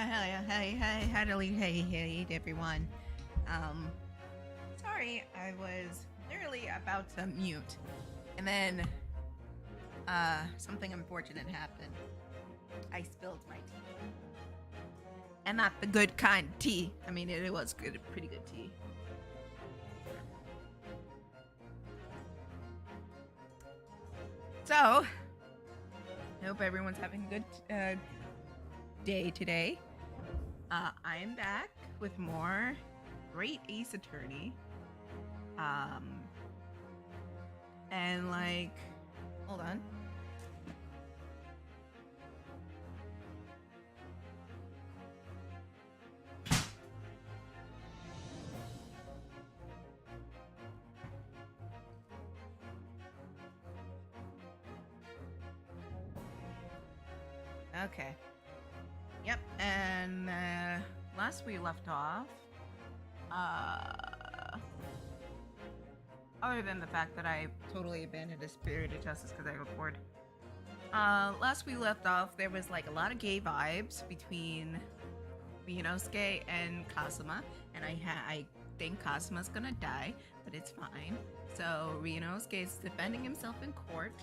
Hell yeah, hey, everyone. Sorry, I was literally about to mute, and then, something unfortunate happened. I spilled my tea. And not the good kind of tea. I mean, it was good, pretty good tea. So, I hope everyone's having a good, day today. I am back with more Great Ace Attorney. And like, hold on. Okay. Yep, and last we left off, other than the fact that I totally abandoned a Spirit of Justice because I got bored. Last we left off, there was like a lot of gay vibes between Ryunosuke and Kazuma, and I think Kazuma's gonna die, but it's fine. So Ryunosuke is defending himself in court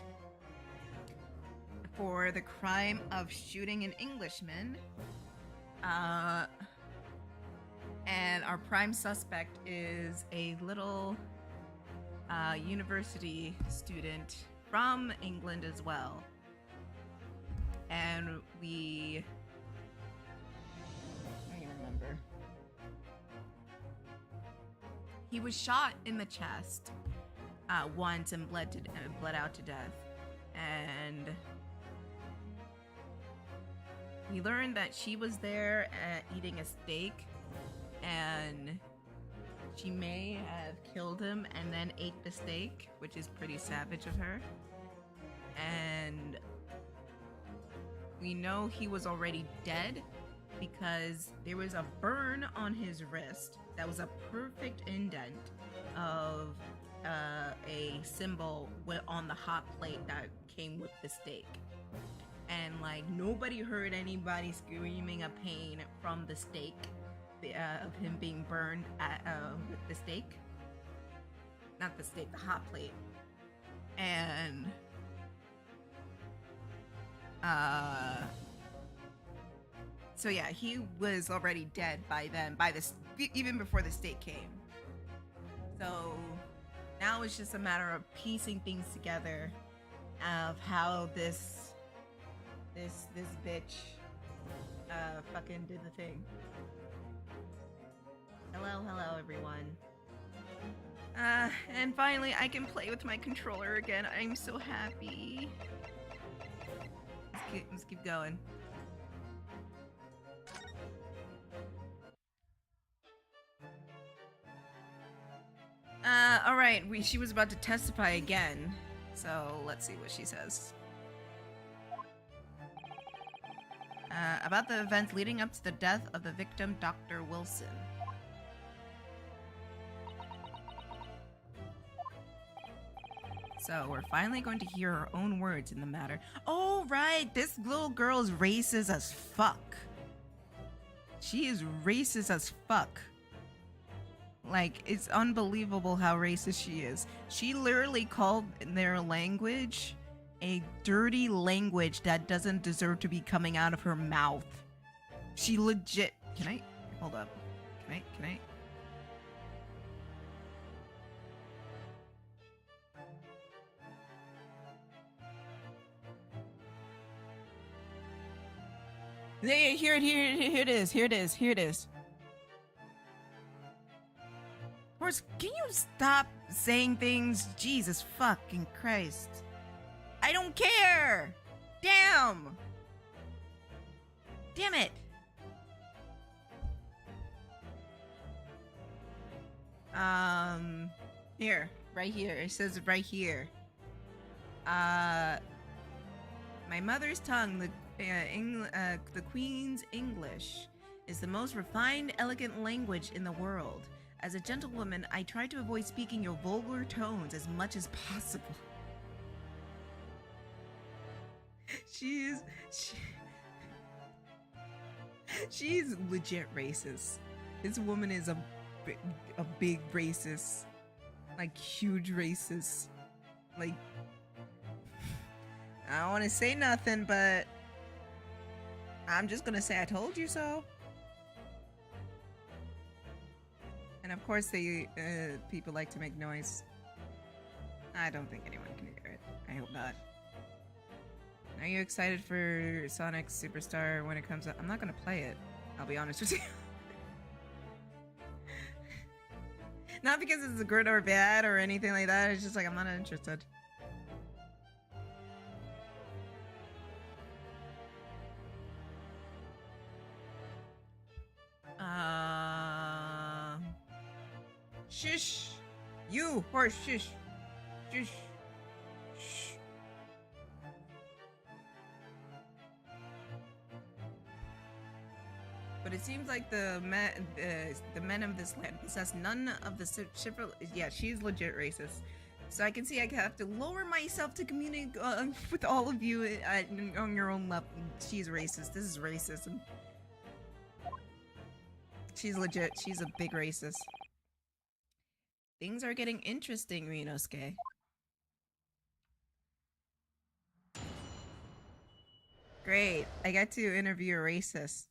for the crime of shooting an Englishman. And our prime suspect is a little university student from England as well. And I don't remember. He was shot in the chest once and bled out to death. And we learned that she was there eating a steak, and she may have killed him and then ate the steak, which is pretty savage of her. And we know he was already dead because there was a burn on his wrist that was a perfect indent of a symbol on the hot plate that came with the steak. And like nobody heard anybody screaming of pain from the steak, of him being burned with the steak. Not the steak, the hot plate. And so yeah, he was already dead by then, even before the steak came. So now it's just a matter of piecing things together of how this bitch fucking did the thing. Hello everyone. And finally I can play with my controller again. I'm so happy. Let's keep going. Alright, she was about to testify again. So let's see what she says. About the events leading up to the death of the victim, Dr. Wilson. So we're finally going to hear her own words in the matter. Oh, right, this little girl is racist as fuck. She is racist as fuck. Like, it's unbelievable how racist she is. She literally called their language a dirty language that doesn't deserve to be coming out of her mouth. She legit... Can I... Hold up. Can I... Here it is. Horse, can you stop saying things? Jesus fucking Christ. I don't care! Damn it! Here. Right here. It says right here. My mother's tongue, the Queen's English, is the most refined, elegant language in the world. As a gentlewoman, I try to avoid speaking your vulgar tones as much as possible. She's legit racist. This woman is a big racist. Like, huge racist. Like, I don't want to say nothing, but I'm just gonna say I told you so. And of course, they people like to make noise. I don't think anyone can hear it. I hope not. Are you excited for Sonic Superstar when it comes out? I'm not gonna play it. I'll be honest with you. Not because it's good or bad or anything like that. It's just like I'm not interested. Shush! You horse, shush! Shush! Shh! But it seems like the men of this land possess none of the chivalry. Yeah, she's legit racist. So I can see I have to lower myself to communicate with all of you on your own level. She's racist. This is racism. She's legit. She's a big racist. Things are getting interesting, Rinosuke. Great. I get to interview a racist.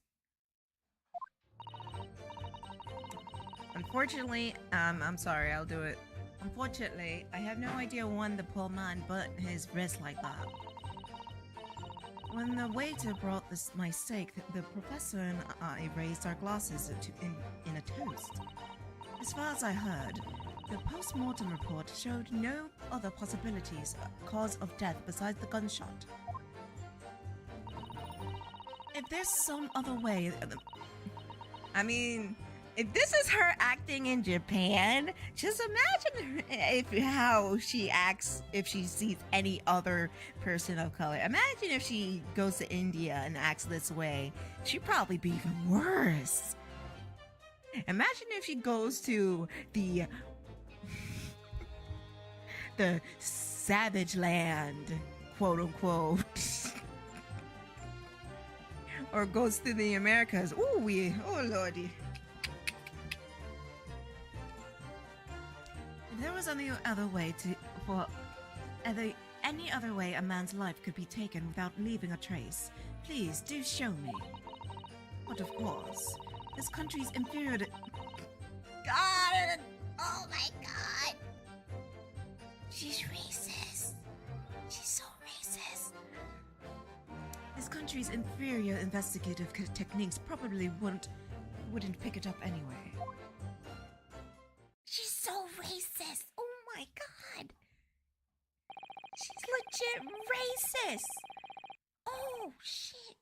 Unfortunately, I'm sorry, I'll do it. Unfortunately, I have no idea when the poor man burnt his wrist like that. When the waiter brought my steak, the professor and I raised our glasses in a toast. As far as I heard, the post-mortem report showed no other possibilities cause of death besides the gunshot. If there's some other way... I mean, if this is her acting in Japan, just imagine how she acts if she sees any other person of color. Imagine if she goes to India and acts this way. She'd probably be even worse. Imagine if she goes to the savage land, quote unquote, or goes to the Americas. Oh lordy. If there was any other way any other way a man's life could be taken without leaving a trace, please do show me. But of course, this country's inferior to... God! Oh my god! She's racist. She's so racist. This country's inferior investigative techniques probably wouldn't pick it up anyway. She's so racist. Oh my god. She's legit racist. Oh shit.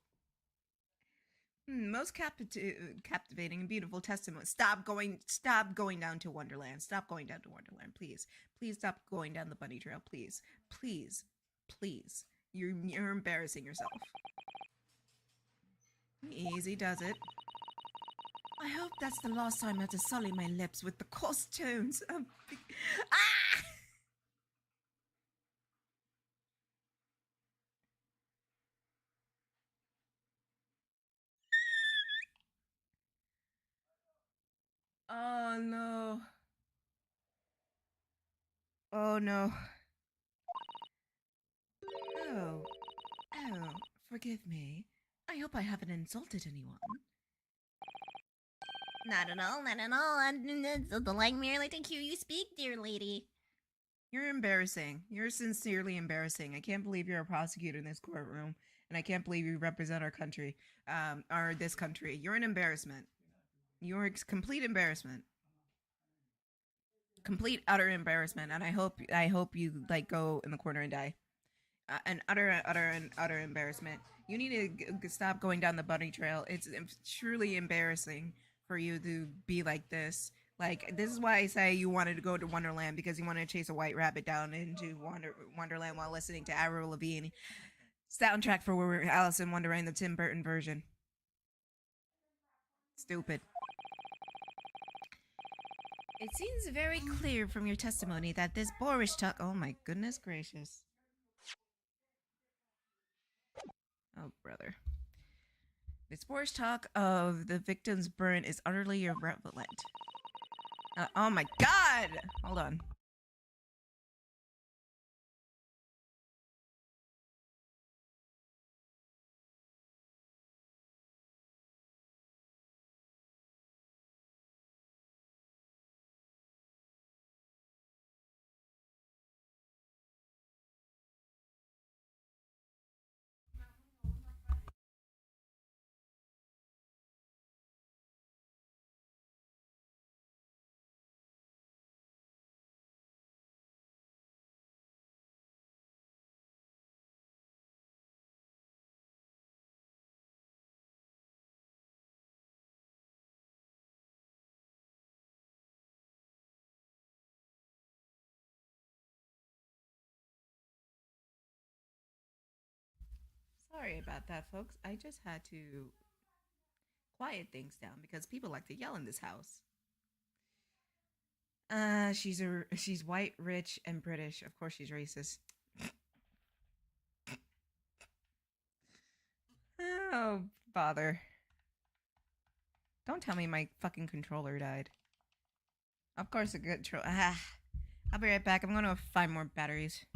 Most captivating and beautiful testimony. Stop going down to Wonderland. Stop going down to Wonderland, please. Please stop going down the bunny trail, please. Please. Please. You're embarrassing yourself. Easy does it. I hope that's the last time I have to sully my lips with the coarse tones of... Ah! Oh no. Oh no. Oh, forgive me. I hope I haven't insulted anyone. Not at all, not at all. I'd like merely to hear you speak, dear lady. You're embarrassing. You're sincerely embarrassing. I can't believe you're a prosecutor in this courtroom, and I can't believe you represent our country, or this country. You're an embarrassment. You're a complete embarrassment. Complete utter embarrassment, and I hope you like go in the corner and die. An utter embarrassment. You need to stop going down the bunny trail. It's truly embarrassing for you to be like this. Like, this is why I say you wanted to go to Wonderland, because you wanted to chase a white rabbit down into Wonderland while listening to Avril Lavigne soundtrack for Alice in Wonderland, the Tim Burton version. Stupid. It seems very clear from your testimony that this boorish talk... Oh my goodness gracious. Oh, brother. The sports talk of the victim's burn is utterly irrelevant. Oh my god! Hold on. Sorry about that, folks. I just had to quiet things down because people like to yell in this house. She's white, rich, and British. Of course, she's racist. Oh, bother! Don't tell me my fucking controller died. Of course, a good controller. I'll be right back. I'm gonna find more batteries.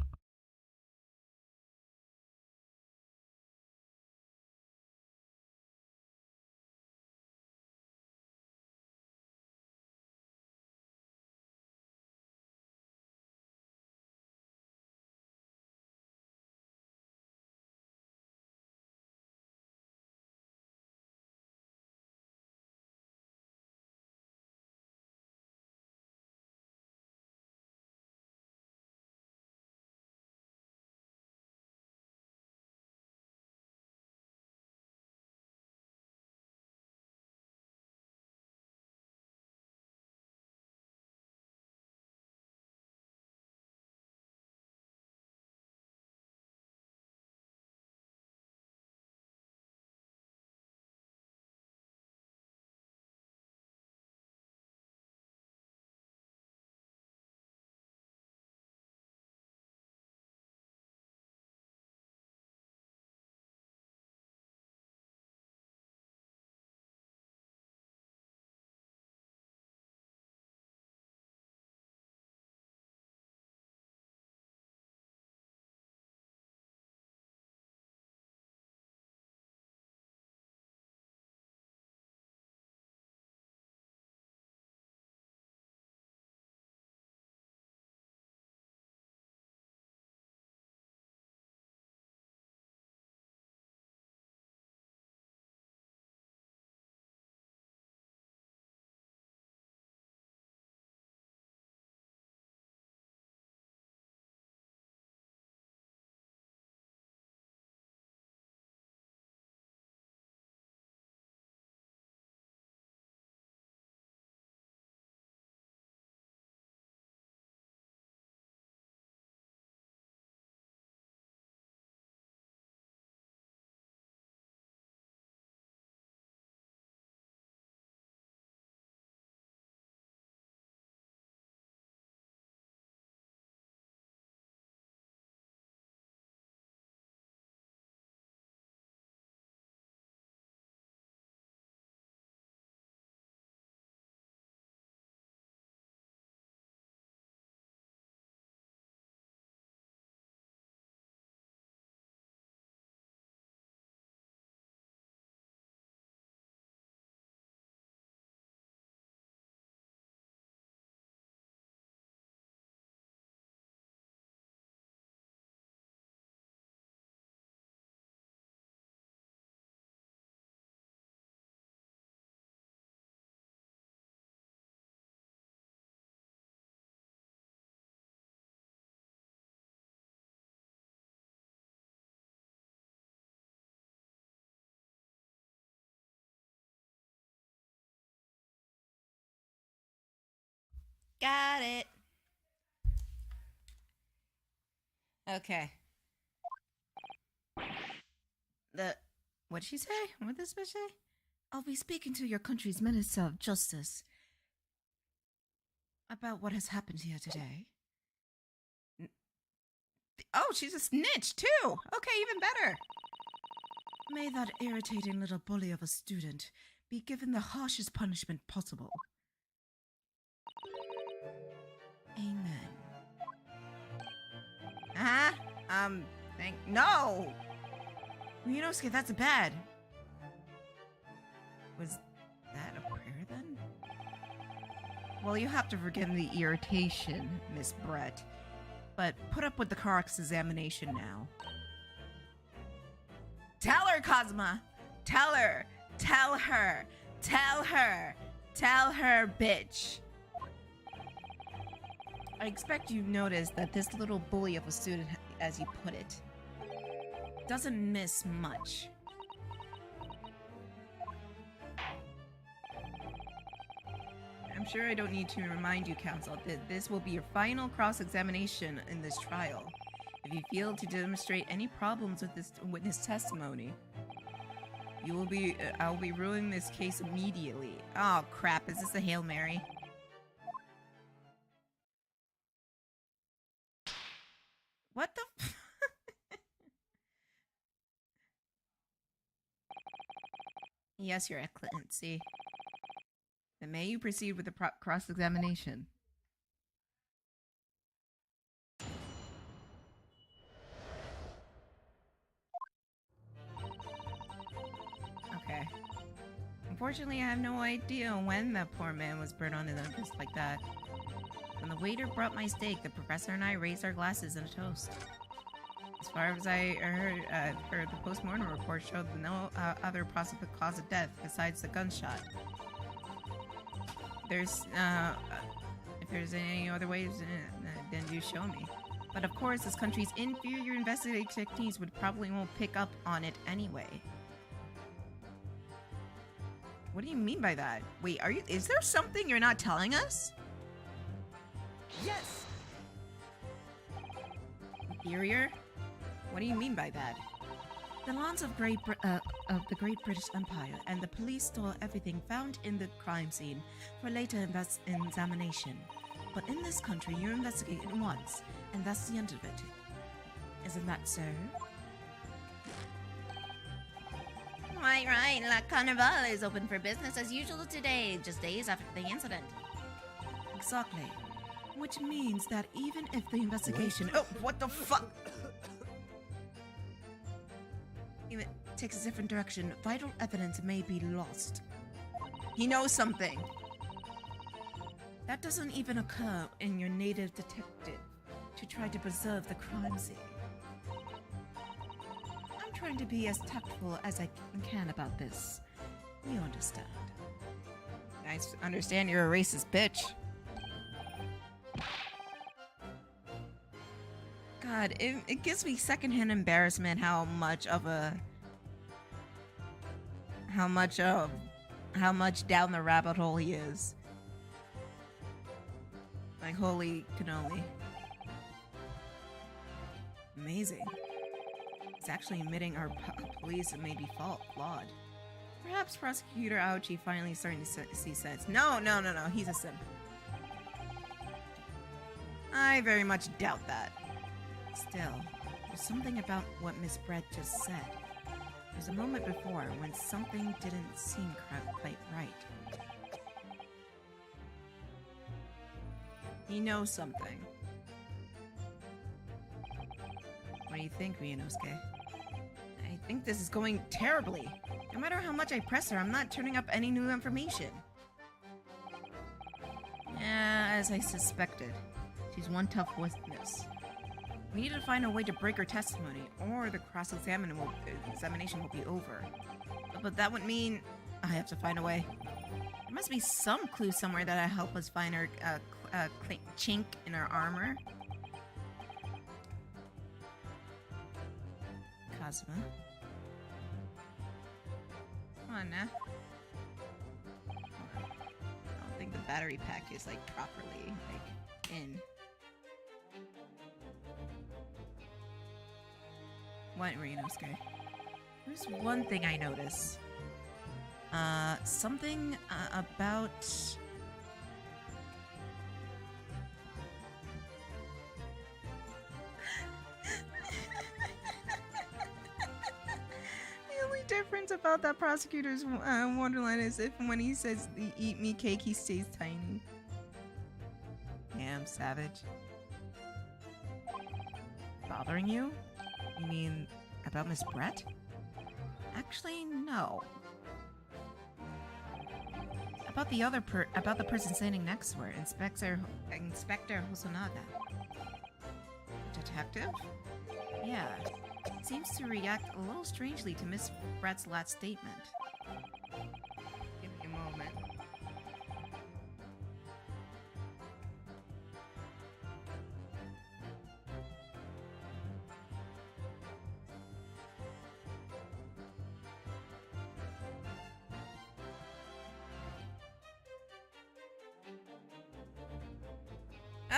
Got it. Okay. What'd she say? What did this bitch say? I'll be speaking to your country's Minister of Justice about what has happened here today. Oh, she's a snitch too. Okay, even better. May that irritating little bully of a student be given the harshest punishment possible. Amen. No! Ryunosuke, that's bad. Was that a prayer then? Well, you have to forgive the irritation, Miss Brett. But put up with the cross-examination now. Tell her, Cosma! Tell her! Tell her! Tell her! Tell her, bitch! I expect you noticed that this little bully of a student, as you put it, doesn't miss much. I'm sure I don't need to remind you, counsel, that this will be your final cross-examination in this trial. If you fail to demonstrate any problems with this witness testimony, you will be, I'll be ruling this case immediately. Oh crap, is this a Hail Mary? What the f- Yes, Your Excellency. Then may you proceed with the cross-examination. Okay. Unfortunately, I have no idea when that poor man was burned on the just like that. When the waiter brought my steak, the professor and I raised our glasses in a toast. As far as I heard the post-mortem report showed no other possible cause of death besides the gunshot. If there's any other ways, then you show me. But of course, this country's inferior investigative techniques would probably won't pick up on it anyway. What do you mean by that? Wait, is there something you're not telling us? Yes! Inferior? What do you mean by that? The lands of the Great British Empire and the police stole everything found in the crime scene for later examination. But in this country, you investigate it once, and that's the end of it. Isn't that so? Right. La Carnival is open for business as usual today, just days after the incident. Exactly. Which means that even if the investigation— Oh, what the fuck? If it takes a different direction, vital evidence may be lost. He knows something. That doesn't even occur in your native detective to try to preserve the crime scene. I'm trying to be as tactful as I can about this. You understand. I understand you're a racist bitch. God, it gives me secondhand embarrassment how much down the rabbit hole he is. Like, holy cannoli. Amazing. It's actually admitting our police may be flawed. Perhaps Prosecutor Auchi finally starting to see sense. No, he's a simp. I very much doubt that. Still, there's something about what Miss Brett just said. There's a moment before when something didn't seem quite right. He knows something. What do you think, Ryunosuke? I think this is going terribly. No matter how much I press her, I'm not turning up any new information. Yeah, as I suspected. She's one tough witness. We need to find a way to break her testimony, or the cross-examination will be over. But that would mean I have to find a way. There must be some clue somewhere that'll help us find her chink in her armor. Cosma. Come on now. I don't think the battery pack is like properly in. What, Ryunosuke? There's one thing I noticed. Something about... I only about that prosecutor's Wonderland is if when he says the eat me cake, he stays tiny. Damn, savage. Bothering you? You mean about Miss Brett? Actually, no. About the person standing next to her, Inspector Hosonaga. Detective? Yeah. Seems to react a little strangely to Miss Brett's last statement. Give me a moment.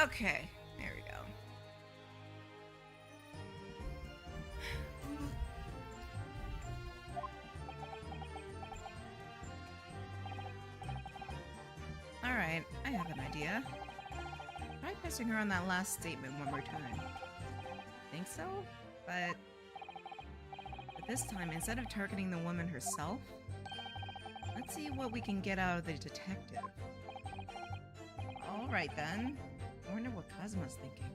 Okay, there we go. Alright, I have an idea. Try pressing her on that last statement one more time. Think so? But this time, instead of targeting the woman herself, let's see what we can get out of the detective. Alright then. I wonder what Kazuma's thinking.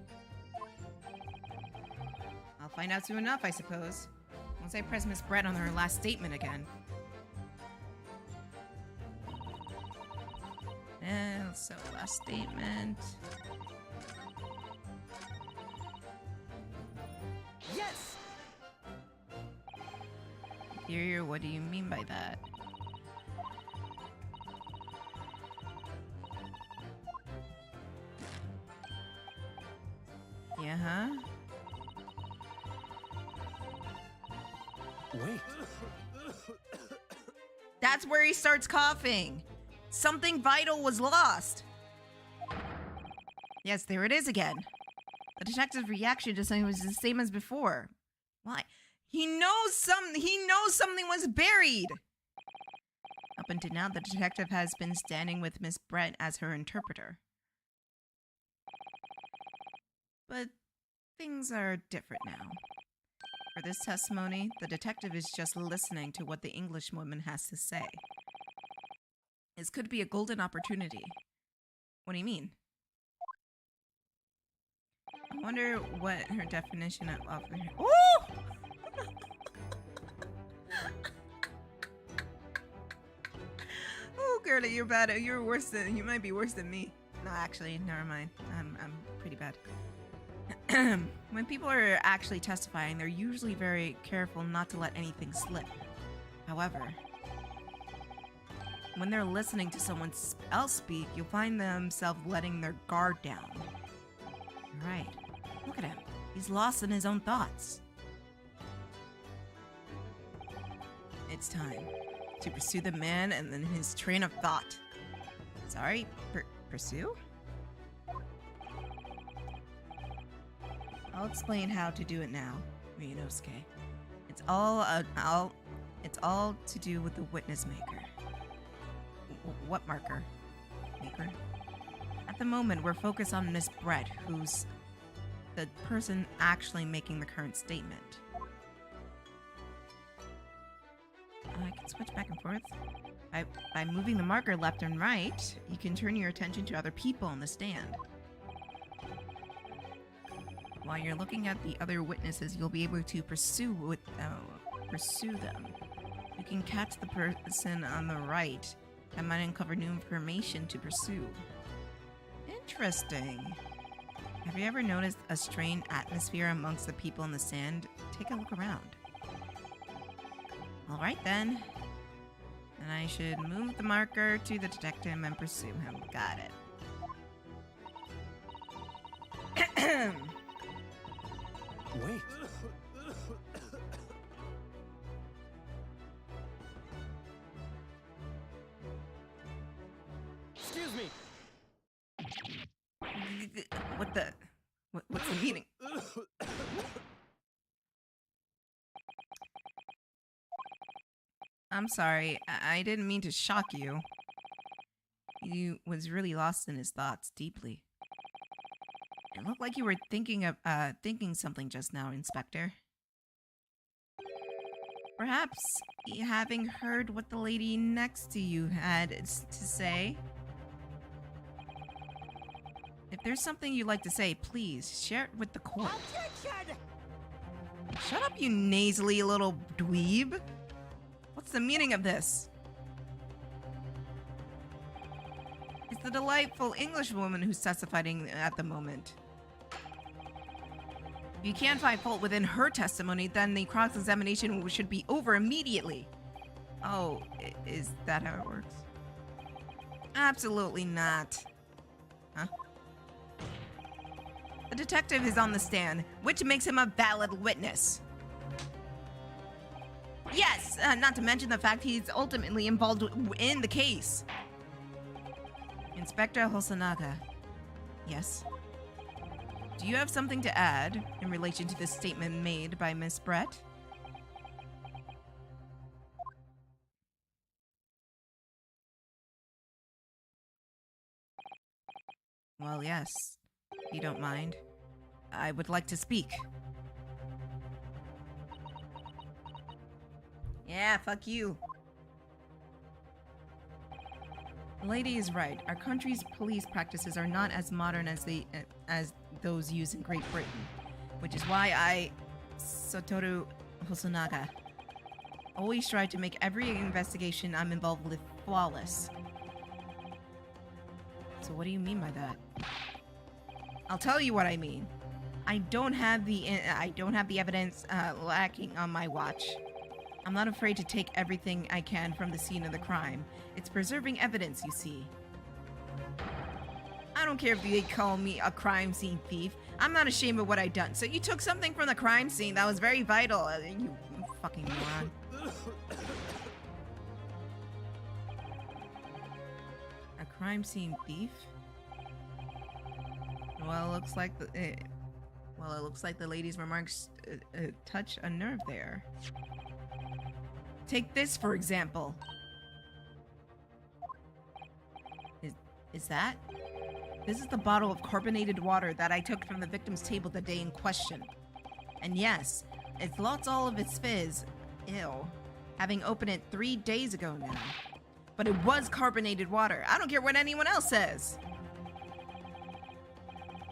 I'll find out soon enough, I suppose. Once I press Miss Brett on her last statement again. And so, last statement. Yes! Inferior, what do you mean by that? Yeah, huh? Wait. That's where he starts coughing. Something vital was lost. Yes, there it is again. The detective's reaction to something was the same as before. Why? He knows something was buried. Up until now, the detective has been standing with Miss Brett as her interpreter. But things are different now. For this testimony, the detective is just listening to what the Englishwoman has to say. This could be a golden opportunity. What do you mean? I wonder what her definition of Oh! Oh, girlie, you're bad. You're worse than. You might be worse than me. No, actually, never mind. I'm pretty bad. When people are actually testifying, they're usually very careful not to let anything slip. However, when they're listening to someone else speak, you'll find themselves letting their guard down. You're right. Look at him. He's lost in his own thoughts. It's time to pursue the man and then his train of thought. Sorry, pursue? I'll explain how to do it now, Ryunosuke. It's all to do with the witness maker. What marker? Maker? At the moment, we're focused on Miss Brett, who's the person actually making the current statement. I can switch back and forth. By moving the marker left and right, you can turn your attention to other people on the stand. While you're looking at the other witnesses, you'll be able to pursue them. You can catch the person on the right that might uncover new information to pursue. Interesting. Have you ever noticed a strange atmosphere amongst the people in the sand? Take a look around. Alright then. And I should move the marker to the detective and pursue him. Got it. Wait. Excuse me. What's the meaning? I'm sorry. I didn't mean to shock you. He was really lost in his thoughts deeply. It looked like you were thinking something just now, Inspector. Perhaps having heard what the lady next to you had to say. If there's something you'd like to say, please share it with the court. Objection! Shut up, you nasally little dweeb. What's the meaning of this? It's the delightful Englishwoman who's testifying at the moment. If you can't find fault within her testimony, then the cross-examination should be over immediately. Oh, is that how it works? Absolutely not. Huh? The detective is on the stand, which makes him a valid witness. Yes, not to mention the fact he's ultimately involved in the case. Inspector Hosonaga. Yes? Do you have something to add in relation to the statement made by Miss Brett? Well, yes, if you don't mind. I would like to speak. Yeah, fuck you. The lady is right. Our country's police practices are not as modern as those used in Great Britain, which is why I, Satoru Hosonaga, always try to make every investigation I'm involved with flawless. So what do you mean by that? I'll tell you what I mean. I don't have the evidence lacking on my watch. I'm not afraid to take everything I can from the scene of the crime. It's preserving evidence, you see. I don't care if they call me a crime scene thief. I'm not ashamed of what I've done. So you took something from the crime scene that was very vital. You fucking moron. A crime scene thief? Well, it looks like the lady's remarks touch a nerve there. Take this, for example. Is that? This is the bottle of carbonated water that I took from the victim's table the day in question. And yes, it's lost all of its fizz. Ew. Having opened it 3 days ago now. But it was carbonated water. I don't care what anyone else says.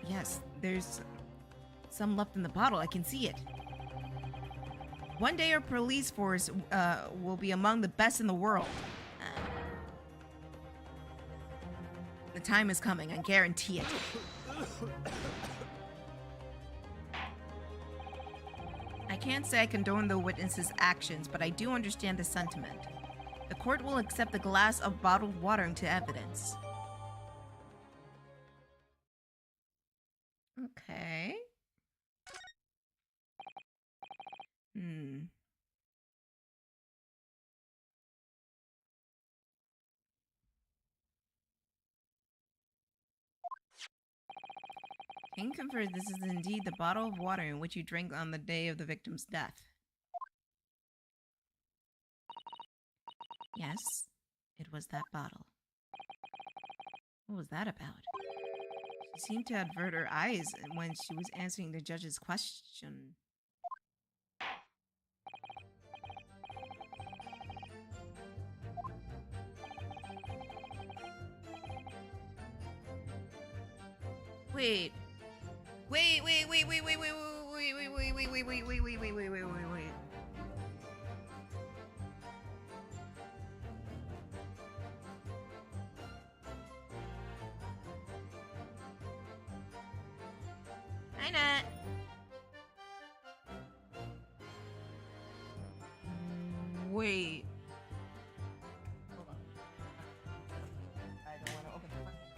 Yes, there's some left in the bottle. I can see it. One day our police force will be among the best in the world. The time is coming, I guarantee it. I can't say I condone the witness's actions, but I do understand the sentiment. The court will accept the glass of bottled water into evidence. Okay. King confirms this is indeed the bottle of water in which you drank on the day of the victim's death. Yes, it was that bottle. What was that about? She seemed to avert her eyes when she was answering the judge's question. Wait. Wait. Hi, Nat. Wait. Hold on. I don't want to open the fucking.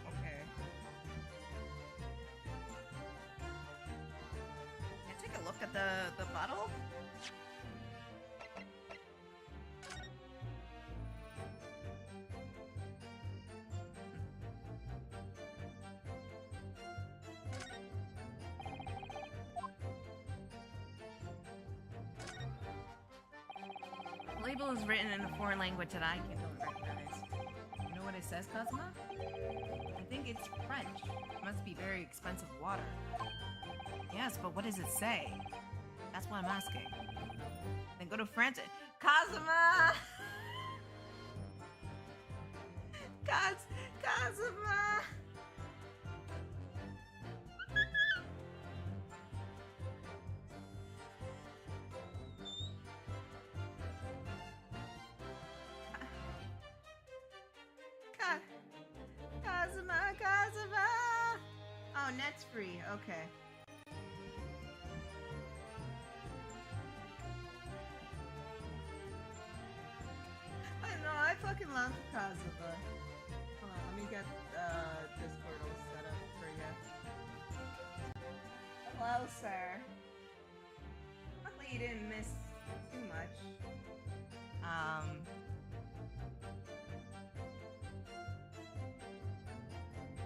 Okay. Can I take a look at the bottle? label is written in a foreign language that I don't recognize. You know what it says, Cosmo? I think it's French. It must be very expensive water. Yes, but what does it say? That's what I'm asking. Then go to France. Kazuma! Kazuma! Kazuma! Oh, net's free. Okay. I know, I fucking love Kazuma. Hold on, let me get Discord all set up for you. Hello, sir. Luckily you didn't miss too much.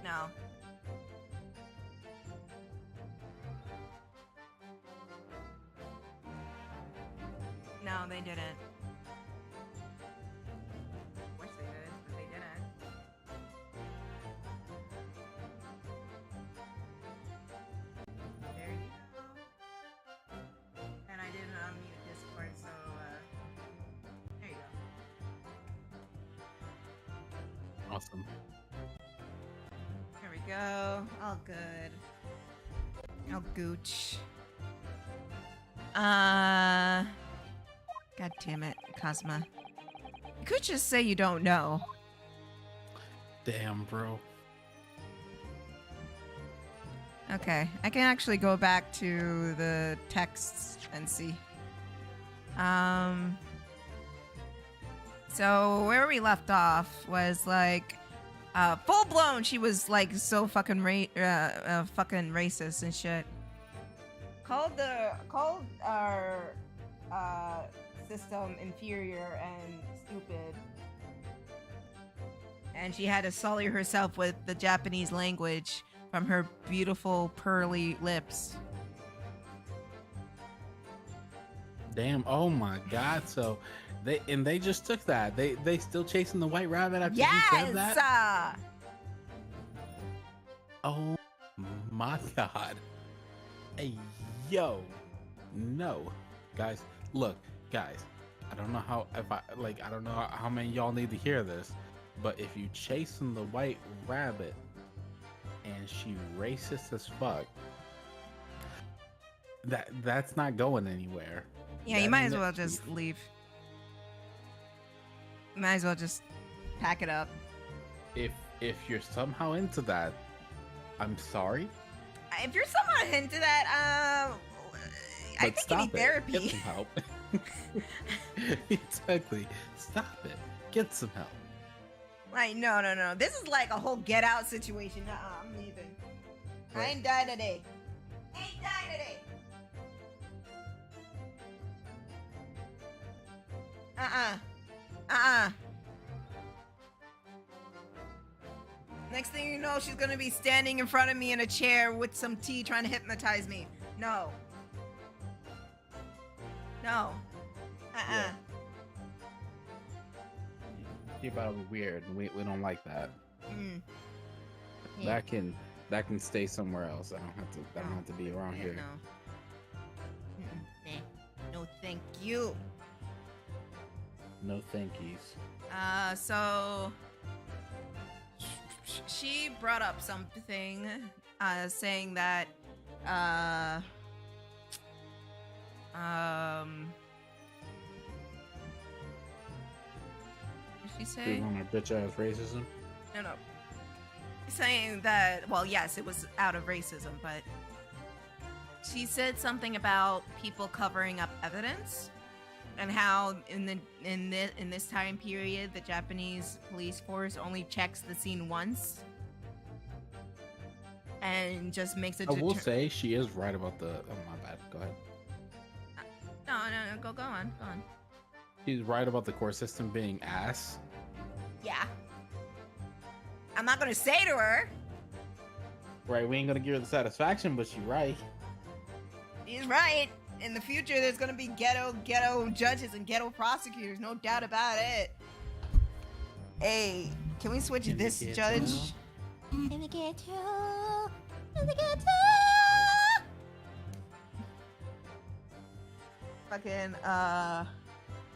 No. No, they didn't. Wish they did, but they didn't. There you go. And I didn't unmute Discord, so there you go. Awesome. There we go. All good. Oh, gooch. God damn it, Cosma. You could just say you don't know. Damn, bro. Okay, I can actually go back to the texts and see. So where we left off was like, full blown. She was like so fucking fucking racist and shit. Called our system inferior and stupid. And she had to sully herself with the Japanese language from her beautiful pearly lips. Damn. Oh my God. So they just took that. They still chasing the white rabbit after he said that? Yes. Oh my God. Hey, yo. No. Guys, look, guys. I don't know how I don't know how many y'all need to hear this, but if you chasing the white rabbit and she racist as fuck, that's not going anywhere. Yeah, you might as well just leave. You might as well just pack it up. If you're somehow into that, I'm sorry. If you're somehow into that, I think you need therapy. Get some help. Exactly. Stop it. Get some help. Like, no. This is like a whole get out situation. I'm leaving. I ain't dying today. Next thing you know, she's gonna be standing in front of me in a chair with some tea trying to hypnotize me. No. Yeah. You're about to be weird. We don't like that. Yeah. That can stay somewhere else. I don't have to be around here. No, thank you. No thankies. So she brought up something, saying that, what did she say? You want our bitch ass racism? No. Saying that, well, yes, it was out of racism, but she said something about people covering up evidence. And how in this time period, the Japanese police force only checks the scene once, and just makes a. I will say she is right about the. Oh my bad. Go ahead. No. Go on. She's right about the court system being ass. Yeah. I'm not gonna say to her. Right. We ain't gonna give her the satisfaction, but she's right. She's right. In the future, there's gonna be ghetto judges and ghetto prosecutors, no doubt about it. Hey, can we switch In the this ghetto. judge? In the ghetto. In the ghetto. Fucking, what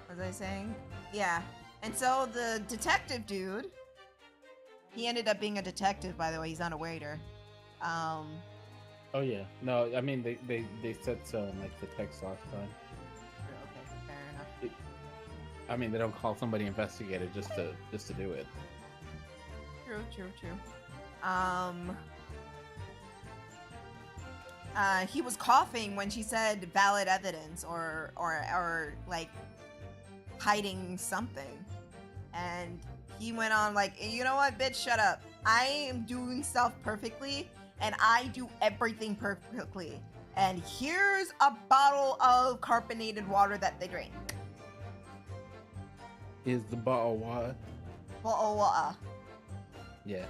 was I saying? Yeah. And so the detective dude, he ended up being a detective, by the way. He's not a waiter. Oh yeah. No, I mean they said so in like the text last time. Okay, fair enough. I mean they don't call somebody investigator just to do it. True. He was coughing when she said valid evidence or like hiding something. And he went on like, you know what, bitch, shut up. I am doing stuff perfectly and I do everything perfectly. And here's a bottle of carbonated water that they drink. Is the bottle water? Bottle water. Yeah.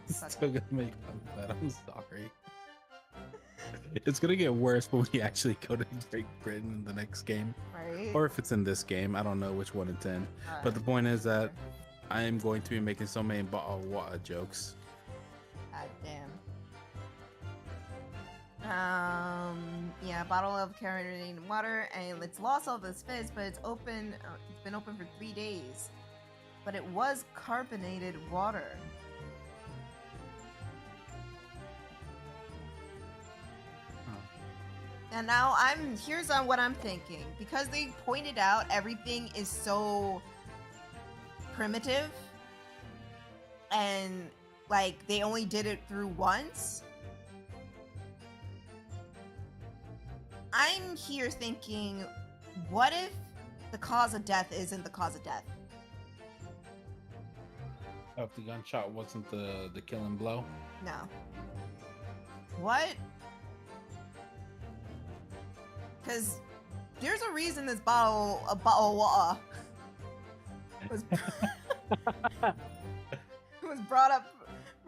Still gonna make fun of that. I'm sorry. It's gonna get worse when we actually go to Great Britain in the next game, Right? or if it's in this game. I don't know which one it's in. But the point is that I am going to be making so many bottle water jokes. God damn. Yeah, bottle of carbonated water, and it's lost all of its fizz, but it's open. It's been open for 3 days, but it was carbonated water. And now here's on what I'm thinking. Because they pointed out everything is so primitive and like they only did it through once. I'm here thinking, what if the cause of death isn't the cause of death? Oh, if the gunshot wasn't the killing blow. No. What? Because there's a reason this bottle of water was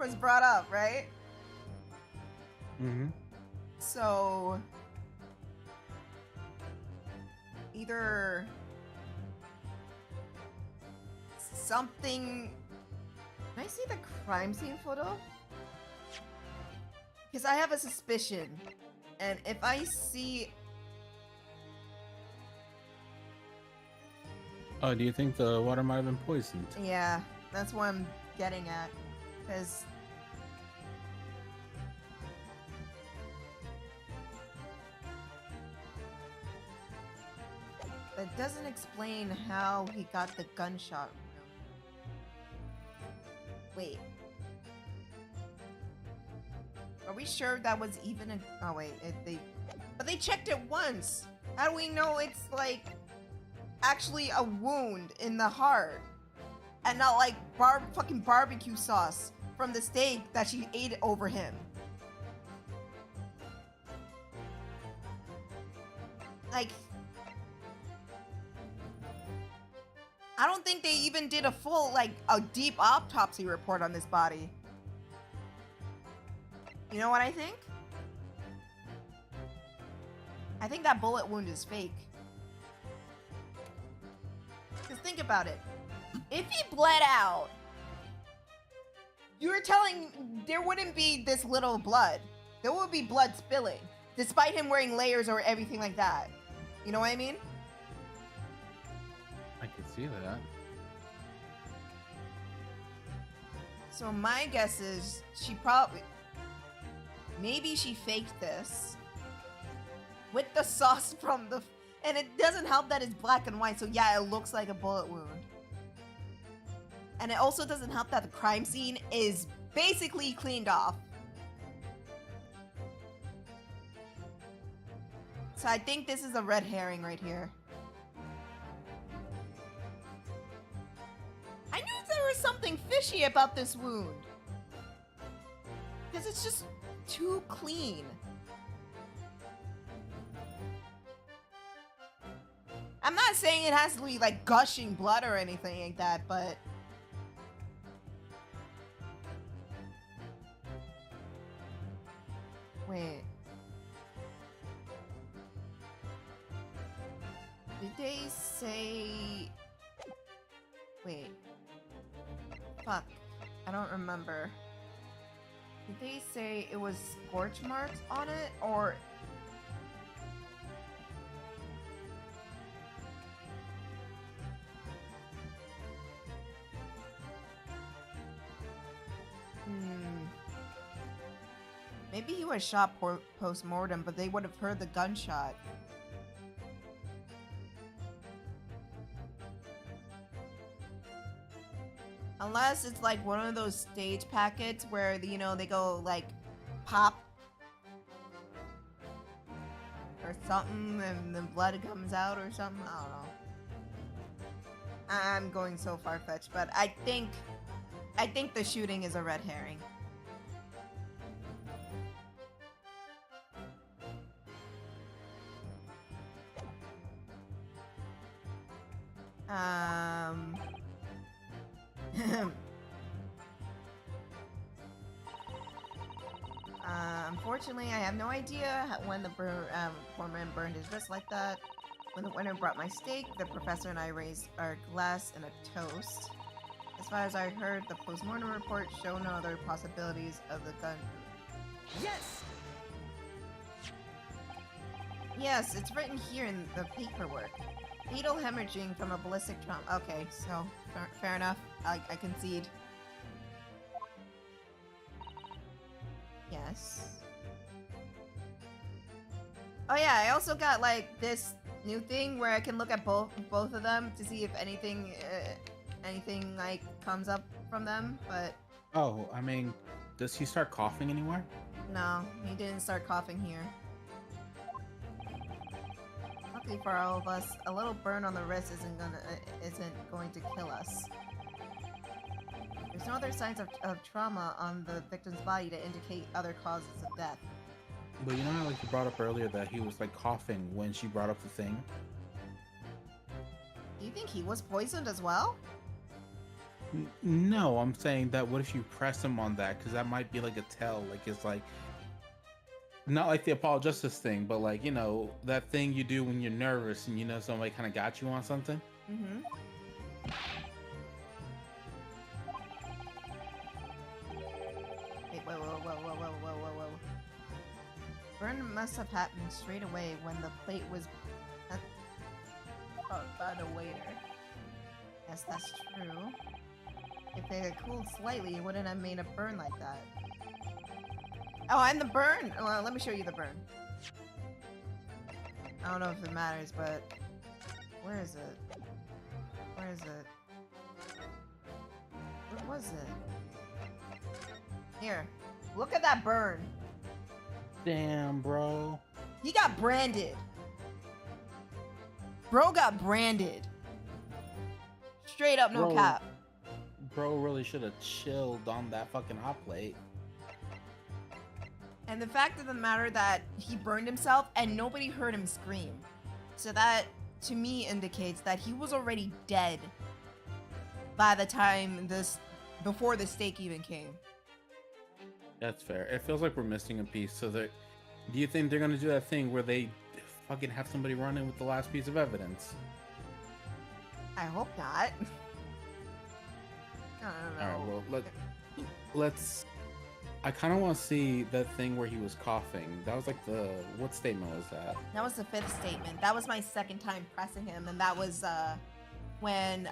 was brought up, right? Mm-hmm. So either something. Can I see the crime scene photo? Because I have a suspicion, and if I see. Oh, do you think the water might have been poisoned? Yeah, that's what I'm getting at. Because it doesn't explain how he got the gunshot wound. Wait. Are we sure that was even a... Oh, wait. But they checked it once. How do we know it's, like, actually a wound in the heart? And not, like, fucking barbecue sauce from the steak that she ate over him. Like... I don't think they even did a full, like, a deep autopsy report on this body. You know what I think? I think that bullet wound is fake. Because think about it. If he bled out, you're telling there wouldn't be this little blood. There would be blood spilling. Despite him wearing layers or everything like that. You know what I mean? I could see that. So my guess is she probably... Maybe she faked this with the sauce from the... And it doesn't help that it's black and white, so yeah, it looks like a bullet wound. And it also doesn't help that the crime scene is basically cleaned off. So I think this is a red herring right here. I knew there was something fishy about this wound. Because it's just too clean. I'm not saying it has to be like gushing blood or anything like that, but... Wait. Did they say... Wait. Fuck. I don't remember. Did they say it was scorch marks on it, or... Maybe he was shot post-mortem, but they would have heard the gunshot. Unless it's like one of those stage packets where, you know, they go like pop or something and the blood comes out or something. I don't know. I'm going so far-fetched, but I think the shooting is a red herring. Unfortunately, I have no idea when the poor man burned his wrist like that. When the winner brought my steak, the professor and I raised our glass in a toast. As far as I heard, the post-mortem report show no other possibilities of the gun. Yes! Yes, it's written here in the paperwork. Fatal hemorrhaging from a ballistic trauma. Okay, so fair enough. I concede. Yes. Oh yeah, I also got like this new thing where I can look at both of them to see if anything like comes up from them. But Oh, I mean, does he start coughing anywhere? no, he didn't start coughing here. Luckily for all of us, a little burn on the wrist isn't going to kill us. There's no other signs of trauma on the victim's body to indicate other causes of death. But you know how like you brought up earlier that he was like coughing when she brought up the thing? Do you think he was poisoned as well? No, I'm saying that what if you press him on that? Because that might be like a tell. Like it's like not like the Apollo Justice thing, but like, you know, that thing you do when you're nervous and you know somebody kind of got you on something. Mm-hmm. Wait, whoa. Burn must have happened straight away when the plate was brought by the waiter. Yes, that's true. If they had cooled slightly, it wouldn't have made a burn like that. Oh, and the burn! Well, let me show you the burn. I don't know if it matters, but... Where is it? Where is it? What was it? Here. Look at that burn! Damn, bro. He got branded! Bro got branded! Straight up, no Bro. cap. Bro really should have chilled on that fucking hot plate. And the fact of the matter that he burned himself and nobody heard him scream. So that, to me, indicates that he was already dead by the time before the steak even came. That's fair. It feels like we're missing a piece. So that, do you think they're gonna do that thing where they fucking have somebody run in with the last piece of evidence? I hope not. I don't know. All right, well, let's. I kind of want to see that thing where he was coughing. That was like what statement was that? That was the 5th statement. That was my second time pressing him, and that was when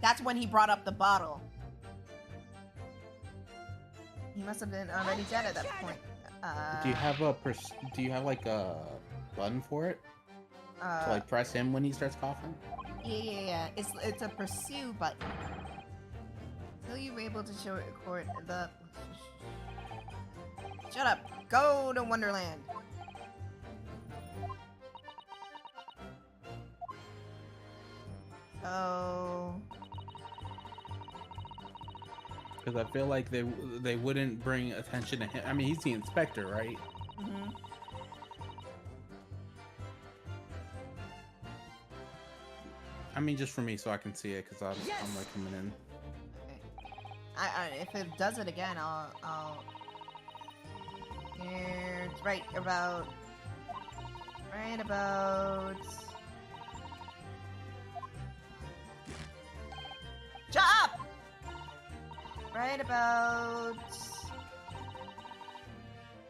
that's when he brought up the bottle. He must have been already dead at that point. Do you have like a button for it to like press him when he starts coughing? Yeah. It's a pursue button. Until you're able to show record the. Shut up. Go to Wonderland. Oh. Because I feel like they wouldn't bring attention to him. I mean, he's the inspector, right? Mm-hmm. I mean, just for me, so I can see it, because I'm like coming in. Okay. If it does it again, I'll And right about. Chop! Right about.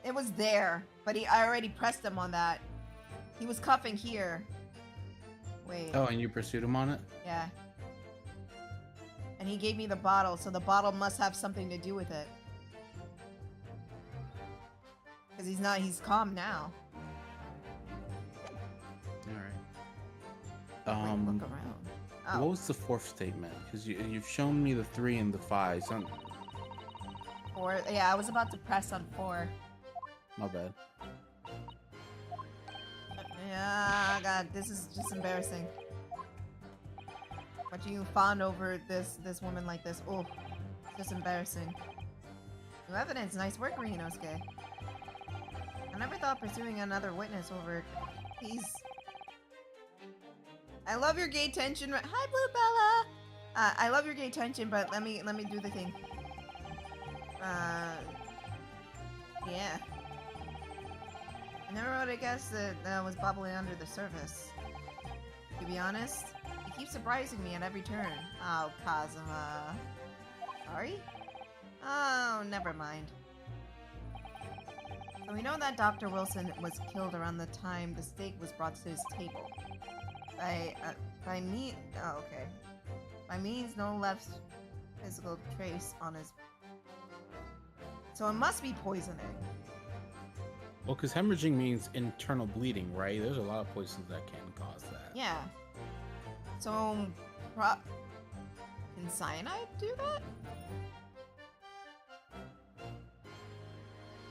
It was there, but I already pressed him on that. He was cuffing here. Wait. Oh, and you pursued him on it? Yeah. And he gave me the bottle, so the bottle must have something to do with it. Because he's calm now. Alright. Look around. Oh. What was the fourth statement? Because you've shown me the 3 and the 5. So 4. Yeah, I was about to press on 4. my bad. Yeah, God, this is just embarrassing. But you fawn over this woman like this. Oh, it's just embarrassing. New evidence. Nice work, Ryunosuke. I never thought pursuing another witness over. Please. I love your gay tension. Hi, Blue Bella. I love your gay tension, but let me do the thing. Yeah. I never would have guessed that was bubbling under the surface. To be honest, he keeps surprising me at every turn. Oh, Kazuma. Sorry? Oh, never mind. So we know that Dr. Wilson was killed around the time the steak was brought to his table. By means no left physical trace on his... So it must be poisoning. Well, because hemorrhaging means internal bleeding, right? There's a lot of poisons that can cause that. Yeah. So, can cyanide do that?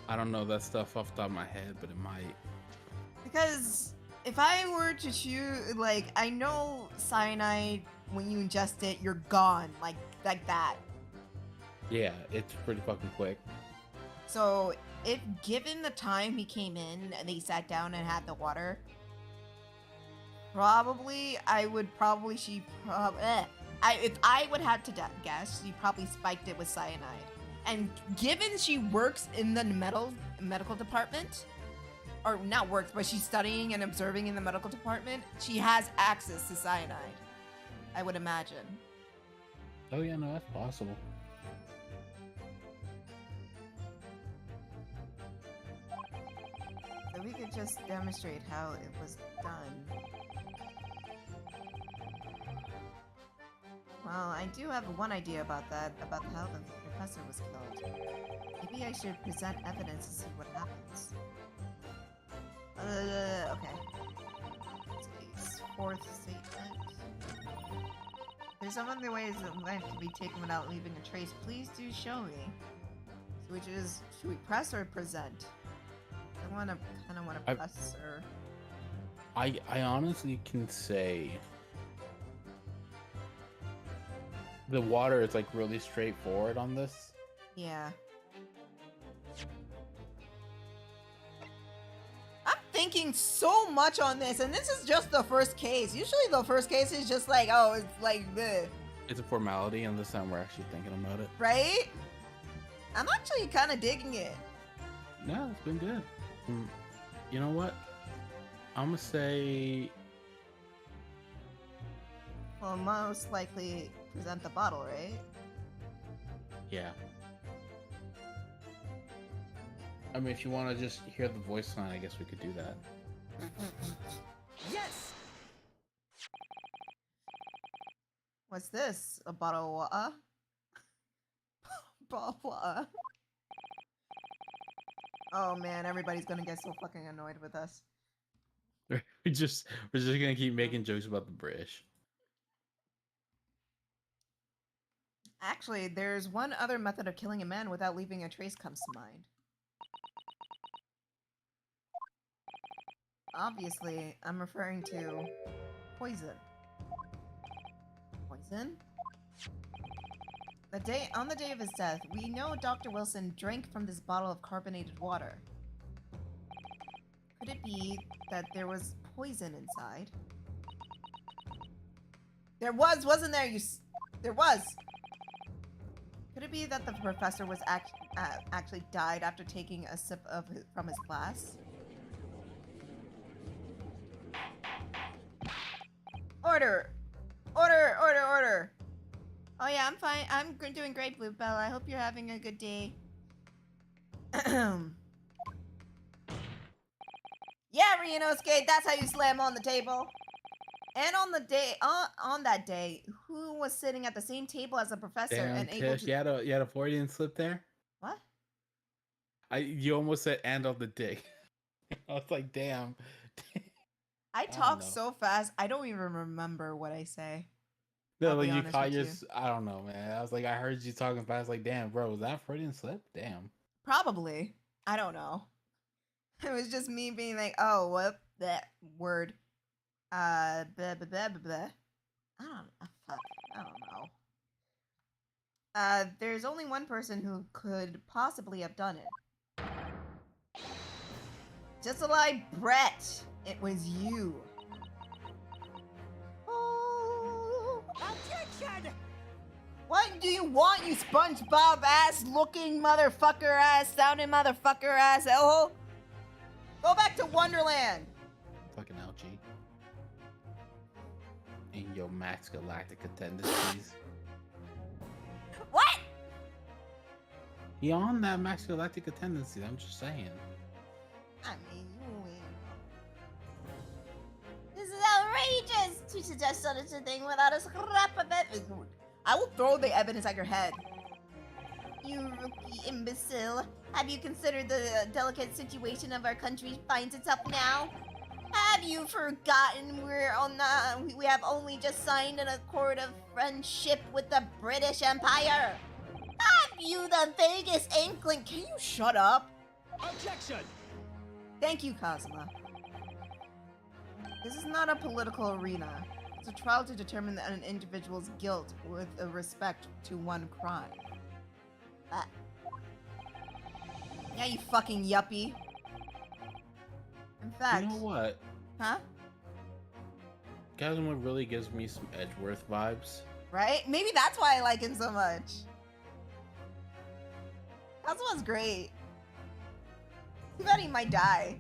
I don't know that stuff off the top of my head, but it might. Because if I were to choose, like, I know cyanide, when you ingest it, you're gone, like that. Yeah, it's pretty fucking quick. So, if given the time he came in and they sat down and had the water, if I would have to guess, she probably spiked it with cyanide. And given she works in the medical department, or not works, but she's studying and observing in the medical department, she has access to cyanide, I would imagine. Oh yeah, no, that's possible. So we could just demonstrate how it was done. Well, I do have one idea about that, about how the professor was killed. Maybe I should present evidence to see what happens. Okay. Let's see. Fourth statement. There's some other ways that life can be taken without leaving a trace. Please do show me. Which is, should we press or present? I kind of want to press or... I honestly can say the water is like really straightforward on this. Yeah. I'm thinking so much on this, and this is just the first case. Usually the first case is just like, oh, it's like this. It's a formality, and this time we're actually thinking about it. Right? I'm actually kind of digging it. No, it's been good. You know what? I'm gonna say... Well, most likely present the bottle, right? Yeah. I mean, if you want to just hear the voice line, I guess we could do that. Yes! What's this? A bottle of water? Bottle of water. Oh man, everybody's gonna get so fucking annoyed with us. We're just gonna keep making jokes about the British. Actually, there's one other method of killing a man without leaving a trace comes to mind. Obviously, I'm referring to poison. Poison? On the day of his death, we know Dr. Wilson drank from this bottle of carbonated water. Could it be that there was poison inside? There was, wasn't there? There was! Could it be that the professor was actually died after taking a sip from his glass? Order! Order! Order! Order! Oh yeah, I'm fine. I'm doing great, Bluebell. I hope you're having a good day. Yeah, Ryunosuke, that's how you slam on the table. And on the day, on that day, who was sitting at the same table as the professor Damn, and able Tiff, to? you had a Freudian slip there. What? You almost said "and of the dick." I was like, damn. I don't talk know. so fast, I don't even remember what I say. No, I'll like be you honest caught with your. you. I don't know, man. I was like, I heard you talking fast. Like, damn, bro, was that a Freudian slip? Damn. Probably. I don't know. It was just me being like, oh, what that word? Blah, blah, blah, blah, blah. Fuck. I don't know. There's only one person who could possibly have done it. Just like Brett, it was you. Oh. Objection! What do you want, you SpongeBob ass looking motherfucker ass sounding motherfucker ass hellhole? Go back to Wonderland. Fucking Auchi. In your Max Galactica tendencies. What? He on that Max Galactica tendency. I'm just saying. I mean, this is outrageous to suggest such a thing without a scrap of it. I will throw the evidence at your head. You rookie imbecile. Have you considered the delicate situation of our country finds itself now? Have you forgotten we have only just signed an accord of friendship with the British Empire? Have you the vaguest inkling? Can you shut up? Objection! Thank you, Kazuma. This is not a political arena. It's a trial to determine an individual's guilt with respect to one crime. Yeah, you fucking yuppie. In fact... You know what? Huh? Kazuma really gives me some Edgeworth vibes. Right? Maybe that's why I like him so much. Kazuma's great. Too bad he might die.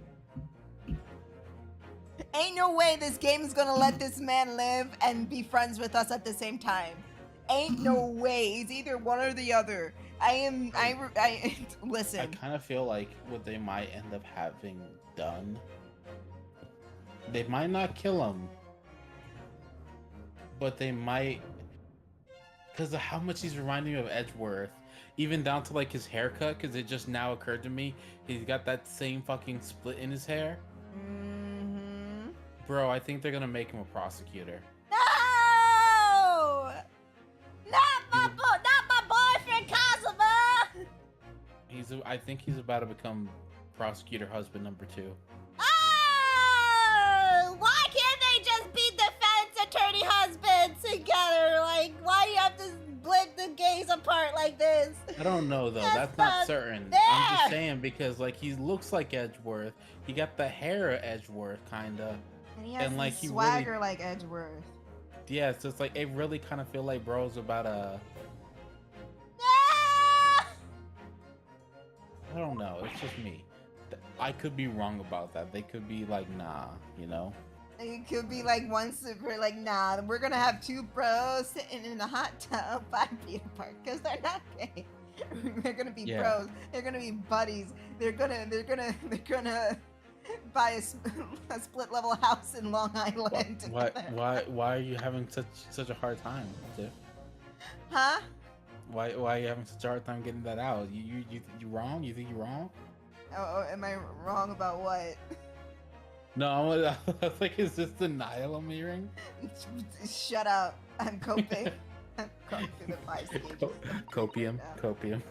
Ain't no way this game is gonna let this man live and be friends with us at the same time. Ain't no way. It's either one or the other. Listen. I kind of feel like what they might end up having done, they might not kill him, but they might, because of how much he's reminding me of Edgeworth, even down to like his haircut, because it just now occurred to me, he's got that same fucking split in his hair. Mm-hmm. Bro, I think they're gonna make him a prosecutor. No! Not my boyfriend, Kazuma! I think he's about to become prosecutor husband number 2. Oh! Why can't they just be defense attorney husbands together? Like, why do you have to split the gays apart like this? I don't know though. That's not certain. fair. I'm just saying because like he looks like Edgeworth. He got the hair of Edgeworth, kinda. And he has And, like, the he swagger really- like Edgeworth. Yeah, so it's like it really kind of feel like bro's about a. Ah! I don't know. It's just me. I could be wrong about that. They could be like, nah, you know. It could be like one super, like, nah, we're gonna have 2 bros sitting in a hot tub 5 feet apart because they're not gay. They're gonna be Yeah. bros. They're gonna be buddies. They're gonna buy a split level house in Long Island. Why are you having such a hard time, Tiff? Huh? Why are you having such a hard time getting that out? You wrong? You think you're wrong? Oh, am I wrong about what? No, I was like, is this denial I'm hearing? Shut up. I'm coping. I'm going through the 5 stages. Copium, Yeah. copium.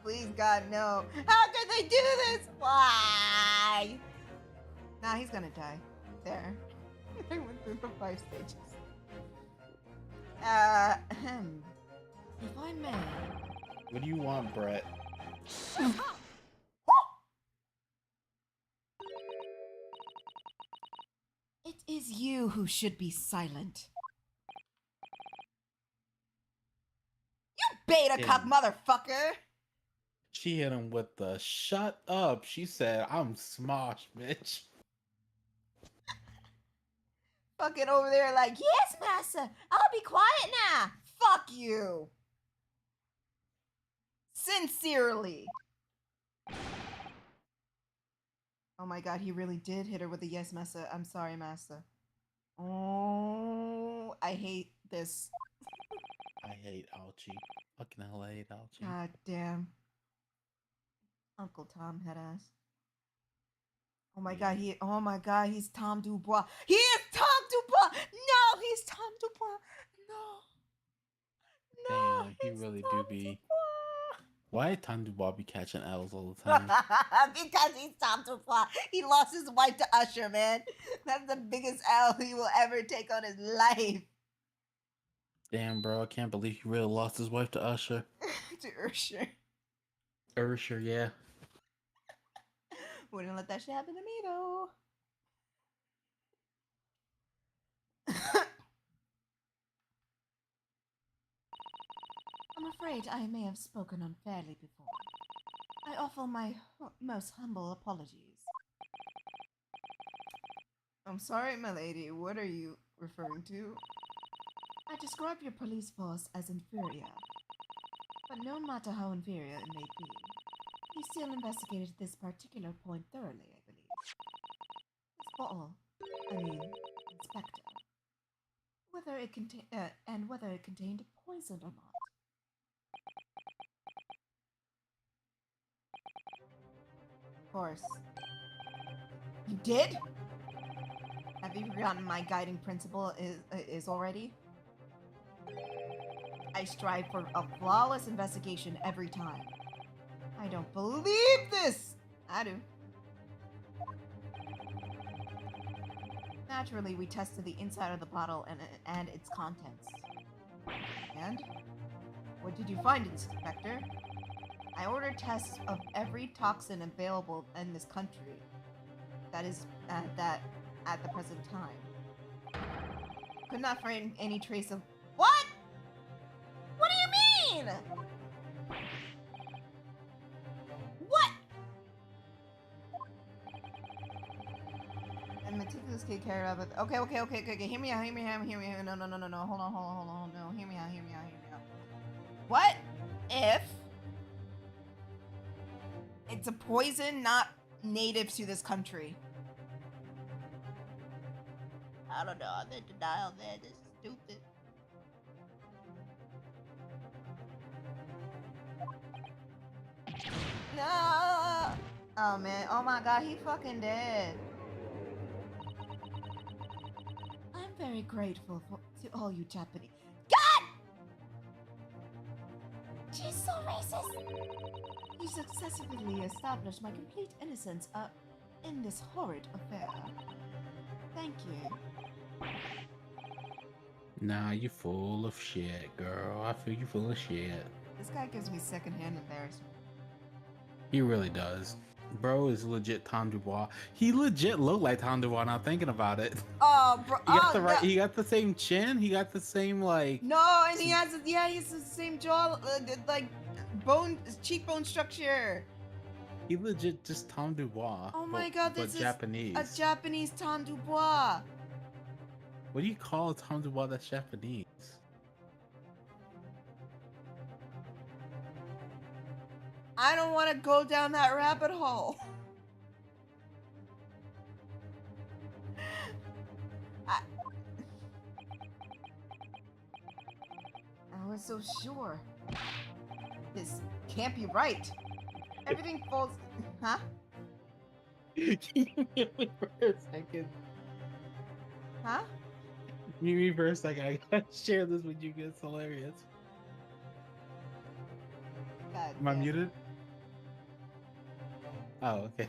Please, God, no. How could they do this? Why? Nah, he's gonna die. There. I went through the 5 stages. If I may. What do you want, Brett? It is you who should be silent. You beta Yeah. cuck motherfucker. She hit him with the shut up. She said, I'm smosh, bitch. Fucking over there like, yes, massa, I'll be quiet now. Fuck you. Sincerely. Oh my god, he really did hit her with a yes, massa. I'm sorry, massa. Oh, I hate this. I hate Auchi. Fucking hell, I hate Auchi. God damn. Uncle Tom head ass. Oh my god, he's Tom Dubois. He is Tom Dubois! No, he's Tom Dubois. No. No, Damn, he he's really Tom do be. Dubois. Why did Tom Dubois be catching L's all the time? Because he's Tom Dubois. He lost his wife to Usher, man. That's the biggest L he will ever take on his life. Damn, bro, I can't believe he really lost his wife to Usher. To Usher. Usher, yeah. Wouldn't let that shit happen to me, though. I'm afraid I may have spoken unfairly before. I offer my most humble apologies. I'm sorry, my lady. What are you referring to? I describe your police force as inferior. But no matter how inferior it may be, you still investigated this particular point thoroughly, I believe. This bottle, Inspector. Whether it contained poison or not. Of course. You did? Have you forgotten my guiding principle is already? I strive for a flawless investigation every time. I don't believe this! I do. Naturally, we tested the inside of the bottle and its contents. And? What did you find, Inspector? I ordered tests of every toxin available in this country. That is, at the present time. Could not find any trace of— What? What do you mean? What? And meticulously carried out with— Okay. Hear me out. No. Hold on. No, hear me out. What if it's a poison not native to this country? I don't know. I'm in denial, man. This is stupid. No! Oh, man. Oh, my God. He fucking dead. I'm very grateful to all you Japanese— God! She's so racist. You successfully established my complete innocence in this horrid affair. Thank you. Nah, you full of shit, girl. I feel you full of shit. This guy gives me secondhand embarrassment. He really does. Bro is legit Tom Dubois. He legit looked like Tom Dubois now thinking about it. Oh, bro. He got the same chin. He got the same, like... No, and he has the same jaw, cheekbone structure. He legit just Tom Dubois. Oh my God, this is Japanese. a Japanese Tom Dubois. What do you call a Tom Dubois that's Japanese? I don't want to go down that rabbit hole. I was so sure. This can't be right. Everything falls... Huh? Can you mute me for a second? Huh? Mute me for a second. I gotta share this with you. It's hilarious. God Am I damn. muted? Oh, okay.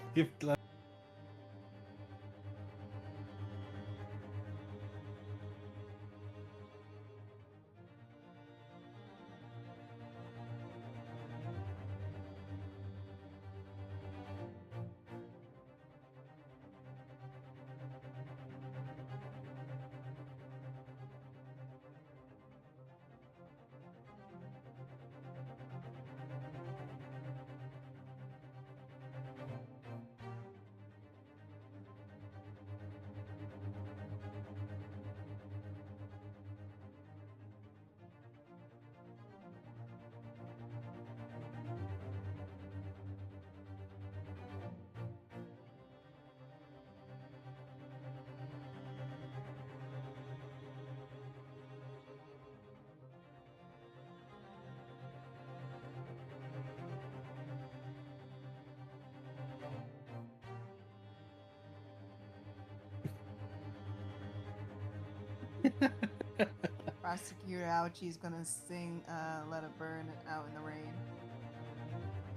Prosecutor Auchi is gonna sing Let It Burn out in the rain.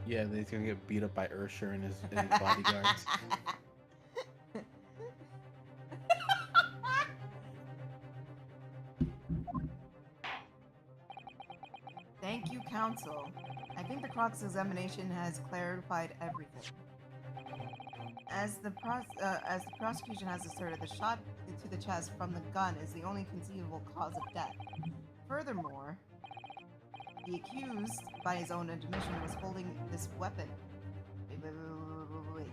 Yeah, then he's gonna get beat up by Ursher and his bodyguards. Thank you, counsel. I think the cross-examination has clarified everything. As the prosecution has asserted, the shot to the chest from the gun is the only conceivable cause of death. Furthermore, the accused, by his own admission, was holding this weapon. Wait.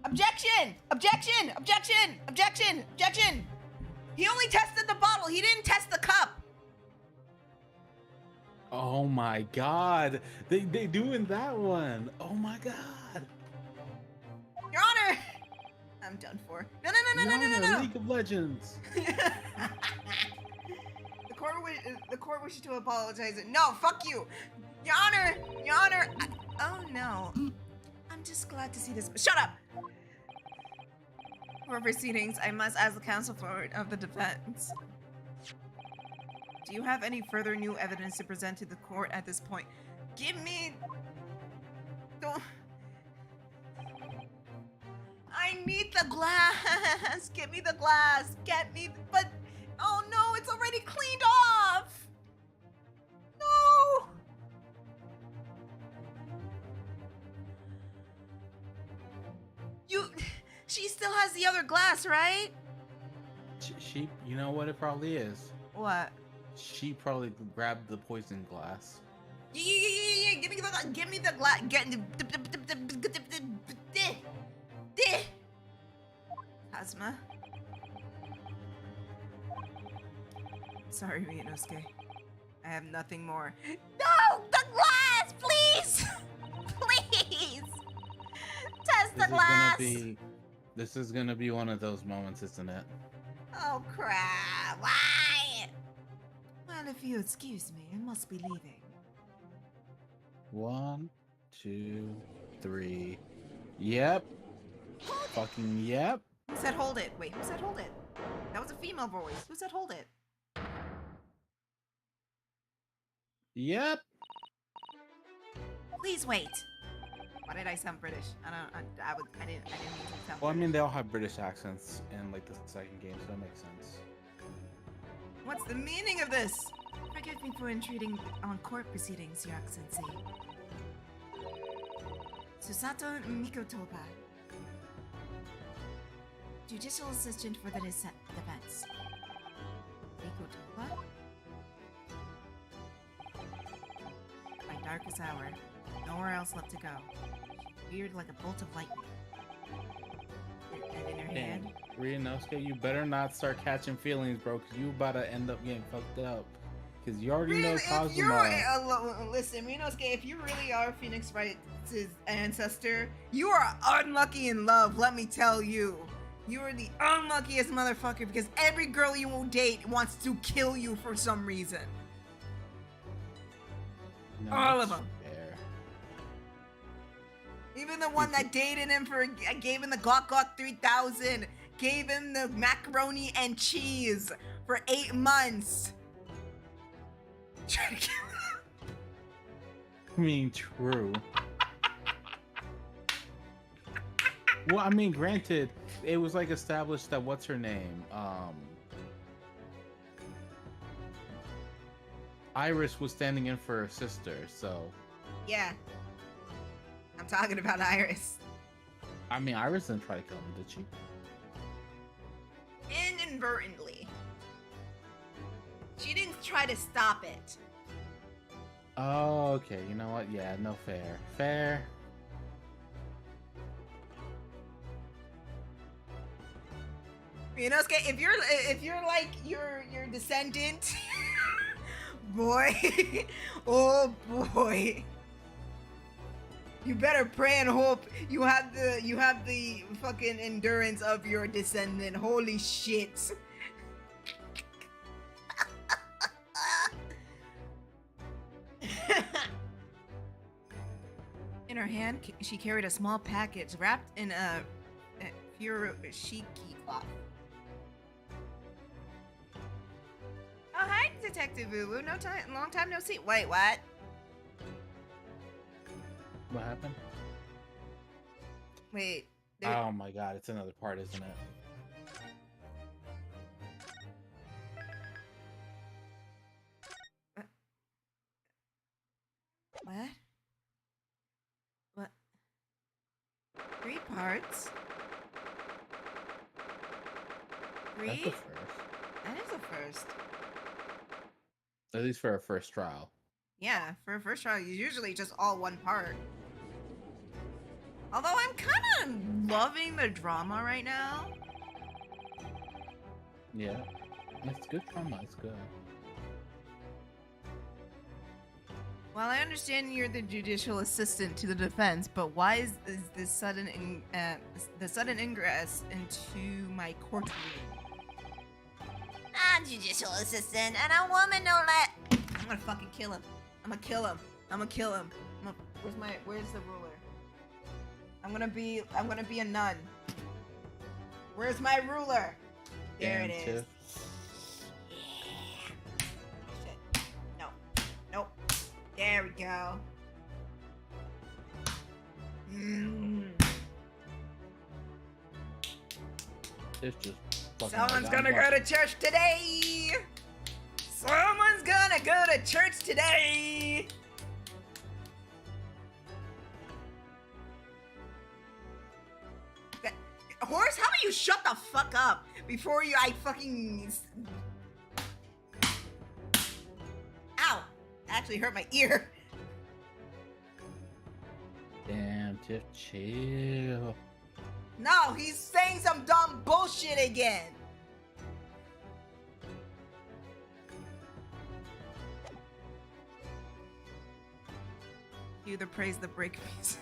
Objection! Objection! Objection! Objection! Objection! He only tested the bottle. He didn't test the cup. Oh my god. They doing that one. Oh my god. Your Honor! I'm done for. No, no, no, no, no, no, no, no! League of Legends. The court wishes to apologize. No, fuck you! Your Honor! Your Honor! Oh no. I'm just glad to see this. Shut up! For proceedings, I must ask the counsel of the defense. Do you have any further new evidence to present to the court at this point? Give me... Don't... I need the glass! Get me the glass! Get me... But... Oh no, it's already cleaned off! No! She still has the other glass, right? She, you know what it probably is? What? She probably grabbed the poison glass. Yeah. Give me the glass. Cosma. Sorry, Miinosuke. I have nothing more. No! The glass! Please! Please! Test the glass! This is gonna be one of those moments, isn't it? Oh, crap. Why? Well, if you excuse me, I must be leaving. 1, 2, 3. Yep. Fucking yep. Who said hold it? Wait, who said hold it? That was a female voice. Who said hold it? Yep. Please wait. Why did I sound British? I didn't mean to sound Well, I British. mean, they all have British accents in like the second game, so that makes sense. What's the meaning of this? Forgive me for intruding on court proceedings, Your Excellency. Susato Mikotoba. Judicial assistant for the defense. Mikotoba? My darkest hour. Nowhere else left to go. Weird like a bolt of lightning. And in her hand... Ryunosuke, you better not start catching feelings, bro, because you about to end up getting fucked up. Because you already know Kazuma. Listen, Ryunosuke, if you really are Phoenix Wright's ancestor, you are unlucky in love, let me tell you. You are the unluckiest motherfucker because every girl you will date wants to kill you for some reason. No, All of them. Fair. Even the one that dated him gave him the Glock 3000, gave him the macaroni and cheese for 8 months. Trying to kill him. I mean, true. Well, I mean, granted, it was like established that what's her name? Iris was standing in for her sister, so. Yeah. I'm talking about Iris. I mean, Iris didn't try to kill him, did she? Inadvertently. She didn't try to stop it. Oh, okay. You know what? Yeah, no fair. Fair. Ryunosuke, if you're like your descendant, boy, oh boy, you better pray and hope you have the fucking endurance of your descendant. Holy shit. In her hand, she carried a small package wrapped in a furoshiki cloth. Detective Boo Boo. Long time no see. Wait, what? What happened? Wait. Oh my god, it's another part, isn't it? What? What? 3 parts? 3? That's the first. That is a first. At least for a first trial. Yeah, for a first trial, usually just all one part. Although I'm kind of loving the drama right now. Yeah. It's good drama, it's good. Well, I understand you're the judicial assistant to the defense, but why is this sudden ingress into my courtroom? I'm judicial assistant, and a woman don't let. I'm gonna fucking kill him. I'm gonna kill him. Where's the ruler? I'm gonna be a nun. Where's my ruler? There it is. Tiff. Shit. No. Nope. There we go. Tiff just fucking Someone's gonna go to church today! Someone's gonna go to church today! Horace, how about you shut the fuck up before I fucking... Ow! Actually hurt my ear. Damn, Tiff, chill. No, he's saying some dumb bullshit again. You the praise the break music.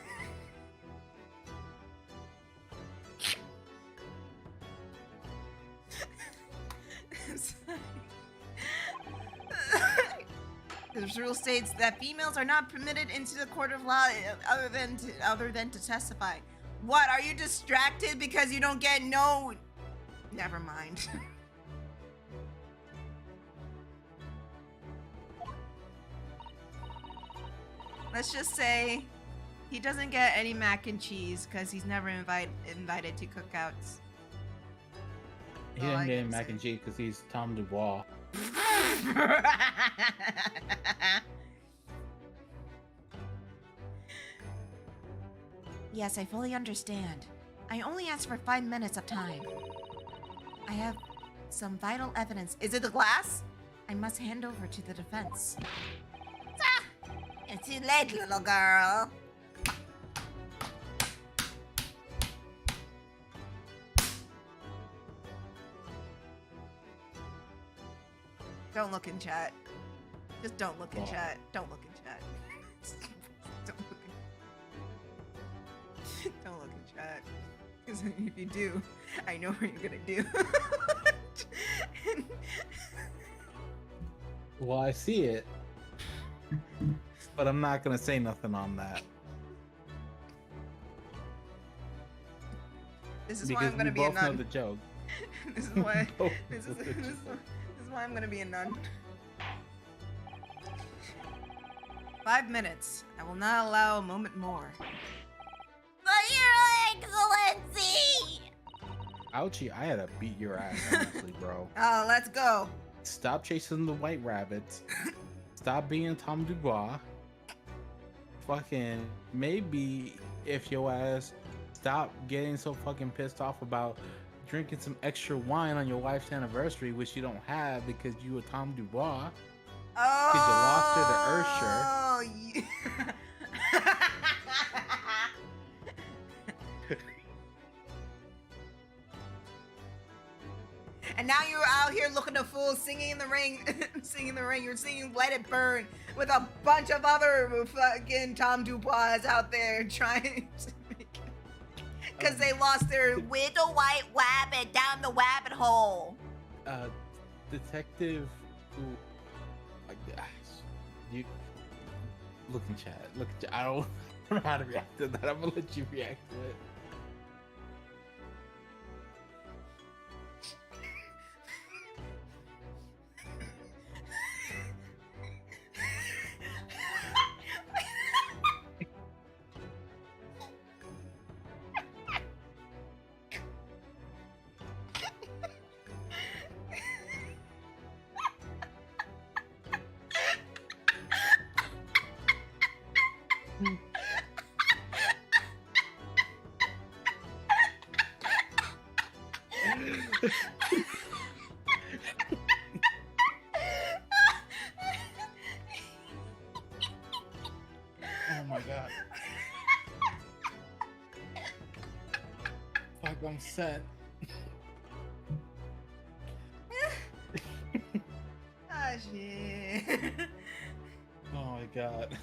This rule states that females are not permitted into the court of law other than to testify. What, are you distracted because you don't get no... Never mind. Let's just say he doesn't get any mac and cheese because he's never invited to cookouts. He didn't get mac and cheese because he's Tom Dubois. Yes, I fully understand. I only asked for 5 minutes of time. I have some vital evidence. Is it the glass? I must hand over to the defense. It's too late, little girl. Don't look in chat. Just don't look in chat. Don't look in chat. Don't look in chat. Because if you do, I know what you're gonna do. Well, I see it. But I'm not gonna say nothing on that. This is why I'm gonna be a both know nun. the joke. This is why. This is why I'm gonna be a nun. 5 minutes. I will not allow a moment more. But Your Excellency! Auchi, I had to beat your ass, honestly, bro. Oh, let's go. Stop chasing the white rabbits. Stop being Tom Dubois. Fucking maybe if your ass stop getting so fucking pissed off about drinking some extra wine on your wife's anniversary, which you don't have because you were Tom Dubois. Oh, because you lost her to Ursher. And now you're out here looking a fool, singing in the rain, singing in the rain. You're singing "Let It Burn" with a bunch of other fucking Tom Dubois out there trying to make it. Because they lost their little white rabbit down the rabbit hole. Detective, you look in chat. Look at chat. I don't know how to react to that. I'm gonna let you react to it. Oh my god. Fuck, I'm set. Ah, shit. Oh my god.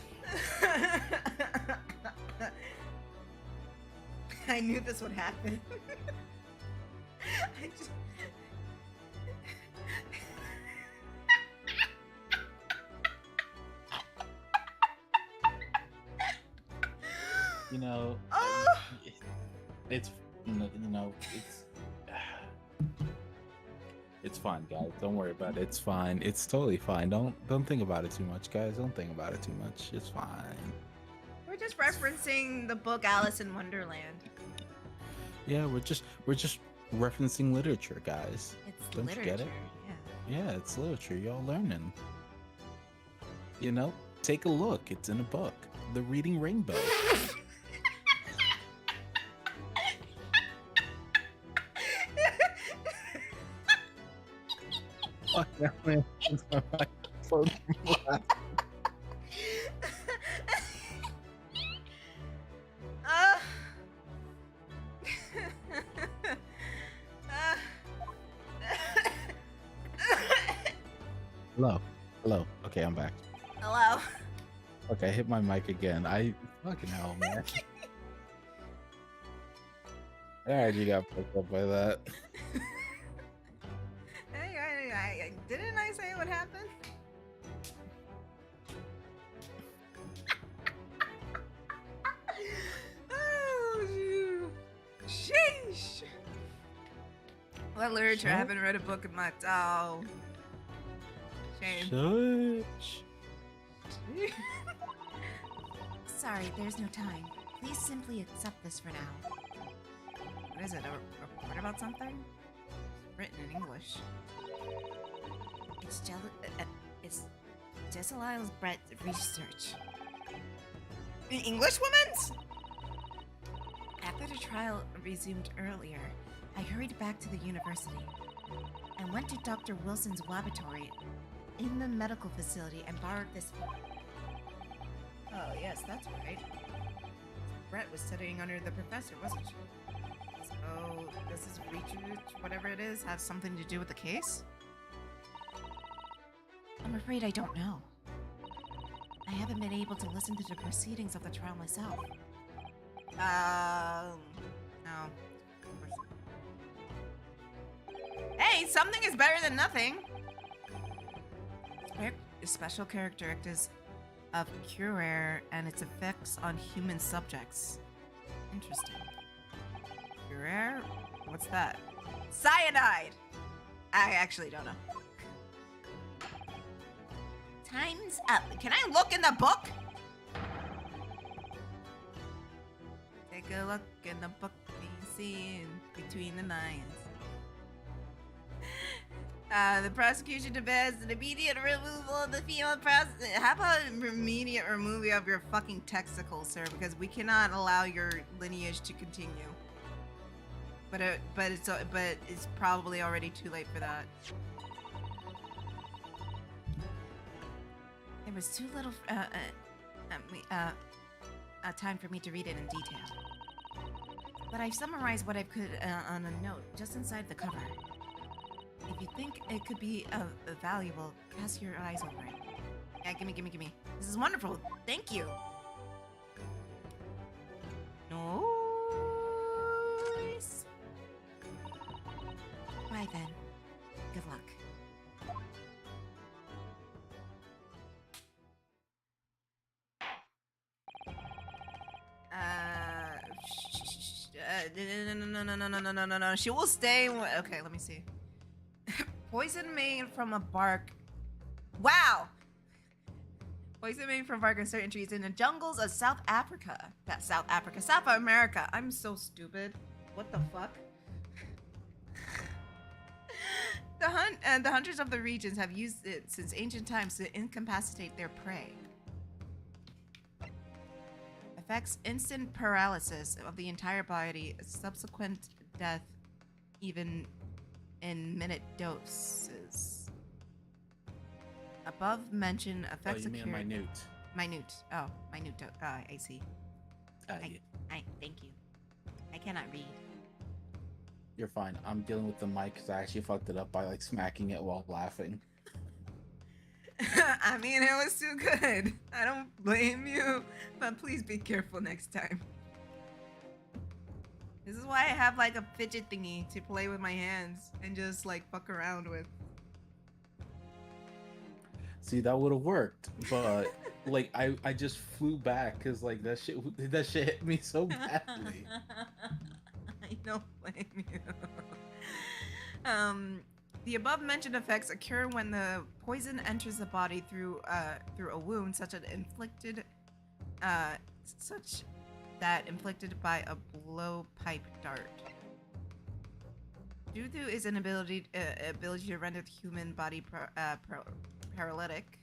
I knew this would happen. I just... You know, Oh! it's it's fine, guys. Don't worry about it. It's fine. It's totally fine. Don't think about it too much, guys. Don't think about it too much. It's fine. We're just referencing the book Alice in Wonderland. Yeah, we're just referencing literature, guys. It's Don't literature. you get it? Yeah. Yeah, it's literature. Y'all learning. You know, take a look. It's in a book. The Reading Rainbow. Fuck that man. It's my microphone. Hello. Okay, I'm back. Hello. Okay, I hit my mic again. Fucking hell, man. I already got picked up by that. Hey, didn't I say what happened? Oh, sheesh. What literature? I haven't read a book in my... Oh. Shame. Shush. Sorry, there's no time. Please simply accept this for now. What is it? A report about something? It's written in English. It's Jesselile's Brett research. In English, women's? After the trial resumed earlier, I hurried back to the university and went to Dr. Wilson's laboratory in the medical facility and borrowed this. Oh, yes, that's right. Brett was studying under the professor, wasn't she? So, does this research, whatever it is, have something to do with the case? I'm afraid I don't know. I haven't been able to listen to the proceedings of the trial myself. No. Hey, something is better than nothing! Special characteristics of Curare and its effects on human subjects. Interesting. Curare? What's that? Cyanide! I actually don't know. Time's up. Can I look in the book? Take a look in the book, be seen between the lines. The prosecution demands an immediate removal of the female prosecutor. How about immediate removal of your fucking testicles, sir? Because we cannot allow your lineage to continue. But it's probably already too late for that. There was too little time for me to read it in detail. But I've summarized what I could on a note just inside the cover. If you think it could be valuable, cast your eyes over it. Yeah, gimme. This is wonderful. Thank you. Nice. Bye then. Good luck. No. She will stay. Okay, let me see. Poison made from a bark. Wow. Poison made from bark and certain trees in the jungles of South Africa. That's South Africa. South America. I'm so stupid. What the fuck? The hunters of the regions have used it since ancient times to incapacitate their prey. Affects instant paralysis of the entire body, subsequent death, even in minute doses. Above mentioned Oh, effects you mean occur. minute? Minute. Oh, minute. I see. Yeah. I thank you. I cannot read. You're fine. I'm dealing with the mic because I actually fucked it up by like smacking it while laughing. I mean, it was too good. I don't blame you, but please be careful next time. This is why I have like a fidget thingy to play with my hands and just like fuck around with. See, that would have worked, but like I just flew back because like that shit hit me so badly. I don't blame you. The above-mentioned effects occur when the poison enters the body through a wound, such that inflicted by a blowpipe dart. Due to its inability to render the human body paralytic.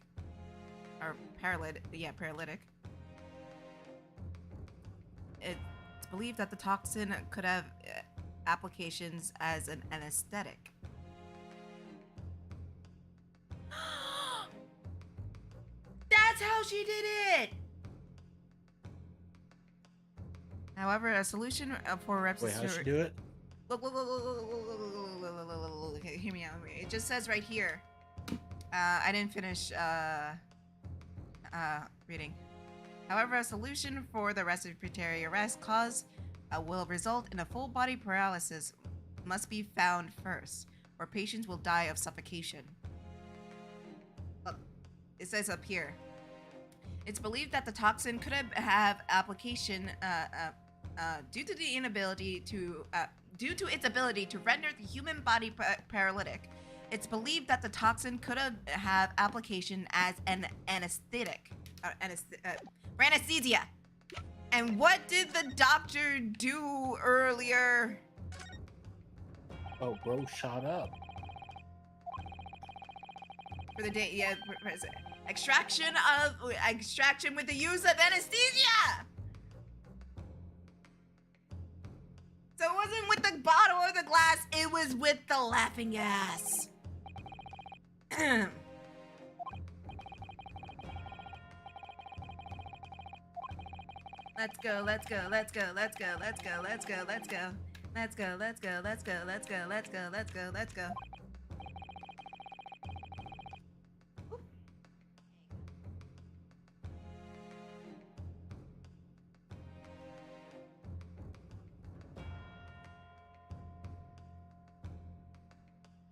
It's believed that the toxin could have applications as an anesthetic. That's how she did it! However, a solution for Wait, how'd she do it? Look, hear me out. It just says right here. I didn't finish reading. However, a solution for the respiratory arrest cause will result in a full body paralysis must be found first, or patients will die of suffocation. Look, it says up here. It's believed that the toxin could have application due to its ability to render the human body paralytic. It's believed that the toxin could have application as an anesthetic, for anesthesia. And what did the doctor do earlier? Oh, bro, shot up. For the day, yeah, extraction with the use of anesthesia. So it wasn't with the bottle or the glass, it was with the laughing gas. Let's go.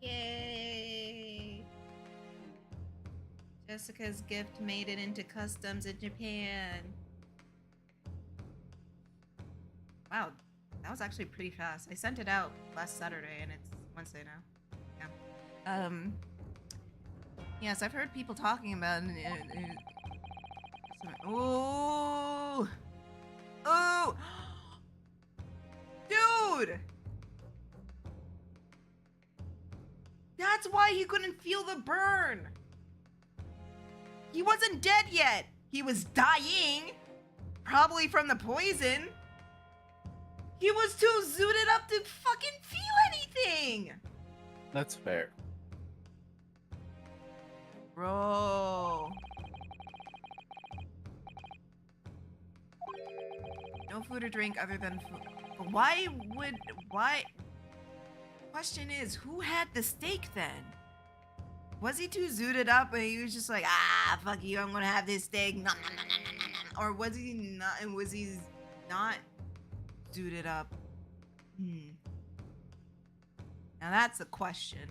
Yay! Jessica's gift made it into customs in Japan. Wow, that was actually pretty fast. I sent it out last Saturday and it's Wednesday now. Yeah. Yes, I've heard people talking about it. Ooh! Ooh! Dude! That's why he couldn't feel the burn! He wasn't dead yet! He was dying! Probably from the poison! He was too zooted up to fucking feel anything! That's fair. Bro. No food or drink other than food. Why? Question is, who had the steak then? Was he too zooted up and he was just like, fuck you, I'm gonna have this steak. Nom, nom, nom, nom, nom, nom. Or was he not, and was he not zooted up? Now that's the question.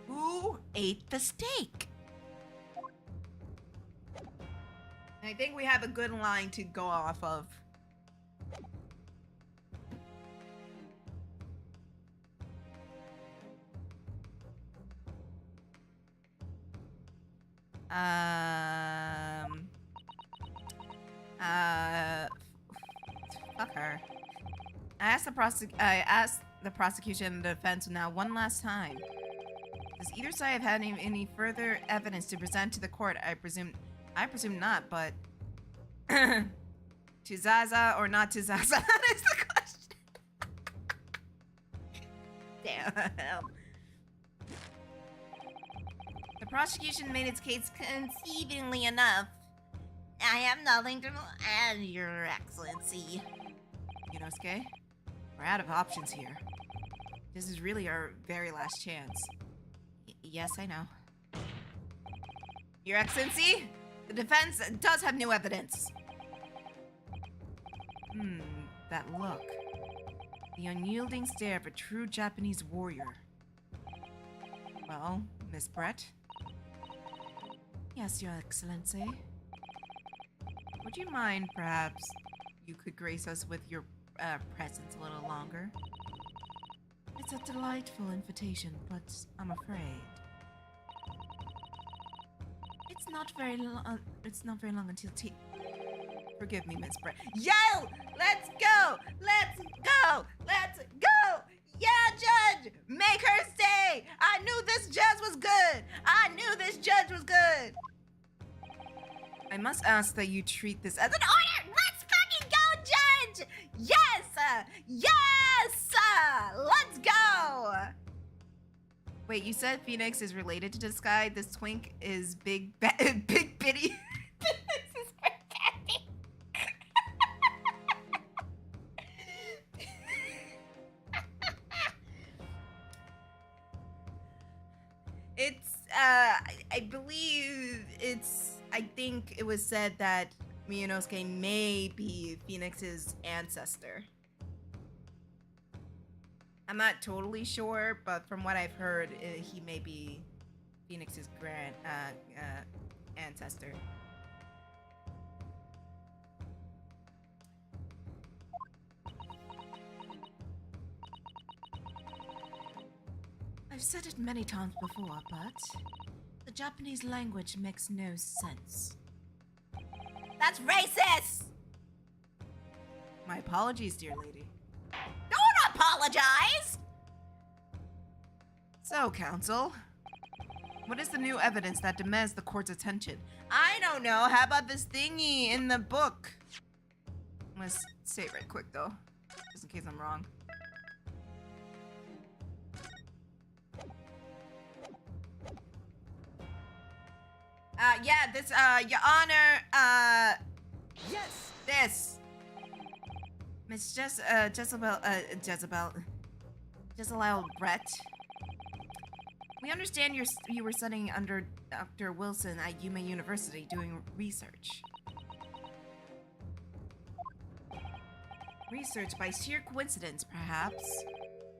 Who ate the steak? I think we have a good line to go off of. Fuck her. I asked the prosecution and the defense now one last time. Does either side have had any further evidence to present to the court? I presume not, but to Zaza or not to Zaza? That is the question. The prosecution made its case conceivingly enough. I have nothing to add, Your Excellency. Yunosuke, we're out of options here. This is really our very last chance. Yes, I know. Your Excellency, the defense does have new evidence. That look. The unyielding stare of a true Japanese warrior. Well, Miss Brett? Yes, Your Excellency. Would you mind, perhaps, you could grace us with your presence a little longer? It's a delightful invitation, but I'm afraid it's not very long. It's not very long until tea. Forgive me, Miss Brett. Yo! Let's go! Let's go! Let's go! Yeah, Judge! Make her stay! I knew this judge was good! I knew this judge was good! I must ask that you treat this as an order! Let's fucking go, Judge! Yes! Yes! Let's go! Wait, you said Phoenix is related to this guy? This twink is Big Bitty? I believe I think it was said that Miyonosuke may be Phoenix's ancestor. I'm not totally sure, but from what I've heard, he may be Phoenix's ancestor. I've said it many times before, but the Japanese language makes no sense. That's racist! My apologies, dear lady. Don't apologize! So, counsel, what is the new evidence that demands the court's attention? I don't know. How about this thingy in the book? Let's say it right quick, though, just in case I'm wrong. Yeah, this, Your Honor, Yes! this. Miss Jezebel Brett. We understand you were studying under Dr. Wilson at Yuma University doing research. Research by sheer coincidence, perhaps,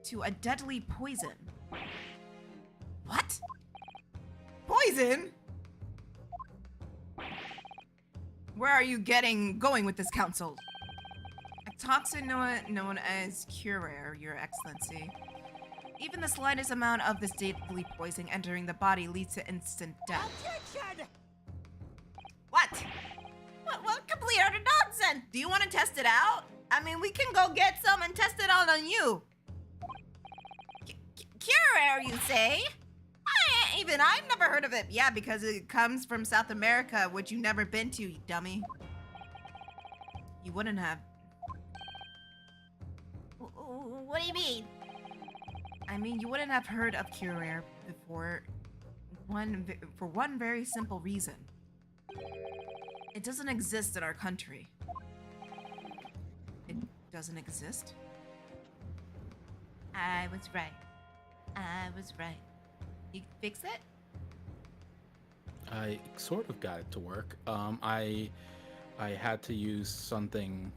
to a deadly poison. What? Poison? Where are you going with this, counsel? A toxin known as Curare, Your Excellency. Even the slightest amount of this deadly poison entering the body leads to instant death. Objection! What? What complete utter nonsense? Do you want to test it out? I mean, we can go get some and test it out on you. Curare, you say? I've never heard of it. Yeah, because it comes from South America, which you've never been to, you dummy. You wouldn't have. What do you mean? I mean, you wouldn't have heard of Curare before for one very simple reason. It doesn't exist in our country. It doesn't exist? I was right. I was right. You fix it? I sort of got it to work. I had to use something.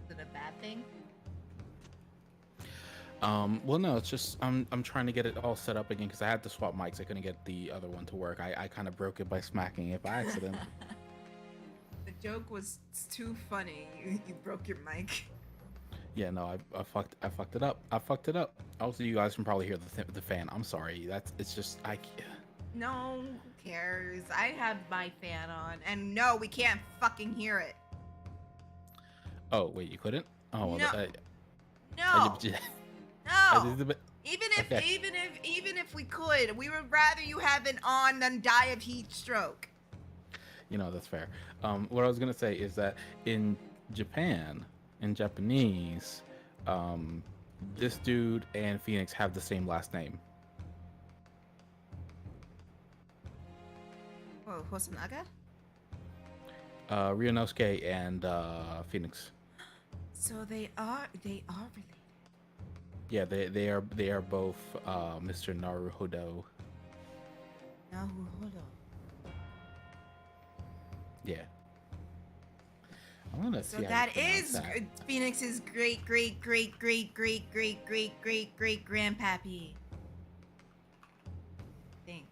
Is it a bad thing? Well, no, it's just I'm trying to get it all set up again because I had to swap mics. I couldn't get the other one to work. I kind of broke it by smacking it by accident. The joke was too funny. You broke your mic. Yeah, no, I fucked it up. I fucked it up. Also, you guys can probably hear the fan. I'm sorry. It's just No, who cares? I have my fan on, and no, we can't fucking hear it. Oh wait, you couldn't? Oh well, No. no. No. Even if we could, we would rather you have it on than die of heat stroke. You know, that's fair. What I was gonna say is that in Japan, in Japanese, this dude and Phoenix have the same last name. Oh, Hosonaga? Ryunosuke and Phoenix. So they are related. Yeah, they are both Mr. Naruhodo. Naruhodo. Yeah. I'm gonna see. So how that you pronounce is that. Phoenix's great grandpappy. I think.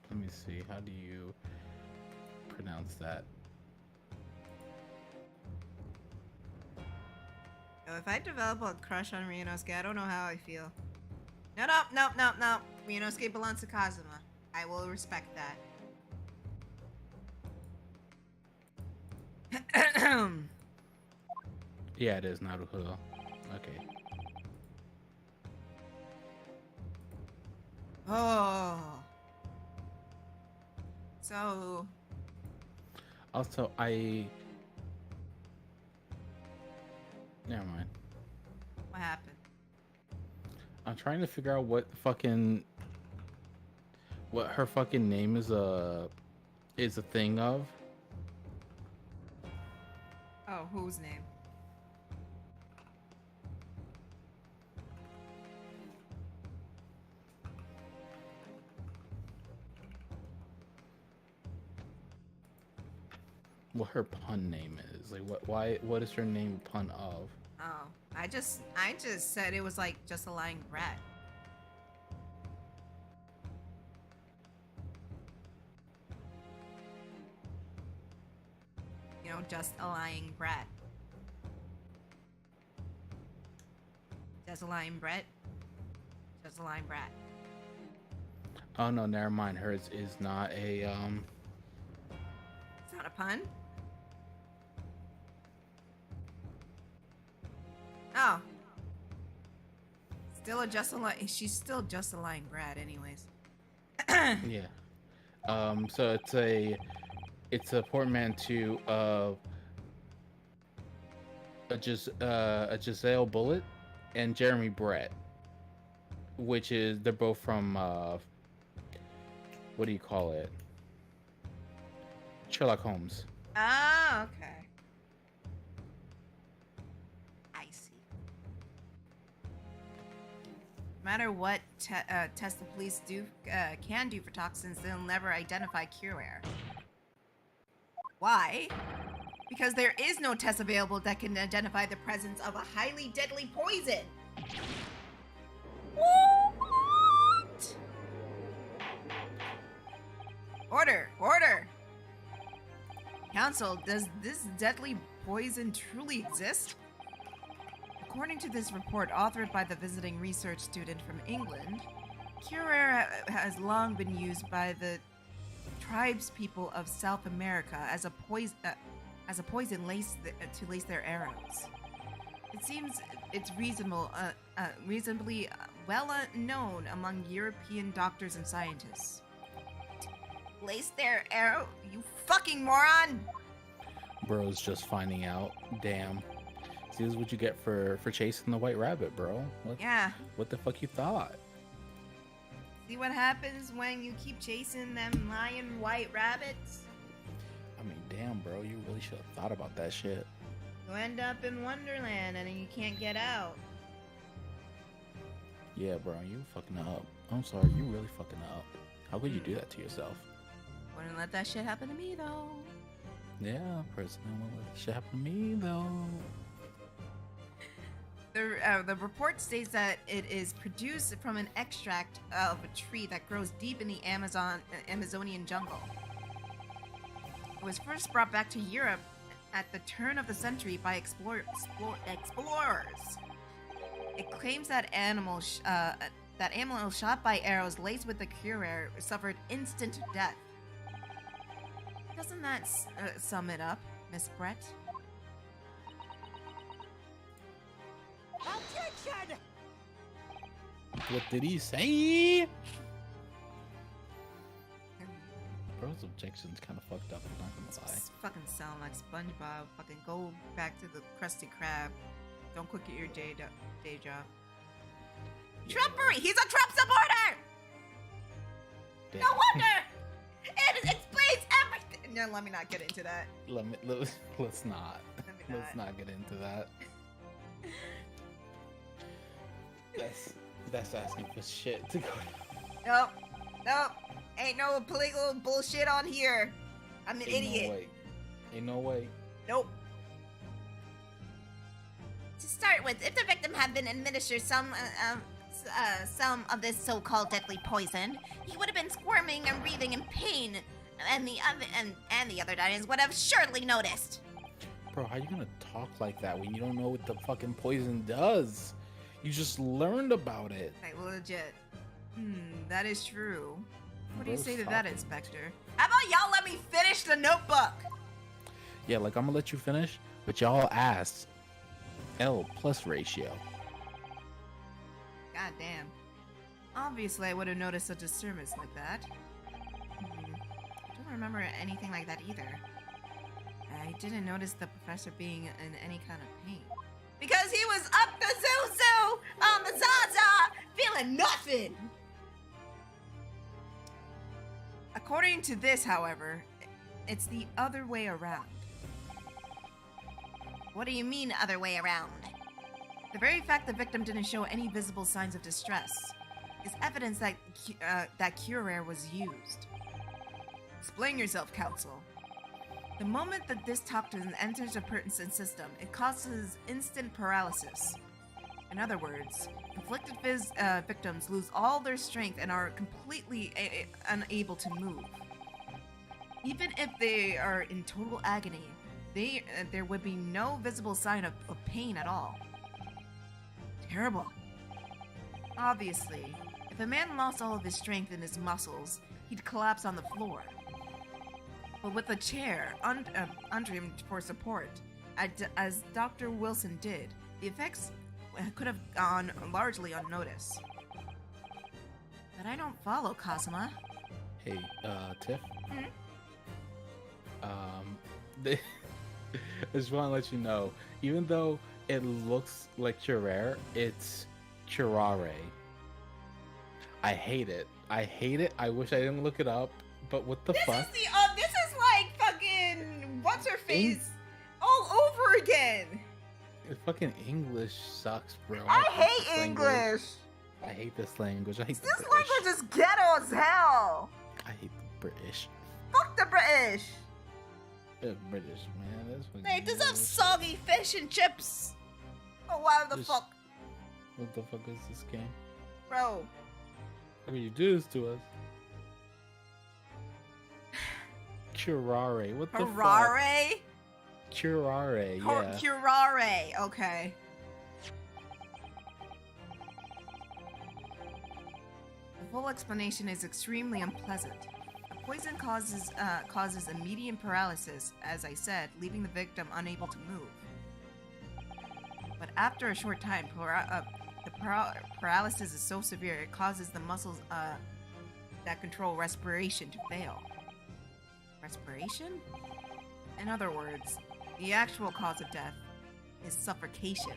Let me see. How do you pronounce that? Oh, if I develop a crush on Ryunosuke, I don't know how I feel. No. Ryunosuke belongs to Kazuma. I will respect that. Yeah, it is Naruhodo. Okay. Oh. So. Also, never mind. What happened? I'm trying to figure out what her fucking name is a thing of. Oh, whose name? What her pun name is. Like what is her name a pun of? Oh, I just said it was like just a lying brat. You know, just a lying brat. Just a lying brat. Just a lying brat. Oh no, never mind. Hers is not a It's not a pun. Oh. She's still just a lying brat anyways. yeah. So it's a portmanteau of a Giselle Bullet and Jeremy Brett, which is they're both from what do you call it? Sherlock Holmes. Ah, okay. I see. No matter what test the police can do for toxins, they'll never identify cure air. Why? Because there is no test available that can identify the presence of a highly deadly poison. What? Order! Council, does this deadly poison truly exist? According to this report authored by the visiting research student from England, cure air has long been used by the tribespeople of South America as a poison to lace their arrows. It seems it's reasonably well known among European doctors and scientists. Lace their arrow? You fucking moron! Bro's just finding out. Damn. See, this is what you get for chasing the white rabbit, bro. Yeah. What the fuck you thought? See what happens when you keep chasing them lion white rabbits? I mean, damn, bro. You really should have thought about that shit. You end up in Wonderland and then you can't get out. Yeah, bro. You fucking up. I'm sorry. You really fucking up. How could you do that to yourself? Wouldn't let that shit happen to me, though. Yeah, personally, won't let that shit happen to me, though. The report states that it is produced from an extract of a tree that grows deep in the Amazonian jungle. It was first brought back to Europe at the turn of the century by explorers. It claims that animals shot by arrows laced with the cure air suffered instant death. Doesn't that sum it up, Miss Brett? Objection! What did he say? Bro's objection's kind of fucked up. I'm not gonna lie. Just fucking sound like SpongeBob. Fucking go back to the Krusty Krab. Don't quit your day job. Trumpery! He's a Trump supporter! Damn. No wonder! It explains everything! No, let me not get into that. Let's not. Let me Let's not get into that. That's asking for shit to go. Nope. Nope. Ain't no political bullshit on here. I'm an idiot. Ain't no way. Nope. To start with, if the victim had been administered some of this so-called deadly poison, he would have been squirming and breathing in pain, and the other diners would have surely noticed. Bro, how you gonna talk like that when you don't know what the fucking poison does? You just learned about it. Like, legit. That is true. What do you Bro, say to stop that, it. Inspector? How about y'all let me finish the notebook? Yeah, like I'm gonna let you finish, but y'all asked L+ ratio. God damn. Obviously, I would have noticed a disturbance like that. I don't remember anything like that either. I didn't notice the professor being in any kind of pain. Because he was up the zoo on the Zaza, feeling nothing! According to this, however, it's the other way around. What do you mean, other way around? The very fact the victim didn't show any visible signs of distress is evidence that that cure air was used. Explain yourself, counsel. The moment that this toxin enters a person's system, it causes instant paralysis. In other words, inflicted victims lose all their strength and are completely unable to move. Even if they are in total agony, there would be no visible sign of pain at all. Terrible. Obviously, if a man lost all of his strength in his muscles, he'd collapse on the floor. But with a chair under him for support, as Dr. Wilson did, the effects could have gone largely unnoticed. But I don't follow, Kazuma. Hey, Tiff. I just want to let you know, even though it looks like Curare, it's Curare. I hate it. I wish I didn't look it up, but what the fuck? This is like fucking what's her face all over again. Fucking English sucks, bro. I this hate language. English. I hate this language. I hate the This British. language is ghetto as hell. I hate the British. Fuck the British. The British, man. That's fucking They deserve gross. soggy fish and chips. Oh, why the Just- fuck, What the fuck is this game? bro? How can you do this to us? Curare. What the fuck? Harare? Curare, yeah. Curare. Okay. The full explanation is extremely unpleasant. The poison causes immediate paralysis, as I said, leaving the victim unable to move. But after a short time, paralysis is so severe it causes the muscles that control respiration to fail. Respiration? In other words, the actual cause of death is suffocation.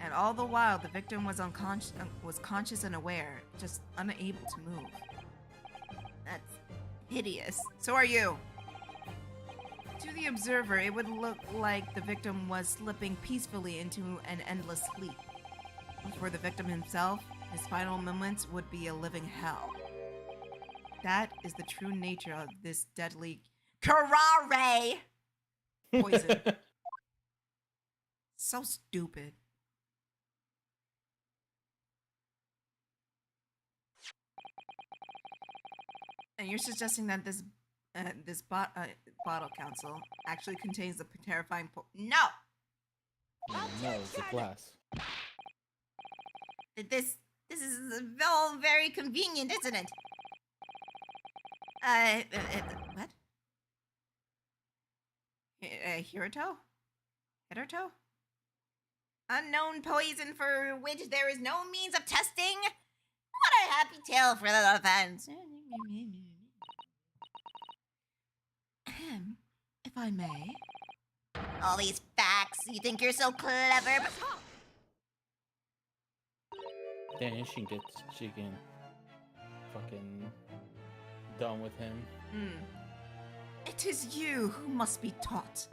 And all the while, the victim was conscious and aware, just unable to move. That's hideous. So are you. To the observer, it would look like the victim was slipping peacefully into an endless sleep. For the victim himself, his final moments would be a living hell. That is the true nature of this deadly Curare poison. So stupid. And you're suggesting that this bottle council actually contains the terrifying No! No, it's a glass. This is all very convenient, isn't it? What? Hiruto? Hiruto? Unknown poison for which there is no means of testing? What a happy tale for the fans. him, if I may. All these facts. You think you're so clever, but Then she can fucking done with him. It is you who must be taught.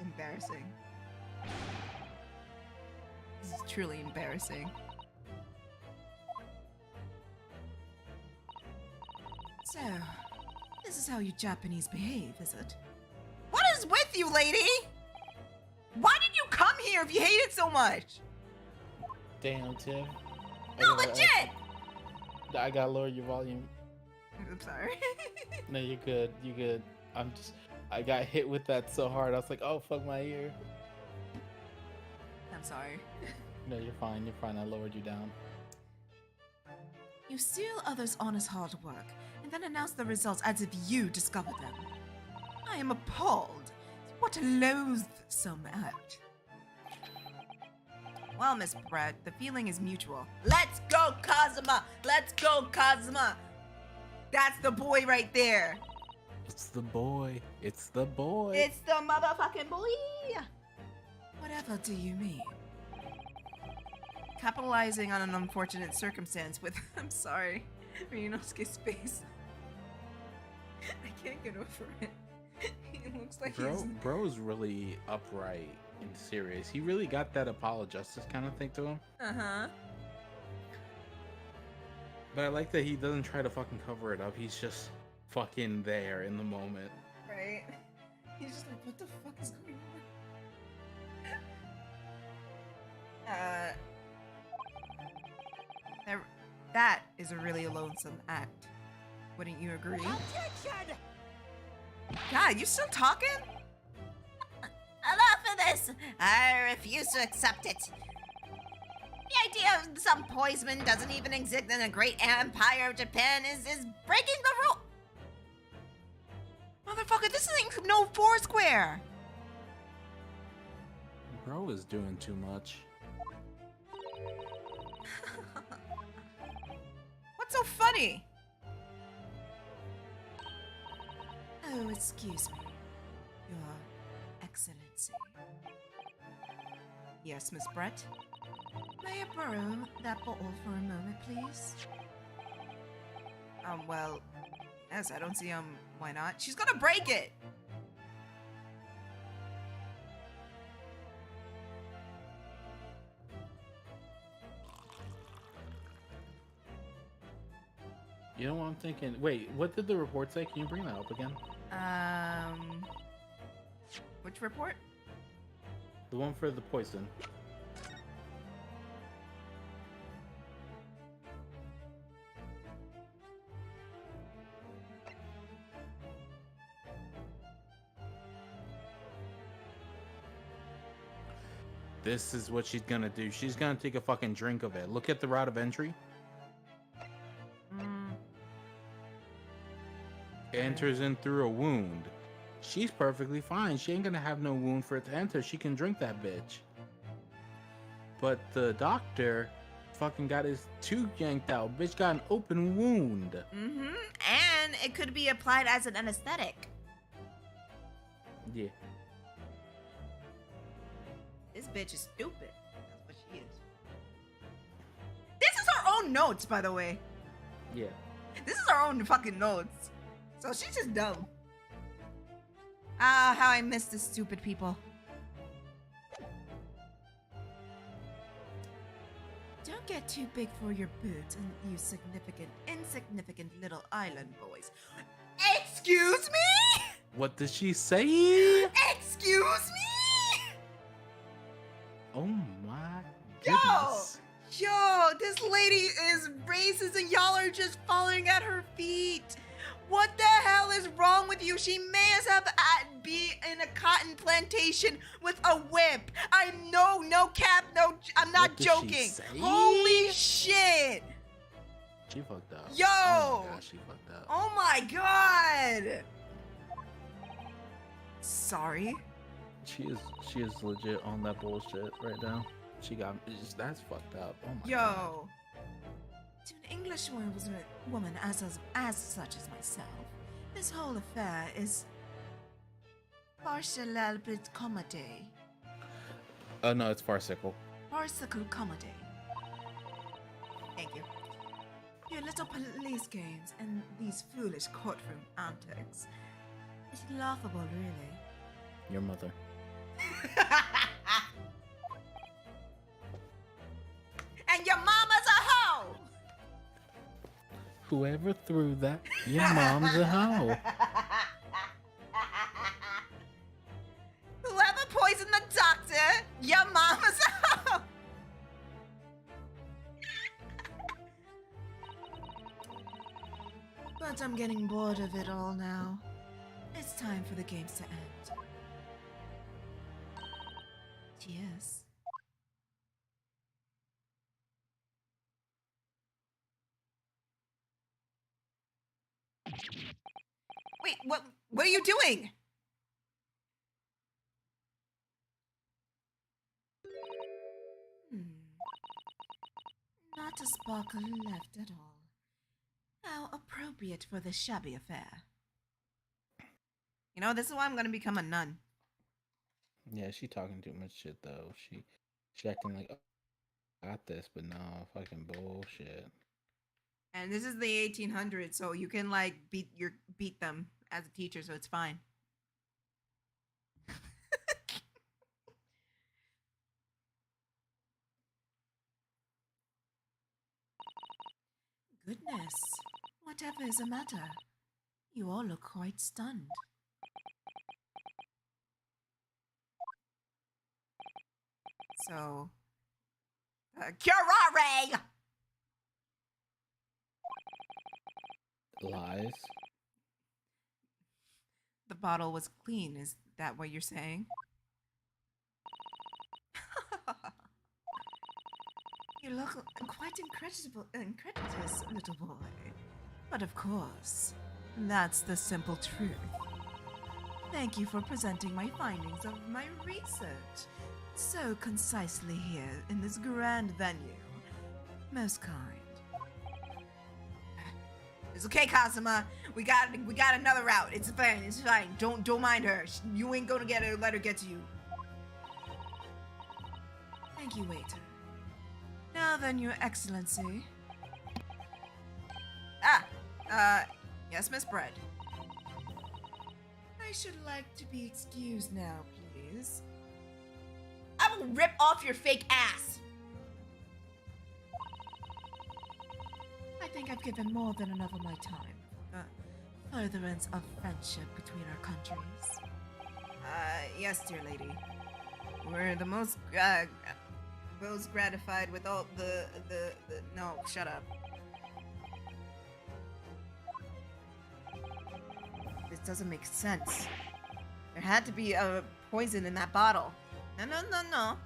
Embarrassing. This is truly embarrassing. So, this is how you Japanese behave, is it? What is with you, lady? Why did you come here if you hate it so much? Damn, Tiff. no, legit. I gotta lower your volume. I'm sorry. No, you're good. You good. I got hit with that so hard. I was like, oh, fuck my ear. I'm sorry. No, you're fine. You're fine. I lowered you down. You steal others' honest hard work, and then announce the results as if you discovered them. I am appalled. What a loathsome act. Well, Miss Brett, the feeling is mutual. Let's go, Kazuma! Let's go, Kazuma! That's the boy right there. It's the boy. It's the boy. It's the motherfucking boy. Whatever do you mean? Capitalizing on an unfortunate circumstance with, I'm sorry, Ryunosuke's face. I can't get over it. He looks like he's... Bro's really upright and serious. He really got that Apollo Justice kind of thing to him. Uh-huh. But I like that he doesn't try to fucking cover it up. He's just fucking there in the moment. Right? He's just like, what the fuck is going on? That is a really lonesome act. Wouldn't you agree? Objection! God, you still talking? Enough of this. I refuse to accept it. The idea of some poison doesn't even exist in the great empire of Japan is breaking the rule. Motherfucker, this isn't no Foursquare. Bro is doing too much. What's so funny? Oh, excuse me, Your Excellency. Yes, Miss Brett? May I borrow that bottle for a moment, please? Well, yes, I don't see, why not? She's gonna break it! You know what I'm thinking? Wait, what did the report say? Can you bring that up again? Which report? The one for the poison. This is what she's gonna do. She's gonna take a fucking drink of it. Look at the route of entry. Enters in through a wound. She's perfectly fine. She ain't gonna have no wound for it to enter. She can drink that bitch. But the doctor fucking got his tooth yanked out. Bitch got an open wound. Mm-hmm. And it could be applied as an anesthetic. Yeah. This bitch is stupid. That's what she is. This is our own notes, by the way. Yeah. This is our own fucking notes. So she's just dumb. Ah, how I miss the stupid people. Don't get too big for your boots, and you insignificant little island boys. Excuse me? What did she say? Excuse me? Oh my goodness. Yo, this lady is racist and y'all are just falling at her feet. What the hell is wrong with you? She may as well be in a cotton plantation with a whip. I know, no cap, no, I'm not What did she joking. say? Holy shit. She fucked up. Yo. Oh my gosh, she fucked up. Oh my god. Sorry. She is legit on that bullshit right now. She got that's fucked up. Oh my god. Yo. To an English Jewish woman as such as myself, this whole affair is partial bit comedy. Oh no, it's farcical. Farcical comedy. Thank you. Your little police games and these foolish courtroom antics. It's laughable, really. Your mother. And your mama's a hoe! Whoever threw that, your mom's a hoe. Whoever poisoned the doctor, your mama's a hoe! But I'm getting bored of it all now. It's time for the games to end. Cheers. Wait, what are you doing? Not a sparkle left at all. How appropriate for this shabby affair. You know, this is why I'm gonna become a nun. Yeah, she talking too much shit though. She acting like, oh, I got this, but no, fucking bullshit. And this is the 1800s, so you can like beat them as a teacher, so it's fine. Goodness, whatever is the matter? You all look quite stunned. So, Curare! Lies. the bottle was clean. Is that what you're saying? You look quite incredulous, little boy. But of course, that's the simple truth. Thank you for presenting my findings of my research so concisely here in this grand venue. Most kind. It's okay, Kazuma. We got another route. It's fine. It's fine. Don't mind her. You ain't gonna let her get to you. Thank you, waiter. Now then, Your Excellency. Yes, Miss Bread. I should like to be excused now, please. I will rip off your fake ass! I think I've given more than enough of my time for the furtherance of friendship between our countries. Yes, dear lady. We're the most gratified with all the no, shut up. This doesn't make sense. There had to be a poison in that bottle. No.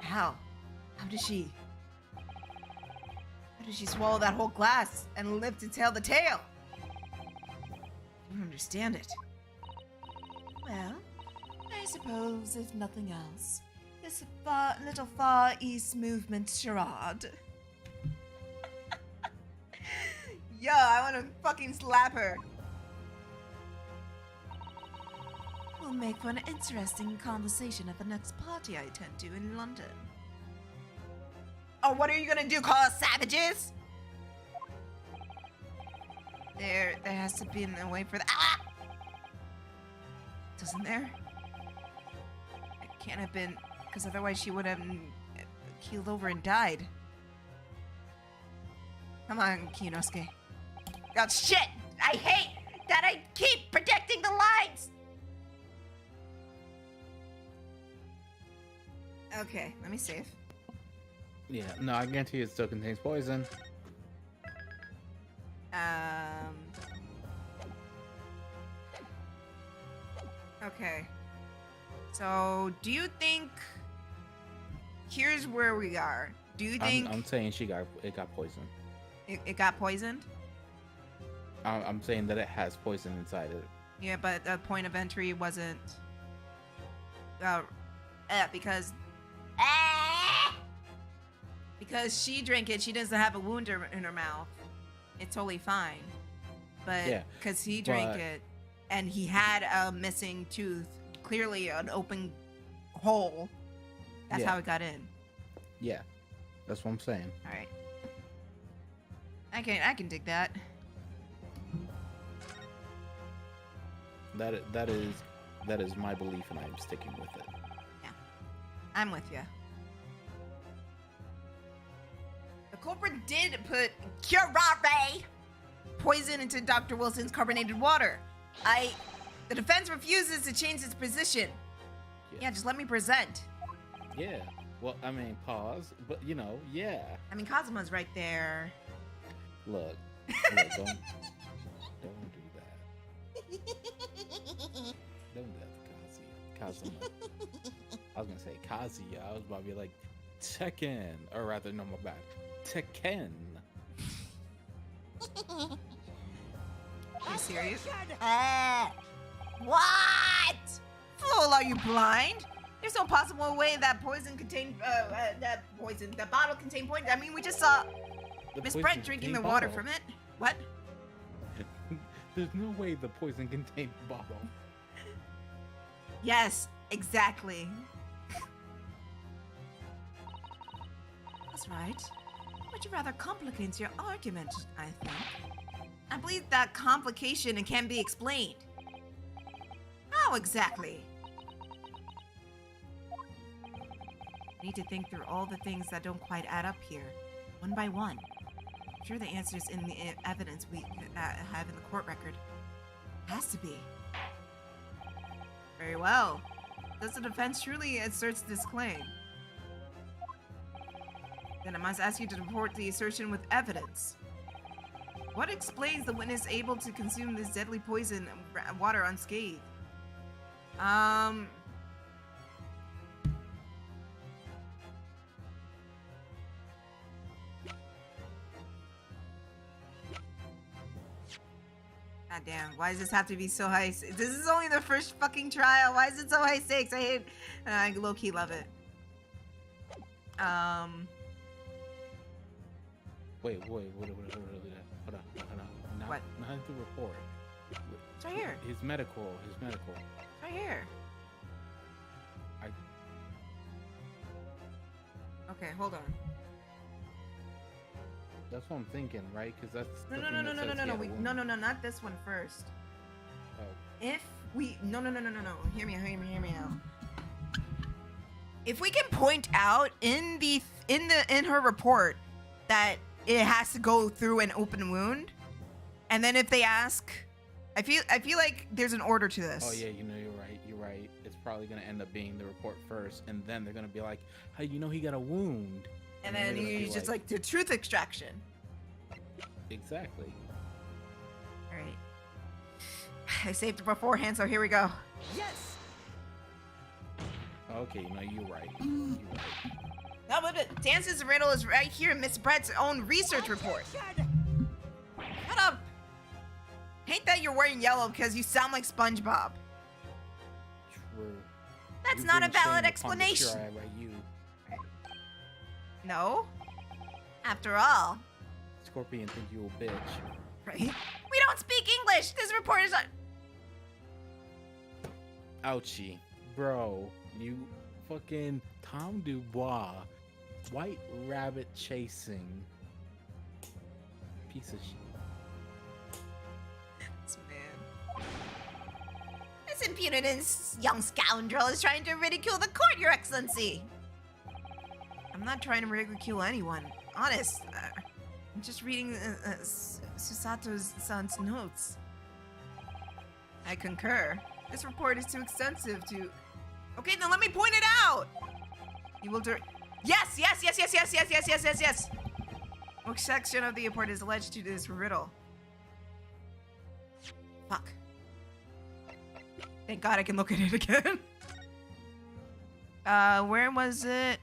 How? How did she swallow that whole glass and live to tell the tale? I don't understand it. Well, I suppose, if nothing else, this little Far East movement charade. Yo, I wanna fucking slap her. Will make for an interesting conversation at the next party I attend to in London. Oh, what are you gonna do? Call us savages? There has to be a way for that. Ah! Doesn't there? It can't have been, because otherwise she would have keeled over and died. Come on, Kinosuke. Oh, shit! I hate that I keep predicting the lines! Okay, let me save. Yeah, no, I guarantee it still contains poison. Okay. So, do you think... Here's where we are. Do you think... I'm saying it got poisoned. It got poisoned? I'm saying that it has poison inside it. Yeah, but the point of entry wasn't... because Because she drank it, she doesn't have a wound in her mouth. It's totally fine. But Yeah, because he drank but- it, and he had a missing tooth, clearly an open hole. That's Yeah. how it got in. Yeah, that's what I'm saying. All right. I can dig that. That is my belief, and I'm sticking with it. I'm with you. The culprit did put curare poison into Dr. Wilson's carbonated water. The defense refuses to change its position. Yeah, just let me present. Yeah. Well, I mean, pause, but yeah. I mean, Kazuma's right there. Look, don't do that. Don't do that, Kazuma. I was gonna say Kazuya. I was about to be like Tekken, or rather, no, my bad, Tekken. Are you serious? What? Fool, are you blind? There's no possible way that that bottle contained poison. I mean, we just saw The Miss poison Brett drinking the contained water bottle. from it. What? There's no way the poison contained bottle. Yes, exactly. That's right. Which rather complicates your argument, I think. I believe that complication can be explained. How exactly? I need to think through all the things that don't quite add up here, one by one. I'm sure the answer's in the evidence we have in the court record. Has to be. Very well. Does the defense truly asserts this claim? Then I must ask you to report the assertion with evidence. What explains the witness able to consume this deadly poison water unscathed? God damn, why does this have to be so high? This is only the first fucking trial. Why is it so high stakes? I hate, I low-key love it. Wait, hold on. What? Not the report. It's right here. His medical. Right here. Okay, hold on. That's what I'm thinking, right? Because that's No, the no, thing no, no, that no, says no, he no, had a we, wound. no, not this one first. Oh. If we, no, hear me out. If we can point out in her report that it has to go through an open wound, and then if they ask, I feel like there's an order to this. Oh yeah, you're right. It's probably gonna end up being the report first, and then they're gonna be like, "Hey, he got a wound." And then they're gonna you be just like the truth extraction. Exactly. All right. I saved it beforehand, so here we go. Yes! Okay, you're right. No, but Dance's riddle is right here in Miss Brett's own research report. Objection! Shut up. Hate that you're wearing yellow because you sound like SpongeBob. True. That's You not a bring shame valid upon the explanation. pure eye by you. No? After all, Scorpion think you a bitch. Right? we don't speak English. This report is on. Auchi, bro, you fucking Tom Dubois, white rabbit chasing piece of shit. This man. This impudent young scoundrel is trying to ridicule the court, Your Excellency. I'm not trying to ridicule anyone. Honest. I'm just reading Susato's son's notes. I concur. This report is too extensive to... Okay, then let me point it out! You will do... Yes! Which section of the report is alleged to this riddle? Fuck. Thank God I can look at it again. Where was it?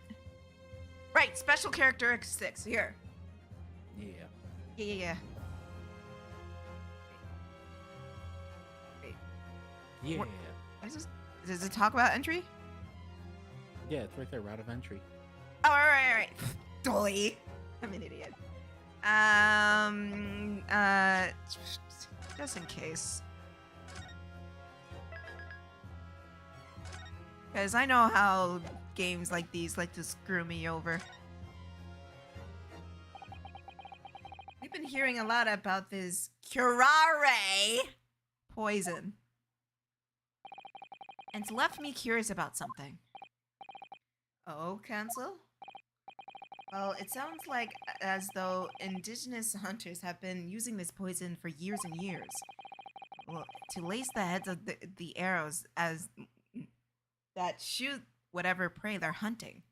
Right, special characteristics. Here. Yeah. Yeah. Yeah. What is this? Does it talk about entry? Yeah, it's right there, route of entry. Oh, all right. Dolly. I'm an idiot. Just in case. Because I know how games like these like to screw me over. We've been hearing a lot about this curare poison. And it's left me curious about something. Oh, Cancel? Well, it sounds like as though indigenous hunters have been using this poison for years and years. Well, to lace the heads of the arrows as that shoot whatever prey they're hunting.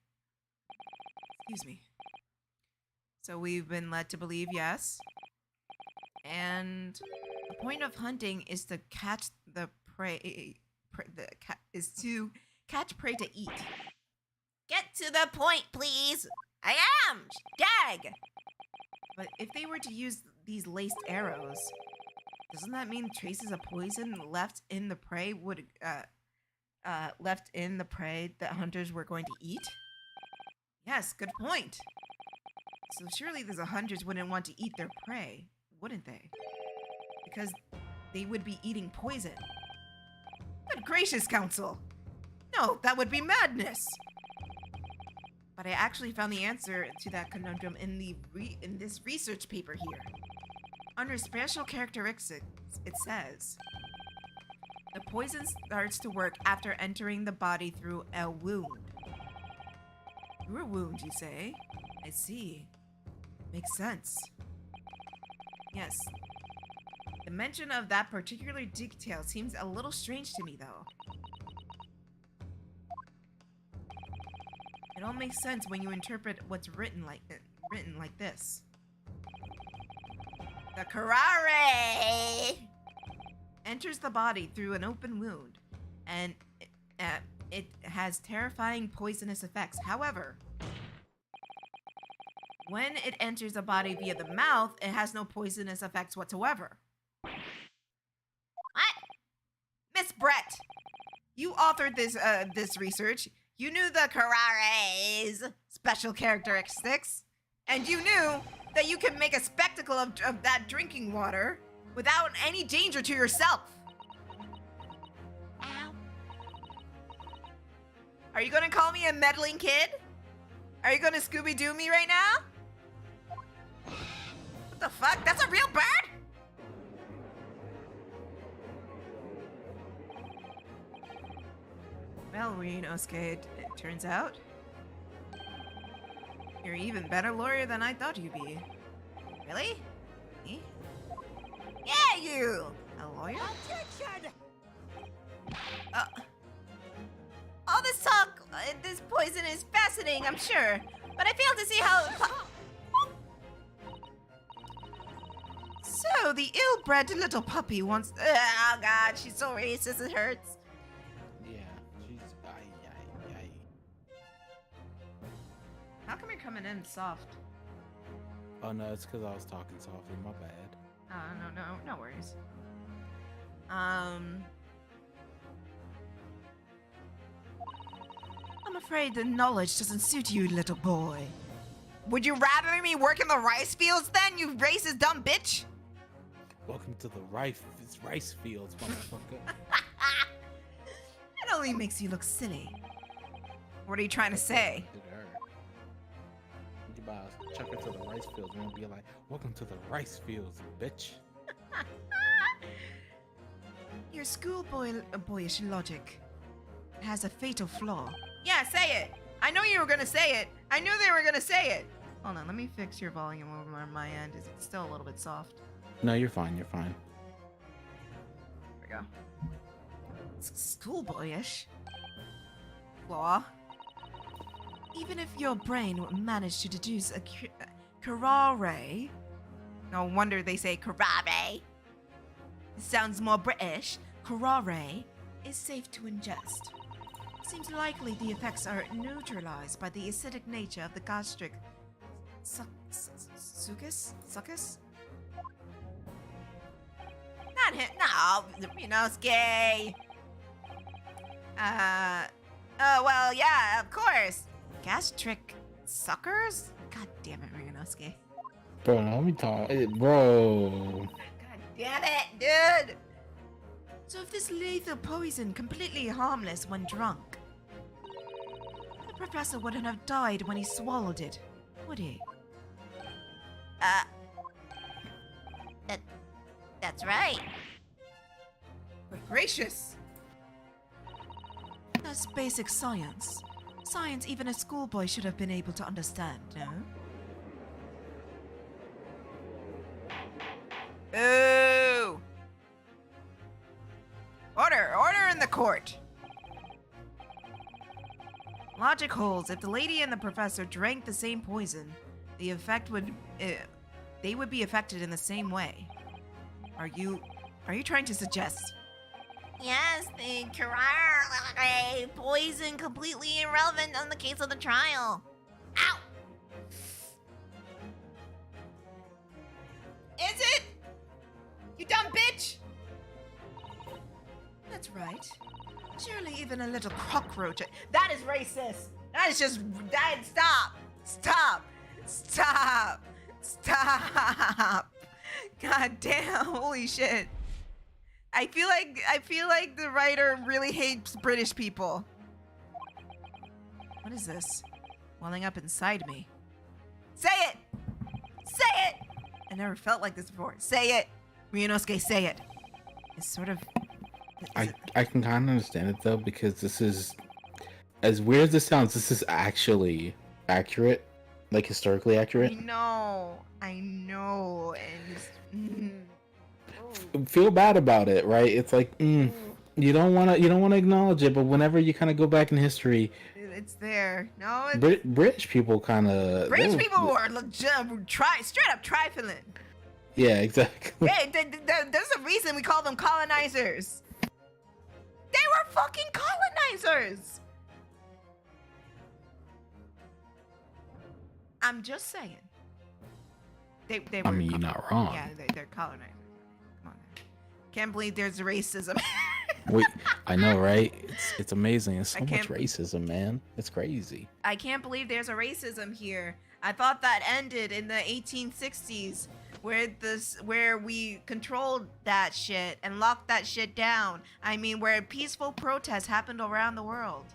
Excuse me. So we've been led to believe yes. And the point of hunting is to catch the prey. Is to catch prey to eat. Get to the point, please. I am. Dag. But if they were to use these laced arrows, doesn't that mean traces of poison left in the prey would left in the prey that hunters were going to eat? Yes, good point. So surely the hunters wouldn't want to eat their prey, wouldn't they? Because they would be eating poison. Good gracious, Council! No, that would be madness! But I actually found the answer to that conundrum in this research paper here. Under special characteristics, it says, the poison starts to work after entering the body through a wound. Through a wound, you say? I see. Makes sense. Yes. The mention of that particular detail seems a little strange to me, though. It all makes sense when you interpret what's written like this. The curare enters the body through an open wound, and it has terrifying poisonous effects. However, when it enters the body via the mouth, it has no poisonous effects whatsoever. What? Miss Brett, you authored this research. You knew the curare's special characteristics, and you knew that you can make a spectacle of that drinking water without any danger to yourself. Ow. Are you gonna call me a meddling kid? Are you gonna Scooby-Doo me right now? What the fuck? That's a real bird? Well, Ryunosuke, it turns out you're an even better lawyer than I thought you'd be. Really? Me? Yeah, you. A lawyer? Objection! All this talk, this poison is fascinating, I'm sure, but I fail to see how. So, the ill-bred little puppy wants... Oh God, she's so racist, it hurts. Yeah, she's How come you're coming in soft? Oh no, it's because I was talking softly. My bad. No worries. I'm afraid the knowledge doesn't suit you, little boy. Would you rather me work in the rice fields then, you racist dumb bitch? Welcome to the rice fields, motherfucker. It only makes you look silly. What are you trying to say? Did her. You about to chuck her to the rice fields and be like, "Welcome to the rice fields, bitch." Your boyish logic has a fatal flaw. Yeah, say it. I know you were gonna say it. I knew they were gonna say it. Hold on, let me fix your volume over on my end. Is it still a little bit soft? No, you're fine. You're fine. There we go. Schoolboyish flaw. Even if your brain managed to deduce a curare, no wonder they say curare. It sounds more British. Curare is safe to ingest. Seems likely the effects are neutralized by the acidic nature of the gastric succus? Not him. No, Ryunosuke. Oh, well, yeah, of course. Gastric suckers? God Ryunosuke. Bro, let me talk. Bro. God damn it, dude! So if this lethal poison completely harmless when drunk, the professor wouldn't have died when he swallowed it, would he? That's right. But gracious! That's basic science. Science even a schoolboy should have been able to understand, no? Ooh! Order in the court! Logic holds if the lady and the professor drank the same poison, the effect would... they would be affected in the same way. Are you trying to suggest? Yes, the curare poison completely irrelevant on the case of the trial. Ow! Is it? You dumb bitch! That's right. Surely even a little cockroach... That is racist! That is just... Stop! Stop! Stop! Stop! God damn, holy shit. I feel like the writer really hates British people. What is this? Welling up inside me. Say it! Say it! I never felt like this before. Say it! Ryunosuke, say it. It's sort of... I can kind of understand it though, because this is, as weird as this sounds, this is actually accurate, like historically accurate. I know, and Feel bad about it, right? It's like you don't want to acknowledge it, but whenever you kind of go back in history, it's there. No, it's, British people kind of British people are straight up trifling. Yeah, exactly. Hey, there's a reason we call them colonizers. They were fucking colonizers. I'm just saying. They were. I mean, you're not wrong. Yeah, they're colonizers. Come on. Can't believe there's racism. Wait, I know, right? It's amazing. There's so much can't- racism, man. It's crazy. I can't believe there's a racism here. I thought that ended in the 1860s, where we controlled that shit and locked that shit down. I mean, where peaceful protests happened around the world.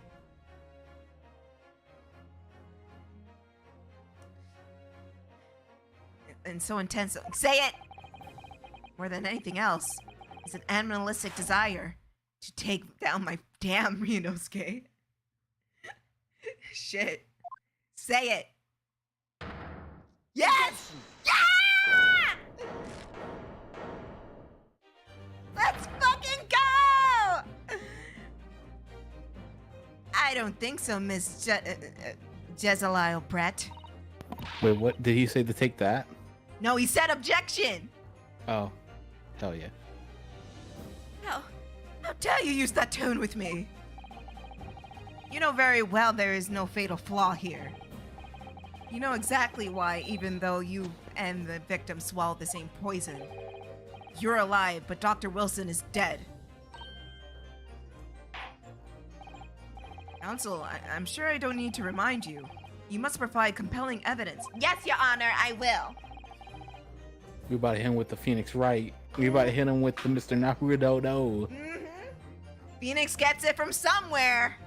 And so intense. Say it! More than anything else, it's an animalistic desire to take down my damn Ryunosuke. Shit. Say it. Yes! Yeah! Let's fucking go! I don't think so, Miss Jezalile Brett. Wait, what did he say to take that? No, he said objection. Oh, hell yeah. How dare you use that tone with me? You know very well there is no fatal flaw here. You know exactly why, even though you and the victim swallowed the same poison. You're alive, but Dr. Wilson is dead. Counsel, I'm sure I don't need to remind you. You must provide compelling evidence. Yes, Your Honor, I will. We about to hit him with the Phoenix Right. We about to hit him with the Mr. Naruto. Mm-hmm. Phoenix gets it from somewhere.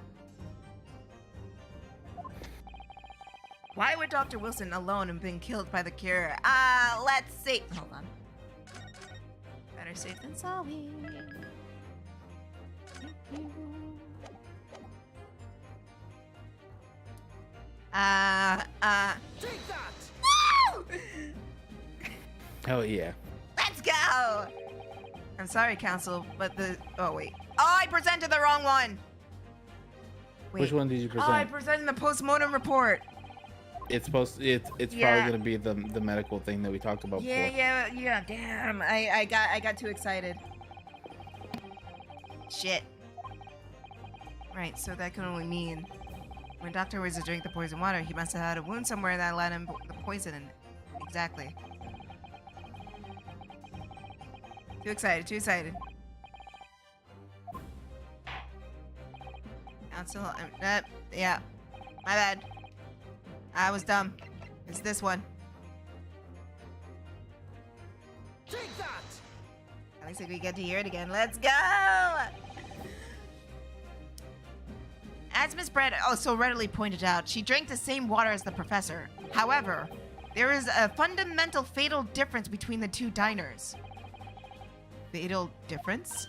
Why would Dr. Wilson alone have been killed by the cure? Let's see. Hold on. Better safe than sorry. Take that! Woo! Hell yeah. Let's go! I'm sorry, Counsel, but oh, wait. Oh, I presented the wrong one! Wait. Which one did you Oh, I present? presented the postmortem report. It's probably gonna be the medical thing that we talked about before. Yeah. Damn, I got too excited. Shit. Right, so that can only mean when Dr. was to drink the poison water, he must have had a wound somewhere that let him the poison in. Exactly. Too excited. Counsel, yeah, my bad. I was dumb. It's this one. Take that! Looks like we get to hear it again. Let's go! As Miss Brett so readily pointed out, she drank the same water as the professor. However, there is a fundamental fatal difference between the two diners. Fatal difference?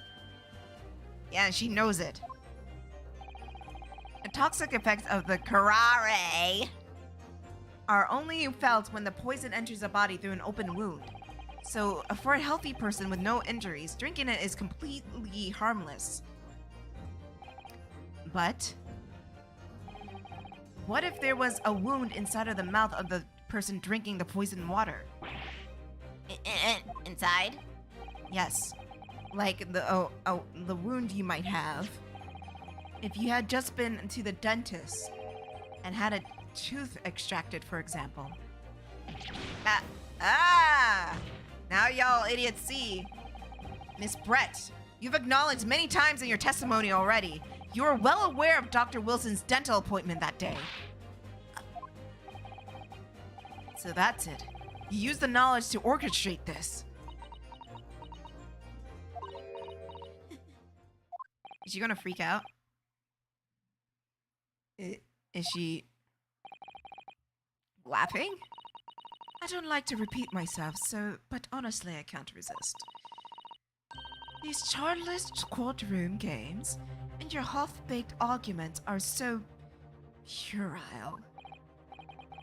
Yeah, she knows it. The toxic effects of the curare are only felt when the poison enters the body through an open wound. So, for a healthy person with no injuries, drinking it is completely harmless. But what if there was a wound inside of the mouth of the person drinking the poisoned water? Inside? Yes. Like the wound you might have if you had just been to the dentist and had a tooth extracted, for example. Now y'all idiots see. Miss Brett, you've acknowledged many times in your testimony already. You are well aware of Dr. Wilson's dental appointment that day. So that's it. You used the knowledge to orchestrate this. Is she gonna freak out? Is she laughing? I don't like to repeat myself, but honestly, I can't resist. These childless courtroom games and your half-baked arguments are so puerile.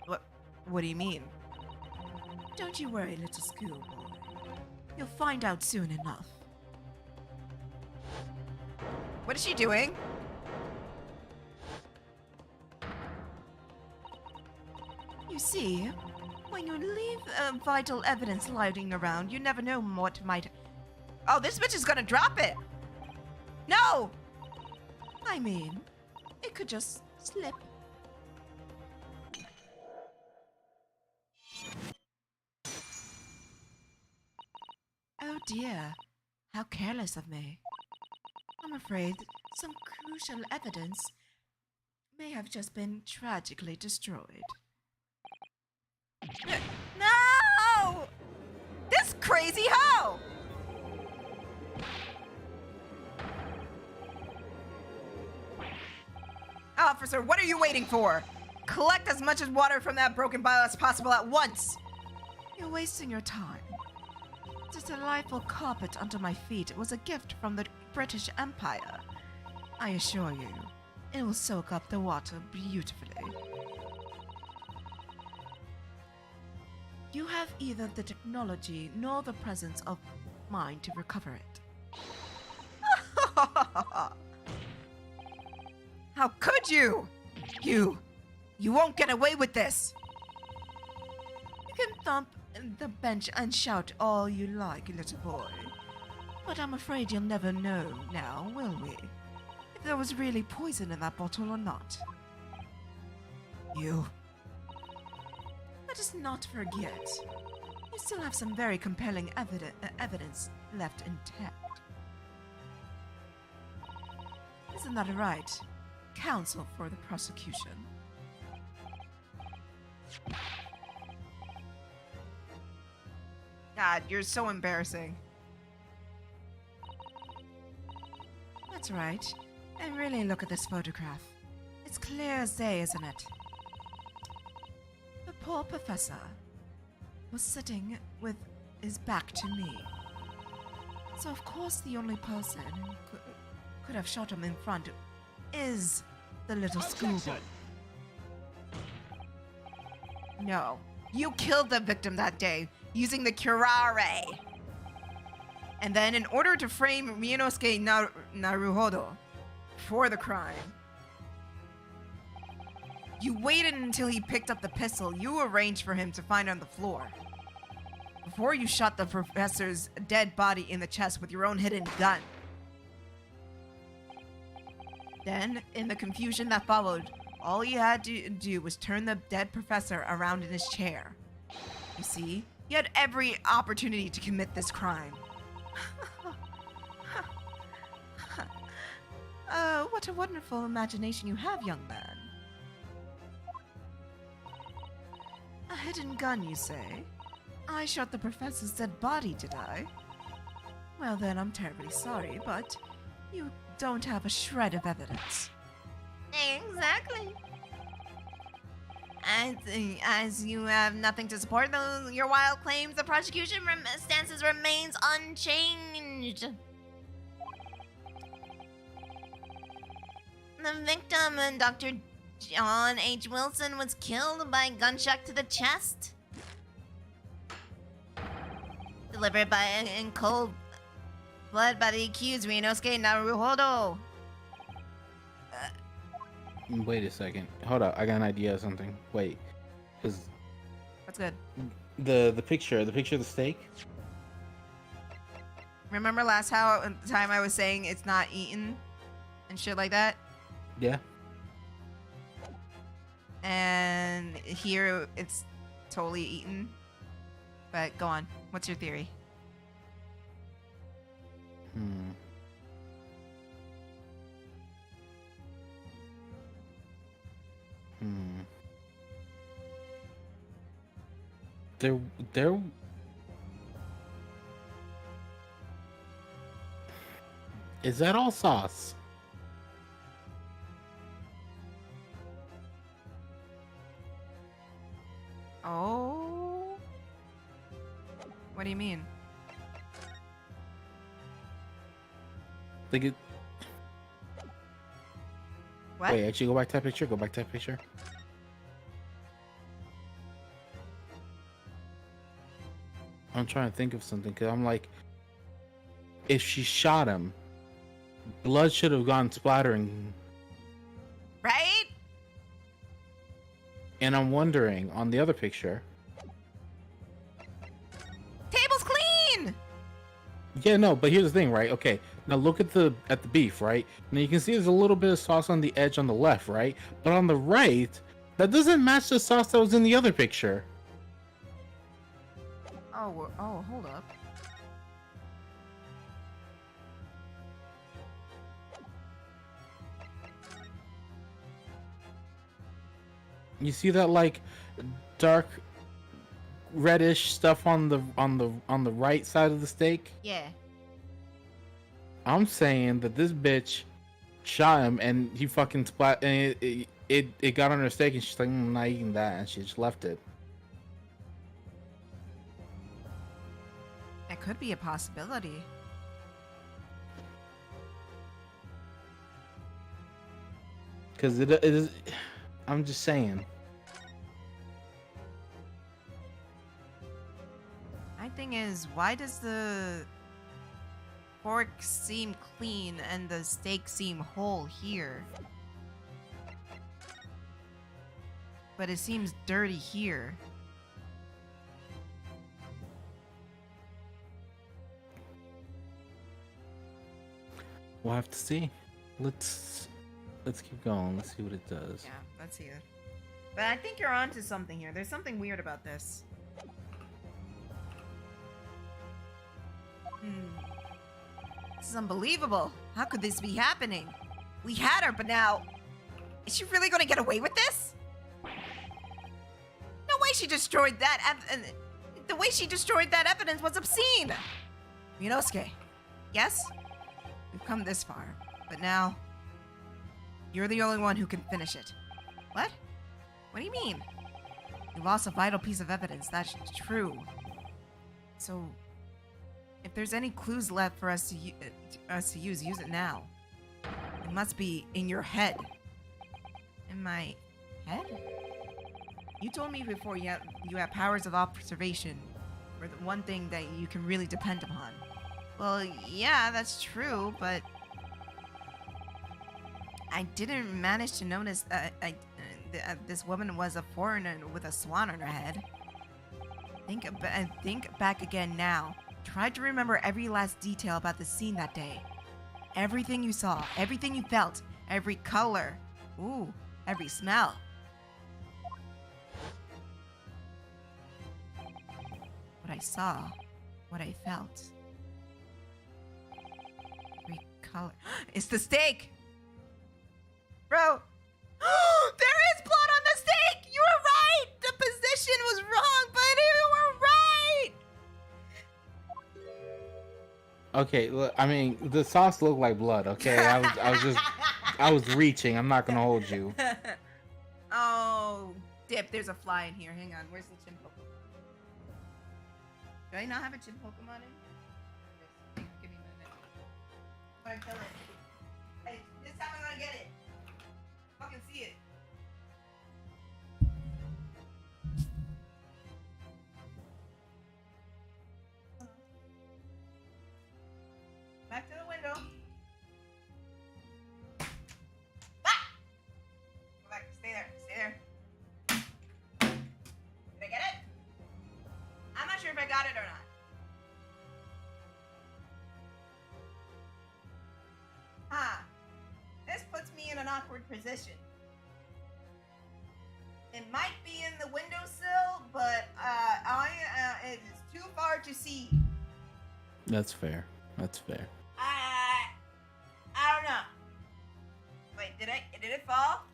What do you mean? Don't you worry, little schoolboy. You'll find out soon enough. What is she doing? You see, when you leave vital evidence lying around, you never know what might... Oh, this bitch is gonna drop it! No! I mean, it could just slip. Oh dear, how careless of me. I'm afraid some crucial evidence may have just been tragically destroyed. No! This crazy hoe! Officer, what are you waiting for? Collect as much water from that broken bottle as possible at once! You're wasting your time. This delightful carpet under my feet was a gift from the British Empire. I assure you, it will soak up the water beautifully. You have either the technology nor the presence of mind to recover it. How could you? You won't get away with this. You can thump the bench and shout all you like, little boy. But I'm afraid you'll never know now, will we? If there was really poison in that bottle or not. Let us not forget, you still have some very compelling evidence left intact. Isn't that right, counsel for the prosecution? God, you're so embarrassing. That's right. And really look at this photograph. It's clear as day, isn't it? The poor professor was sitting with his back to me. So of course the only person who could have shot him in front is the little schoolboy. No, you killed the victim that day using the curare. And then in order to frame Ryunosuke Naruhodo for the crime, you waited until he picked up the pistol you arranged for him to find on the floor, before you shot the professor's dead body in the chest with your own hidden gun. Then, in the confusion that followed, all you had to do was turn the dead professor around in his chair. You see, you had every opportunity to commit this crime. What a wonderful imagination you have, young man. A hidden gun, you say? I shot the professor's dead body, did I? Well then, I'm terribly sorry, but you don't have a shred of evidence. Exactly. As you have nothing to support your wild claims, the prosecution stances remains unchanged. The victim, Dr. John H. Wilson, was killed by gunshot to the chest. Delivered in cold blood by the accused, Ryunosuke Naruhodo. Wait a second. Hold up. I got an idea of something. Wait. Because What's good? the picture of the steak. Remember last time I was saying it's not eaten and shit like that? Yeah. And here it's totally eaten. But go on. What's your theory? Hmm. There. Is that all sauce? Oh. What do you mean? Like it. What? Wait, actually, go back to that picture. Go back to that picture. I'm trying to think of something because I'm like, if she shot him, blood should have gone splattering. Right? And I'm wondering on the other picture. Table's clean. Yeah, no, but here's the thing, right? Okay, now look at the beef, right? Now you can see there's a little bit of sauce on the edge on the left, right? But on the right, that doesn't match the sauce that was in the other picture. Oh, hold up. You see that like dark reddish stuff on the right side of the steak? Yeah. I'm saying that this bitch shot him and he fucking splat and it got on her steak and she's like, I'm not eating that, and she just left it. That could be a possibility. Because it is. I'm just saying. My thing is, why does the fork seem clean and the steak seem whole here? But it seems dirty here. We'll have to see. Let's keep going. Let's see what it does. Yeah, let's see it. But I think you're onto something here. There's something weird about this. This is unbelievable. How could this be happening? We had her, but now... Is she really gonna get away with this? No way she destroyed that the way she destroyed that evidence was obscene! Ryunosuke, yes? We've come this far, but now... You're the only one who can finish it. What? What do you mean? You lost a vital piece of evidence, that's true. So... If there's any clues left for us to use it now. It must be in your head. In my head? You told me before you have powers of observation, or the one thing that you can really depend upon. Well, yeah, that's true, but I didn't manage to notice this woman was a foreigner with a swan on her head. Think back again now. Try to remember every last detail about the scene that day. Everything you saw, everything you felt, every color, ooh, every smell. What I saw, what I felt. Every color. It's the steak! Bro! There is blood on the steak! You were right! The position was wrong, but you were right! Okay, look, I mean, the sauce looked like blood. Okay, I was reaching. I'm not gonna hold you. Oh, Dip, there's a fly in here. Hang on, where's the chimp Pokemon? Do I not have a chimp Pokemon in here? Give me a minute. I'm gonna kill it. Hey, this time I'm gonna get it. Fucking see it. Back to the window. Ah! Go back. Stay there. Stay there. Did I get it? I'm not sure if I got it or not. Huh. This puts me in an awkward position. It might be in the windowsill, but it is too far to see. That's fair. That's fair. I don't know. Wait, did it fall?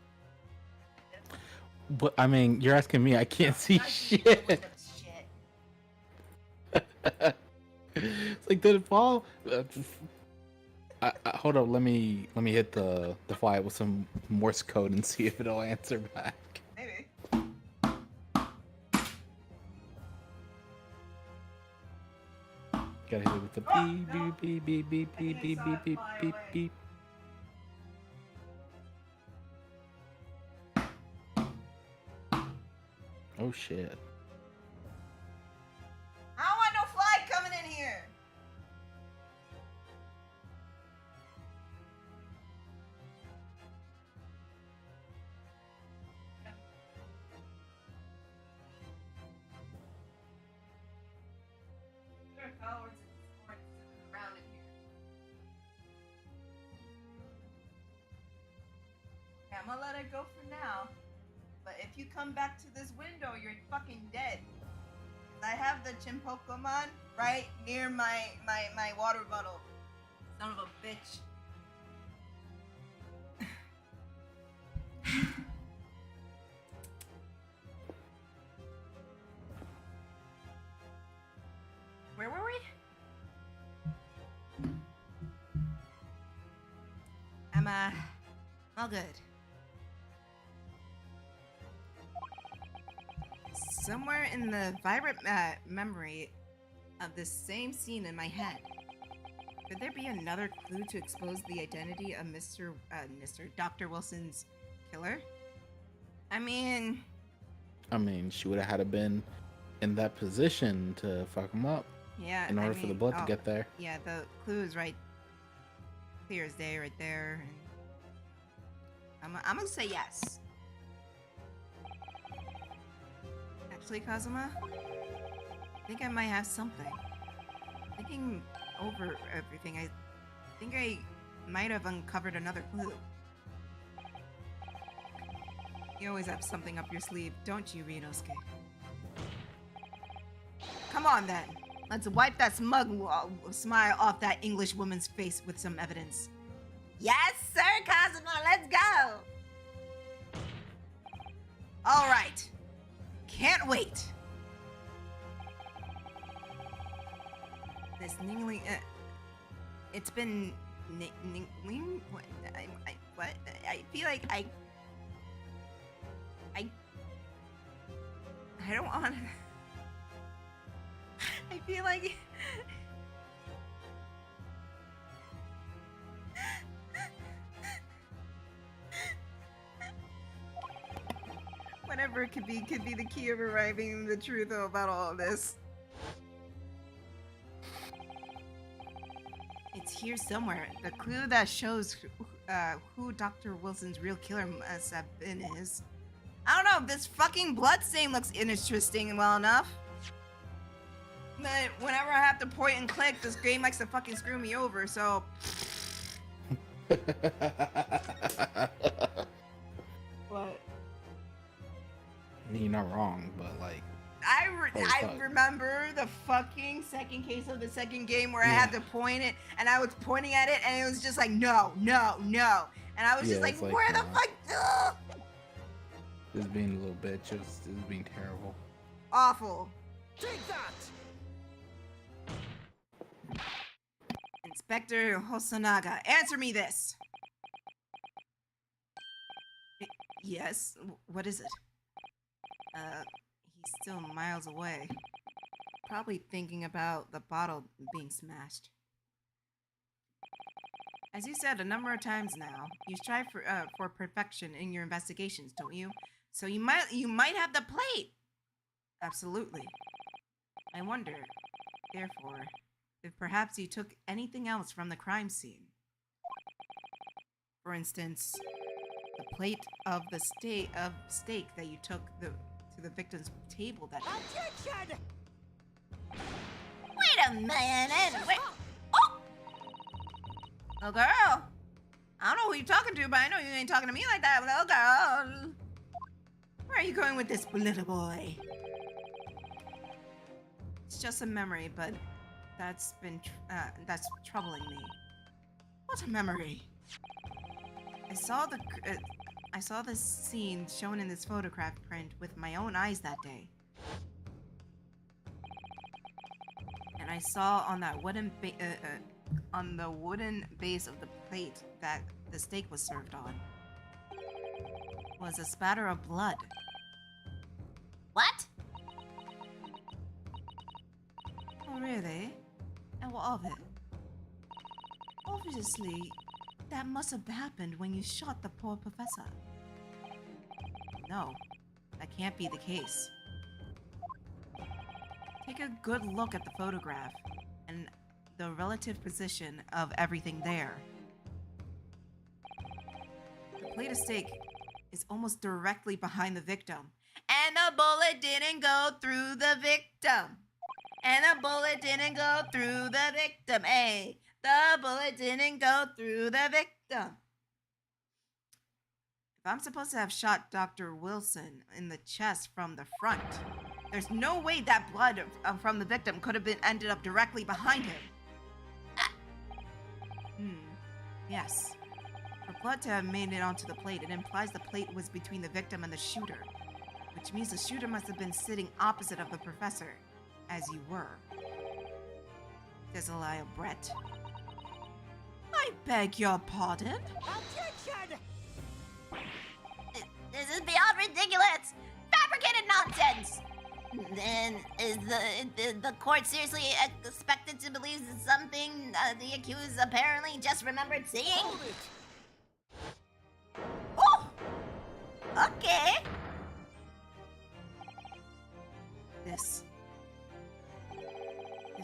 But I mean, you're asking me. I can't see shit. It's like, did it fall? Hold up. Let me hit the fly with some Morse code and see if it'll answer back. Maybe. Gotta hit it with the beep, no. beep, beep, beep, beep, beep, beep, beep, beep, beep, beep. Oh shit. I don't want no fly coming in here. There are flowers and sports around in here. Okay, I'm gonna let it go for now. But if you come back to this window, you're fucking dead. I have the Chimpokemon right near my water bottle. Son of a bitch. Where were we? I'm all good. Somewhere in the vibrant memory of this same scene in my head, could there be another clue to expose the identity of Dr. Wilson's killer? I mean, she would have had to been in that position to fuck him up. Yeah. In order for the blood to get there. Yeah, the clue is right, clear as day, right there. And I'm gonna say yes. Actually, Kazuma, I think I might have something. Thinking over everything, I think I might have uncovered another clue. You always have something up your sleeve, don't you, Rinosuke? Come on, then. Let's wipe that smug smile off that English woman's face with some evidence. Yes, sir, Kazuma, let's go! All right. Can't wait. This Ningling, it's been Ningling. What? What? I feel like I don't want. I feel like. Whatever it could be the key of arriving at the truth about all of this. It's here somewhere. The clue that shows who Dr. Wilson's real killer must have been is. I don't know, this fucking bloodstain looks interesting well enough. But whenever I have to point and click, this game likes to fucking screw me over, so. What? You're not wrong, but like. I remember the fucking second case of the second game where I had to point it, and I was pointing at it, and it was just like, no, no, no. And I was just like, where the fuck? Ugh! Just being a little bitch, just being terrible. Awful. Take that! Inspector Hosonaga, answer me this. Yes, what is it? He's still miles away. Probably thinking about the bottle being smashed. As you said a number of times now, you strive for perfection in your investigations, don't you? So you might have the plate. Absolutely. I wonder, therefore, if perhaps you took anything else from the crime scene. For instance, the plate of the steak that you took to the victim's table that day. Objection! Wait a minute. Wait. Oh! Little girl. I don't know who you're talking to, but I know you ain't talking to me like that, little girl. Where are you going with this, little boy? It's just a memory, but that's troubling me. What a memory? I saw this scene shown in this photograph print with my own eyes that day. And I saw on that on the wooden base of the plate that the steak was served on was a spatter of blood. What? Oh, really? And what of it? Obviously, that must have happened when you shot the poor professor. No, that can't be the case. Take a good look at the photograph and the relative position of everything there. The plate of steak is almost directly behind the victim. And the bullet didn't go through the victim. And the bullet didn't go through the victim. Hey, the bullet didn't go through the victim. If I'm supposed to have shot Dr. Wilson in the chest from the front, there's no way that blood from the victim could have ended up directly behind him. Yes. For blood to have made it onto the plate, it implies the plate was between the victim and the shooter, which means the shooter must have been sitting opposite of the professor, as you were. Desalio Brett. I beg your pardon? Objection! This is beyond ridiculous! Fabricated nonsense! Then is the court seriously expected to believe something the accused apparently just remembered seeing? Hold it! Oh! Okay. This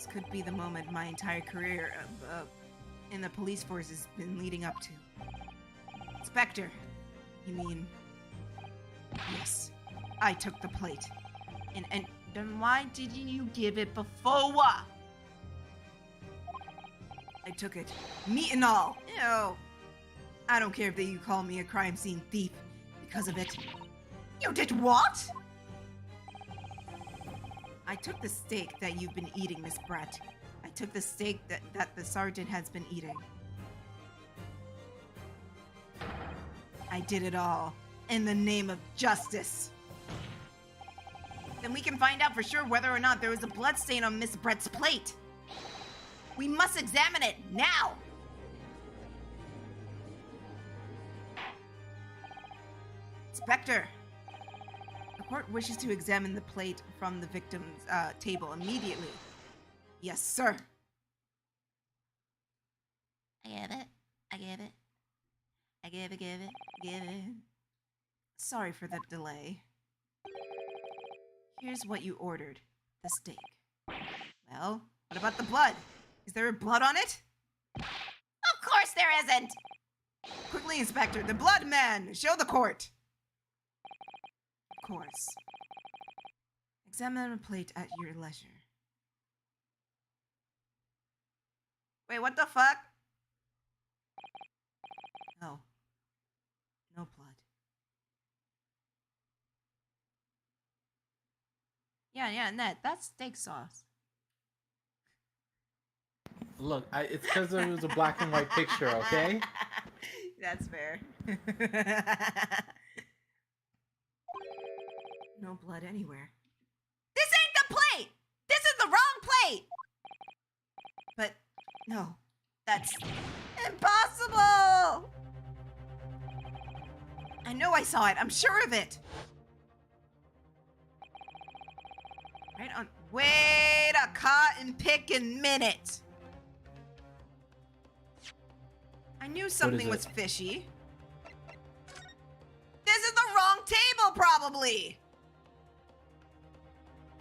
could be the moment my entire career in the police force has been leading up to. Inspector, you mean... Yes, I took the plate. And then why didn't you give it before? I took it, meat and all. Ew. I don't care if you call me a crime scene thief because of it. You did what? I took the steak that you've been eating, Miss Brett. I took the steak that the sergeant has been eating. I did it all in the name of justice. Then we can find out for sure whether or not there was a blood stain on Miss Brett's plate. We must examine it now. Inspector, the court wishes to examine the plate from the victim's table immediately. Yes, sir. I get it. I get it. I give it. Sorry for the delay. Here's what you ordered. The steak. Well, what about the blood? Is there blood on it? Of course there isn't! Quickly, Inspector, the blood man! Show the court! Of course. Examine the plate at your leisure. Wait, what the fuck? No. No blood. Yeah, Ned, that's steak sauce. Look, it's because it was a black and white picture, okay? That's fair. No blood anywhere. This ain't the plate! This is the wrong plate! But, no. That's impossible! I know I saw it. I'm sure of it. Right on. Wait a cotton picking minute. I knew something was fishy. This is the wrong table, probably.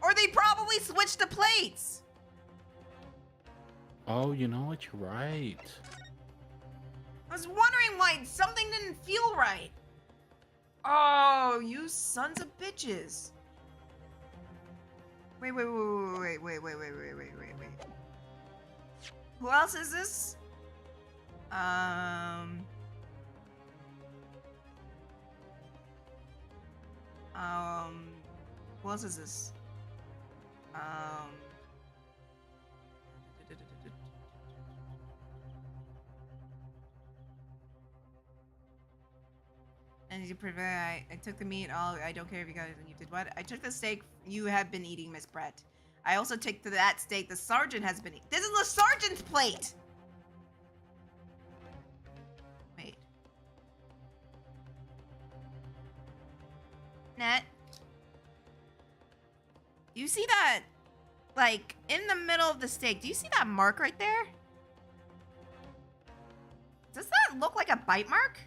Or they probably switched the plates. Oh, you know what? You're right. I was wondering why something didn't feel right. Oh, you sons of bitches. Wait. Who else is this? Who else is this? And you prepare. I took the meat. I don't care if you guys. You did what? I took the steak you have been eating, Miss Brett. I also took to that steak the sergeant has been eating. This is the sergeant's plate. Wait. Net. Do you see that? Like in the middle of the steak. Do you see that mark right there? Does that look like a bite mark?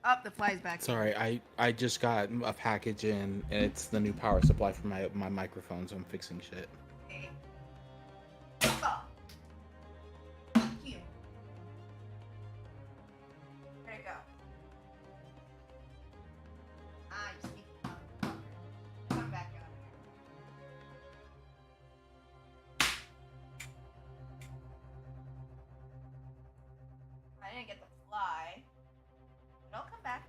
Up, the fly's back. Sorry, I just got a package in, and it's the new power supply for my microphone, so I'm fixing shit. Okay. Oh. Thank you. Where'd it go? You sneaky motherfucker. Come back out here. I didn't get the fly. But I'll come back.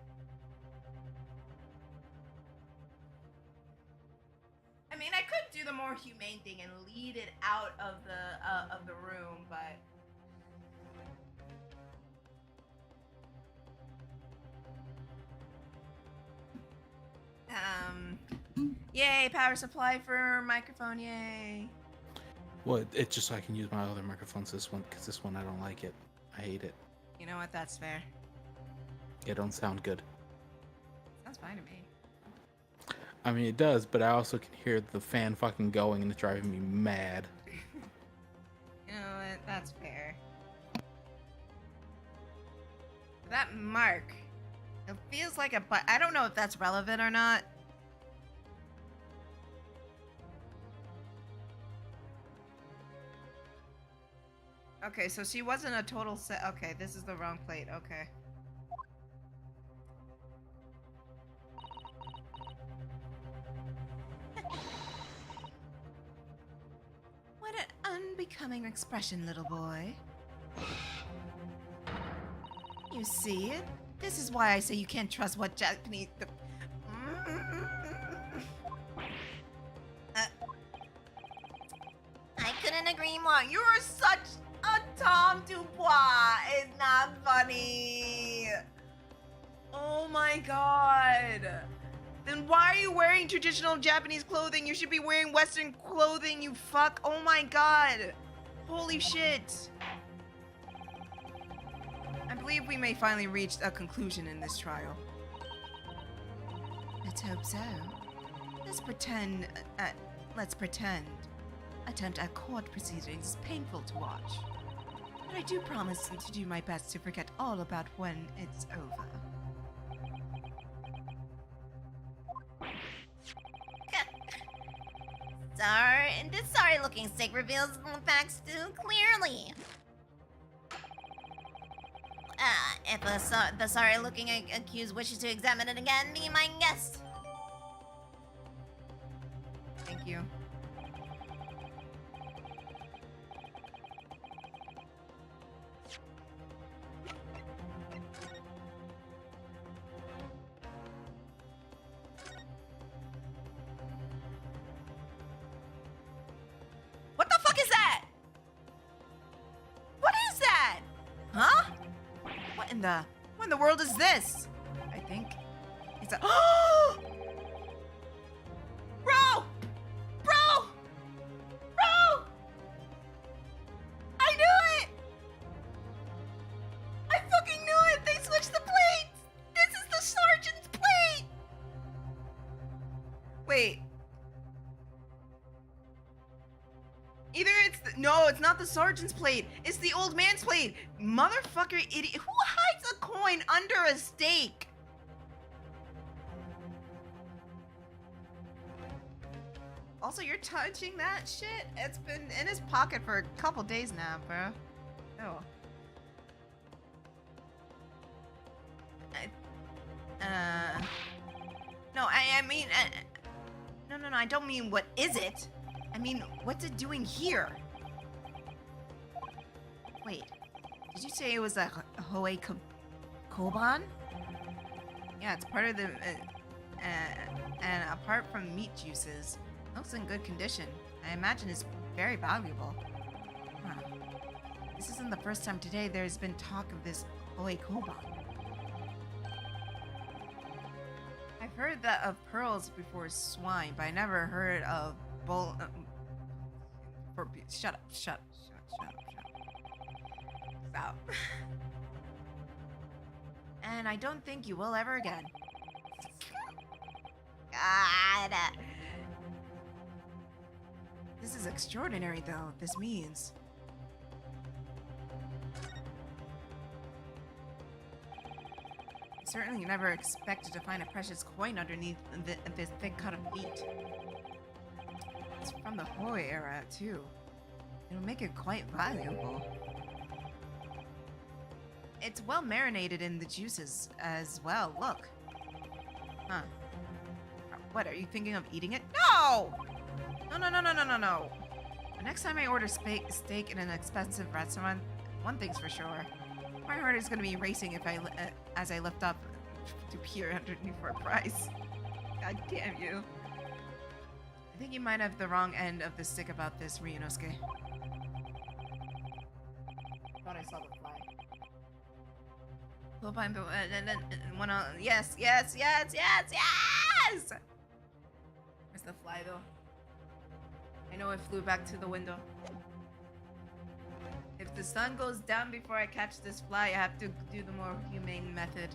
I mean, I could do the more humane thing and lead it out of the room, but yay, power supply for microphone, yay. Well, it's just so I can use my other microphones this one, because this one I don't like it. I hate it. You know what? That's fair. It don't sound good. Sounds fine to me. I mean, it does, but I also can hear the fan fucking going, and it's driving me mad. You know what? That's fair. That mark, it feels like a but. I don't know if that's relevant or not. Okay, so she wasn't a total set. Okay, this is the wrong plate. Okay. What an unbecoming expression, little boy. You see it? This is why I say you can't trust what Japanese. I couldn't agree more. You're such a Tom Dubois. It's not funny. Oh my god. Then why are you wearing traditional Japanese clothing? You should be wearing Western clothing, you fuck. Oh my god. Holy shit. I believe we may finally reach a conclusion in this trial. Let's hope so. Let's pretend. Attempt at court proceedings is painful to watch. But I do promise to do my best to forget all about when it's over. This sorry-looking steak reveals the facts too clearly. If the sorry-looking accused wishes to examine it again, be my guest. Thank you. What the fuck is that? What is that? Huh? What in the world is this? I think it's a Bro! Bro! Bro! No, it's not the sergeant's plate. It's the old man's plate. Motherfucker idiot. Who hides a coin under a steak? Also, you're touching that shit? It's been in his pocket for a couple days now, bro. Oh. No, I mean, no, I don't mean what is it? I mean, what's it doing here? Wait, did you say it was a Hoei Koban? Yeah, it's part of the, and apart from meat juices, looks in good condition. I imagine it's very valuable. Huh. This isn't the first time today there's been talk of this Hoei Koban. I've heard that of pearls before swine, but I never heard of bull. Shut up! Stop. And I don't think you will ever again. God. This is extraordinary, though. This means. Certainly never expected to find a precious coin underneath this thick cut of meat. It's from the Hoei era, too. It'll make it quite valuable. It's well marinated in the juices as well. Look. Huh. What, are you thinking of eating it? No! No. The next time I order steak in an expensive restaurant, one thing's for sure. My heart is gonna be racing if as I lift up to peer underneath for a price. God damn you. I think you might have the wrong end of the stick about this, Ryunosuke. Thought I saw the fly. Yes! Where's the fly, though? I know it flew back to the window. If the sun goes down before I catch this fly, I have to do the more humane method.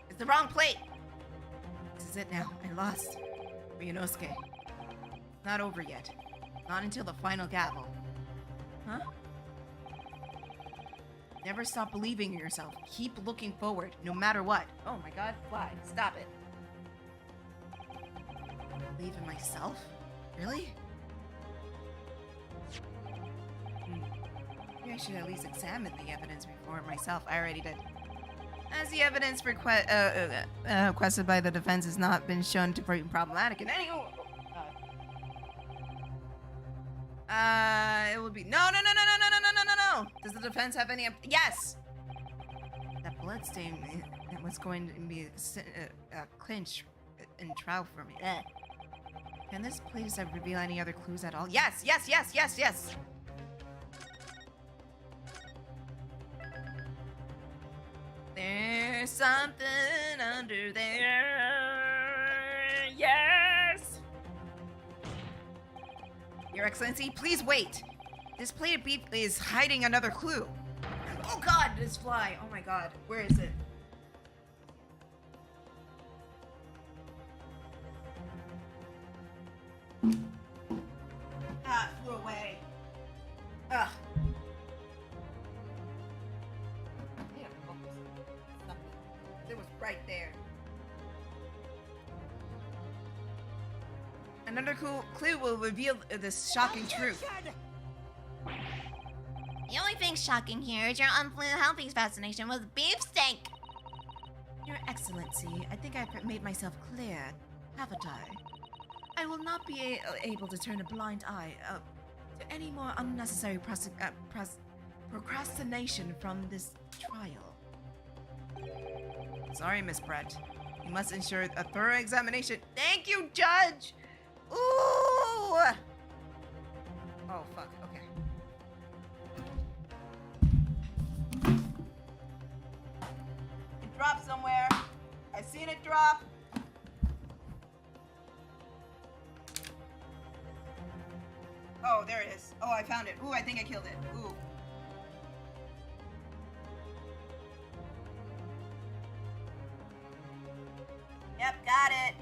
It's the wrong plate! This is it now. I lost. Ryunosuke. It's not over yet. Not until the final gavel. Huh? Never stop believing in yourself. Keep looking forward, no matter what. Oh my god, fly. Stop it. Believe in myself? Really? Maybe I should at least examine the evidence before myself. I already did. As the evidence requested by the defense has not been shown to be problematic in any... it will be... No! Does the defense have any... Yes! That bloodstain it was going to be a clinch in trial for me. Can this please reveal any other clues at all? Yes! There's something under there. Yes! Your Excellency, please wait. This plate of beef is hiding another clue. Oh god, this fly. Oh my god. Where is it? Ah, it flew away. Ugh. It was right there. Another clue will reveal this shocking truth. The only thing shocking here is your unhealthy fascination with beefsteak. Your Excellency, I think I've made myself clear, haven't I? I will not be able to turn a blind eye to any more unnecessary procrastination from this trial. Sorry, Miss Brett. You must ensure a thorough examination. Thank you, Judge! Ooh! Oh, fuck. Okay. It dropped somewhere. I seen it drop. Oh, there it is. Oh, I found it. Ooh, I think I killed it. Ooh. Yep, got it.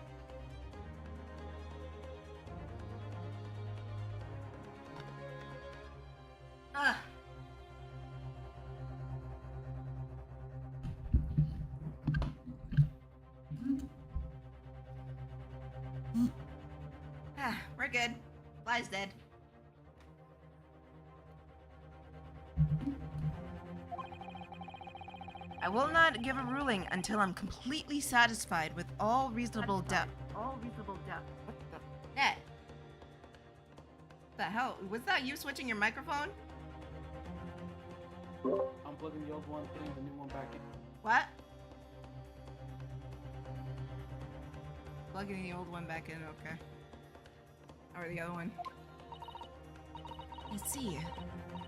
We're good. Fly's dead. I will not give a ruling until I'm completely satisfied with all reasonable doubt. What the? That. The hell? Was that you switching your microphone? Unplugging the old one, putting the new one back in. What? Plugging the old one back in, okay. Or the other one. You see,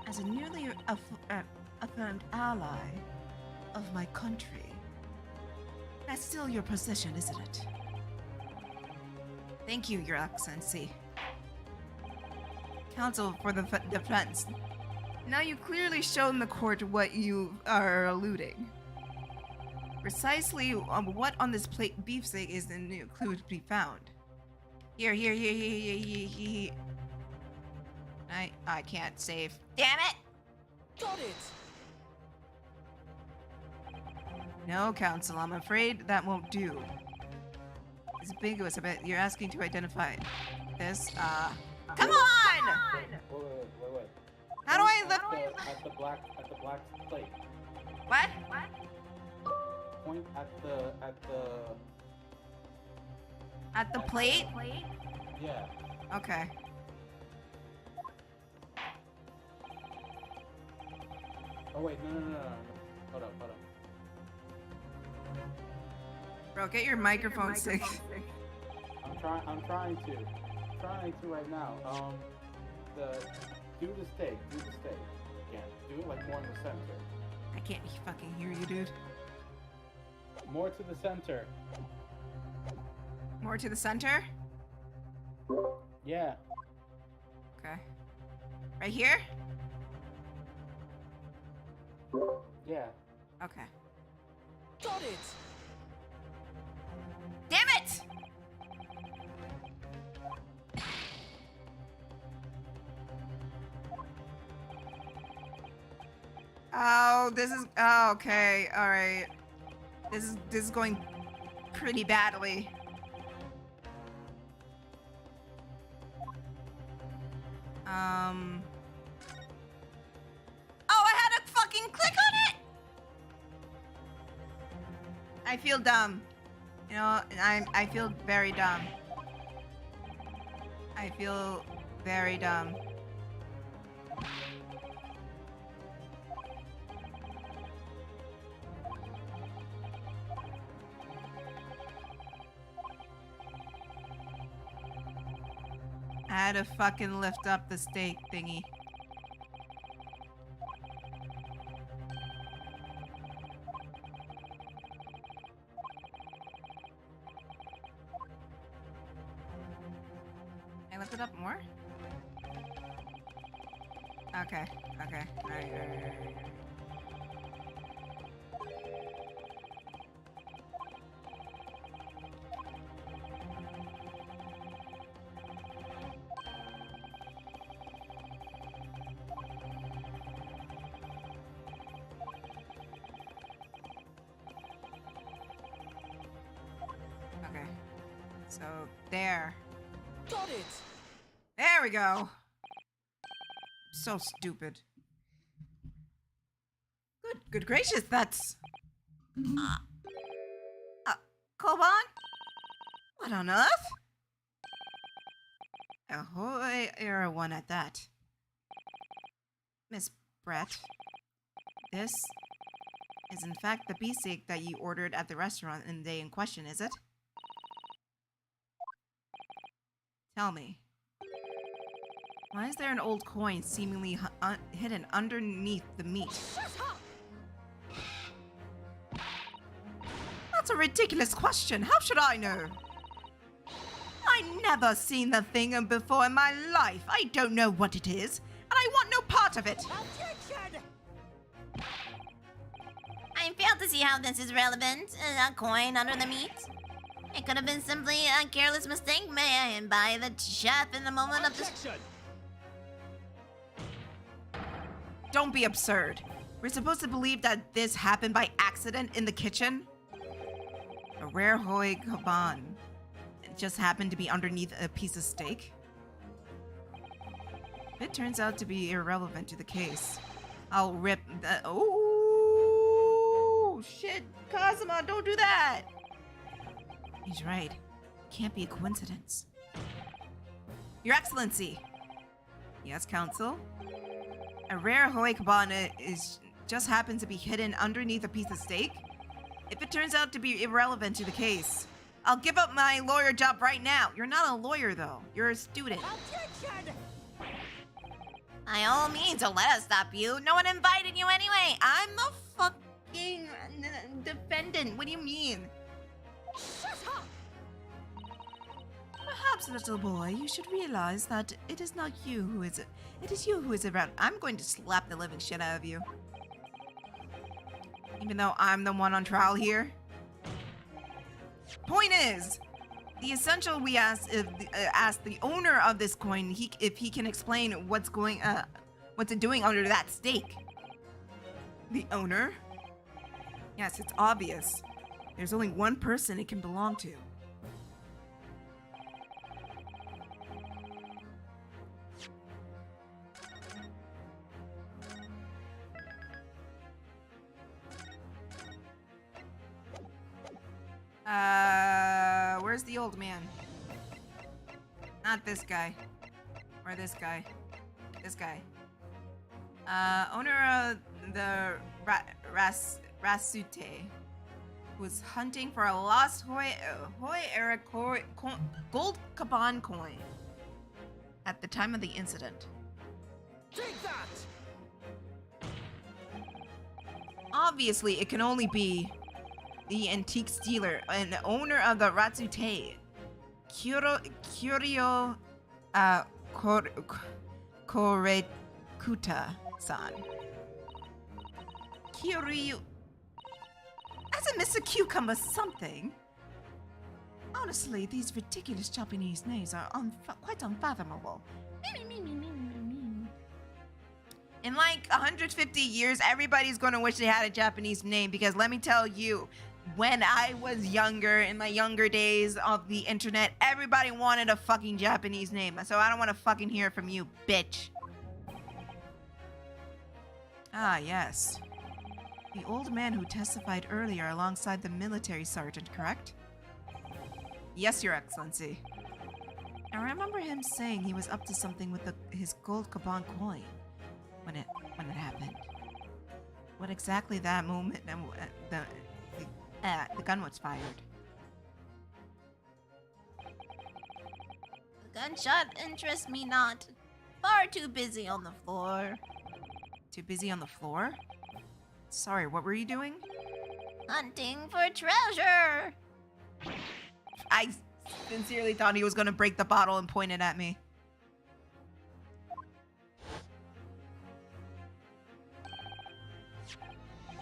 as a newly affirmed ally of my country, that's still your position, isn't it? Thank you, Your Excellency. Counsel for the defense. Now you've clearly shown the court what you are alluding. Precisely what on this plate beefsteak is the new clue to be found. Here. I can't save. Damn it! Got it! No, Counsel, I'm afraid that won't do. It's ambiguous a bit. You're asking to identify this. Come on! Wait. How do I lift? At the black plate. What? Point At the plate? Yeah. Okay. Oh wait, no. Hold up. Bro, get your microphone stick. I'm trying to right now. Do the steak. Yeah, do it like more in the center. I can't fucking hear you, dude. More to the center. More to the center? Yeah. Okay. Right here? Yeah. Okay. Got it! Damn it! Oh, this is. Oh, okay. All right. This is going pretty badly. Oh, I had to fucking click on it. I feel dumb. You know, I feel very dumb. I feel very dumb. I had to fucking lift up the steak thingy. Can I lift it up more? Okay. Alright. Okay. So, there. Got it! There we go. So stupid. Good gracious, that's... Koban? What on earth? Ahoy, era one at that. Miss Brett, this is in fact the beefsteak that you ordered at the restaurant in the day in question, is it? Tell me. Why is there an old coin seemingly hidden underneath the meat? That's a ridiculous question. How should I know? I never seen the thing before in my life. I don't know what it is, and I want no part of it. Objection! I fail to see how this is relevant. A coin under the meat? It could have been simply a careless mistake made by the chef in the moment of this. Objection! Don't be absurd. We're supposed to believe that this happened by accident in the kitchen? A rare hoi kaban. It just happened to be underneath a piece of steak? If it turns out to be irrelevant to the case, I'll rip the. Oh shit, Kazuma, don't do that. He's right. Can't be a coincidence. Your Excellency. Yes, Counsel. A rare Hoi Kabana is just happens to be hidden underneath a piece of steak. If it turns out to be irrelevant to the case, I'll give up my lawyer job right now. You're not a lawyer, though. You're a student. Objection! By all means, don't let us stop you. No one invited you anyway. I'm the fucking defendant. What do you mean? Shut up! Perhaps, little boy, you should realize that it is not you who is. It is you who is around. I'm going to slap the living shit out of you. Even though I'm the one on trial here. Point is, the essential we ask the owner of this coin if he can explain what's it doing under that stake. The owner? Yes, it's obvious. There's only one person it can belong to. Where's the old man? Not this guy. Or this guy. This guy. Owner of the Rasute was hunting for a lost Hoi era gold Kaban coin at the time of the incident. Take that! Obviously, it can only be the antique dealer and owner of the Ratsute, Kuryo Korekuta-san. Kiryu... As a Mr. Cucumber something. Honestly, these ridiculous Japanese names are quite unfathomable. In like 150 years, everybody's gonna wish they had a Japanese name because let me tell you, when I was younger, in my younger days of the internet, everybody wanted a fucking Japanese name. So I don't want to fucking hear it from you, bitch. Ah, yes. The old man who testified earlier alongside the military sergeant, correct? Yes, Your Excellency. I remember him saying he was up to something with his gold Kaban coin when it happened. What exactly that moment the gun was fired. The gunshot interests me not. Far too busy on the floor. Too busy on the floor? Sorry, what were you doing? Hunting for treasure! I sincerely thought he was gonna break the bottle and point it at me.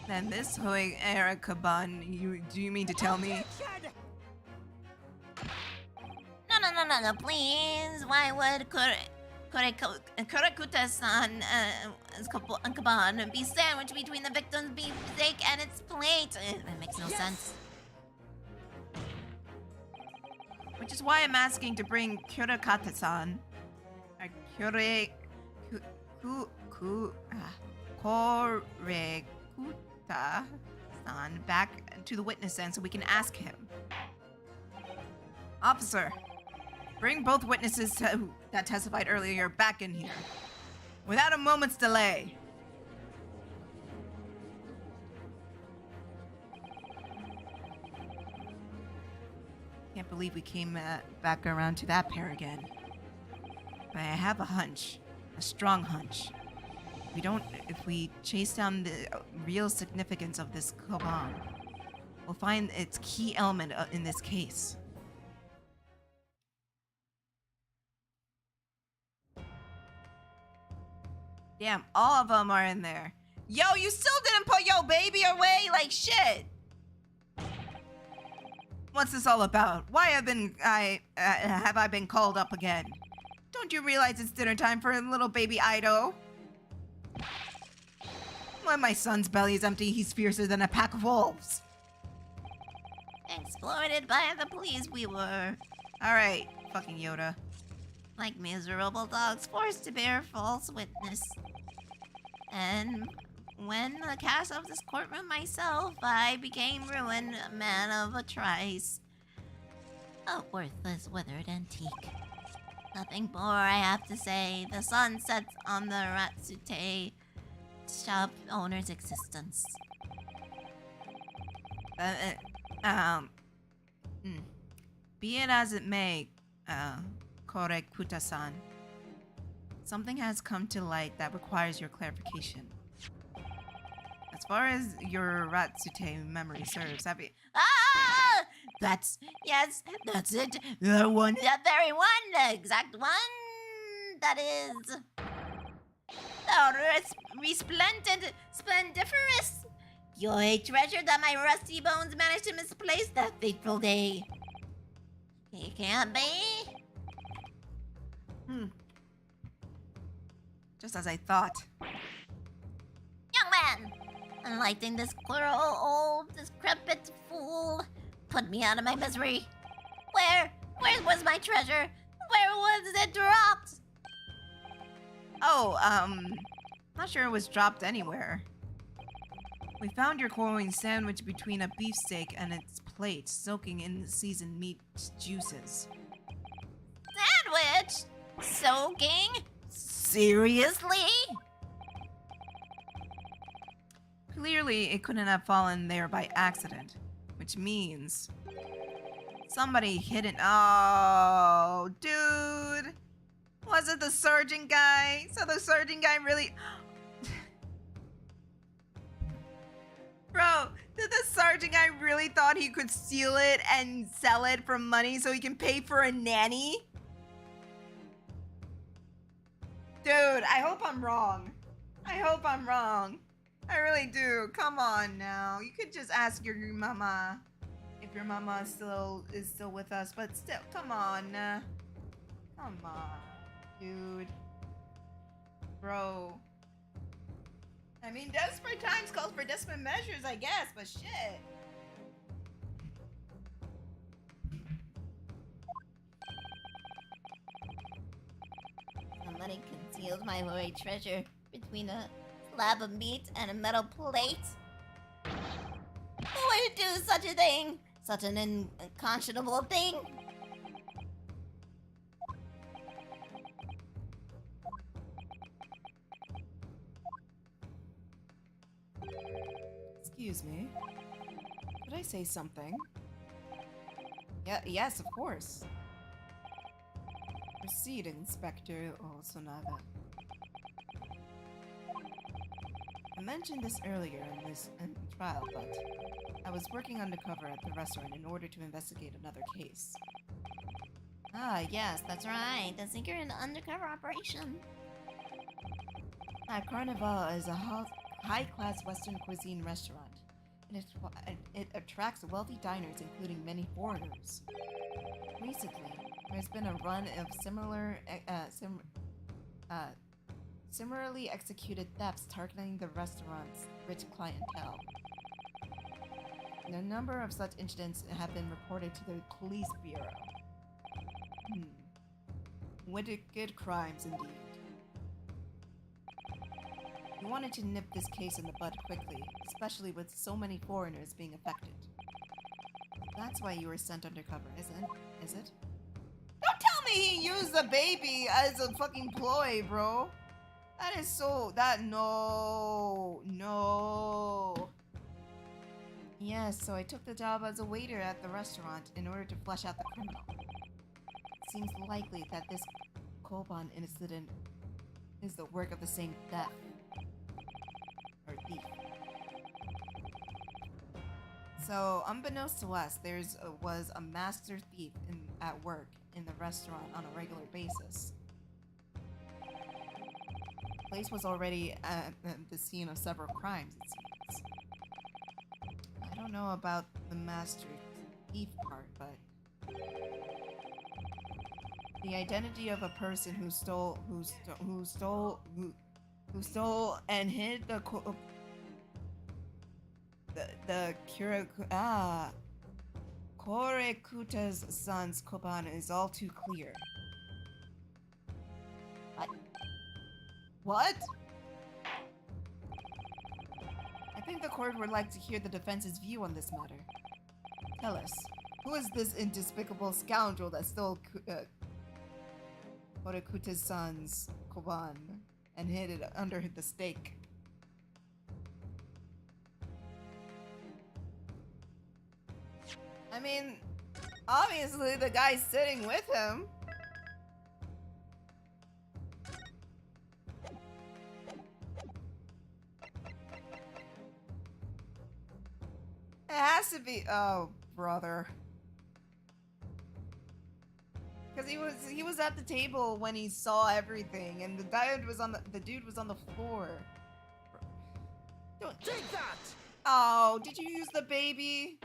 Then this Hoi era Kaban, do you mean to tell me? Objection! No, please. Why would Kurekuta-san Kaban be sandwiched between the victim's beef steak and its plate? It makes no sense. Which is why I'm asking to bring Kurekuta-san, Korekuta-san back to the witness stand so we can ask him. Officer, bring both witnesses that testified earlier back in here, without a moment's delay. Can't believe we came back around to that pair again. But I have a hunch, a strong hunch. If we chase down the real significance of this Kaban, we'll find its key element in this case. Damn, all of them are in there. Yo, you still didn't put yo baby away like shit. What's this all about? Why have I been called up again? Don't you realize it's dinner time for little baby Ido? When my son's belly is empty, he's fiercer than a pack of wolves. Exploited by the police we were. Alright, fucking Yoda. like miserable dogs forced to bear false witness. And when the cast of this courtroom myself, I became ruined, a man of a trice. A worthless, withered antique. Nothing more I have to say. The sun sets on the Ratsute shop owner's existence. Be it as it may, Korekuta-san, something has come to light that requires your clarification. As far as your Ratsute memory serves, have you... Ah! Yes, that's it. The one, that very one, the exact one. That is... The resplendent, splendiferous. You're a treasure that my rusty bones managed to misplace that fateful day. It can't be. Just as I thought. Young man, enlightening this poor old decrepit fool. Put me out of my misery. Where was my treasure? Where was it dropped? Oh, not sure it was dropped anywhere. We found your coin sandwiched between a beefsteak and its plate, soaking in the seasoned meat juices. Sandwich? Soaking? Seriously? Clearly, it couldn't have fallen there by accident, which means somebody hid it. Oh, dude. Was it the surgeon guy? So the surgeon guy really... Bro, did the sergeant guy really thought he could steal it and sell it for money so he can pay for a nanny? Dude, I hope I'm wrong. I hope I'm wrong. I really do. Come on now. You could just ask your mama if your mama is still with us, but still, come on. Come on, dude. Bro. I mean, desperate times calls for desperate measures, I guess, but shit. Somebody concealed my buried treasure between a slab of meat and a metal plate. Who would do such a thing? Such an unconscionable thing? Excuse me. Could I say something? Yes, of course. Proceed, Inspector Sonaga. I mentioned this earlier in the trial, but I was working undercover at the restaurant in order to investigate another case. Ah, yes, that's right. The secret and undercover operation. Carnival is a high-class Western cuisine restaurant. It attracts wealthy diners, including many foreigners. Recently, there's been a run of similarly executed thefts targeting the restaurant's rich clientele. A number of such incidents have been reported to the police bureau. Wicked crimes indeed. We wanted to nip this case in the bud quickly, especially with so many foreigners being affected. That's why you were sent undercover, is it? Don't tell me he used the baby as a fucking ploy, bro! No. Yes, so I took the job as a waiter at the restaurant in order to flesh out the criminal. It seems likely that this Koban incident is the work of the same theft. Or thief. So, unbeknownst to us, was a master thief at work in the restaurant on a regular basis. The place was already at the scene of several crimes, it seems. I don't know about the master thief part, but the identity of a person who stole and hid the Korekuta's son's Koban is all too clear. What? I think the court would like to hear the defense's view on this matter. Tell us, who is this despicable scoundrel that stole Horakuta's koban and hid it under the stake? I mean, obviously the guy sitting with him. It has to be. Oh, brother. Because he was at the table when he saw everything, and the dude was on the floor. Don't Take that! Oh, did you use the baby?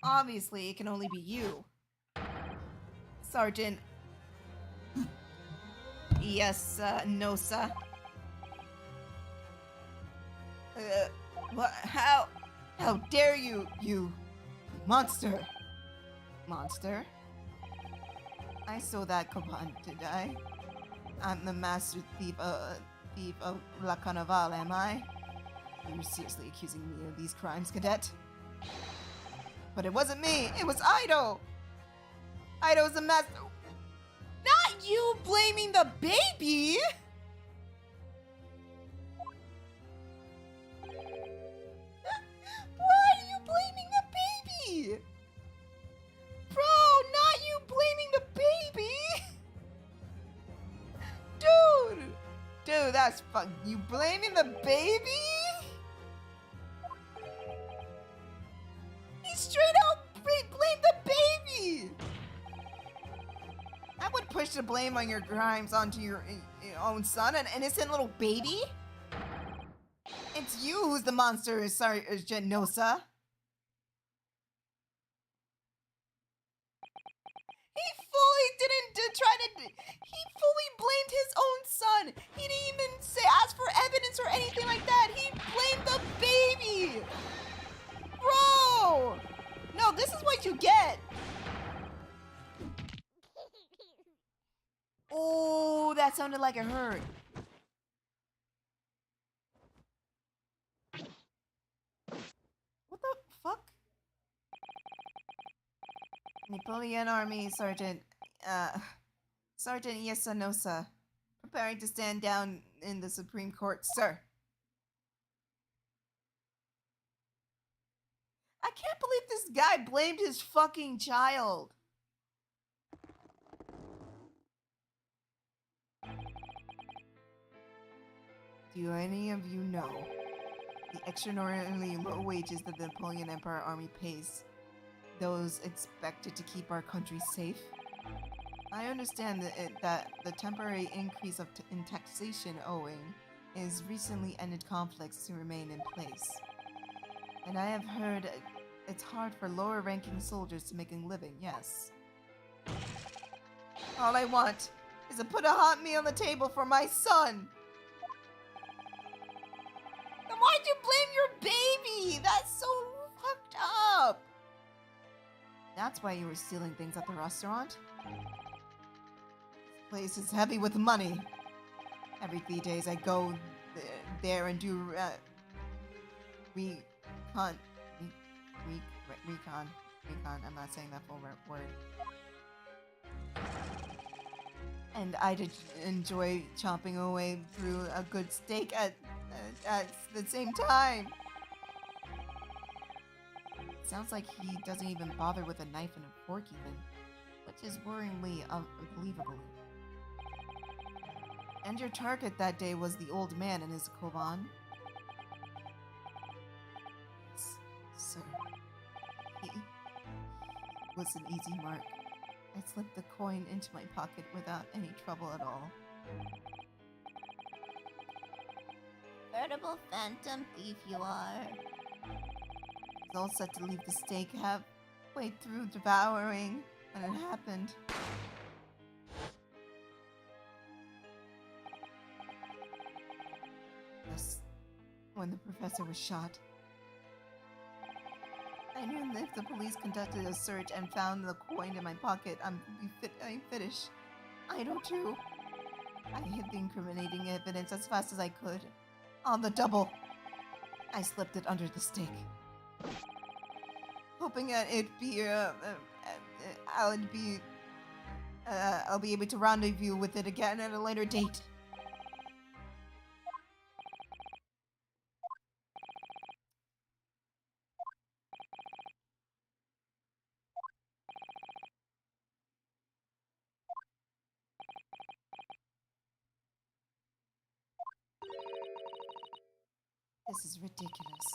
Obviously, it can only be you, Sergeant. Yes, Nosa. What? How dare you, you monster! Monster? I stole that koban, did I? I'm the master thief of La Carnival, am I? You're seriously accusing me of these crimes, cadet? But it wasn't me, it was Ido! Ido's the master. Not you blaming the baby! Why are you blaming the baby? Bro, not you blaming the baby! Dude, that's fuck. You blaming the baby? He straight out blamed the baby! I would push the blame on your crimes onto your own son, an innocent little baby? It's you who's the monster, Sergeant Nosa. He fully blamed his own son. He didn't even ask for evidence or anything like that. He blamed the baby. Bro! No, this is what you get. Oh, that sounded like it hurt. What the fuck? Napoleon Army Sergeant Yasanosa, preparing to stand down in the Supreme Court, sir. I can't believe this guy blamed his fucking child. Do any of you know the extraordinarily low wages that the Napoleon Empire Army pays those expected to keep our country safe? I understand that the temporary increase in taxation owing is recently ended conflicts to remain in place. And I have heard it's hard for lower-ranking soldiers to make a living, yes. All I want is to put a hot meal on the table for my son! Then why'd you blame your baby? That's so fucked up! That's why you were stealing things at the restaurant? This place is heavy with money. Every 3 days I go there and do recon. I'm not saying that full word. And I did enjoy chomping away through a good steak at the same time. Sounds like he doesn't even bother with a knife and a fork even, which is worryingly unbelievable. And your target that day was the old man and his koban? Yes, sir. He was an easy mark. I slipped the coin into my pocket without any trouble at all. Veritable phantom thief you are. I was all set to leave the steak halfway through devouring when it happened. Just when the professor was shot. I knew if the police conducted a search and found the coin in my pocket, I'm finished. I know too. I hid the incriminating evidence as fast as I could. On the double. I slipped it under the stake. Hoping that I'll be able to rendezvous with it again at a later date. This is ridiculous.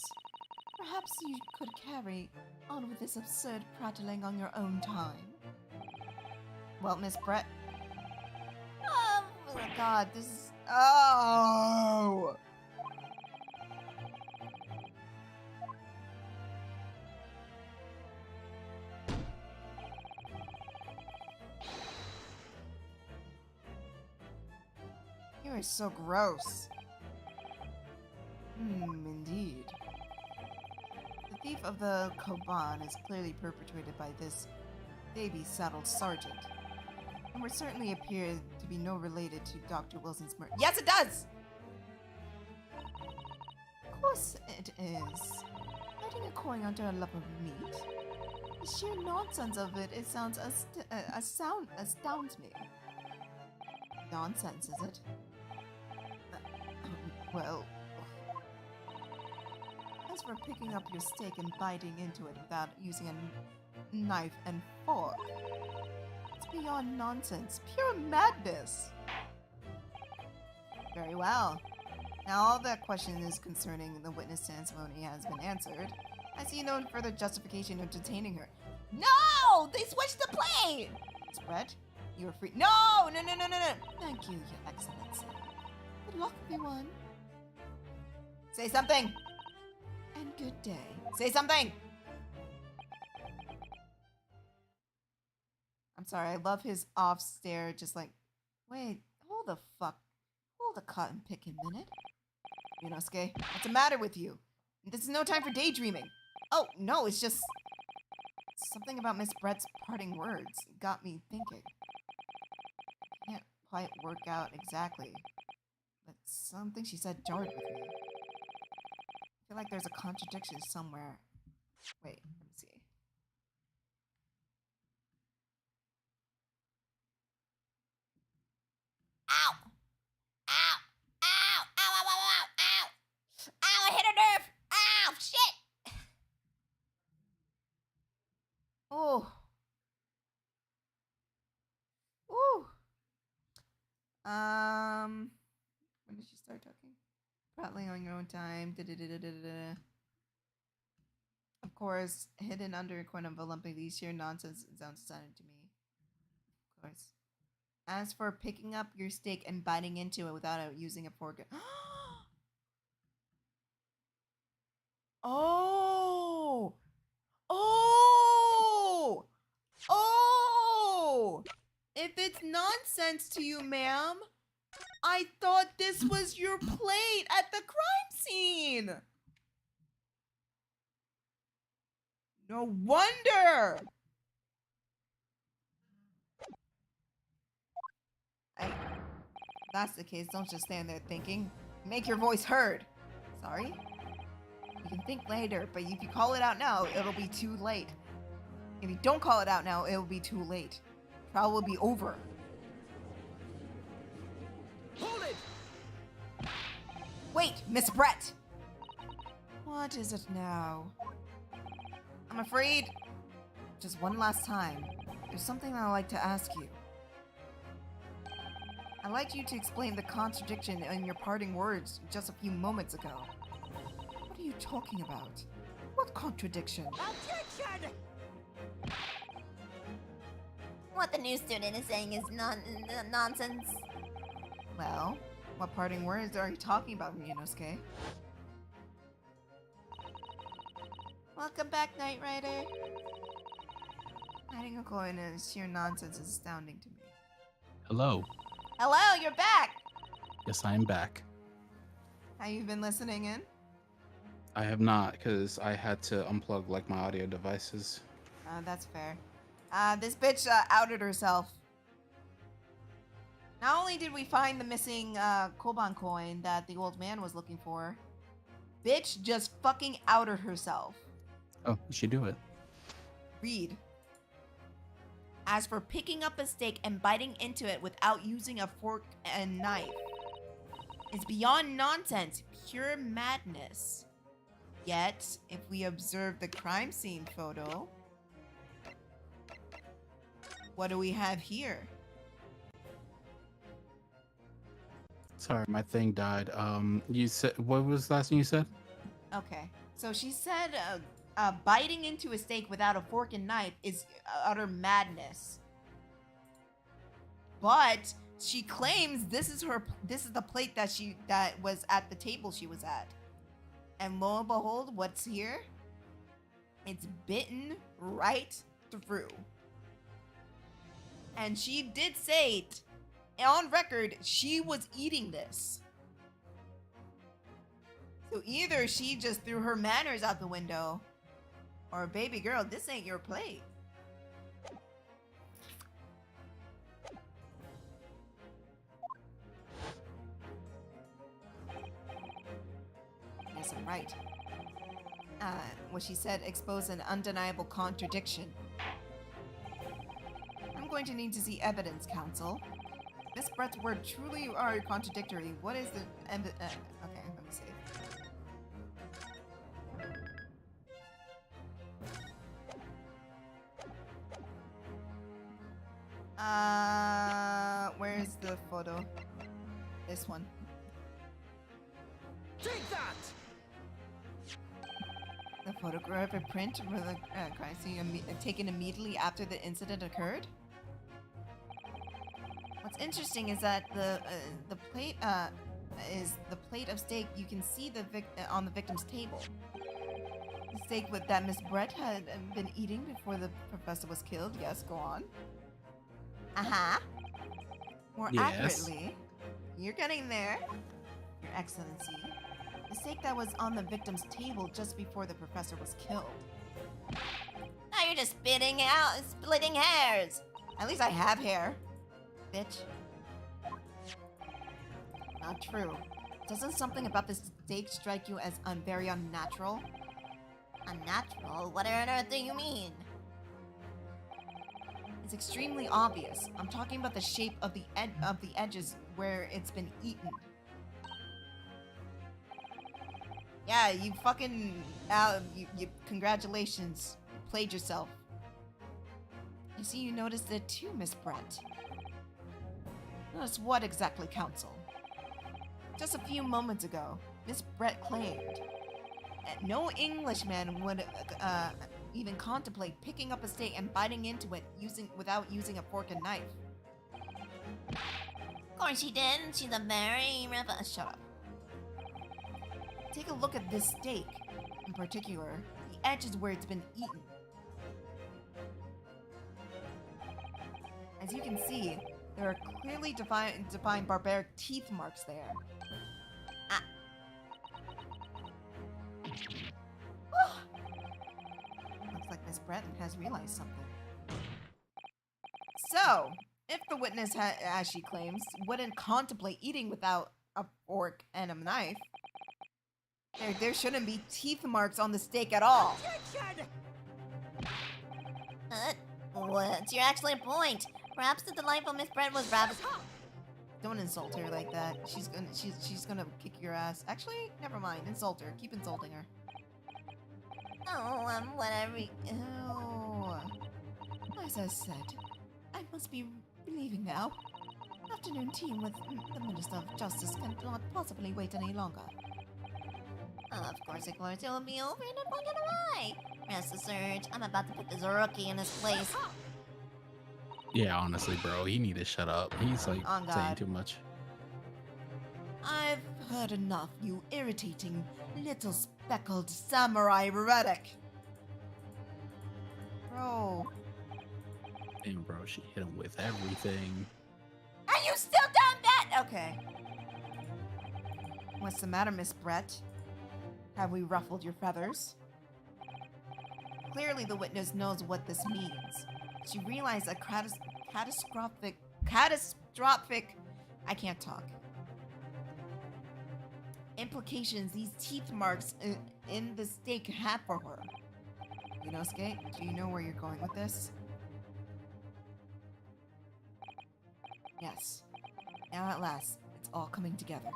Perhaps you could carry on with this absurd prattling on your own time. Well, Miss Brett. Oh my god, this is. Oh! You are so gross. Indeed. The thief of the Koban is clearly perpetrated by this baby-saddled sergeant. And would certainly appear to be no related to Dr. Wilson's murder. Yes, it does! Of course it is. Hiding a coin under a lump of meat. The sheer nonsense of it, astounds me. Nonsense, is it? Well... As for picking up your steak and biting into it without using a knife and fork, it's beyond nonsense, pure madness. Very well. Now all that question is concerning the witness testimony has been answered. I see no further justification of detaining her. No! They switched the plane! Spread, you are free. No! No! Thank you, Your Excellency. Good luck, everyone. Say something! And good day. Say something! I'm sorry, I love his off stare, just like, wait, hold a cotton picking minute. Yunosuke, what's the matter with you? This is no time for daydreaming. Oh, no, it's just something about Miss Brett's parting words got me thinking. I can't quite work out exactly, but something she said jarred with me. I feel like there's a contradiction somewhere. Wait, let me see. Ow! Ow! Ow! Ow! Ow! Ow! Ow! Ow! Ow! I hit a nerve! Ow! Shit! Oh. Ooh. When did she start talking? Prattling on your own time. Of course, hidden under a corner of a lump of these sheer nonsense sounds stunning to me. Of course. As for picking up your steak and biting into it without using a fork. Oh! Oh! Oh! If it's nonsense to you, ma'am, I thought this was your plate at the crime scene. No wonder. If that's the case, don't just stand there thinking. Make your voice heard. Sorry? You can think later, but if you call it out now, it'll be too late. If you don't call it out now, it'll be too late. Trial will be over. Hold it! Wait, Miss Brett! What is it now? I'm afraid... Just one last time. There's something I'd like to ask you. I'd like you to explain the contradiction in your parting words just a few moments ago. What are you talking about? What contradiction? Objection! What the new student is saying is nonsense. Well, what parting words are you talking about, Yunosuke? Welcome back, Knight Rider. Hiding a coin is sheer nonsense is astounding to me. Hello. Hello, you're back! Yes, I am back. Have you been listening in? I have not, because I had to unplug like my audio devices. That's fair. This bitch outed herself. Not only did we find the missing Koban coin that the old man was looking for, bitch just fucking outed herself. Oh, you should do it. Read. As for picking up a steak and biting into it without using a fork and knife, it's beyond nonsense, pure madness. Yet, if we observe the crime scene photo, what do we have here? Sorry, my thing died. You said, what was the last thing you said? Okay, so she said biting into a steak without a fork and knife is utter madness. But she claims this is the plate that was at the table she was at. And lo and behold, what's here? It's bitten right through. And she did say it on record, she was eating this. So either she just threw her manners out the window, or baby girl, this ain't your plate. Yes, I'm right. What she said exposed an undeniable contradiction. I'm going to need to see evidence, counsel. Miss Brett's words truly are contradictory. What is the okay, let me see. Where's the photo? This one. Take that! The photographic print with the crime scene taken immediately after the incident occurred. What's interesting is that the plate is the plate of steak you can see on the victim's table. The steak that Miss Brett had been eating before the professor was killed. Yes, go on. Uh-huh. More Yes. accurately, you're getting there, Your Excellency. The steak that was on the victim's table just before the professor was killed. Now you're just splitting hairs. At least I have hair, bitch. Not true. Doesn't something about this steak strike you as very unnatural? Unnatural? What on earth do you mean? It's extremely obvious. I'm talking about the shape of the edges where it's been eaten. Yeah, you fucking you congratulations. You played yourself. I see you noticed it too, Miss Brett. Notice what exactly, counsel? Just a few moments ago, Miss Brett claimed that no Englishman would even contemplate picking up a steak and biting into it without using a fork and knife. Of course she did. She's a very Shut up. Take a look at this steak, in particular, the edges where it's been eaten. As you can see, there are clearly defined barbaric teeth marks there. Looks like Miss Breton has realized something. So, if the witness, as she claims, wouldn't contemplate eating without a fork and a knife, there shouldn't be teeth marks on the steak at all. Attention! What's your excellent point? Perhaps the delightful Miss Brett was rather... Don't insult her like that. She's gonna kick your ass. Actually, never mind. Insult her. Keep insulting her. Oh, whatever. Oh. As I said, I must be leaving now. Afternoon tea with the Minister of Justice cannot possibly wait any longer. Of course, it will be over in a fucking away. Rest assured, I'm about to put this rookie in his place. Yeah, honestly, bro, he need to shut up. He's like On saying God. too much. I've heard enough, you irritating little speckled samurai Reddick. Bro. Damn, bro, she hit him with everything. Are you still down that? Okay. What's the matter, Miss Brett? Have we ruffled your feathers? Clearly the witness knows what this means. She realized a catastrophic I can't talk. Implications these teeth marks in the steak have for her. Yunosuke, do you know where you're going with this? Yes. Now at last, it's all coming together.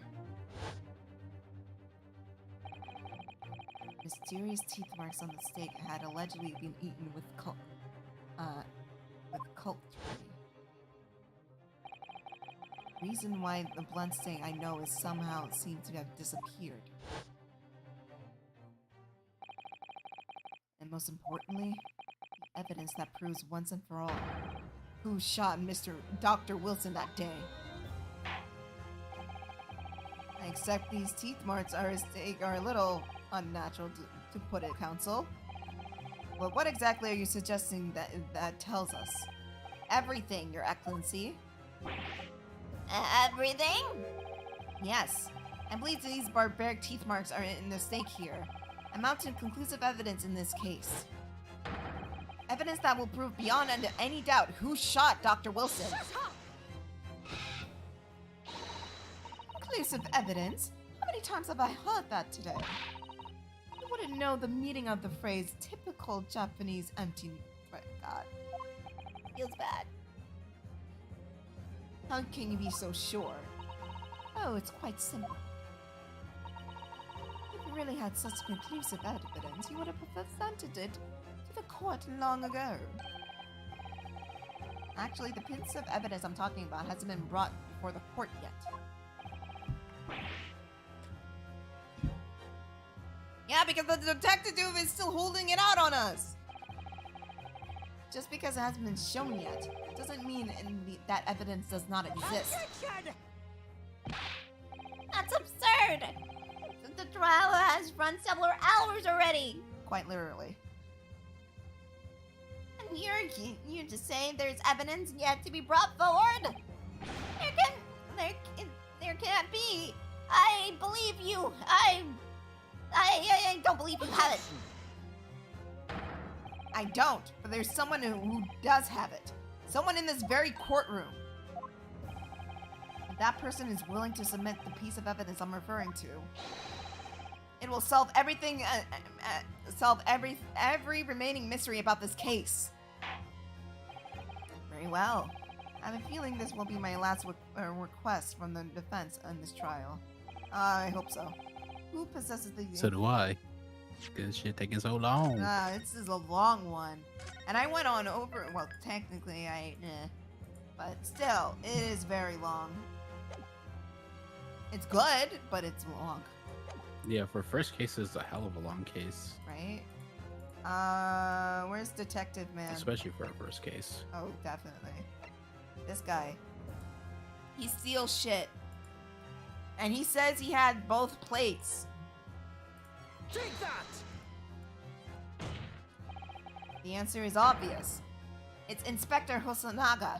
Mysterious teeth marks on the steak had allegedly been eaten with cult. Reason why the blood stain I know is somehow seemed to have disappeared. And most importantly, the evidence that proves once and for all who shot Dr. Wilson that day. I accept these teeth marks are a little unnatural to put it, Counsel. But what exactly are you suggesting that tells us? Everything, Your Excellency. Everything? Yes. I believe these barbaric teeth marks are in the steak here. Amount to conclusive evidence in this case. Evidence that will prove beyond any doubt who shot Dr. Wilson. Conclusive evidence? How many times have I heard that today? You wouldn't know the meaning of the phrase typical Japanese empty... God. Feels bad. How can you be so sure? Oh, it's quite simple. If you really had such conclusive evidence, you would have presented it to the court long ago. Actually, the piece of evidence I'm talking about hasn't been brought before the court yet. Yeah, because the detective is still holding it out on us! Just because it hasn't been shown yet, doesn't mean that evidence does not exist. Objection! That's absurd! The trial has run several hours already! Quite literally. And you're just saying there's evidence yet to be brought forward? There can't be! I believe you! I don't believe you have it! I don't, but there's someone who does have it. Someone in this very courtroom. If that person is willing to submit the piece of evidence I'm referring to, it will solve everything, solve every remaining mystery about this case. Very well. I have a feeling this will be my last request from the defense on this trial. I hope so. Who possesses the... So do I. This shit taking so long. This is a long one. And I went on over... Well, technically, but still, it is very long. It's good, but it's long. Yeah, for first case, it's a hell of a long case. Right? Where's Detective Man? Especially for a first case. Oh, definitely. This guy. He steals shit. And he says he had both plates. Take that! The answer is obvious. It's Inspector Hosonaga.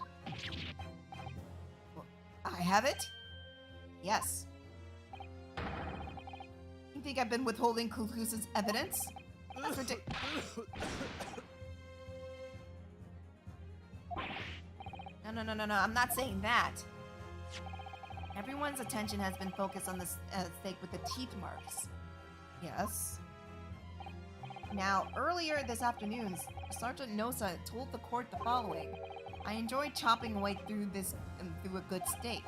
I have it? Yes. You think I've been withholding conclusive evidence? That's ridiculous. No, I'm not saying that. Everyone's attention has been focused on this steak with the teeth marks. Yes. Now, earlier this afternoon, Sergeant Nosa told the court the following. I enjoyed chopping away through a good steak.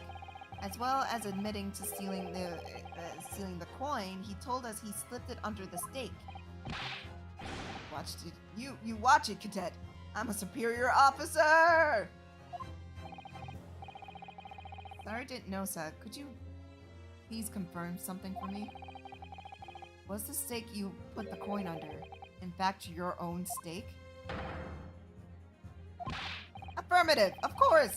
As well as admitting to stealing the coin, he told us he slipped it under the steak. Watched it. You watch it, cadet. I'm a superior officer! Sergeant Nosa, could you please confirm something for me? Was the steak you put the coin under, in fact, your own steak? Affirmative, of course!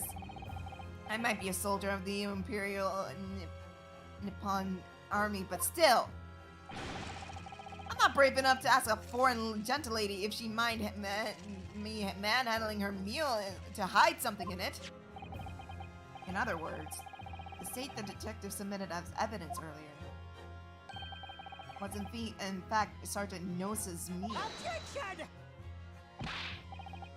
I might be a soldier of the Imperial Nippon Army, but still! I'm not brave enough to ask a foreign gentlelady if she mind me manhandling her meal to hide something in it. In other words, the steak the detective submitted as evidence earlier was in fact Sergeant Nosa's meat. Objection!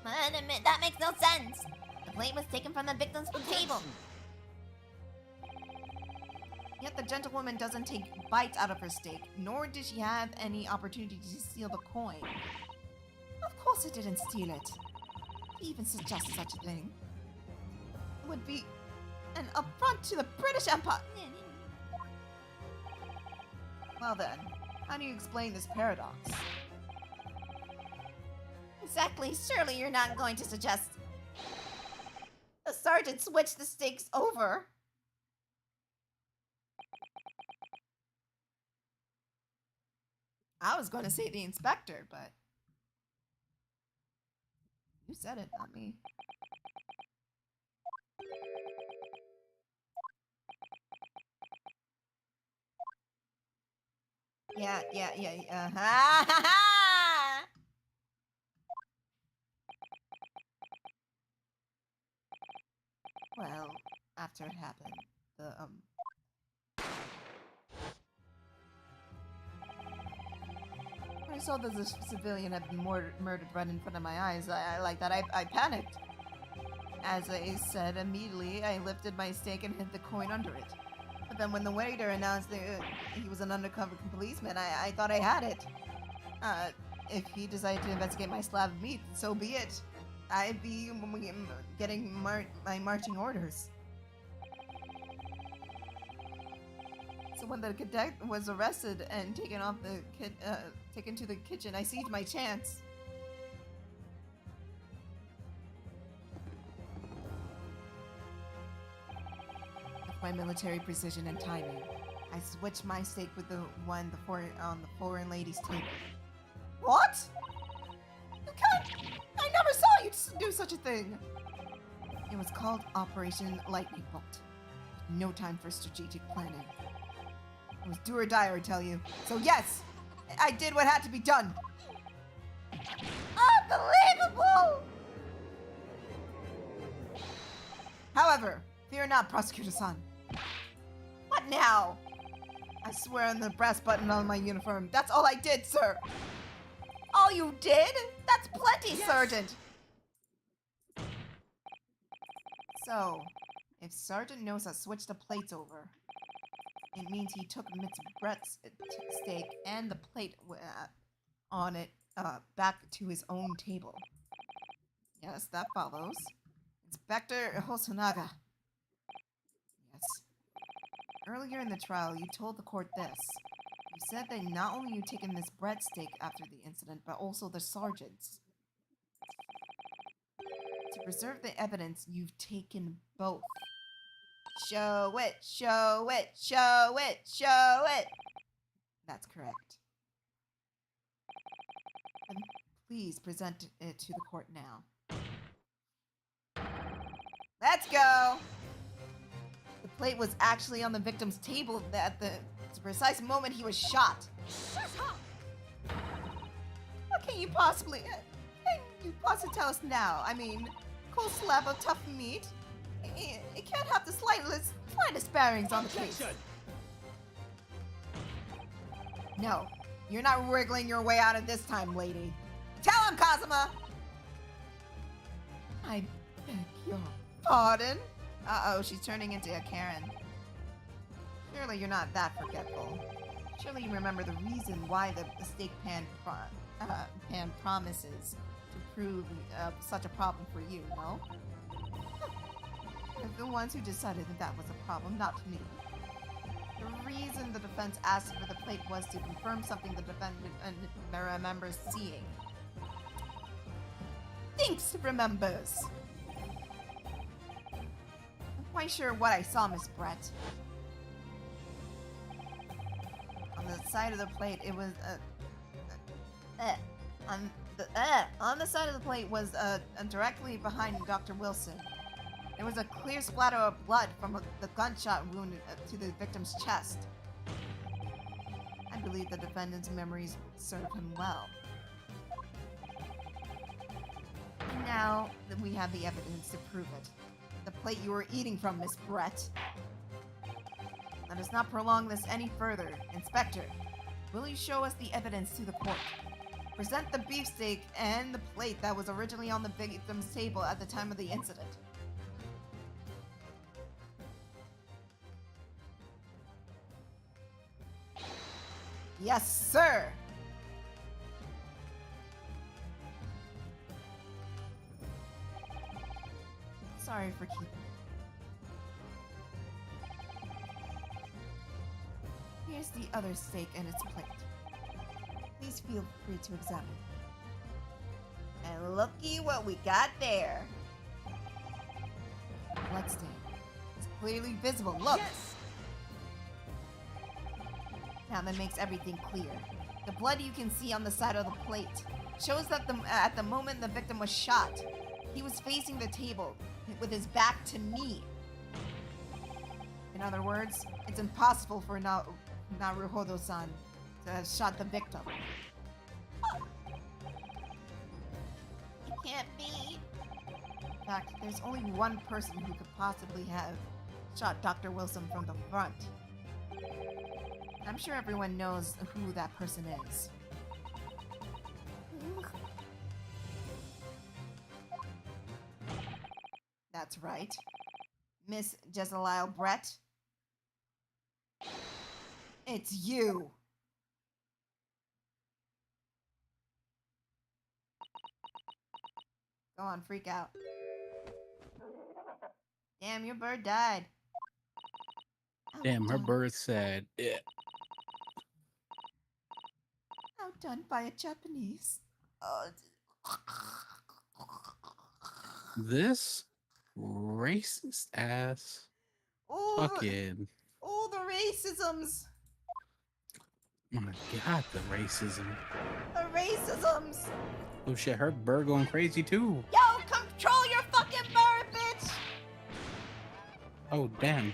That makes no sense. The plate was taken from the victim's table. Yet the gentlewoman doesn't take bites out of her steak, nor did she have any opportunity to steal the coin. Of course I didn't steal it. To even suggest such a thing would be an affront to the British Empire. Well then, how do you explain this paradox? Exactly. Surely you're not going to suggest the sergeant switch the stakes over. I was going to say the inspector, but you said it, not me. Yeah. Ha ha ha! Well, after it happened, when I saw that the civilian had been murdered right in front of my eyes, I panicked. As I said, immediately I lifted my stake and hid the coin under it. But then when the waiter announced that he was an undercover policeman, I thought I had it. If he decided to investigate my slab of meat, so be it. I'd be getting my marching orders. So when the cadet was arrested and taken off taken to the kitchen, I seized my chance. With my military precision and timing, I switched my stake with the one on the foreign lady's table. What? You can't! I never saw you do such a thing! It was called Operation Lightning Bolt. No time for strategic planning. It was do or die, I tell you. So yes, I did what had to be done. Unbelievable! However, fear not, Prosecutor-san. What now? I swear on the brass button on my uniform. That's all I did, sir. All you did? That's plenty, yes. Sergeant. So, if Sergeant knows I switched the plates over, it means he took Miss Brett's steak and the plate on it back to his own table. Yes, that follows. Inspector Hosonaga. Yes. Earlier in the trial, you told the court this. You said that not only you taken Miss Brett's steak after the incident, but also the sergeant's. To preserve the evidence, you've taken both. Show it, show it, show it, show it! That's correct. Then please present it to the court now. Let's go! The plate was actually on the victim's table at the precise moment he was shot. Shut up! What can you possibly tell us now? I mean, cold slab of tough meat? It can't have the slightest bearings on the case. No, you're not wriggling your way out of this time, lady. Tell him, Kazuma! I beg your pardon? Uh-oh, she's turning into a Karen. Surely you're not that forgetful. Surely you remember the reason why the steak pan promises to prove such a problem for you, no? They're the ones who decided that was a problem, not me. The reason the defense asked for the plate was to confirm something the defendant remembers seeing. Thinks remembers. I'm quite sure what I saw, Miss Brett. On the side of the plate, it was on the side of the plate was directly behind Dr. Wilson. There was a clear splatter of blood from the gunshot wound to the victim's chest. I believe the defendant's memories serve him well. And now that we have the evidence to prove it. The plate you were eating from, Miss Brett. Let us not prolong this any further. Inspector, will you show us the evidence to the court? Present the beefsteak and the plate that was originally on the victim's table at the time of the incident. Yes, sir! Sorry for keeping it. Here's the other steak and its plate. Please feel free to examine. And looky what we got there. Bloodstain. It's clearly visible. Look! Yes! Now that makes everything clear. The blood you can see on the side of the plate shows that at the moment the victim was shot, he was facing the table with his back to me. In other words, it's impossible for Naruhodo-san to have shot the victim. It can't be. In fact, there's only one person who could possibly have shot Dr. Wilson from the front. I'm sure everyone knows who that person is. That's right. Miss Jezalile Brett. It's you! Go on, freak out. Damn, your bird died. Damn, her Outdone. bird said, yeah. Outdone by a Japanese. This racist ass Oh, fucking. oh, the racisms! Oh my god, the racism. The racisms! Oh shit, her bird going crazy too. Yo, control your fucking bird, bitch! Oh damn.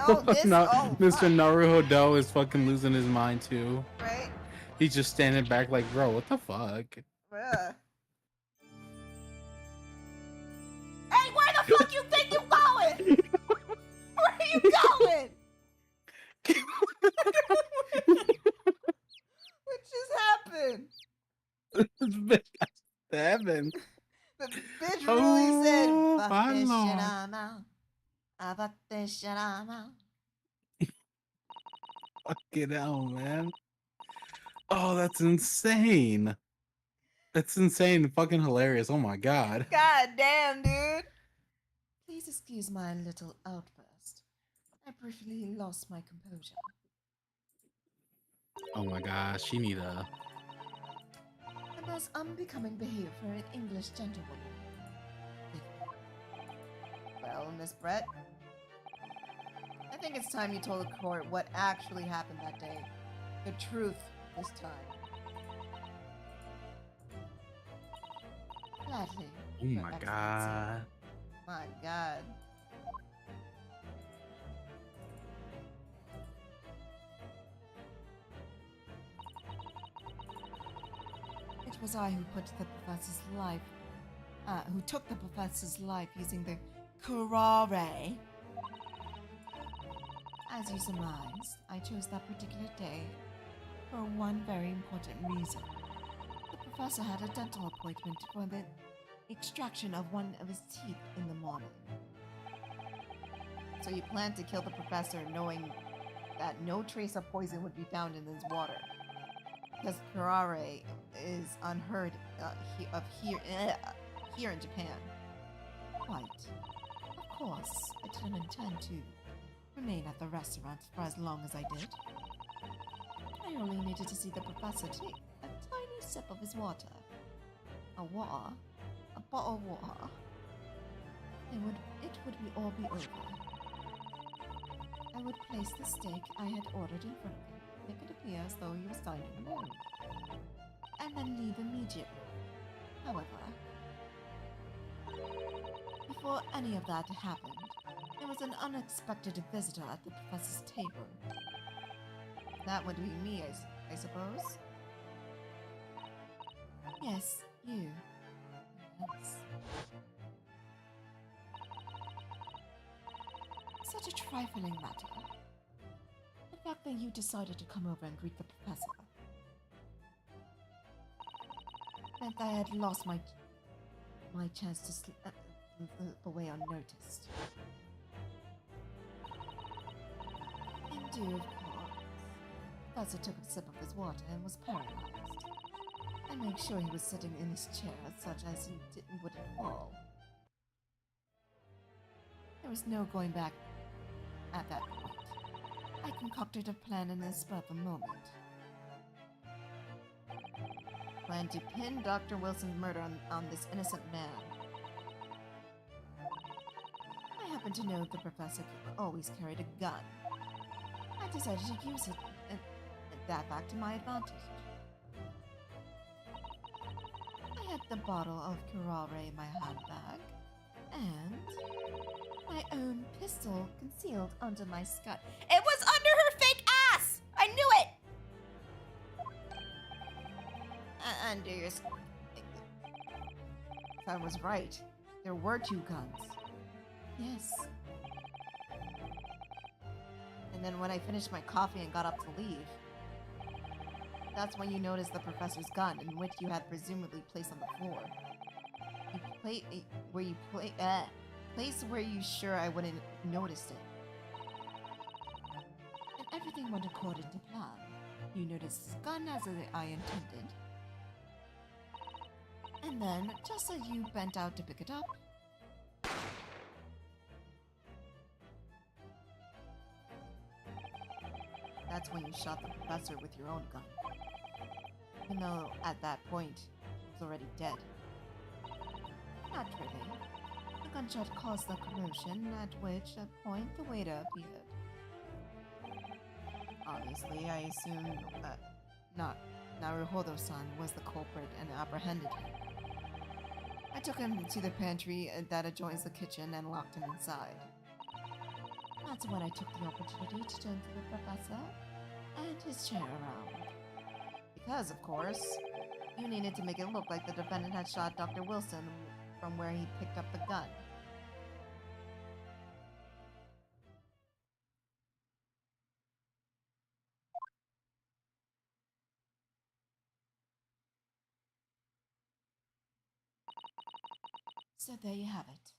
Oh, this- no, oh, Mr. fuck. Naruhodo is fucking losing his mind too. Right? He's just standing back like, bro, what the fuck? Ugh. Hey, where the fuck you think you going? Where are you going? What just happened? Heaven. The bitch really said, Oh, fuck my this lord. shit, I'm out. I fuck this shit, I'm out. Fucking hell, man. Oh, that's insane. That's insane. Fucking hilarious. Oh my god. God damn, dude. Please excuse my little outburst. I briefly lost my composure. Oh my gosh. She need a. The most unbecoming behavior for an English gentlewoman. Well, Miss Brett, I think it's time you told the court what actually happened that day. The truth this time. Gladly. Oh Your my Excellency. god. My God. It was I who put the professor's life, who took the professor's life using the curare. As you surmised, I chose that particular day for one very important reason. The professor had a dental appointment for the extraction of one of his teeth in the morning. So you planned to kill the professor knowing that no trace of poison would be found in his water. Because curare is unheard of here in Japan. Quite. Of course, I didn't intend to remain at the restaurant for as long as I did. I only needed to see the professor take a tiny sip of his water. A bottle of water. It would all be over. I would place the steak I had ordered in front of him, make it appear as though he was dining alone, and then leave immediately. However, before any of that happened, there was an unexpected visitor at the professor's table. That would be me, I suppose. Yes, you. Yes. Such a trifling matter. The fact that you decided to come over and greet the professor meant I had lost my chance to slip away unnoticed. In due professor took a sip of his water and was paralyzed. I made sure he was sitting in his chair such as he wouldn't fall. There was no going back at that point. I concocted a plan in the spur of the moment. Plan to pin Dr. Wilson's murder on this innocent man. I happen to know the professor always carried a gun. I decided to use it and that back to my advantage. I had the bottle of curare in my handbag, and my own pistol concealed under my skirt. It was under her fake ass! I knew it! Under your... I was right. There were 2 guns. Yes. And then when I finished my coffee and got up to leave, that's when you noticed the professor's gun, in which you had presumably placed on the floor. Place where you sure I wouldn't notice it. And everything went according to plan. You noticed his gun as I intended. And then, just as you bent out to pick it up, that's when you shot the professor with your own gun. Even though, at that point, he was already dead. Naturally, the gunshot caused the commotion, at which point the waiter appeared. Obviously, I assumed that Naruhodo-san was the culprit and apprehended him. I took him to the pantry that adjoins the kitchen and locked him inside. That's when I took the opportunity to turn to the professor and his chair around. Because, of course, you needed to make it look like the defendant had shot Dr. Wilson from where he picked up the gun. So there you have it.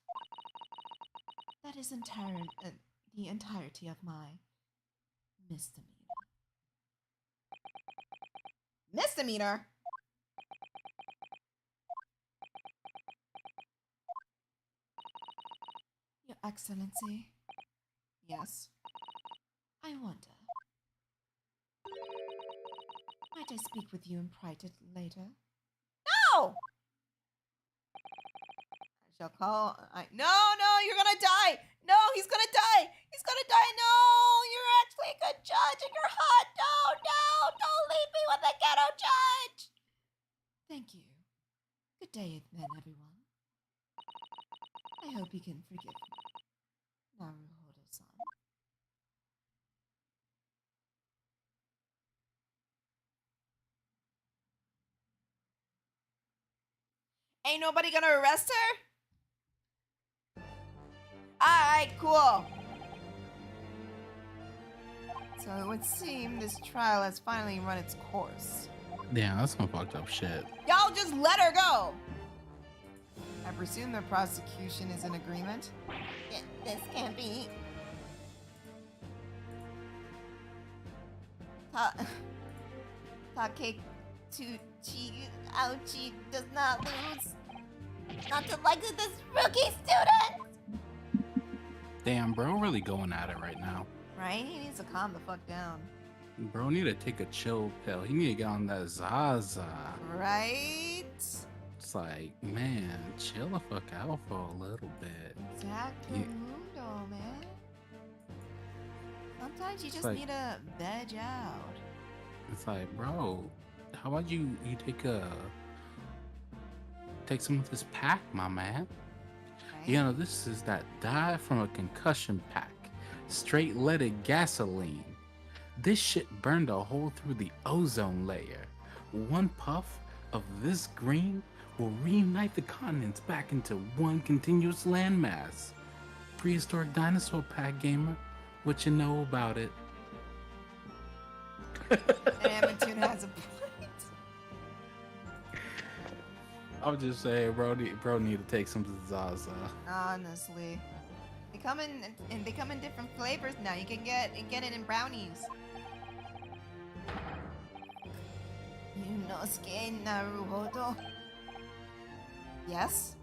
That is the entirety of my misdemeanor. Misdemeanor? Your Excellency. Yes. I wonder. Might I speak with you in private later? No! I shall call. No, you're gonna die! No, he's gonna die! He's gonna die! No! You're actually a good judge and you're hot! No! Don't leave me with the ghetto judge! Thank you. Good day then, everyone. I hope you can forgive me. Naruhodo-san. Ain't nobody gonna arrest her? Alright, cool. So it would seem this trial has finally run its course. Damn, that's some fucked up shit. Y'all just let her go! I presume the prosecution is in agreement? This can't be. Takeuchi Auchi does not lose. Not to like this rookie student! Damn, bro, really going at it right now. Right? He needs to calm the fuck down. Bro need to take a chill pill. He need to get on that Zaza. Right? It's like, man, chill the fuck out for a little bit. Exacto mundo, man. Sometimes you just like- need to veg out. It's like, bro, how about you take some of this pack, my man? Right? You know, this is that dye from a concussion pack. Straight leaded gasoline. This shit burned a hole through the ozone layer. One puff of this green will reunite the continents back into one continuous landmass. Prehistoric dinosaur pack, gamer. What you know about it? Amatune has a point. I'm just saying, bro need to take some Zaza. Honestly. They come in different flavors now. You can get it in brownies. Ryunosuke Naruhodo? Yes?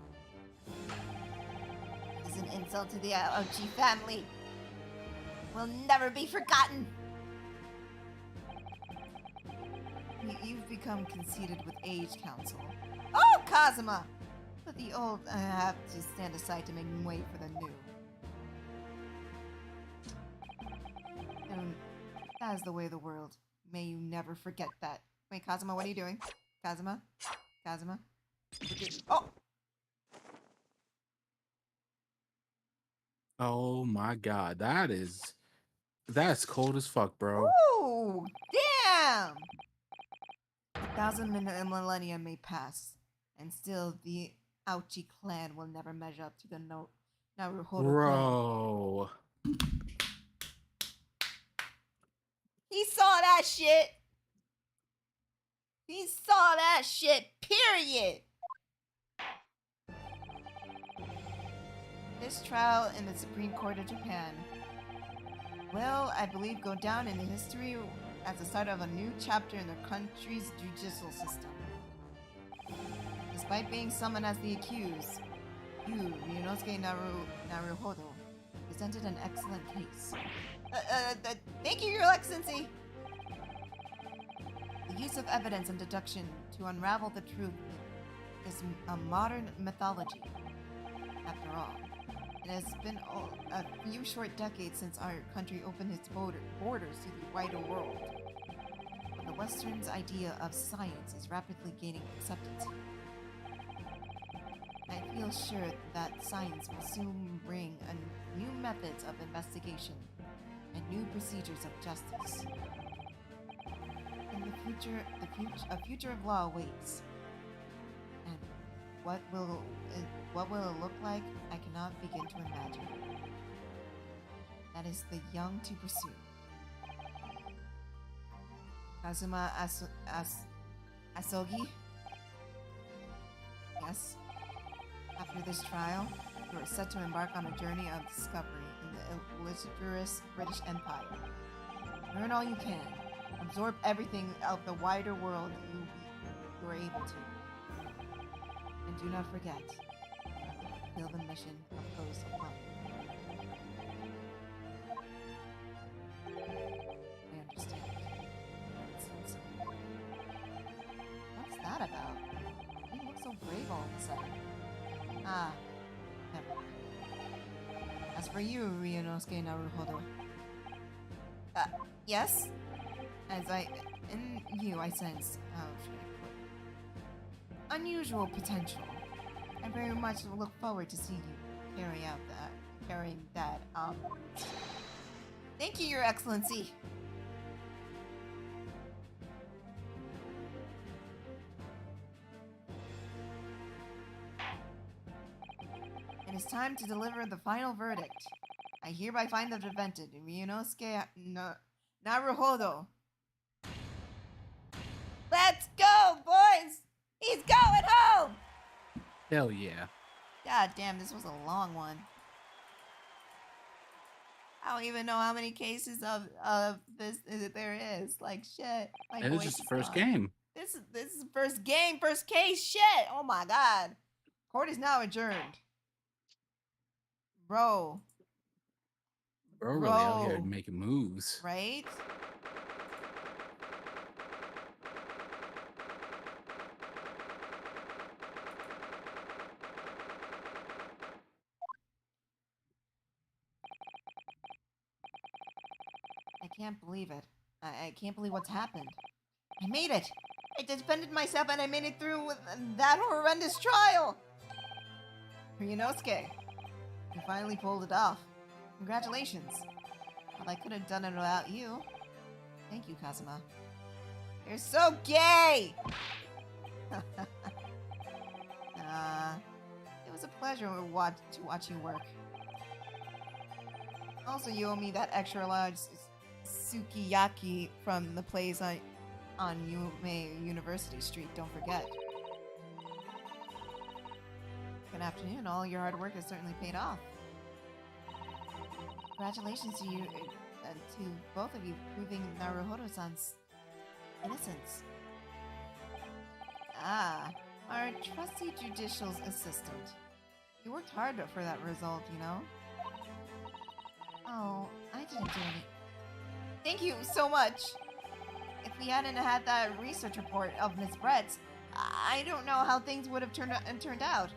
This is an insult to the Auchi family. Will never be forgotten. You've become conceited with age, Council. Oh, Kazuma! But the old have to stand aside to make way for the new. And that is the way of the world. May you never forget that. Wait, Kazuma, what are you doing? Kazuma? Kazuma? Oh! Oh my god, that's cold as fuck, bro. Ooh! Damn! 1,000 millennia may pass, and still the Auchi clan will never measure up to the Naruhodo clan. Bro. He saw that shit. He saw that shit, period. This trial in the Supreme Court of Japan will, I believe, go down in history as the start of a new chapter in their country's judicial system. Despite being summoned as the accused, you, Ryunosuke Naruhodo, presented an excellent case. Thank you, Your Excellency. The use of evidence and deduction to unravel the truth is a modern mythology. After all, it has been a few short decades since our country opened its borders to the wider world. But the Western's idea of science is rapidly gaining acceptance. I feel sure that science will soon bring new methods of investigation and new procedures of justice. In the future, a future of law awaits. And what will it look like? I cannot begin to imagine. That is the young to pursue. Kazuma Asogi? Yes. After this trial, you are set to embark on a journey of discovery in the illustrious British Empire. Learn all you can. Absorb everything of the wider world you are able to. And do not forget, fulfill the mission of those upon you. I understand. What's that about? You look so brave all of a sudden. Ah, never mind. As for you, Ryunosuke Naruhodo. Yes? In you, I sense, how should I put it? Unusual potential. I very much look forward to seeing you carrying that, Thank you, Your Excellency. It is time to deliver the final verdict. I hereby find the defendant, Ryunosuke Naruhodo. Let's go, boys! He's going home! Hell yeah. God damn, this was a long one. I don't even know how many cases of this there is. Like, shit. My And it's voice just the is first gone. game. This is first game, first case. Shit. Oh my god. Court is now adjourned. Bro. Bro, really out here Bro. making moves. Right? I can't believe it. I can't believe what's happened. I made it! I defended myself and I made it through with that horrendous trial! Ryunosuke, you finally pulled it off. Congratulations. Well, I could have done it without you. Thank you, Kazuma. You're so gay! It was a pleasure to watch you work. Also, you owe me that extra large sukiyaki from the place on Yume University Street, don't forget. Good afternoon. All your hard work has certainly paid off. Congratulations to you, to both of you, proving Naruhodo-san's innocence. Ah, our trusty judicial assistant. You worked hard for that result, you know? Oh, I didn't do any. Thank you so much! If we hadn't had that research report of Miss Brett's, I don't know how things would have turned out.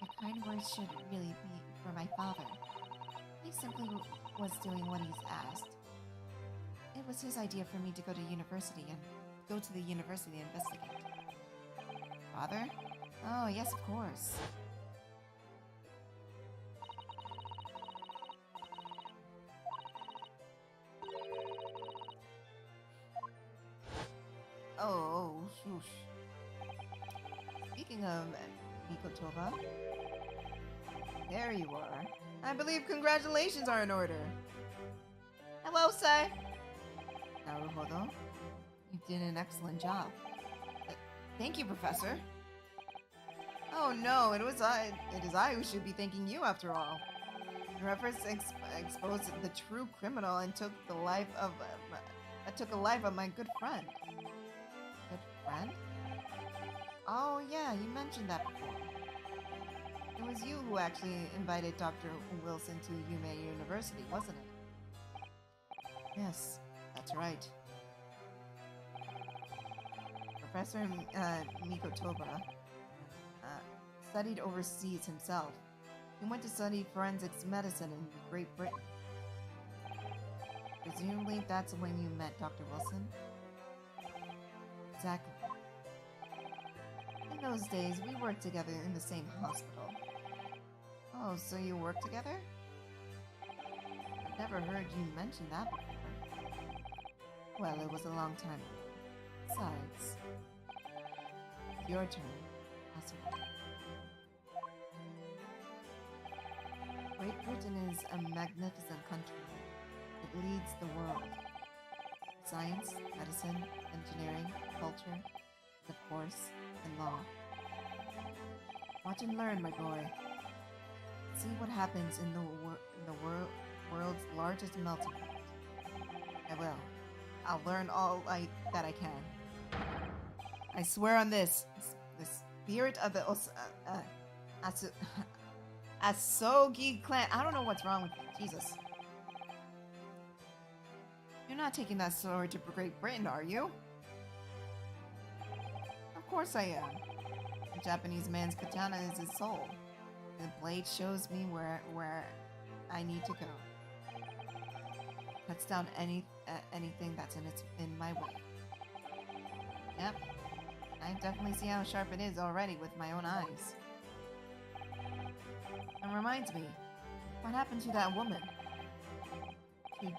Your kind words should really be for my father. He simply was doing what he's asked. It was his idea for me to go to university and investigate. Father? Oh, yes, of course. Oh, shoosh. Speaking of Mikotova, there you are. I believe congratulations are in order. Hello, sir. Naruhodo, you did an excellent job. Thank you, Professor. Oh no, it is I who should be thanking you after all. Your efforts exposed the true criminal and took a life of my good friend. Good friend? Oh yeah, you mentioned that before. It was you who actually invited Dr. Wilson to Yume University, wasn't it? Yes, that's right. Professor Mikotoba studied overseas himself. He went to study forensics medicine in Great Britain. Presumably that's when you met Dr. Wilson? Exactly. In those days, we worked together in the same hospital. Oh, so you worked together? I've never heard you mention that before. Well, it was a long time ago. Besides, it's your turn. That's right. Great Britain is a magnificent country. It leads the world. Science, medicine, engineering, culture, and of course, and law. Watch and learn, my boy. See what happens in the world's largest melting pot. I will. I'll learn all that I can. I swear on this. The spirit of the Asogi clan. I don't know what's wrong with me. Jesus. You're not taking that sword to Great Britain, are you? Of course I am. The Japanese man's katana is his soul. The blade shows me where I need to go. Cuts down anything that's in my way. Yep. I definitely see how sharp it is already with my own eyes. It reminds me, what happened to that woman? To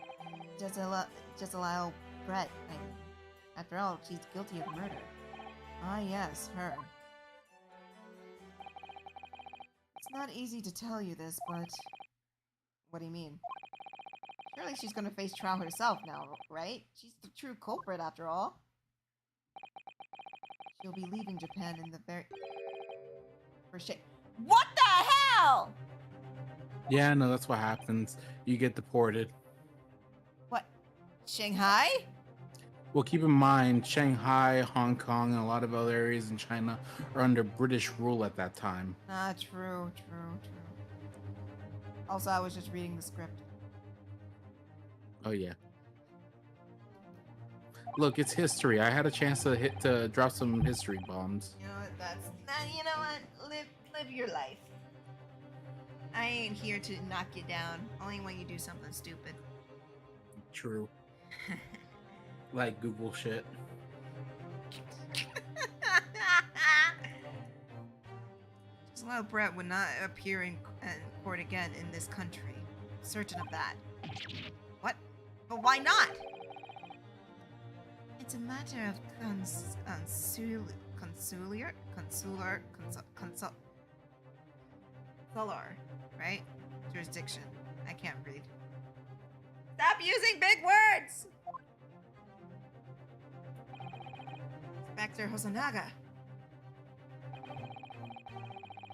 Jezalil Brett, I mean. After all, she's guilty of murder. Ah yes, her. It's not easy to tell you this, but... What do you mean? Surely she's gonna face trial herself now, right? She's the true culprit after all. She'll be leaving Japan in the What the hell?! Yeah, no, that's what happens. You get deported. What? Shanghai? Well, keep in mind, Shanghai, Hong Kong, and a lot of other areas in China are under British rule at that time. Ah, true. Also, I was just reading the script. Oh, yeah. Look, it's history. I had a chance to drop some history bombs. You know what? You know what? Live your life. I ain't here to knock you down. Only when you do something stupid. True. Like Google shit. Slow Brett would not appear in court again in this country. Certain of that. What? But why not? It's a matter of consular, right? Jurisdiction. I can't read. Stop using big words! Inspector Hosonaga.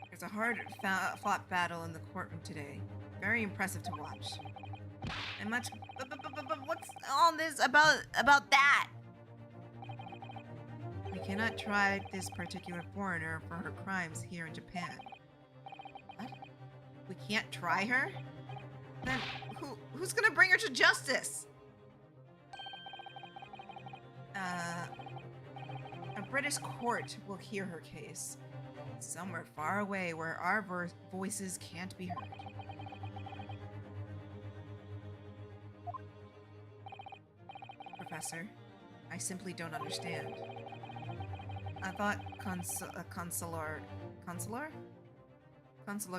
There's a hard-fought battle in the courtroom today. Very impressive to watch. And much... But what's all this about that? We cannot try this particular foreigner for her crimes here in Japan. What? We can't try her? Then who's gonna bring her to justice? A British court will hear her case. Somewhere far away where our voices can't be heard. Professor, I simply don't understand. I thought consular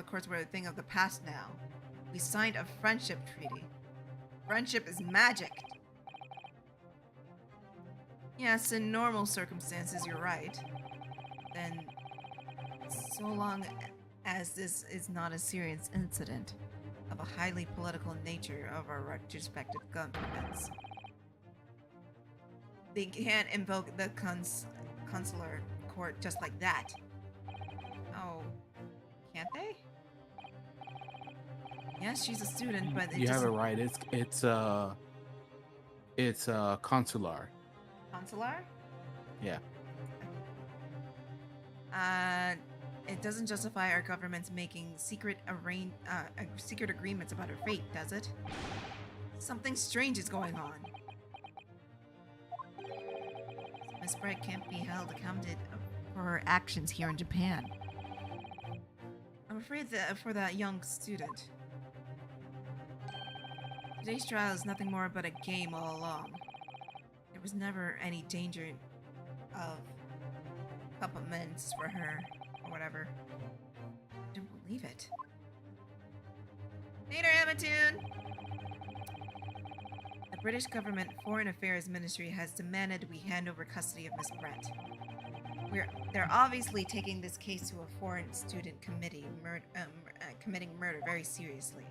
courts were a thing of the past now. We signed a friendship treaty. Friendship is magic. Yes, in normal circumstances, you're right. Then, so long as this is not a serious incident of a highly political nature of our respective governments, they can't invoke the consular court just like that. Oh, can't they? Yes, she's a student, but you have it right. It's consular. Consular? Yeah. It doesn't justify our government's making secret agreements about her fate, does it? Something strange is going on. Miss Bright can't be held accounted for her actions here in Japan. I'm afraid that for that young student. Today's trial is nothing more but a game all along. There was never any danger of compliments for her, or whatever. I don't believe it. Later, Amatoon! The British government Foreign Affairs Ministry has demanded we hand over custody of Miss Brett. They're obviously taking this case to a foreign student committee committing murder very seriously.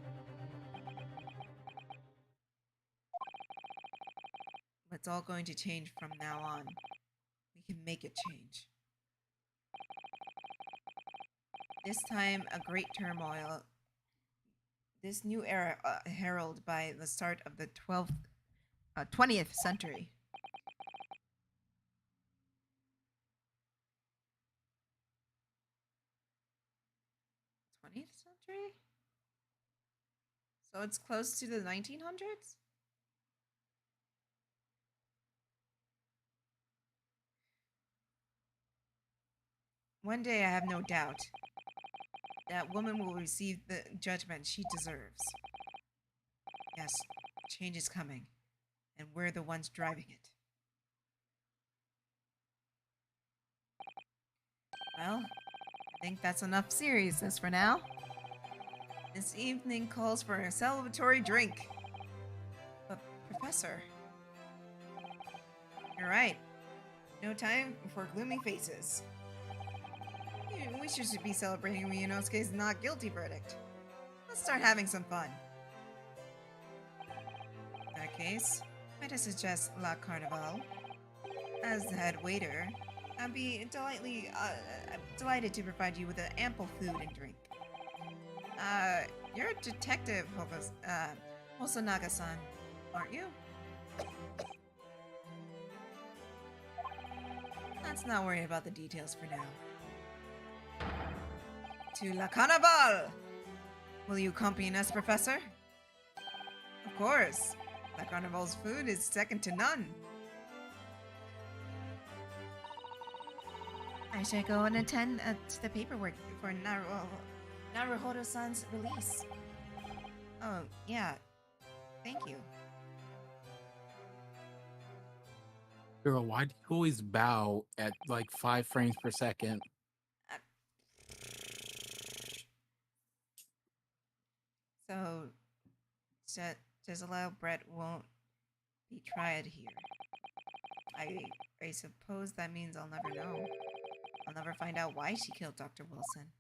It's all going to change from now on. We can make it change. This time, a great turmoil. This new era heralded by the start of the 20th century. 20th century? So it's close to the 1900s? One day, I have no doubt, that woman will receive the judgment she deserves. Yes, change is coming, and we're the ones driving it. Well, I think that's enough seriousness for now. This evening calls for a celebratory drink. But, Professor... You're right. No time for gloomy faces. We should be celebrating Ryunosuke's not guilty verdict. Let's start having some fun. In that case, might I suggest La Carnival? As the head waiter, I'd be delighted to provide you with ample food and drink. You're a detective, Hosonaga-san, aren't you? Let's not worry about the details for now. To La Carnival! Will you accompany us, Professor? Of course. La Carnival's food is second to none. I should go and attend to the paperwork for Naruhodo-san's release. Oh, yeah. Thank you. Girl, why do you always bow at like 5 frames per second? So, Gisela Brett won't be tried here. I suppose that means I'll never know. I'll never find out why she killed Dr. Wilson.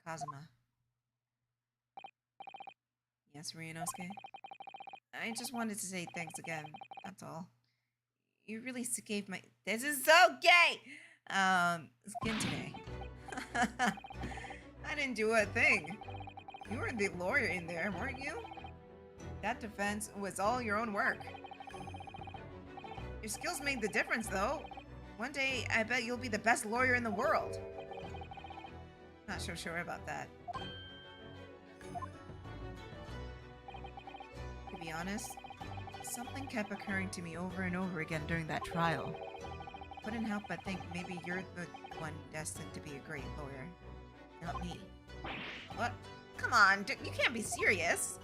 Kazuma. Yes, Ryunosuke? I just wanted to say thanks again, that's all. You really gave my— This is so gay! Skin today. I didn't do a thing. You were the lawyer in there, weren't you? That defense was all your own work. Your skills made the difference, though. One day, I bet you'll be the best lawyer in the world. Not so sure about that. To be honest, something kept occurring to me over and over again during that trial. Couldn't help but think maybe you're the one destined to be a great lawyer, not me. What? Come on, you can't be serious.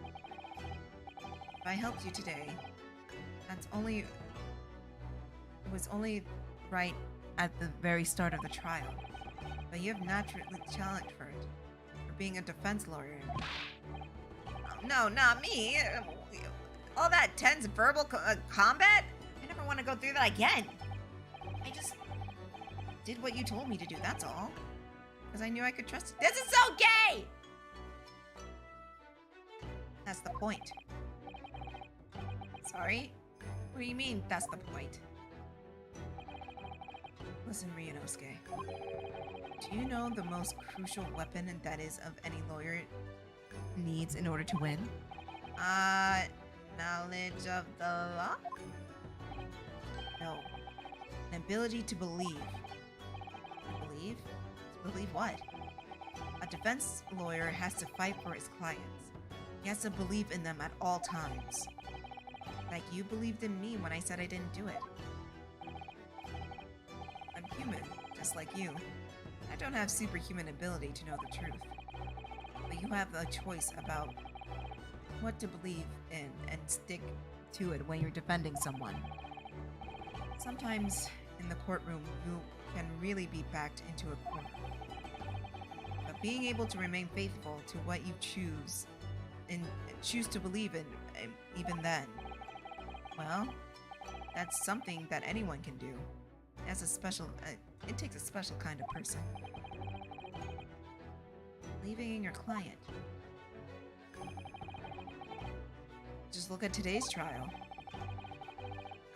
If I helped you today, it was only right at the very start of the trial. But you have naturally challenged for it, for being a defense lawyer. Oh, no, not me. All that tense verbal combat? I never want to go through that again. I just did what you told me to do, that's all. Because I knew I could trust you. This is so gay! That's the point. Sorry? What do you mean, that's the point? Listen, Ryunosuke. Do you know the most crucial weapon that is of any lawyer needs in order to win? Knowledge of the law? No. An ability to believe. To believe? To believe what? A defense lawyer has to fight for his clients. He has to believe in them at all times. Like you believed in me when I said I didn't do it. I'm human, just like you. I don't have superhuman ability to know the truth. But you have a choice about what to believe in and stick to it when you're defending someone. Sometimes in the courtroom, you can really be backed into a corner. But being able to remain faithful to what you choose and choose to believe in, even then, well, that's something that anyone can do. As a special, it takes a special kind of person. Believing in your client. Just look at today's trial.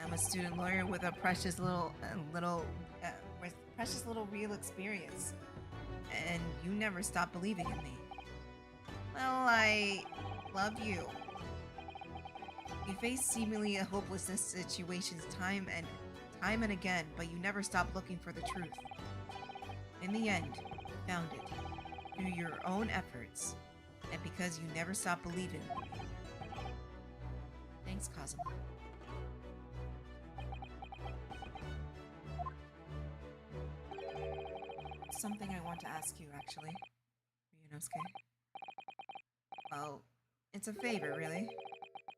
I'm a student lawyer with a precious little real experience, and you never stop believing in me. Well, I love you. You face seemingly hopelessness situations time and again, but you never stop looking for the truth. In the end, you found it through your own efforts, and because you never stopped believing in me. Thanks, Kazuma. Something I want to ask you, actually, Ryunosuke. Well, it's a favor, really.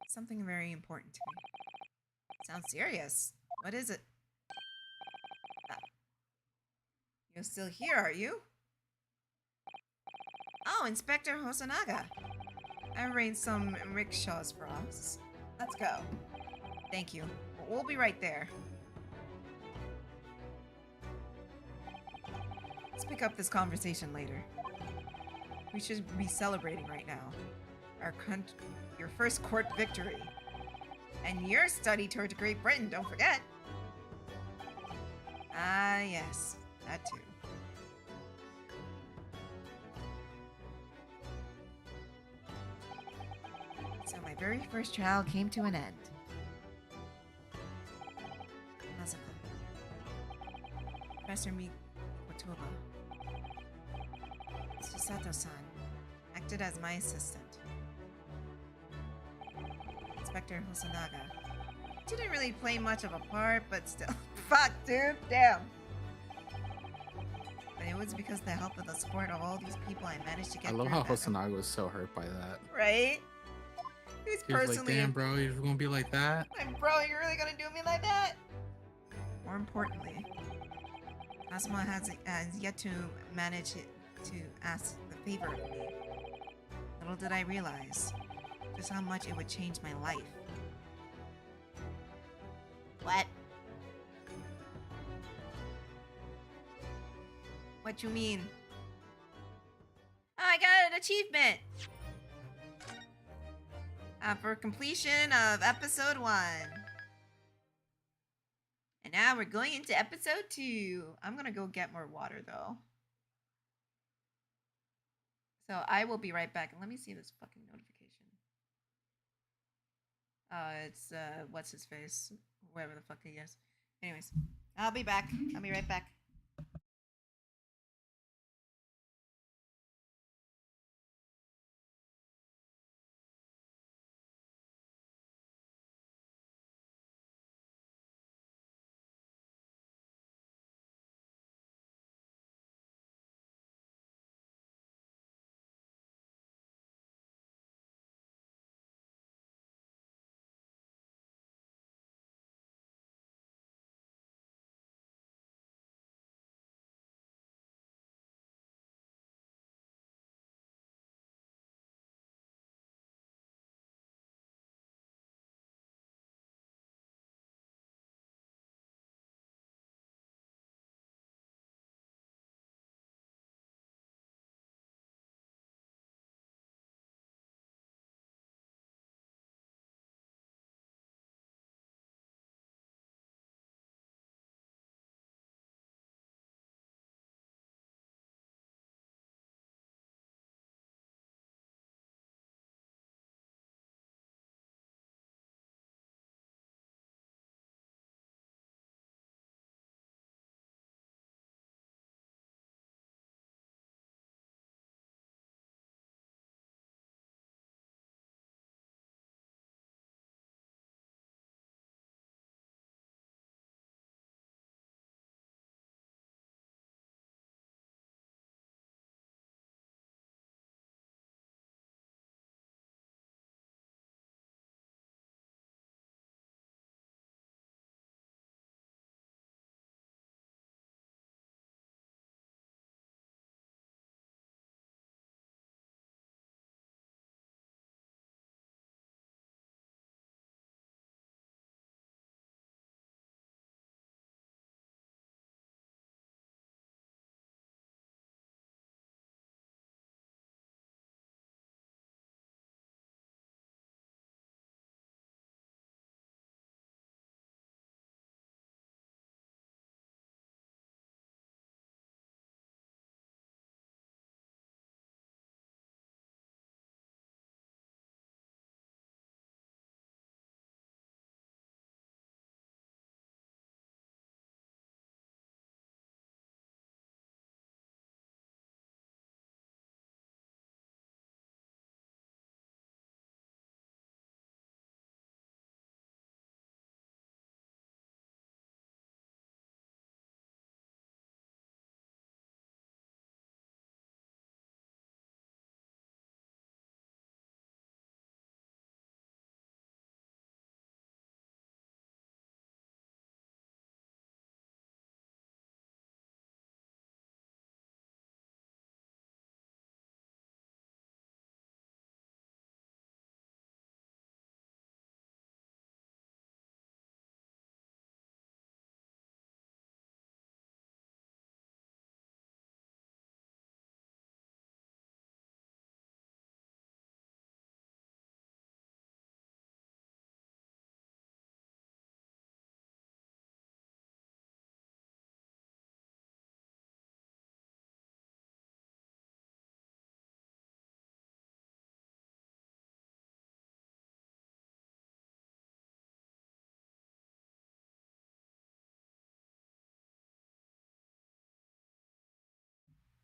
Something very important to me. Sounds serious. What is it? You're still here, are you? Oh, Inspector Hosonaga. I arranged some rickshaws for us. Let's go. Thank you. We'll be right there. Let's pick up this conversation later. We should be celebrating right now. Your first court victory. And your study tour to Great Britain, don't forget. Ah, yes. That too. So my very first trial came to an end. Kazuma. Professor Mikotoba. Susato-san acted as my assistant. Inspector Hosonaga didn't really play much of a part, but still. Fuck, dude. Damn. But it was because of the help of the support of all these people I managed to get I love through how that. Hosonaga was so hurt by that. Right? He was He was personally. like, damn, bro, you're gonna be like that? Like, bro, you're really gonna do me like that? More importantly, Kazuma has yet to manage to ask the favor of me. Little did I realize just how much it would change my life. What? What you mean? Oh, I got an achievement! For completion of episode 1. And now we're going into episode 2. I'm gonna go get more water though. So I will be right back. And let me see this fucking notification. It's what's his face, whoever the fuck he is. Anyways, I'll be back. I'll be right back.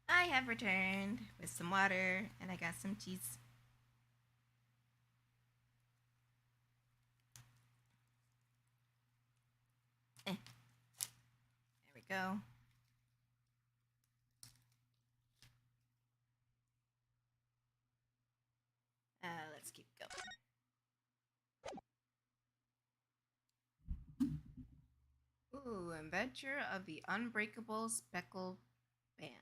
I have returned with some water and I got some cheese. There we go. Let's keep going. Ooh, Adventure of the Unbreakable Speckle Band.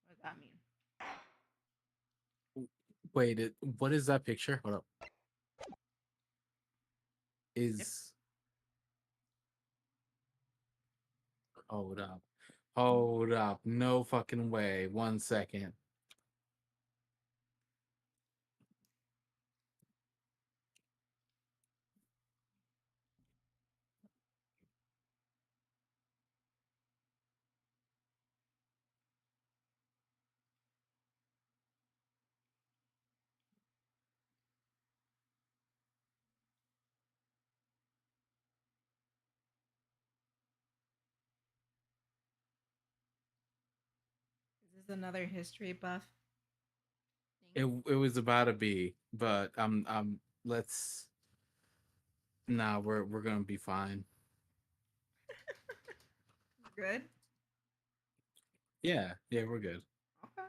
What does that mean? Wait, what is that picture? Hold up. Is hold up. Hold up. No fucking way. 1 second. This is another history buff. It was about to be, but let's. Nah, we're gonna be fine. Good. Yeah, we're good. Okay.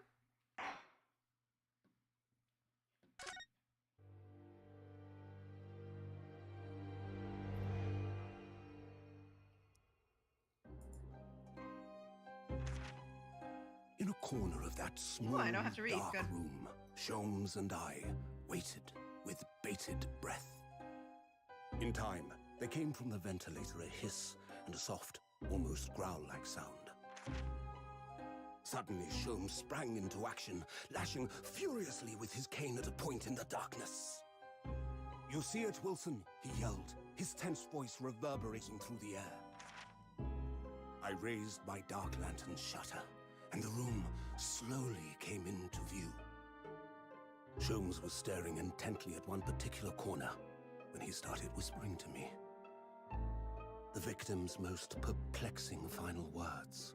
In a corner of that small, I don't have to read. dark Good. room, Sholmes and I waited with bated breath. In time, there came from the ventilator a hiss and a soft, almost growl-like sound. Suddenly, Sholmes sprang into action, lashing furiously with his cane at a point in the darkness. "You see it, Wilson?" he yelled, his tense voice reverberating through the air. I raised my dark lantern's shutter, and the room slowly came into view. Sholmes was staring intently at one particular corner when he started whispering to me. The victim's most perplexing final words.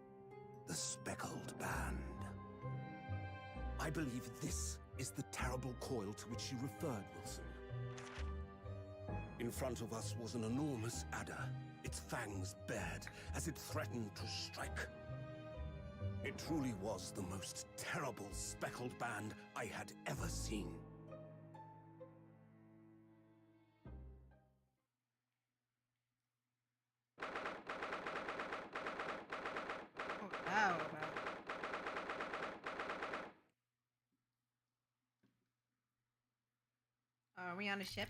The speckled band. I believe this is the terrible coil to which you referred, Wilson. In front of us was an enormous adder, its fangs bared as it threatened to strike. It truly was the most terrible speckled band I had ever seen. Oh, wow. Are we on a ship?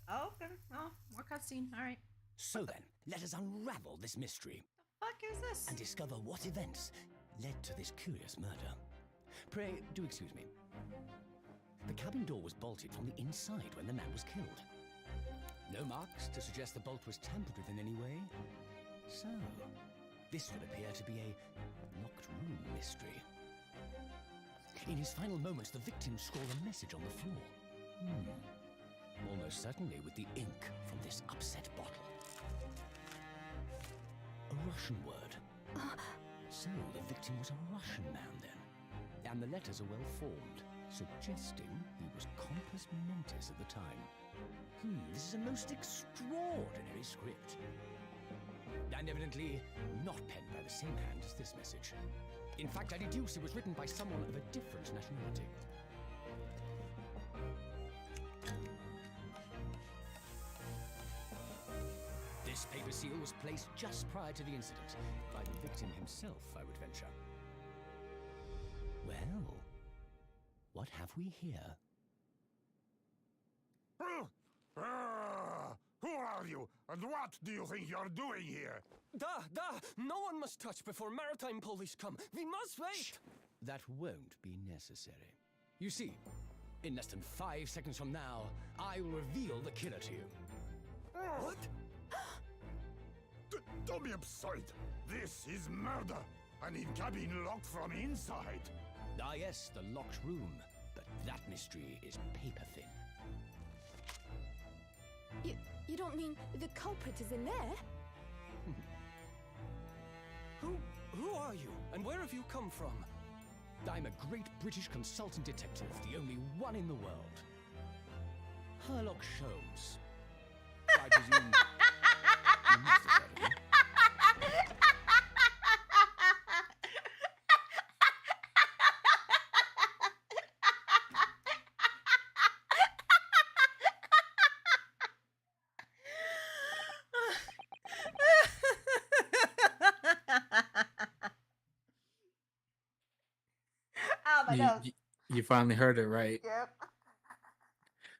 Oh, okay. Oh, more cutscene. All right. So then, let us unravel this mystery Fuck is this? and discover what events led to this curious murder. Pray, do excuse me. The cabin door was bolted from the inside when the man was killed. No marks to suggest the bolt was tampered with in any way. So, this would appear to be a locked room mystery. In his final moments, the victim scrawled a message on the floor. Almost certainly with the ink from this upset bottle. A Russian word. So the victim was a Russian man then. And the letters are well formed, suggesting he was compos mentis at the time. This is a most extraordinary script. And evidently not penned by the same hand as this message. In fact, I deduce it was written by someone of a different nationality. This paper seal was placed just prior to the incident, by the victim himself, I would venture. Well, what have we here? Who are you, and what do you think you're doing here? No one must touch before maritime police come. We must wait! Shh. That won't be necessary. You see, in less than 5 seconds from now, I will reveal the killer to you. What? Don't be absurd. This is murder, and in cabin locked from inside. Ah yes, the locked room. But that mystery is paper thin. You don't mean the culprit is in there? Who are you, and where have you come from? I'm a great British consultant detective, the only one in the world. Sherlock Sholmes. I presume you must have heard of him. Oh, my nose. You finally heard it right. Yep.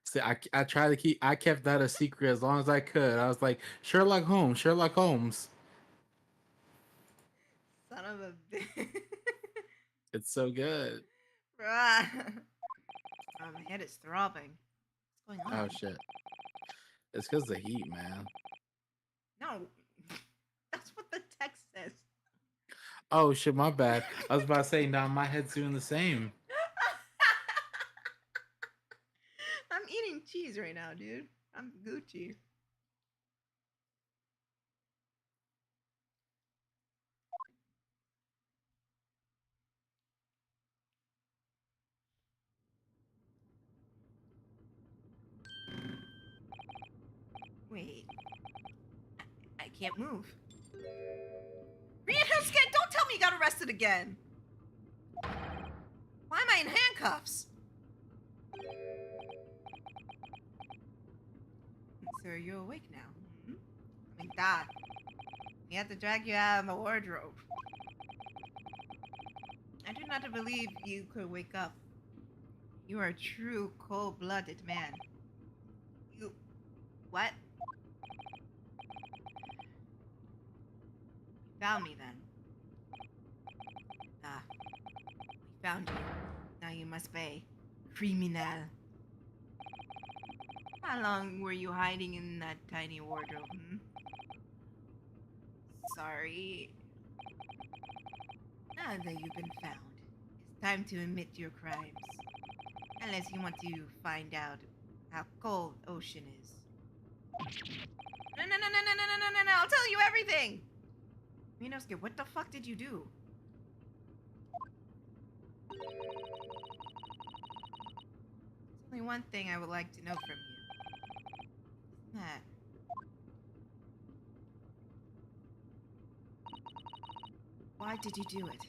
See, I tried to I kept that a secret as long as I could. I was like, Sherlock Holmes, Sherlock Holmes. Son of a bitch. It's so good. Bruh. Oh, my head is throbbing. What's going on? Oh shit. It's because of the heat, man. No. That's what the text says. Oh shit, my bad. I was about to say, now my head's doing the same. I'm eating cheese right now, dude. I'm Gucci. can't move. Ryunosuke, don't tell me you got arrested again. Why am I in handcuffs? So you're awake now? Hmm? I mean, Doc, we had to drag you out of the wardrobe. I do not believe you could wake up. You are a true cold-blooded man. You... What? You found me then. Ah. We found you. Now you must pay. Criminal. How long were you hiding in that tiny wardrobe, hmm? Sorry. Now that you've been found, it's time to admit your crimes. Unless you want to find out how cold ocean is. No, I'll tell you everything! Ryunosuke, what the fuck did you do? There's only one thing I would like to know from you. Isn't that... Why did you do it?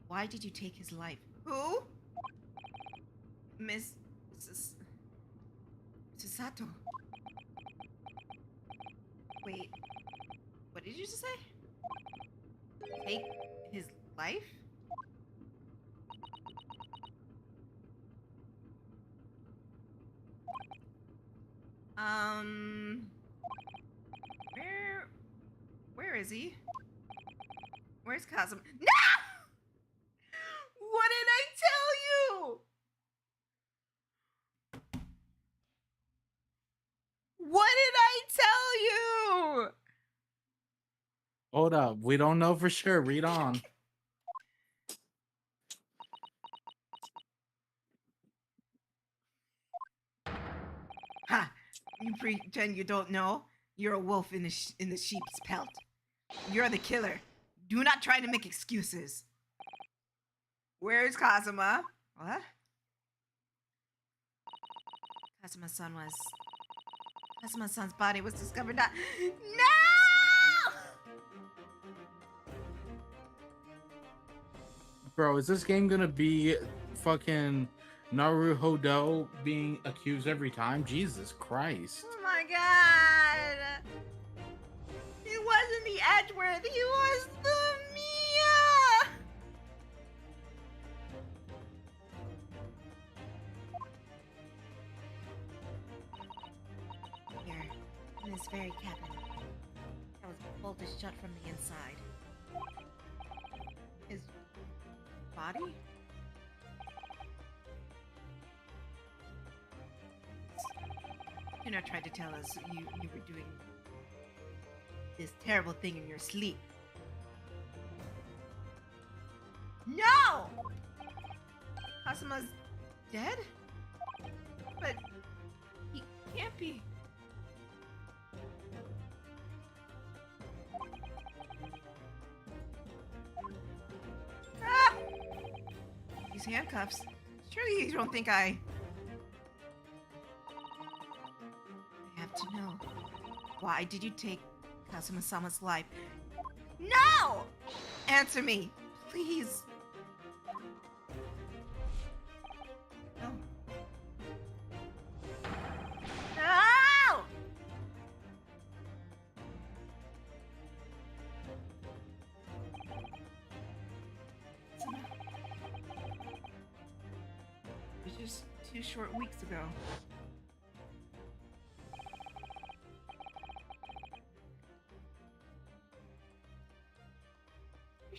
Why did you take his life? Who? Miss Sato. Wait, what did you just say? Take his life? Where is he? Where's Kazuma? No! What did I tell you? What did I tell you? Hold up. We don't know for sure. Read on. Ha! You pretend you don't know? You're a wolf in the sheep's pelt. You're the killer. Do not try to make excuses. Where's Kazuma? What? Kazuma's body was discovered not... No! Bro, is this game gonna be fucking Naruhodo being accused every time? Jesus Christ. Oh my god! He wasn't the Edgeworth, he was the Mia! Here, in this very cabin, that was bolted shut from the inside. His body? You not tried to tell us you were doing this terrible thing in your sleep. No! Kazuma's dead? But he can't be. Ah! These handcuffs. Surely you don't think I have to know. Why did you take Kazuma-sama's life? No! Answer me, please. No. No! It was just 2 short weeks ago.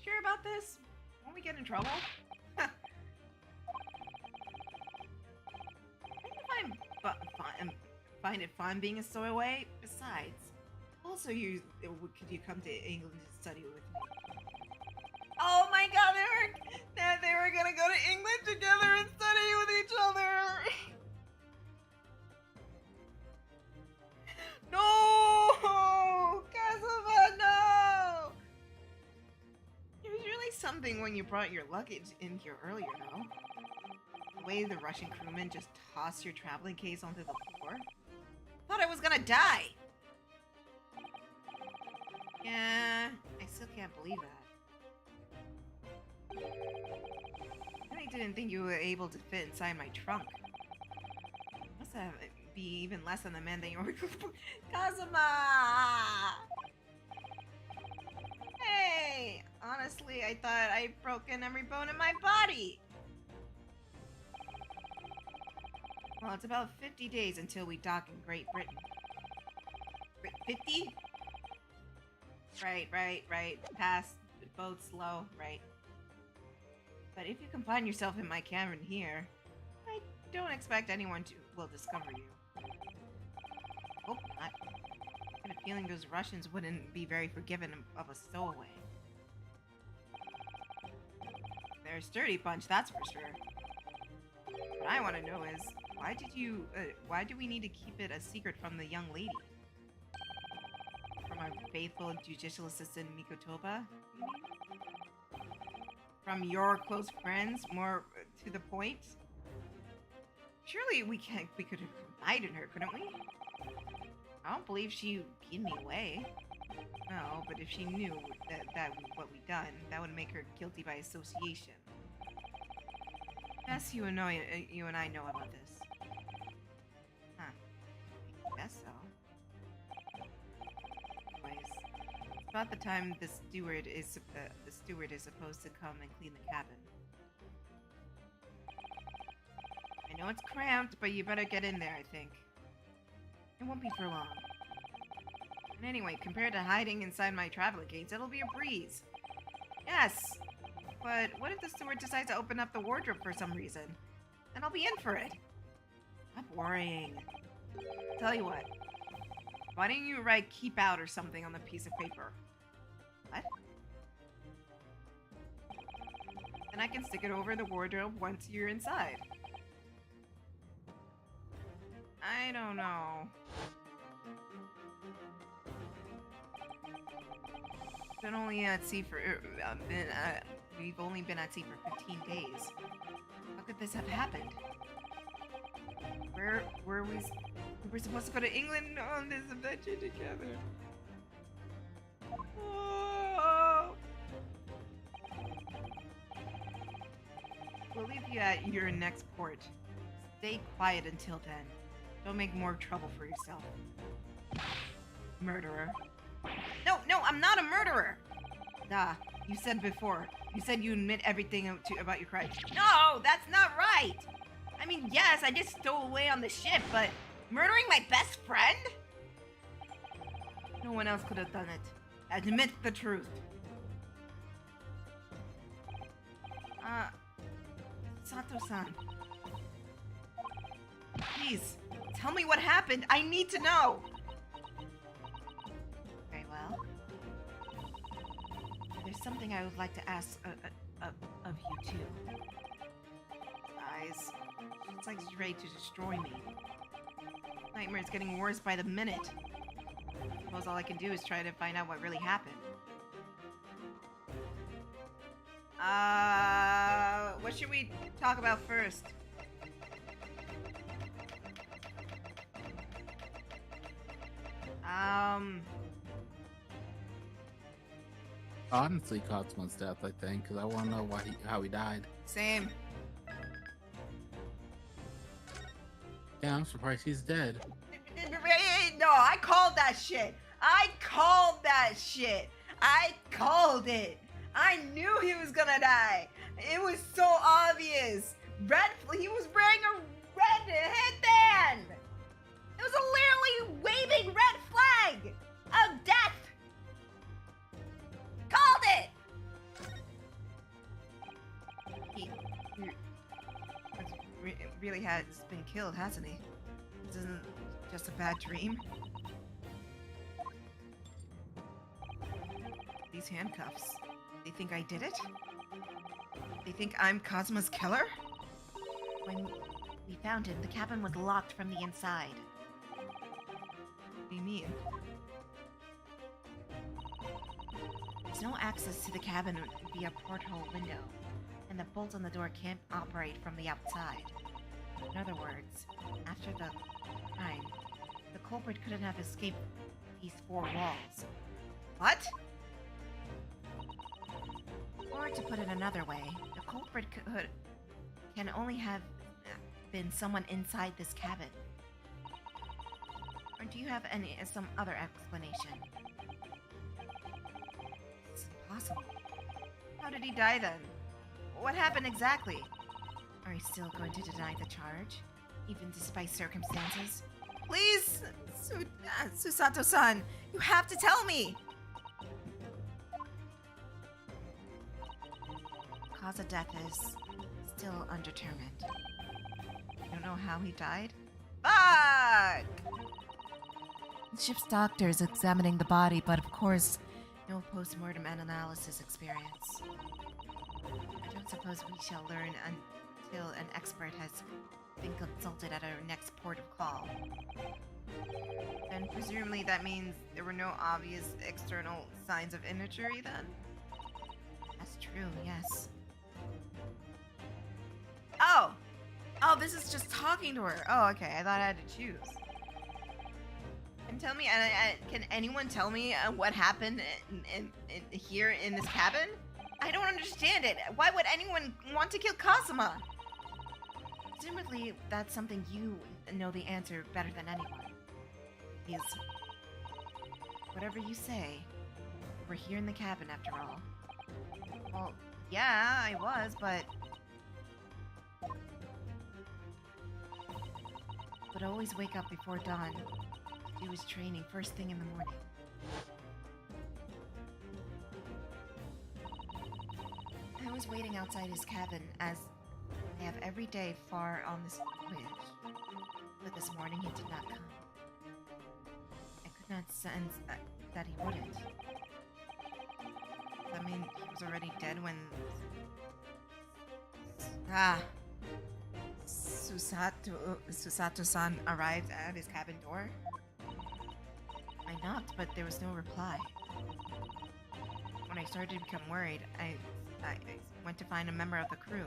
Sure about this? Won't we get in trouble? I find it fun being a stowaway. Besides, also could you come to England to study with me? Oh my god, they were gonna go to England together and study with each other. No, Kazuma, no. It was really something when you brought your luggage in here earlier, though. The way the Russian crewmen just tossed your traveling case onto the floor. Thought I was gonna die. Yeah, I still can't believe that. I really didn't think you were able to fit inside my trunk. Must have be even less than the man that you were. Kazuma! Hey! Honestly, I thought I'd broken every bone in my body! Well, it's about 50 days until we dock in Great Britain. 50? Right. Pass, boat slow, right. But if you confine yourself in my cabin here, I don't expect anyone will discover you. Hope not. I had a feeling those Russians wouldn't be very forgiving of a stowaway. They're a sturdy bunch, that's for sure. What I want to know is, why do we need to keep it a secret from the young lady? From our faithful judicial assistant Mikotoba? From your close friends, more to the point? Surely we could have confided in her, couldn't we? I don't believe she gave me away. No, but if she knew that what we'd done, that would make her guilty by association. Yes, you and I know about this. Huh. I guess so. Anyways, it's about the time the steward is supposed to come and clean the cabin. I know it's cramped, but you better get in there, I think. It won't be for long. And anyway, compared to hiding inside my traveler gates, it'll be a breeze. Yes! But what if the steward decides to open up the wardrobe for some reason? Then I'll be in for it. Stop worrying. Tell you what. Why don't you write "keep out" or something on the piece of paper? What? Then I can stick it over the wardrobe once you're inside. I don't know. Been only at sea for we've only been at sea for 15 days. How could this have happened? Where were we? We were supposed to go to England on this adventure together. Oh. We'll leave you at your next port. Stay quiet until then. Don't make more trouble for yourself. Murderer. No, I'm not a murderer! You said before. You said you admit everything about your crimes. No, that's not right! I mean, yes, I did stow away on the ship, but murdering my best friend? No one else could have done it. Admit the truth. Sato-san. Please, tell me what happened. I need to know. Very well. There's something I would like to ask of you too. Guys, it's like she's ready to destroy me. Nightmare's getting worse by the minute. I suppose all I can do is try to find out what really happened. What should we talk about first? Honestly, Katsuma's death, I think, because I want to know how he died. Same. Yeah, I'm surprised he's dead. No, I called that shit. I called it. I knew he was gonna die. It was so obvious. He was wearing a red headband. It was a literally waving red flag of death. Called it. He really has been killed, hasn't he? This isn't just a bad dream. These handcuffs. They think I did it? They think I'm Kazuma's killer? When we found him, the cabin was locked from the inside. What do you mean? There's no access to the cabin via porthole window, and the bolts on the door can't operate from the outside. In other words, after the crime, the culprit couldn't have escaped these four walls. What? Or to put it another way, the culprit can only have been someone inside this cabin. Or do you have some other explanation? It's impossible. How did he die then? What happened exactly? Are you still going to deny the charge, even despite circumstances? Please, Susato-san, you have to tell me! Cause of death is still undetermined. You don't know how he died? Fuck! The ship's doctor is examining the body, but of course, no post-mortem analysis experience. I don't suppose we shall learn until an expert has been consulted at our next port of call. And presumably that means there were no obvious external signs of injury then? That's true, yes. Oh! Oh, this is just talking to her. Oh, okay, I thought I had to choose. And tell me, can anyone tell me what happened here in this cabin? I don't understand it. Why would anyone want to kill Kazuma? Presumably, that's something you know the answer better than anyone. Is whatever you say. We're here in the cabin after all. Well, yeah, I was, but would always wake up before dawn. Do his training first thing in the morning. I was waiting outside his cabin, as I have every day far on this voyage. But this morning he did not come. I could not sense that he wouldn't. I mean, he was already dead when... Susato-san arrived at his cabin door. I knocked, but there was no reply. When I started to become worried, I went to find a member of the crew.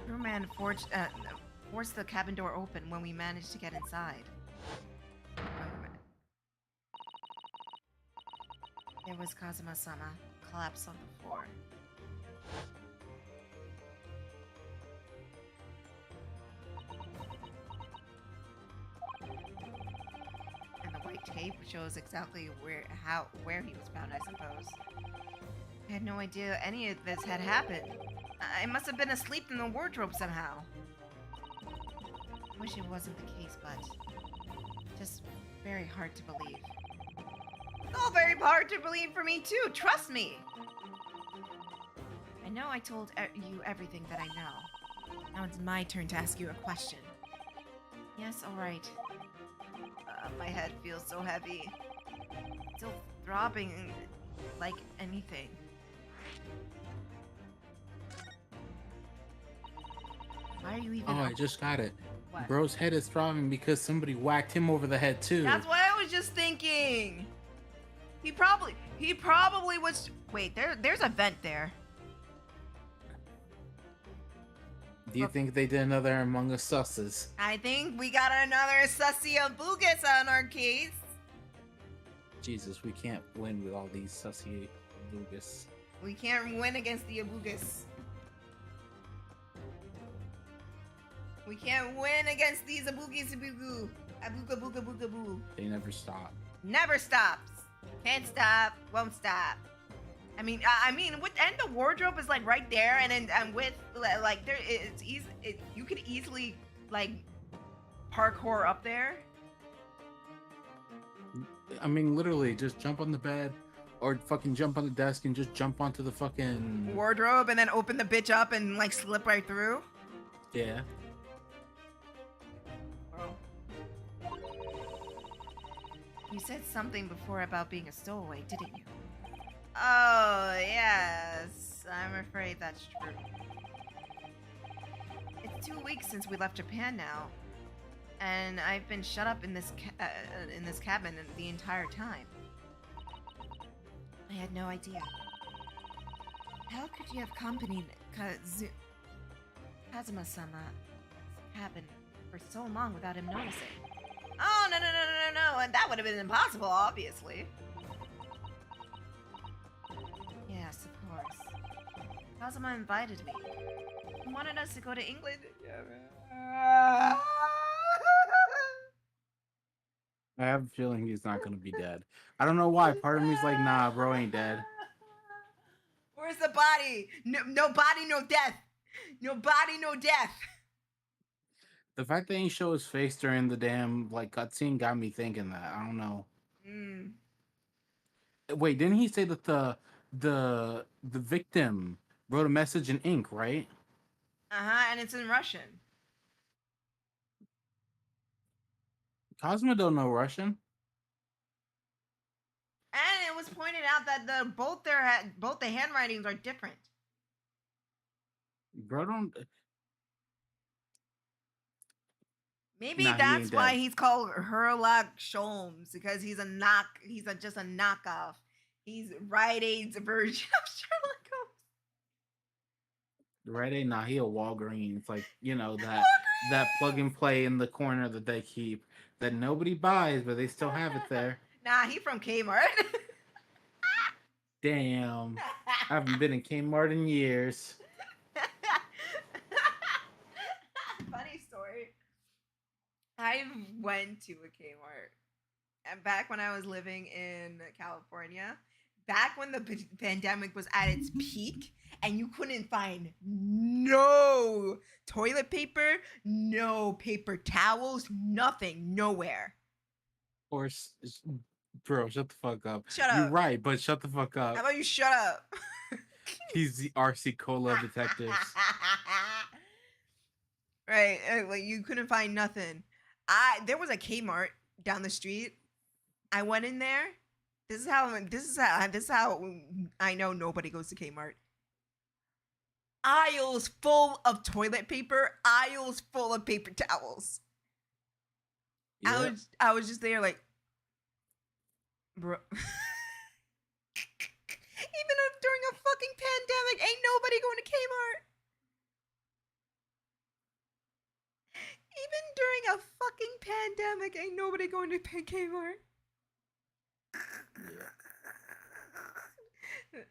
Crewman forced the cabin door open when we managed to get inside. There was Kazuma-sama, collapsed on the floor. And the white tape shows exactly where he was found, I suppose. I had no idea any of this had happened. I must have been asleep in the wardrobe somehow. I wish it wasn't the case, but just very hard to believe. It's all very hard to believe for me too, trust me! I know I told you everything that I know. Now it's my turn to ask you a question. Yes, alright. My head feels so heavy. Still throbbing like anything. Why are you even... Oh, I just got it. What? Bro's head is throbbing because somebody whacked him over the head too. That's what I was just thinking. He probably was. Wait, there's a vent there. Do you think they did another Among Us susses? I think we got another sussy abugas on our case. Jesus, we can't win with all these sussy abugas. We can't win against the abugas. We can't win against these abugis abugu. Abuga booga booga boo. They never stop. Never stops. Can't stop. Won't stop. I mean, with and the wardrobe is like right there, and with like there, it's easy. You could easily like parkour up there. I mean, literally, just jump on the bed, or fucking jump on the desk and just jump onto the fucking wardrobe, and then open the bitch up and like slip right through. Yeah. You said something before about being a stowaway, didn't you? Oh, yes. I'm afraid that's true. It's 2 weeks since we left Japan now, and I've been shut up in this cabin the entire time. I had no idea. How could you have accompanied Kazuma-sama's cabin for so long without him noticing? Oh, no. that would have been impossible, obviously. Yes, of course. Kazuma invited me. He wanted us to go to England. I have a feeling he's not gonna be dead. I don't know why. Part of me's like, nah, bro ain't dead. Where's the body? No body, no death. No body, no death. The fact they ain't show his face during the damn like cutscene got me thinking that. I don't know. Wait, didn't he say that the victim wrote a message in ink, right? And it's in Russian. Cosmo don't know Russian. And it was pointed out that both the handwritings are different. Bro don't. Maybe Nah, that's why dead. he's called Herlock Sholmes, because he's just a knockoff. He's Rite Aid's version of Sherlock Holmes. Rite Aid, nah, he a Walgreens, like, you know, that plug and play in the corner that they keep that nobody buys, but they still have it there. Nah, he from Kmart. Damn, I haven't been in Kmart in years. Funny story. I went to a Kmart, and back when I was living in California, back when the pandemic was at its peak, and you couldn't find no toilet paper, no paper towels, nothing, nowhere. Or, bro, shut the fuck up. Shut up. You're right, but shut the fuck up. How about you shut up? He's the RC Cola detectives. Right, like you couldn't find nothing. There was a Kmart down the street. I went in there. This is how I know nobody goes to Kmart. Aisles full of toilet paper, aisles full of paper towels. Yep. I was just there like, bro. Even during a fucking pandemic, ain't nobody going to Kmart. Even during a fucking pandemic, ain't nobody going to Kmart.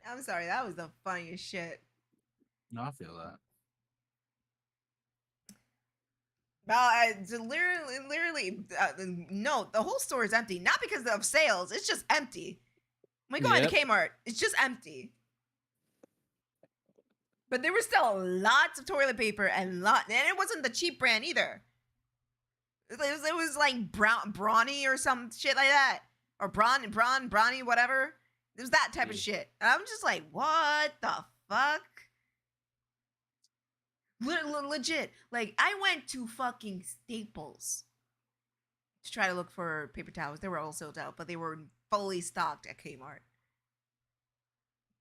I'm sorry, that was the funniest shit. No, I feel that. Literally, no, the whole store is empty. Not because of sales, it's just empty. When we go into Kmart, it's just empty. But there were still lots of toilet paper and it wasn't the cheap brand either. It was like Brawny or some shit like that. Or Brawny, whatever. It was that type of shit. And I'm just like, what the fuck? Legit. Like, I went to fucking Staples to try to look for paper towels. They were all sold out, but they were fully stocked at Kmart.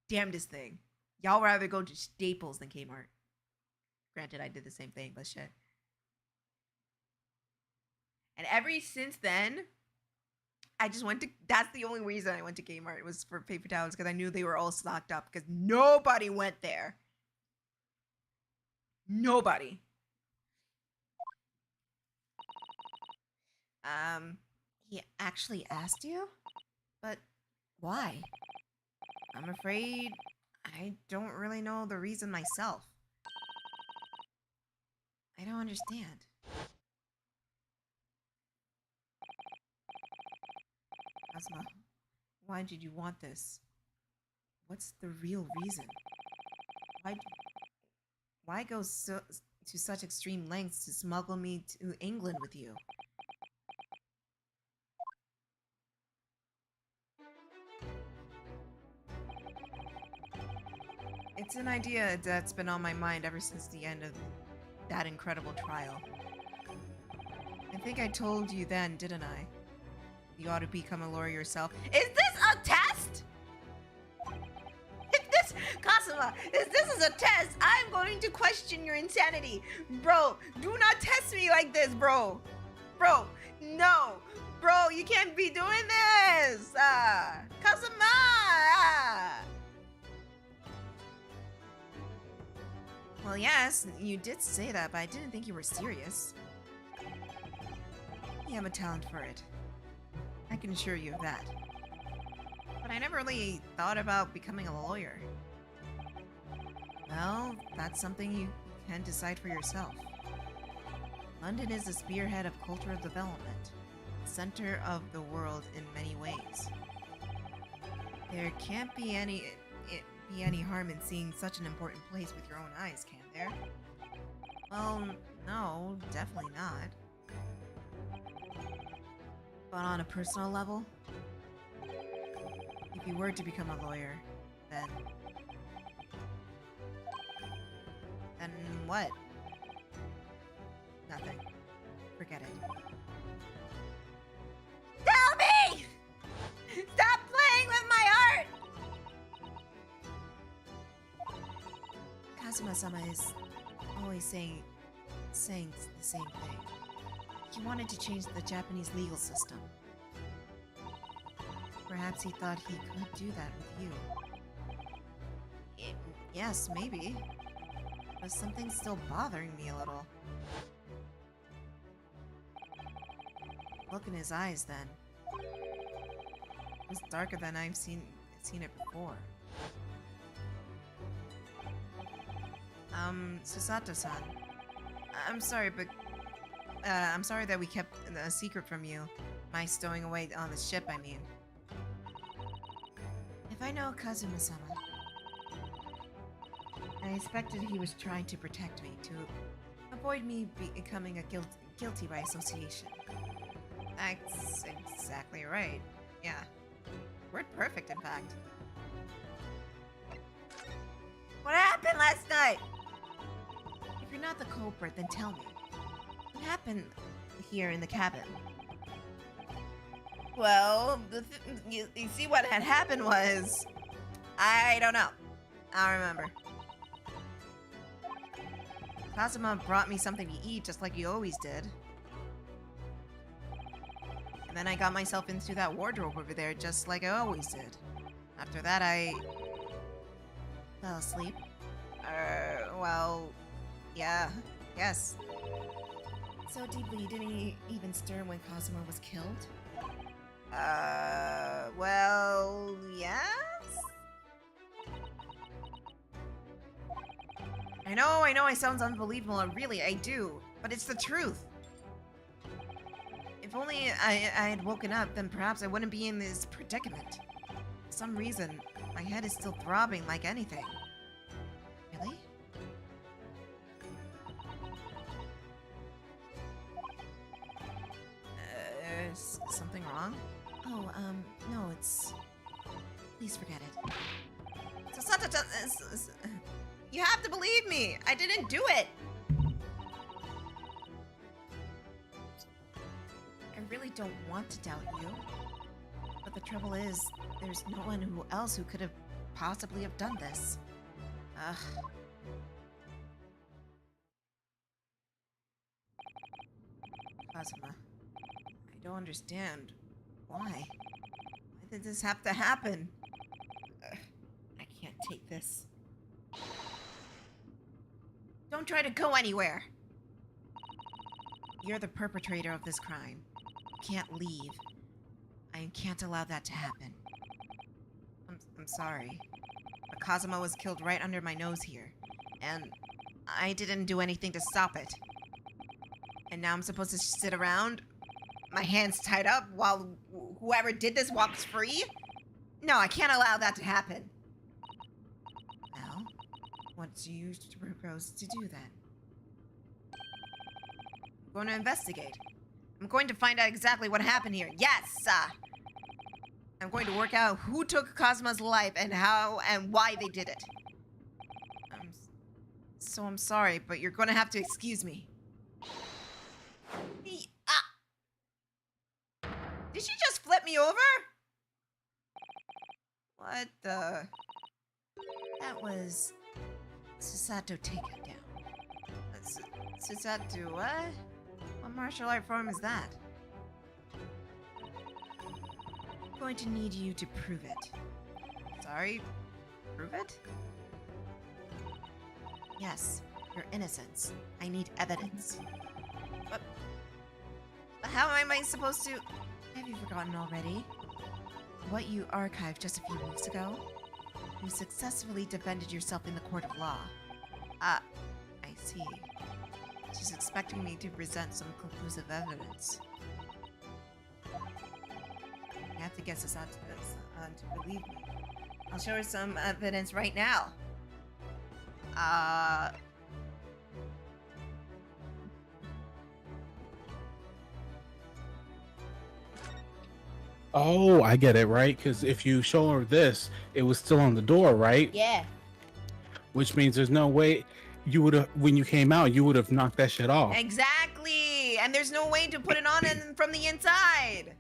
Damnedest thing. Y'all rather go to Staples than Kmart. Granted, I did the same thing, but shit. And ever since then, I just went to, that's the only reason I went to Kmart. It was for paper towels, because I knew they were all stocked up, because nobody went there. Nobody. He actually asked you? But why? I'm afraid I don't really know the reason myself. I don't understand. Asma, why did you want this? What's the real reason? Why go to such extreme lengths to smuggle me to England with you? It's an idea that's been on my mind ever since the end of that incredible trial. I think I told you then, didn't I? You ought to become a lawyer yourself. Is this a test? Kazuma, if this is a test, I'm going to question your insanity. Bro, do not test me like this, bro. Bro, no. Bro, you can't be doing this. Kazuma. Well, yes, you did say that, but I didn't think you were serious. You have a talent for it. I can assure you of that. But I never really thought about becoming a lawyer. Well, that's something you can decide for yourself. London is the spearhead of cultural development, center of the world in many ways. There can't be any harm in seeing such an important place with your own eyes, can there? Well, no, definitely not. But on a personal level, if you were to become a lawyer, then what? Nothing. Forget it. Tell me! Stop playing with my heart! Kazuma-sama is always saying the same thing. He wanted to change the Japanese legal system. Perhaps he thought he could do that with you. Yes, maybe. But something's still bothering me a little. Look in his eyes, then. It was darker than I've seen it before. Susato-san. I'm sorry, but I'm sorry that we kept a secret from you. My stowing away on the ship, I mean. If I know Kazuma-sama, I expected he was trying to protect me, to avoid me becoming a guilty by association. That's exactly right. Yeah. Word perfect, in fact. What happened last night? If you're not the culprit, then tell me. What happened here in the cabin? Well, you see what had happened was... I don't know. I don't remember. Kazuma brought me something to eat, just like you always did. And then I got myself into that wardrobe over there, just like I always did. After that, I fell asleep. Well, yeah, yes. So deeply, you didn't even stir when Kazuma was killed? Well, yes? I know it sounds unbelievable, and really, I do. But it's the truth. If only I had woken up, then perhaps I wouldn't be in this predicament. For some reason, my head is still throbbing like anything. Really? Is something wrong? Oh, no, it's... Please forget it. You have to believe me. I didn't do it. I really don't want to doubt you. But the trouble is, there's no one else who could have possibly have done this. Ugh. Kazuma, I don't understand. Why? Why did this have to happen? Ugh. I can't take this. Don't try to go anywhere! You're the perpetrator of this crime. You can't leave. I can't allow that to happen. I'm sorry. But Kazuma was killed right under my nose here. And I didn't do anything to stop it. And now I'm supposed to sit around? My hands tied up while whoever did this walks free? No, I can't allow that to happen. Well, what do you propose to do then? I'm going to investigate. I'm going to find out exactly what happened here. Yes! I'm going to work out who took Kazuma's life and how and why they did it. I'm sorry, but you're going to have to excuse me. Did she just flip me over? What the... That was... Susato take it down. Susato what? What martial art form is that? I'm going to need you to prove it. Sorry? Prove it? Yes, your innocence. I need evidence. But how am I supposed to... I Have you forgotten already? What you archived just a few weeks ago? You successfully defended yourself in the court of law. I see. She's expecting me to present some conclusive evidence. I have to guess this on to believe me. I'll show her some evidence right now. Oh, I get it, right? Because if you show her this, it was still on the door, right? Yeah. Which means there's no way you would have, when you came out, you would have knocked that shit off. Exactly! And there's no way to put it on from the inside!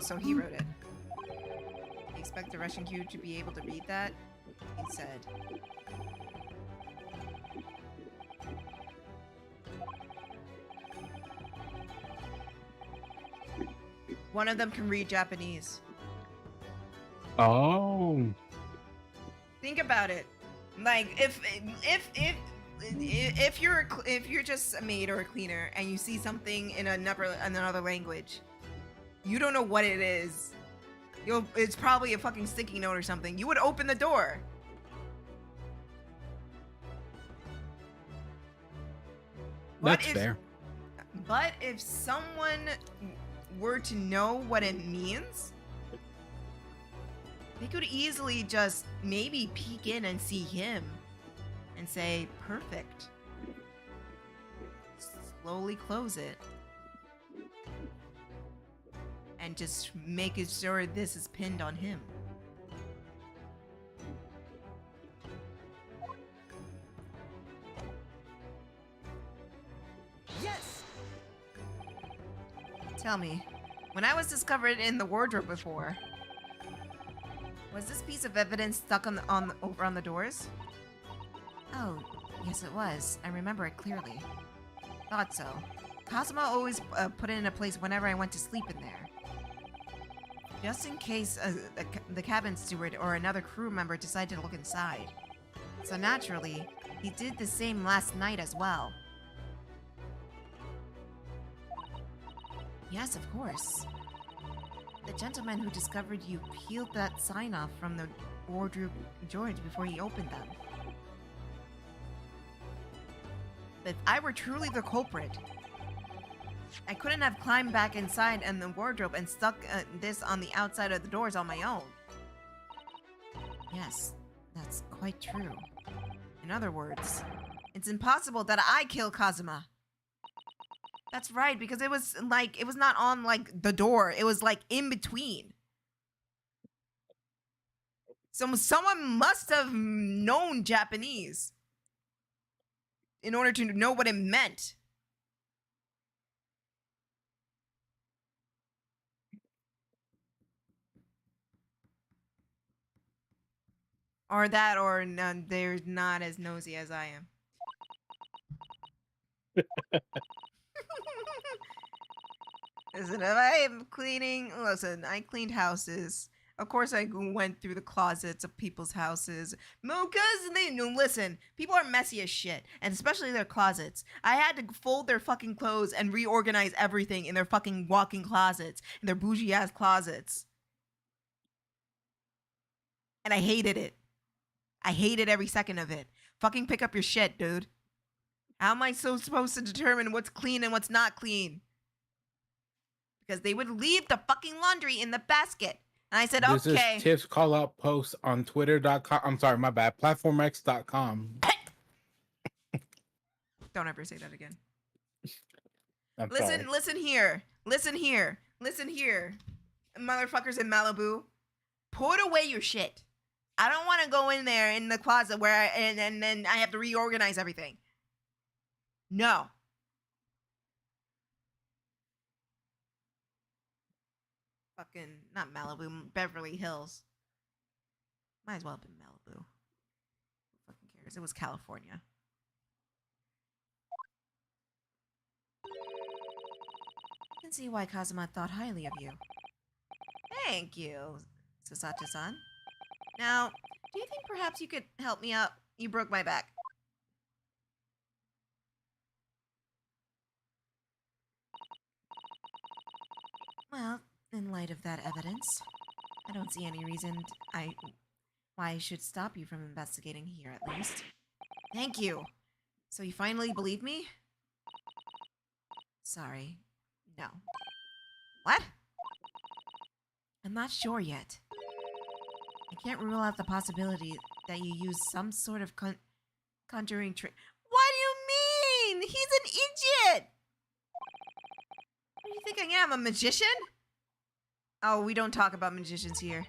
So he wrote it. You expect the Russian Q to be able to read that? He said. One of them can read Japanese. Oh. Think about it. Like if you're just a maid or a cleaner and you see something in another language, you don't know what it is. It's probably a fucking sticky note or something. You would open the door. That's fair. But if someone were to know what it means, they could easily just maybe peek in and see him and say, perfect. Slowly close it. And just making sure this is pinned on him. Yes! Tell me, when I was discovered in the wardrobe before, was this piece of evidence stuck over on the doors? Oh, yes it was. I remember it clearly. Thought so. Cosmo always put it in a place whenever I went to sleep in there. Just in case the cabin steward or another crew member decided to look inside. So naturally, he did the same last night as well. Yes, of course. The gentleman who discovered you peeled that sign off from the wardrobe drawers before he opened them. But if I were truly the culprit, I couldn't have climbed back inside in the wardrobe and stuck this on the outside of the doors on my own. Yes, that's quite true. In other words, it's impossible that I kill Kazuma. That's right, because it was not on like the door. It was like in between. So someone must have known Japanese in order to know what it meant. Or that, or no, they're not as nosy as I am. Listen, if I am cleaning, I cleaned houses. Of course, I went through the closets of people's houses. No, listen, people are messy as shit, and especially their closets. I had to fold their fucking clothes and reorganize everything in their fucking walk-in closets, in their bougie-ass closets. And I hated it. I hated every second of it. Fucking pick up your shit, dude. How am I supposed to determine what's clean and what's not clean? Because they would leave the fucking laundry in the basket. And I said, this okay. This is Tiff's call out post on twitter.com. I'm sorry, my bad. Platformx.com. Don't ever say that again. Sorry. Listen here. Motherfuckers in Malibu. Put away your shit. I don't want to go in there in the closet where and then I have to reorganize everything. No. Fucking, not Malibu, Beverly Hills. Might as well have been Malibu. Who fucking cares? It was California. I can see why Kazuma thought highly of you. Thank you, Sasata-san. Now, do you think perhaps you could help me out? You broke my back. Well, in light of that evidence, I don't see any reason why I should stop you from investigating here, at least. Thank you. So you finally believe me? Sorry. No. What? I'm not sure yet. I can't rule out the possibility that you use some sort of conjuring trick. What do you mean? He's an idiot! What do you think I am, a magician? Oh, we don't talk about magicians here.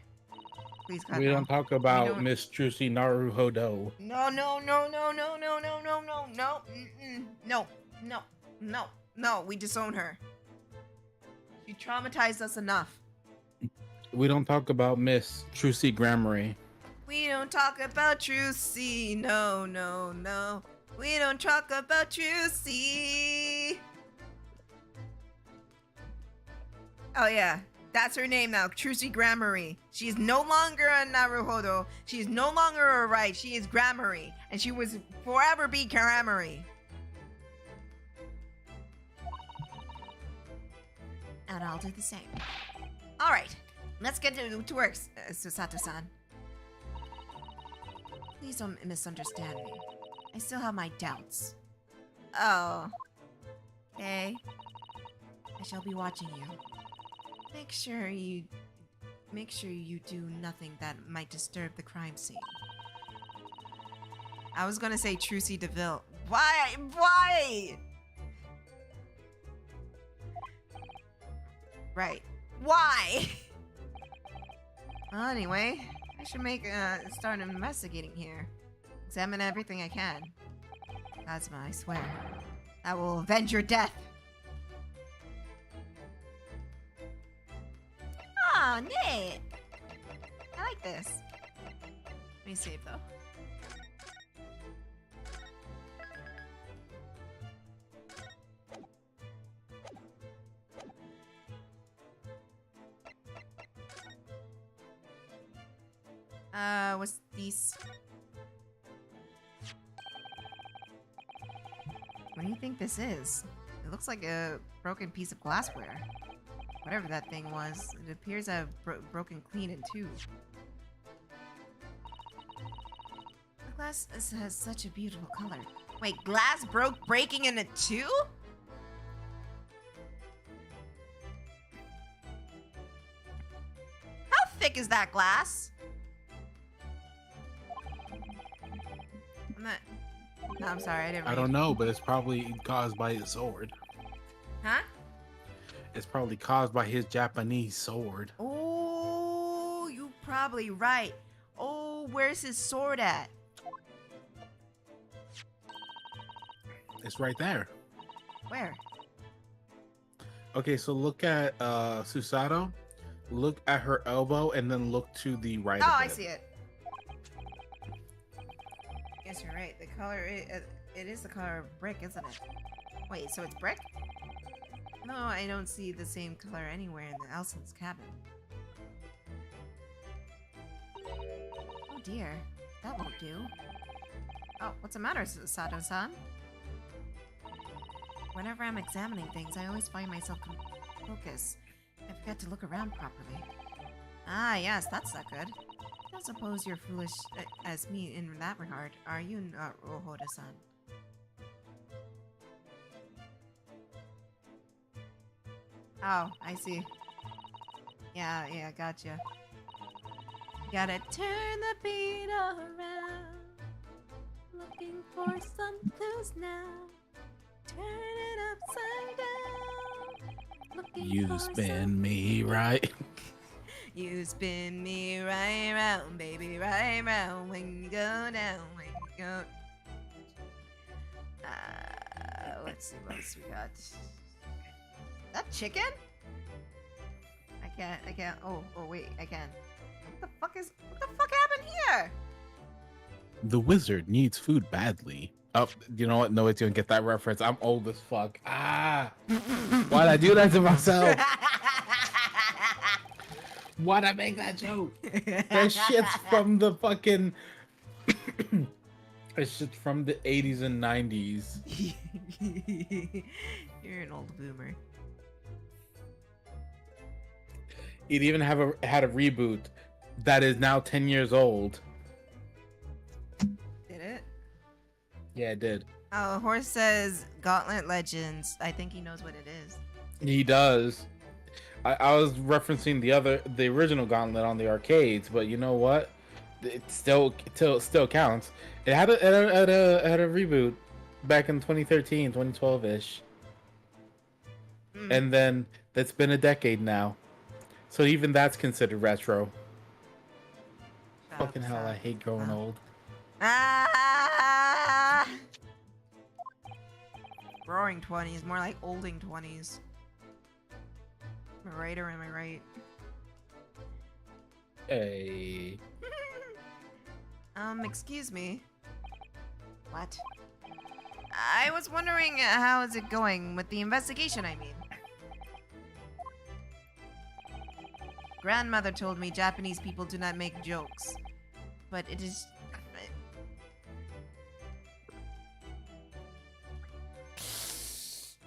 Please, God, We no. don't talk about Miss Trucy Naruhodo. No. No, we disown her. She traumatized us enough. We don't talk about Miss Trucy Grammary. We don't talk about Trucy. No. We don't talk about Trucy. Oh, yeah. That's her name now, Trucy Grammary. She is no longer a Naruhodo. She is no longer a right. She is Grammary. And she was forever be Grammary. And I'll do the same. All right. Let's get to work, Susato-san. Please don't misunderstand me. I still have my doubts. Oh. Okay. I shall be watching you. Make sure you do nothing that might disturb the crime scene. I was gonna say Trucy DeVille. Why? Right. Why? Well, anyway, I should start investigating here. Examine everything I can. Cosmo, I swear. I will avenge your death. Oh, neat. I like this. Let me save though. What's these? What do you think this is? It looks like a broken piece of glassware. Whatever that thing was, it appears to have broken clean in two. The glass has such a beautiful color. Wait, glass breaking into two? How thick is that glass? No, I'm sorry, I didn't read. I don't know, but it's probably caused by his sword. Huh? It's probably caused by his Japanese sword. Oh, you're probably right. Oh, where's his sword at? It's right there. Where? Okay, so look at Susato. Look at her elbow and then look to the right. Oh, of I it. see it. Yes, you're right. The color, it is the color of brick, isn't it? Wait, so it's brick? No, I don't see the same color anywhere in the Elson's cabin. Oh dear, that won't do. Oh, what's the matter, Sato-san? Whenever I'm examining things, I always find myself focused. I forget to look around properly. Ah, yes, that's not good. I don't suppose you're foolish as me in that regard, are you, Rohoda-san? Oh, I see. Yeah, gotcha. Gotta turn the beat around. Looking for some clues now. Turn it upside down. Looking You for spin me right. You spin me right round, baby, right round. When you go down, when you go. Let's see what else we got. That chicken? I can't. Oh, wait, I can. What the fuck happened here? The wizard needs food badly. Oh, you know what? No, it's gonna get that reference. I'm old as fuck. Ah, why'd I do that to myself? Why'd I make that joke? That shit's from the fucking. That shit's from the 80s and 90s. You're an old boomer. It even had a reboot that is now 10 years old. Did it? Yeah, it did. Oh, Horse says Gauntlet Legends. I think he knows what it is. He does. I was referencing the original Gauntlet on the arcades, but you know what? It still counts. It had a reboot back in 2013, 2012-ish. And then that's been a decade now. So even that's considered retro. Fucking hell, I hate growing old. Ah! Roaring 20s, more like olding 20s. Am I right or am I right? Hey. Excuse me. What? I was wondering how is it going with the investigation, I mean. Grandmother told me Japanese people do not make jokes. But it is...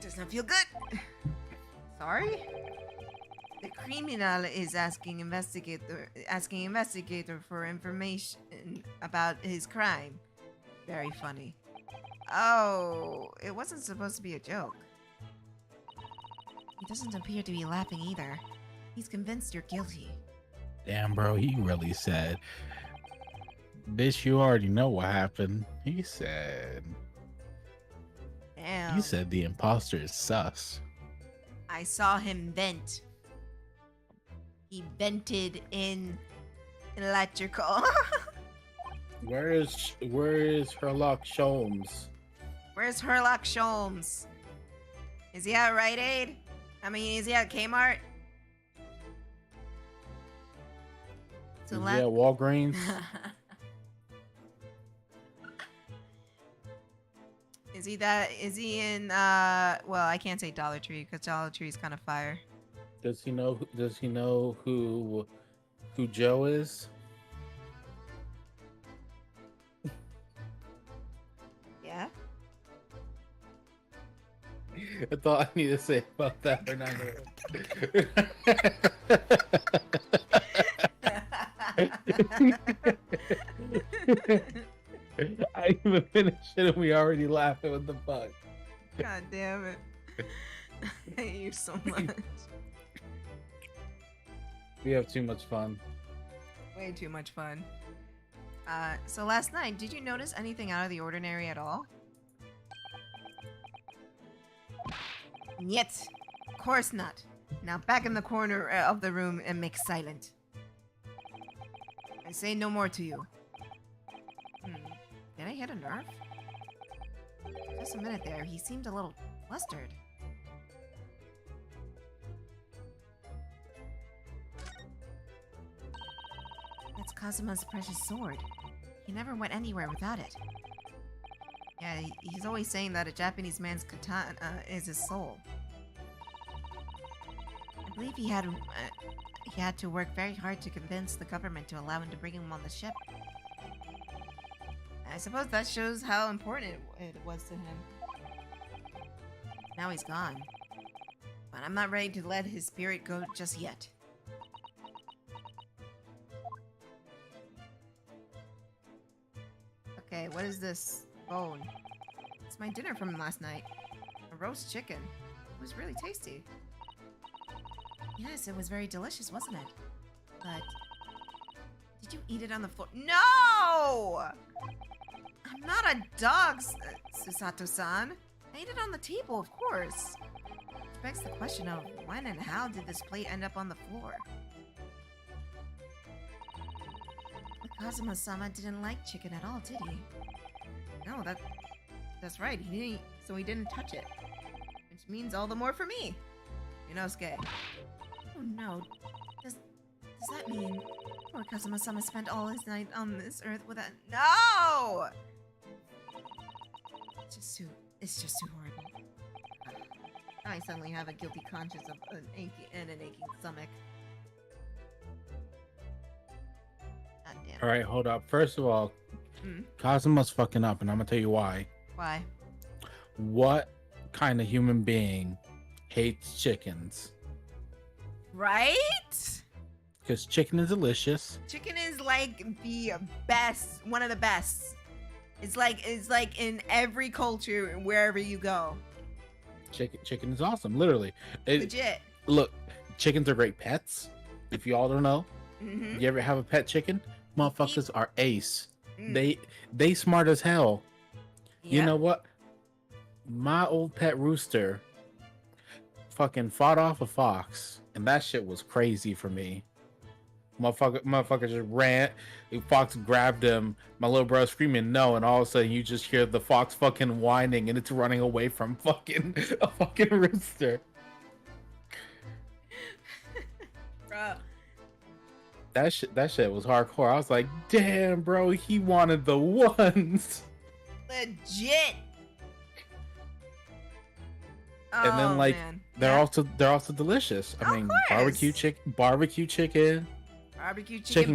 does not feel good. Sorry? The criminal is asking investigator for information about his crime. Very funny. Oh, it wasn't supposed to be a joke. He doesn't appear to be laughing either. He's convinced you're guilty. Damn, bro, he really said, bitch, you already know what happened. He said... Damn. He said the imposter is sus. I saw him vent. He vented in electrical. Where is Sherlock Sholmes? Where's Sherlock Sholmes? Is he at Rite Aid? I mean, is he at Kmart? Is he at Walgreens? Is he in well, I can't say Dollar Tree because Dollar Tree is kind of fire. Does he know who Joe is? Yeah. That's all I need to say about that for now. I even finished it and we already laughing. What the fuck? God damn it. I hate you so much. We have too much fun. Way too much fun. So last night, did you notice anything out of the ordinary at all? Yet. Of course not. Now back in the corner of the room and make silent. I say no more to you. Did I hit a nerve? Just a minute there, he seemed a little flustered. That's Kazuma's precious sword. He never went anywhere without it. Yeah, he's always saying that a Japanese man's katana is his soul. I believe he had to work very hard to convince the government to allow him to bring him on the ship. I suppose that shows how important it was to him. Now he's gone. But I'm not ready to let his spirit go just yet. Okay, what is this? Bone. It's my dinner from last night. A roast chicken. It was really tasty. Yes, it was very delicious, wasn't it? But... did you eat it on the floor? No! I'm not a dog, Susato-san. I ate it on the table, of course. Which begs the question of when and how did this plate end up on the floor? But Kazuma-sama didn't like chicken at all, did he? No, that's right. He didn't touch it. Which means all the more for me. Inosuke. Oh no. Does that mean poor Kazuma-sama spent all his night on this earth without— No! It's just too horrible. I suddenly have a guilty conscience of an aching stomach. God damn. Alright, hold up. First of all, Kazuma's fucking up, and I'm gonna tell you why. Why? What kind of human being hates chickens? Right? Because chicken is delicious. Chicken is like the best, one of the best. It's like in every culture, wherever you go. Chicken is awesome, literally. Legit. Look, chickens are great pets. If you all don't know, Mm-hmm. you ever have a pet chicken? Motherfuckers are ace. Mm. They smart as hell. You Yep. know what? My old pet rooster fucking fought off a fox, and that shit was crazy for me. Motherfucker just ran. The fox grabbed him. My little brother screaming no, and all of a sudden you just hear the fox fucking whining, and it's running away from fucking a fucking rooster. Bro. That shit was hardcore. I was like, damn, bro, he wanted the ones. Legit. And then Oh, like man. they're Yeah. also delicious. I Of mean, course. barbecue chicken, barbecue chicken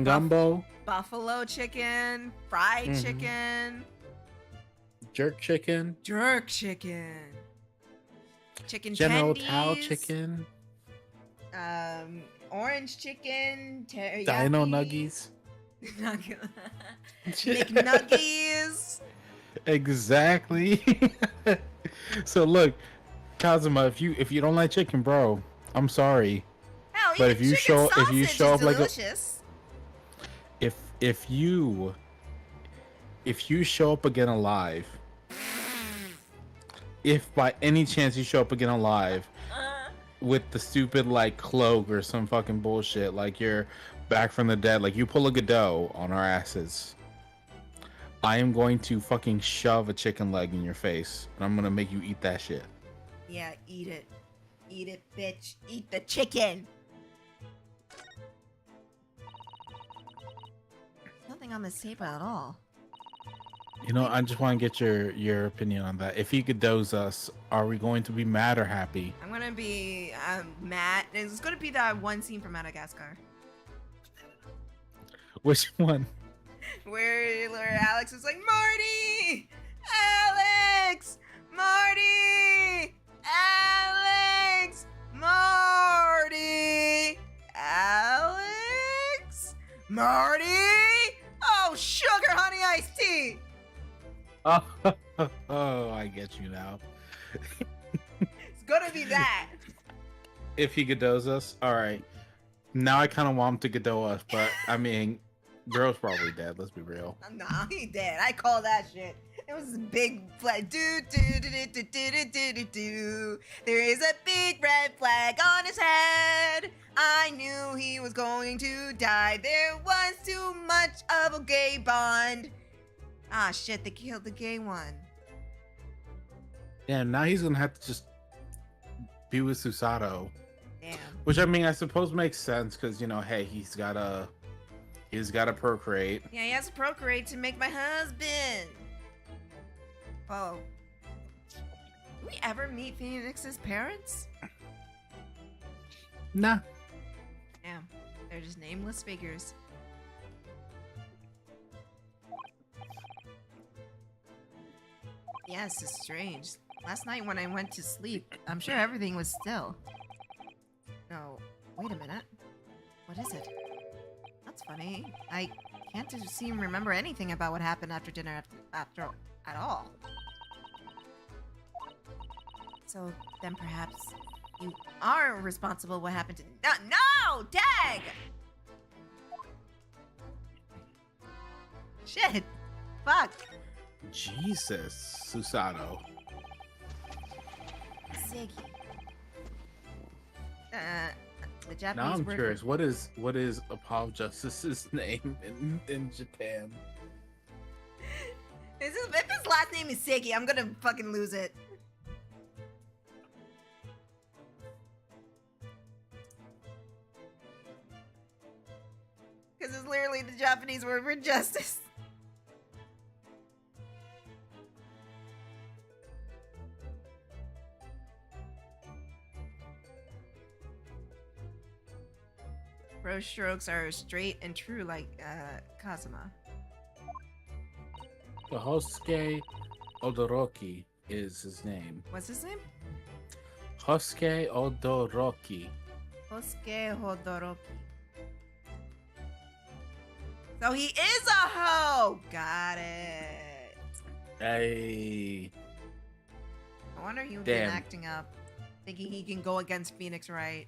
gumbo, buffalo chicken, fried Mhm. chicken, jerk chicken, jerk chicken, chicken General tendies, Tao chicken, orange chicken, teriyaki, Dino Nuggies. McNuggies. Exactly. So look, Kazuma, if you don't like chicken, bro, I'm sorry. Hell, But even if you chicken show sausage up is like a delicious. if you show up again alive, if by any chance you show up again alive with the stupid like cloak or some fucking bullshit, like you're back from the dead, like you pull a Godot on our asses, I am going to fucking shove a chicken leg in your face, and I'm gonna make you eat that shit. Yeah, eat it, bitch, eat the chicken. Nothing on this table at all. You know, I just want to get your opinion on that. If he Godot's us, are we going to be mad or happy? I'm gonna be mad. It's gonna be that one scene from Madagascar Which one? where Alex is like, Marty, Alex, Marty, Alex, Marty, Alex, Marty. Oh, sugar honey iced tea. Oh, I get you now. It's gonna be that. If he Godot's us, all right. Now I kind of want him to Godot us, but I mean, girl's probably dead. Let's be real. Nah, he dead. I call that shit. It was a big flag. Do do do do do do do do do. There is a big red flag on his head. I knew he was going to die. There was too much of a gay bond. Ah, shit! They killed the gay one. Yeah, now he's gonna have to just be with Susato, Damn. which I mean, I suppose makes sense because you know, hey, he's gotta procreate. Yeah, he has to procreate to make my husband. Oh. Did we ever meet Phoenix's parents? Nah. Damn. They're just nameless figures. Yes, it's strange. Last night when I went to sleep, I'm sure everything was still. No, wait a minute. What is it? That's funny. I can't seem to remember anything about what happened after dinner after at all. So then perhaps you are responsible what happened to No, Dag! Shit. Fuck. Jesus, Susato. Ziggy. The Japanese Now I'm word curious. What is Apollo Justice's name in Japan? If his last name is Seki, I'm gonna fucking lose it. Because it's literally the Japanese word for justice. Rose strokes are straight and true like Kazuma. The Hosuke Odoroki is his name. What's his name? Hosuke Odoroki. Hosuke Hodoroki. So he is a hoe. Got it. Hey. I wonder he would Damn. been acting up, thinking he can go against Phoenix Wright.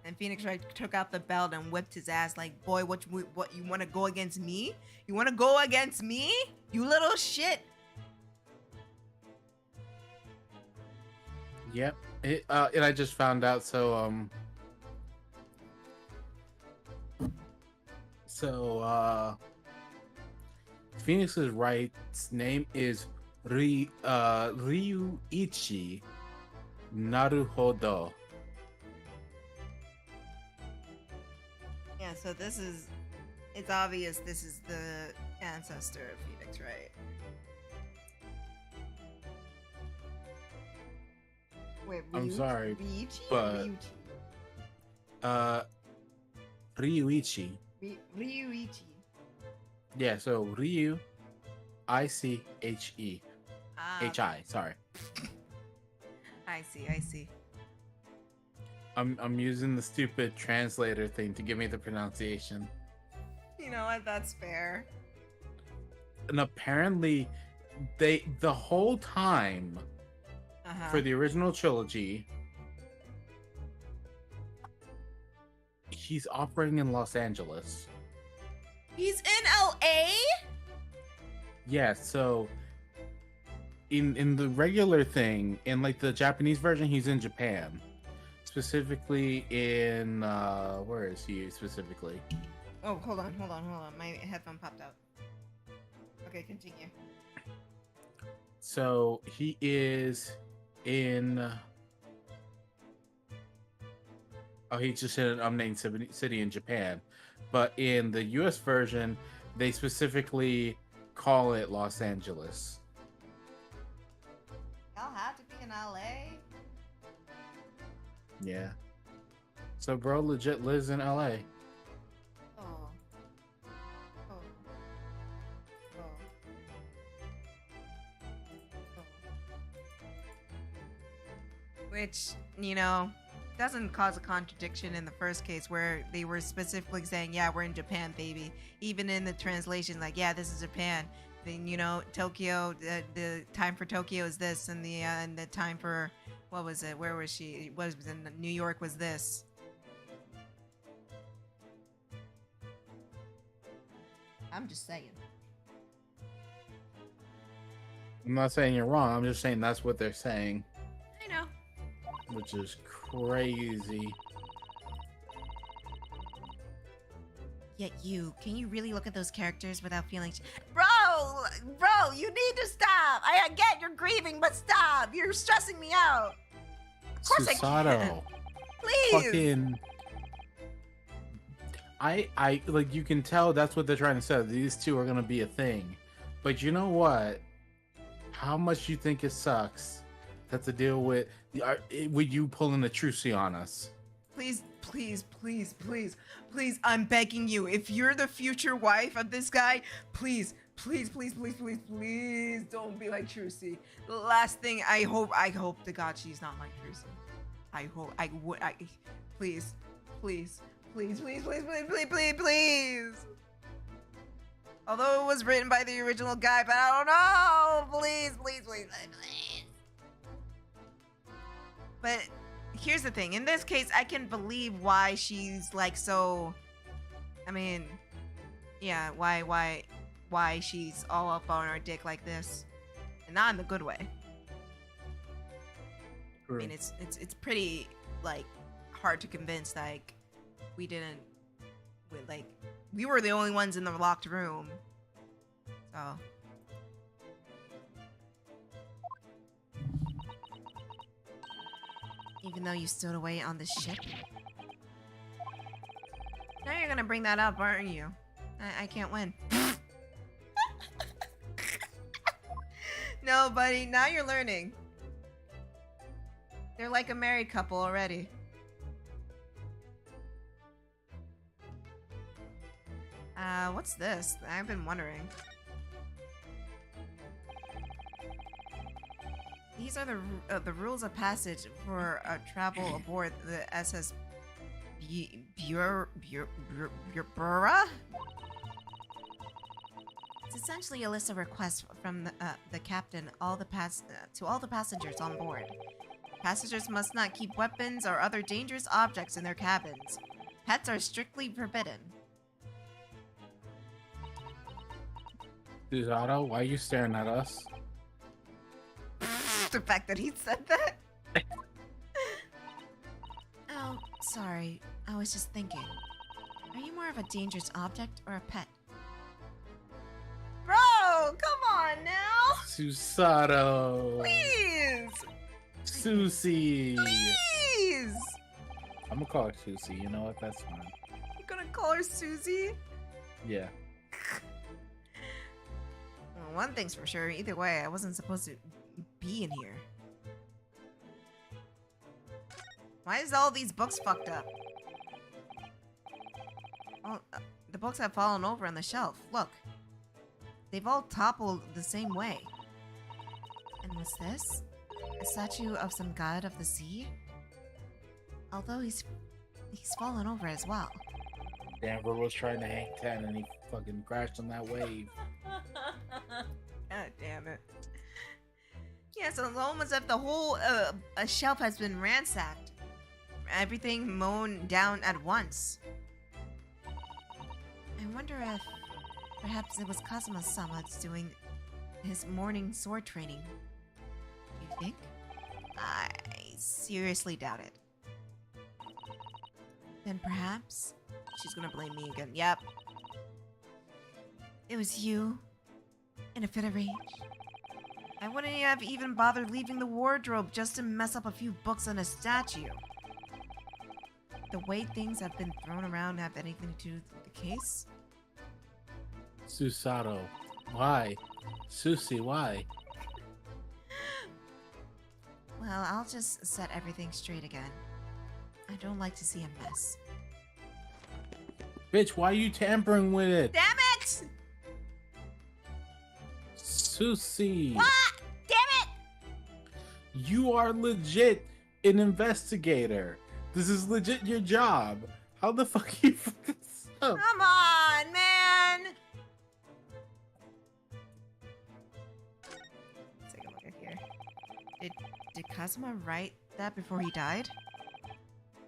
And Phoenix Wright took out the belt and whipped his ass like, boy, what you want to go against me? You want to go against me? You little shit. Yep. And I just found out. So Phoenix's Wright's name is Ryuichi Naruhodo. Yeah, so it's obvious this is the ancestor of Phoenix Wright. Wait, I'm sorry, Ryuichi? but Ryuichi. Ryuichi. Yeah, so Ryu, I-C-H-E. H-I, sorry. I see. I'm using the stupid translator thing to give me the pronunciation. You know what? That's fair. And apparently, the whole time for the original trilogy, he's operating in Los Angeles. He's in LA? Yeah, so in the regular thing, in like the Japanese version, he's in Japan. Specifically in where is he specifically? Oh, hold on. My headphone popped out. Okay, continue. So he is in he's just in an unnamed city in Japan. But in the US version, they specifically call it Los Angeles. Y'all have to be in LA? Yeah. So bro legit lives in LA. Oh. Which, you know, doesn't cause a contradiction in the first case where they were specifically saying, yeah, we're in Japan, baby. Even in the translation, like, yeah, this is Japan. Then, you know, Tokyo, the time for Tokyo is this, and the time for, what was it? Where was she? What was in New York was this. I'm just saying. I'm not saying you're wrong. I'm just saying that's what they're saying. I know. Which is crazy. Yet can you really look at those characters without feeling... Bro, you need to stop. I get you're grieving, but stop. You're stressing me out. Of course I can. Please. Fucking... I like, you can tell that's what they're trying to say. These two are gonna be a thing. But you know what? How much you think it sucks that to deal with you pulling a trucy on us? Please, I'm begging you. If you're the future wife of this guy, please don't be like Trucy. The last thing I hope to God she's not like Trucy. Please. Although it was written by the original guy, but I don't know. Please. But here's the thing. In this case, I can believe why she's like so... I mean, yeah, why she's all up on our dick like this. And not in the good way. True. I mean, it's pretty, like, hard to convince, like, we were the only ones in the locked room. So... Even though you stowed away on the ship? Now you're gonna bring that up, aren't you? I can't win. No, buddy, now you're learning. They're like a married couple already. What's this? I've been wondering. These are the rules of passage for travel aboard the SS Burra? It's essentially a list of requests from the captain to all the passengers on board. Passengers must not keep weapons or other dangerous objects in their cabins. Pets are strictly forbidden. Susato, why are you staring at us? The fact that he said that? Oh, sorry. I was just thinking. Are you more of a dangerous object or a pet? Bro, come on now! Susato! Please! Susie! Please! I'm gonna call her Susie, you know what? That's fine. You're gonna call her Susie? Yeah. Well, one thing's for sure, either way, I wasn't supposed to be in here. Why is all these books fucked up? Oh, the books have fallen over on the shelf. Look. They've all toppled the same way. And what's this? A statue of some god of the sea? Although he's fallen over as well. Danver was trying to hang 10 and he fucking crashed on that wave. God damn it. Yeah, so it's almost as if the whole a shelf has been ransacked. Everything mown down at once. I wonder if perhaps it was Kazuma-sama that's doing his morning sword training. You think? I seriously doubt it. Then perhaps she's gonna blame me again. Yep. It was you in a fit of rage. I wouldn't have even bothered leaving the wardrobe just to mess up a few books and a statue. The way things have been thrown around have anything to do with the case? Susato, why? Susie, why? Well, I'll just set everything straight again. I don't like to see a mess. Bitch, why are you tampering with it? Damn it! Susie. What? Damn it! You are legit an investigator. This is legit your job. How the fuck are you fucking up? Come on, man! Let's take a look at here. Did Kazuma write that before he died?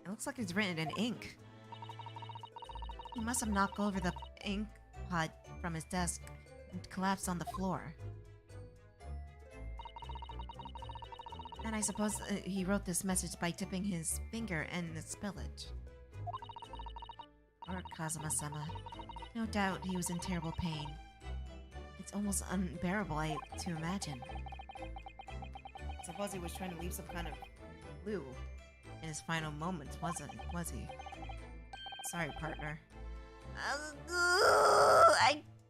It looks like it's written in ink. He must have knocked over the ink pod from his desk and collapsed on the floor. And I suppose he wrote this message by dipping his finger in the spillage. Or Kazuma-sama. No doubt he was in terrible pain. It's almost unbearable to imagine. I suppose he was trying to leave some kind of clue in his final moments, was he? Sorry, partner.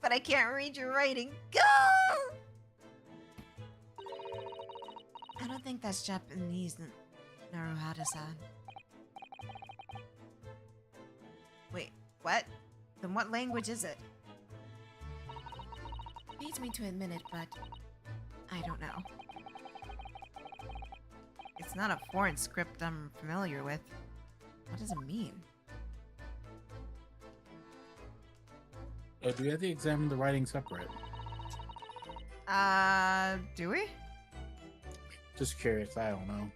But I can't read your writing. Go! I don't think that's Japanese, Naruhata-san. Wait, what? Then what language is it? Beats me to admit it, but I don't know. It's not a foreign script I'm familiar with. What does it mean? Do we have to examine the writing separate? Do we? Just curious, I don't know.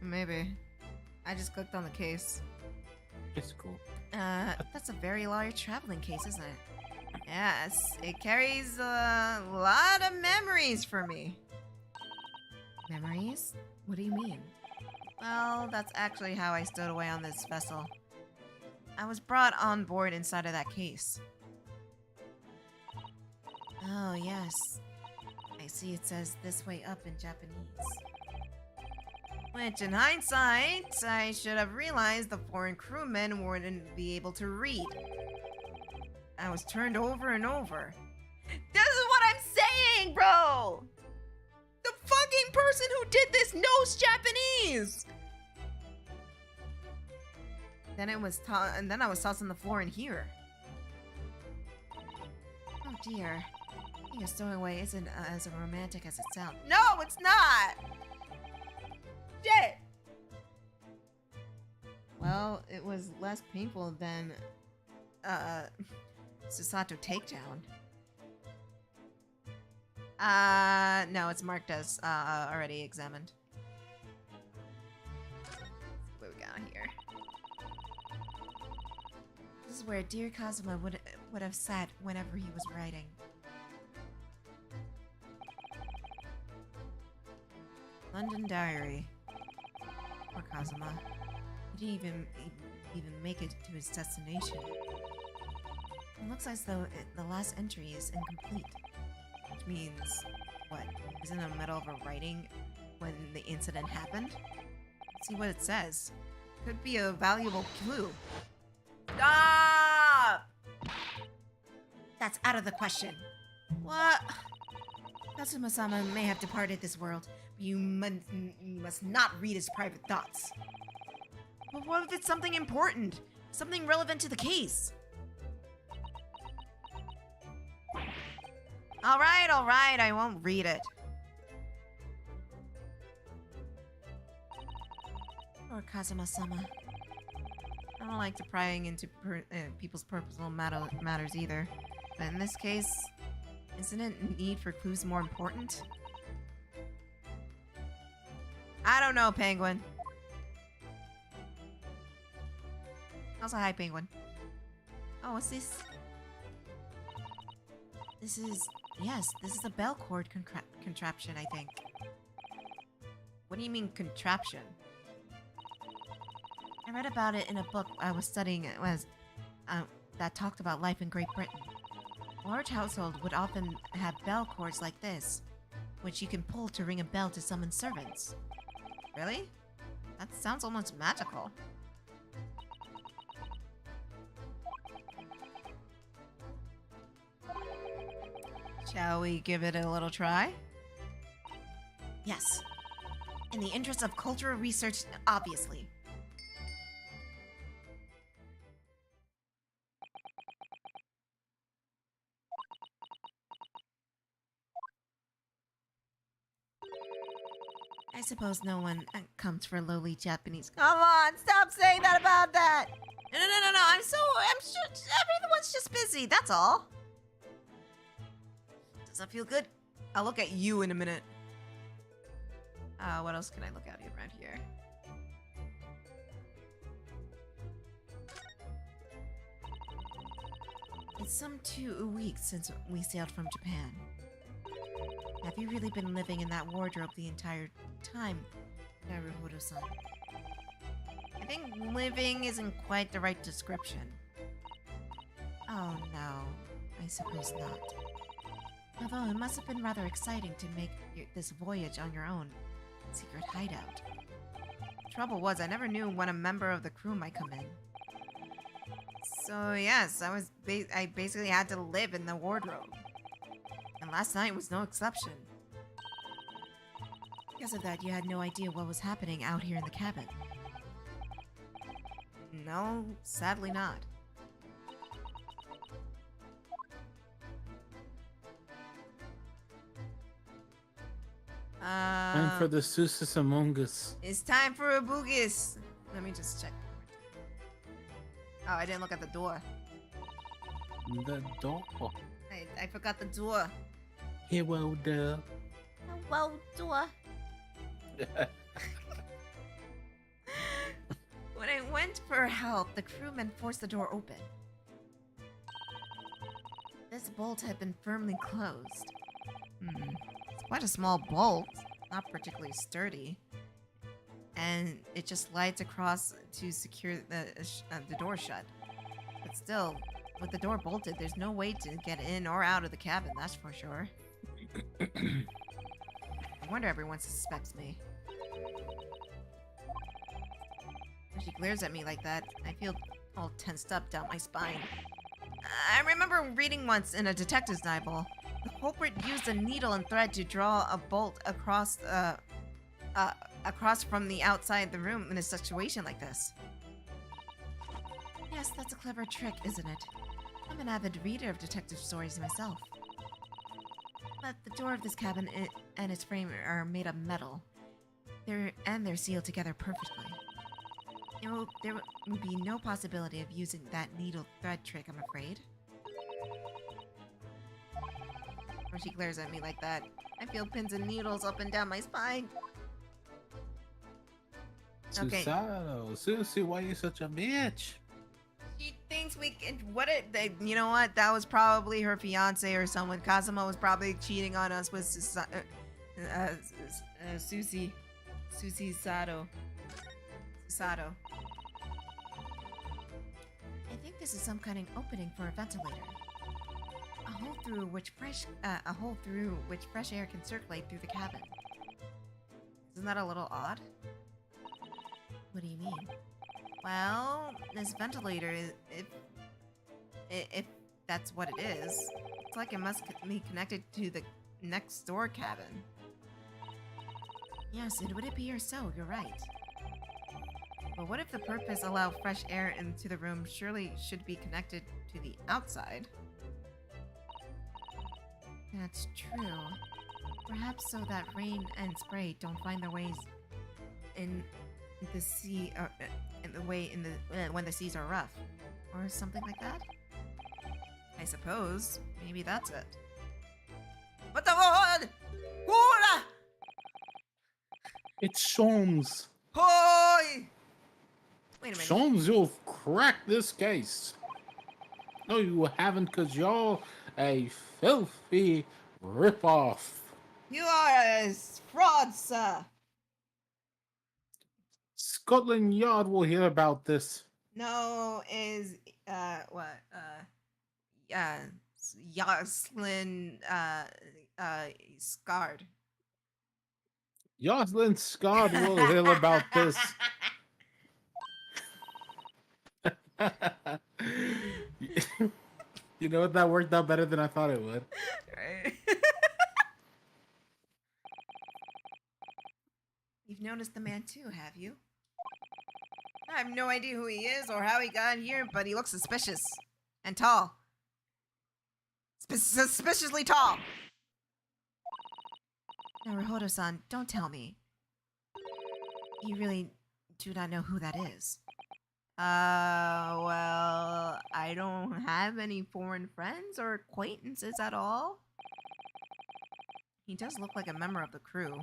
Maybe. I just clicked on the case. It's cool. That's a very large traveling case, isn't it? Yes, it carries a lot of memories for me. Memories? What do you mean? Well, that's actually how I stowed away on this vessel. I was brought on board inside of that case. Oh, yes. I see it says "this way up" in Japanese. Which, in hindsight, I should have realized the foreign crewmen wouldn't be able to read. I was turned over and over. This is what I'm saying, bro! The fucking person who did this knows Japanese! Then I was tossed on the floor in here. Oh dear. Being a stowaway isn't as romantic as it sounds. No, it's not! Shit! Well, it was less painful than, Susato takedown. No, it's marked as, already examined. What we got here? This is where dear Kazuma would have sat whenever he was writing. London Diary. Poor Kazuma. He didn't even make it to his destination. It looks as though the last entry is incomplete. Which means, what? He's in the middle of a writing when the incident happened? Let's see what it says. Could be a valuable clue. Stop! That's out of the question. What? Kazuma-sama may have departed this world, but you must not read his private thoughts. But what if it's something important? Something relevant to the case? Alright, I won't read it. Or Kazuma-sama. I don't like to prying into people's personal matters either. But in this case, isn't need for clues more important? I don't know, Penguin. Also, hi, Penguin. Oh, what's this? This is a bell cord contraption, I think. What do you mean, contraption? I read about it in a book I was studying that talked about life in Great Britain. A large household would often have bell cords like this, which you can pull to ring a bell to summon servants. Really? That sounds almost magical. Shall we give it a little try? Yes. In the interest of cultural research, obviously. I suppose no one comes for lowly Japanese. Come on, stop saying that about that! No, I'm sure everyone's just busy, that's all. Does that feel good? I'll look at you in a minute. What else can I look at around here? It's some 2 weeks since we sailed from Japan. Have you really been living in that wardrobe the entire time, Naruhodo-san? I think living isn't quite the right description. Oh no, I suppose not. Although it must have been rather exciting to make this voyage on your own secret hideout. Trouble was, I never knew when a member of the crew might come in. So yes, I basically had to live in the wardrobe. And last night was no exception. Because of that, you had no idea what was happening out here in the cabin. No, sadly not. Time for the Susus Among Us. It's time for a boogus. Let me just check. Oh, I didn't look at the door. The door. I forgot the door. Hello, door. Hello, door. When I went for help, the crewmen forced the door open. This bolt had been firmly closed. It's quite a small bolt, not particularly sturdy. And it just slides across to secure the door shut. But still, with the door bolted, there's no way to get in or out of the cabin, that's for sure. I wonder everyone suspects me. When she glares at me like that, I feel all tensed up down my spine. I remember reading once in a detective's novel, the culprit used a needle and thread to draw a bolt across from the outside the room in a situation like this. Yes, that's a clever trick, isn't it? I'm an avid reader of detective stories myself. But the door of this cabin and its frame are made of metal. They're sealed together perfectly. There would be no possibility of using that needle thread trick, I'm afraid. Or she glares at me like that. I feel pins and needles up and down my spine. Okay. Susanoo, Susie, why you such a bitch? She thinks we can. You know what? That was probably her fiance or someone. Kazuma was probably cheating on us with Susie Sato. Sato. I think this is some kind of opening for a ventilator. A hole through which fresh air can circulate through the cabin. Isn't that a little odd? What do you mean? Well, this ventilator, if that's what it is, it's like it must be connected to the next door cabin. Yes, it would appear so, you're right. But what if the purpose allow fresh air into the room surely should be connected to the outside? That's true. Perhaps so that rain and spray don't find their ways in the sea, or when the seas are rough, or something like that. I suppose maybe that's it. What the fuck? It's Sholmes. Hoy! Wait a minute. Sholmes, you've cracked this case. No, you haven't, cause you're a filthy ripoff. You are a fraud, sir. Scotland Yard will hear about this. No, is Yoslin scarred. Yoslin Scott will hear about this. You know what? That worked out better than I thought it would. Right. You've noticed the man too, have you? I have no idea who he is or how he got here, but he looks suspicious. And tall. Suspiciously tall! Naruhodo-san, don't tell me. You really do not know who that is. Well, I don't have any foreign friends or acquaintances at all. He does look like a member of the crew.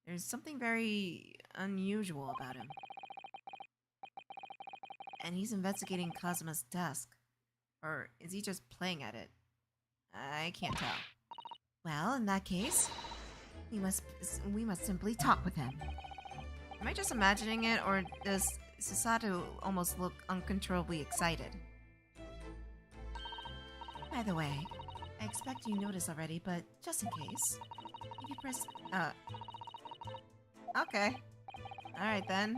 There's something very unusual about him. And he's investigating Kazuma's desk. Or is he just playing at it? I can't tell. Well, in that case, we must simply talk with him. Am I just imagining it, or does Susato almost look uncontrollably excited? By the way, I expect you noticed already, but just in case, if you press, okay. Alright then.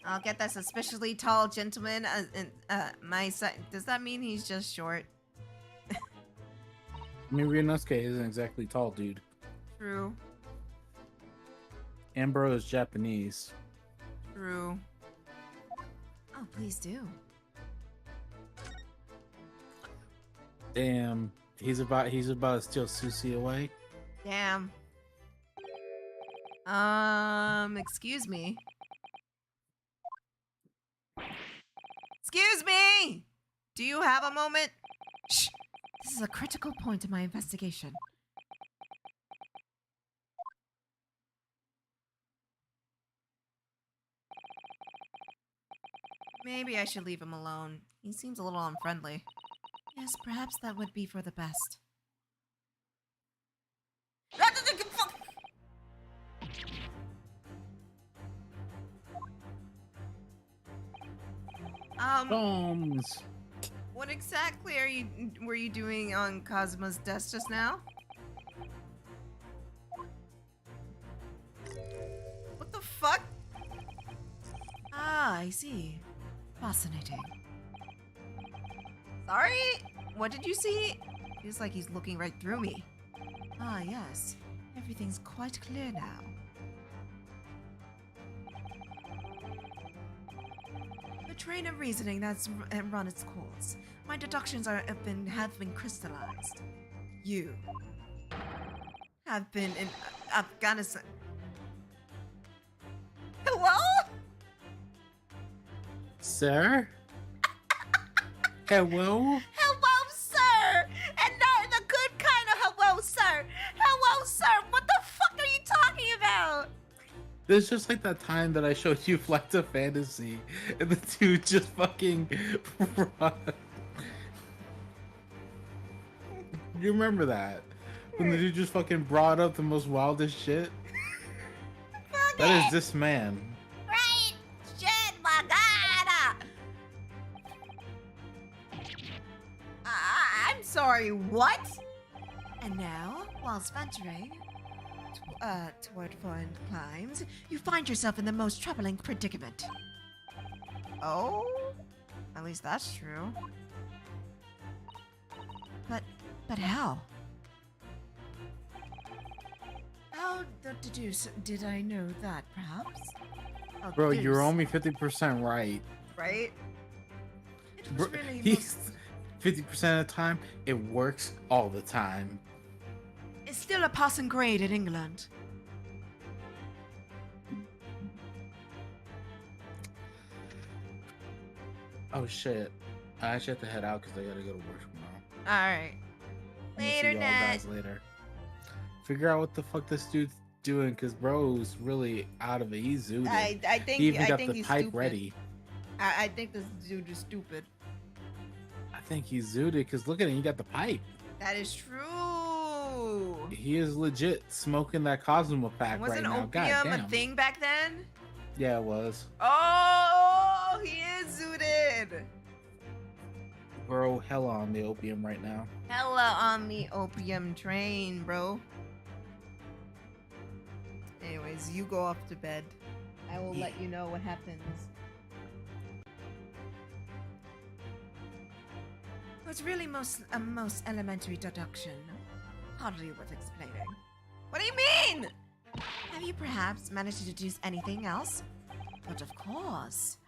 I'll get that suspiciously tall gentleman my side. Does that mean he's just short? I mean, Ryunosuke isn't exactly tall, dude. True. Ambrose is Japanese. True. Oh, please do. Damn, he's about to steal Susie away. Damn. Excuse me. Excuse me! Do you have a moment? Shh! This is a critical point in my investigation. Maybe I should leave him alone. He seems a little unfriendly. Yes, perhaps that would be for the best. Bombs. What exactly were you doing on Kazuma's desk just now? What the fuck? Ah, I see. Fascinating. Sorry? What did you see? Feels like he's looking right through me. Ah, yes. Everything's quite clear now. The train of reasoning that's run its course. My deductions have been crystallized. You have been in Afghanistan. Hello? Sir? Hello? Hello, sir! And not the good kind of hello, sir! Hello, sir! What the fuck are you talking about? It's just like that time that I showed you Flight to Fantasy, and the dude just fucking run. You remember that? When the dude just fucking brought up the most wildest shit? That is this man. Right? Shit, my god! I'm sorry, what? And now, whilst venturing toward foreign climes, you find yourself in the most troubling predicament. Oh? At least that's true. But how? How did I know that, perhaps? Oh, Bro, you're there's- only 50% right. Right? It was Bro, really he's 50% of the time, it works all the time. It's still a passing grade in England. Oh shit. I actually have to head out because I gotta go to work tomorrow. Alright. I'm gonna see Later, y'all Nat. guys later. Figure out what the fuck this dude's doing, because bro's really out of it. He's zooted. I think He even got think the he's pipe stupid. ready. I think this dude is stupid. I think he's zooted because look at him, he got the pipe. That is true. He is legit smoking that Cosmo pack right Wasn't now. opium God a damn. thing back then? Yeah, it was. Oh, he is zooted. Bro, hella on the opium right now. Hella on the opium train, bro. Anyways, you go off to bed. I will let you know what happens. It's really most elementary deduction. Hardly worth explaining. What do you mean? Have you perhaps managed to deduce anything else? But of course.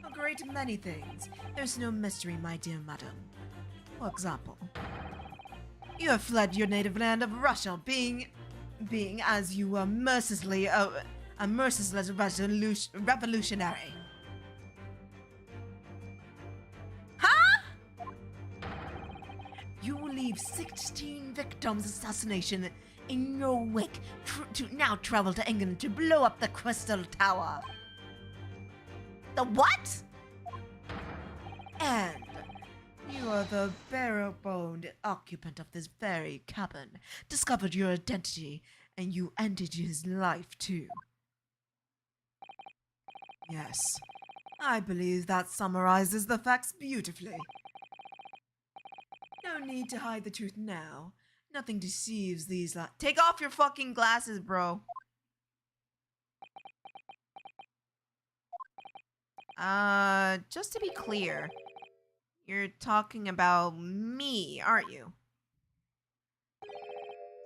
A great many things. There's no mystery, my dear madam. For example, you have fled your native land of Russia, being as you were mercilessly a merciless revolutionary. Huh? You will leave 16 victims' assassination in your wake to now travel to England to blow up the Crystal Tower. The what? And you are the bare-boned occupant of this very cabin, discovered your identity, and you ended his life too. Yes, I believe that summarizes the facts beautifully. No need to hide the truth now. Nothing deceives these Take off your fucking glasses, bro. Just to be clear, you're talking about me, aren't you?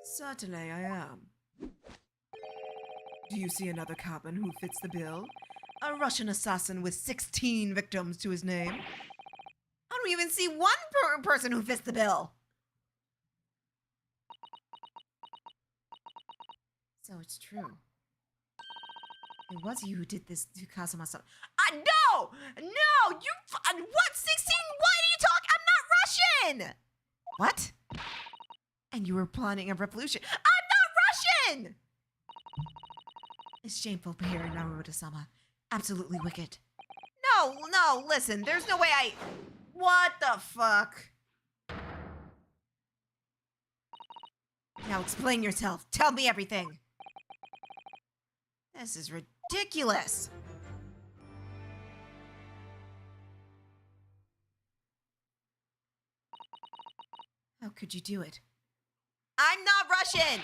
Certainly I am. Do you see another cabin who fits the bill? A Russian assassin with 16 victims to his name? I don't even see one person who fits the bill. So it's true. It was you who did this to Kazuma-san. No! No! What? 16? Why do you talk? I'm not Russian! What? And you were planning a revolution. I'm not Russian! It's shameful behavior, Naruto-sama. Absolutely wicked. No, listen, there's no way What the fuck? Now explain yourself. Tell me everything. This is ridiculous. How could you do it? I'm not Russian!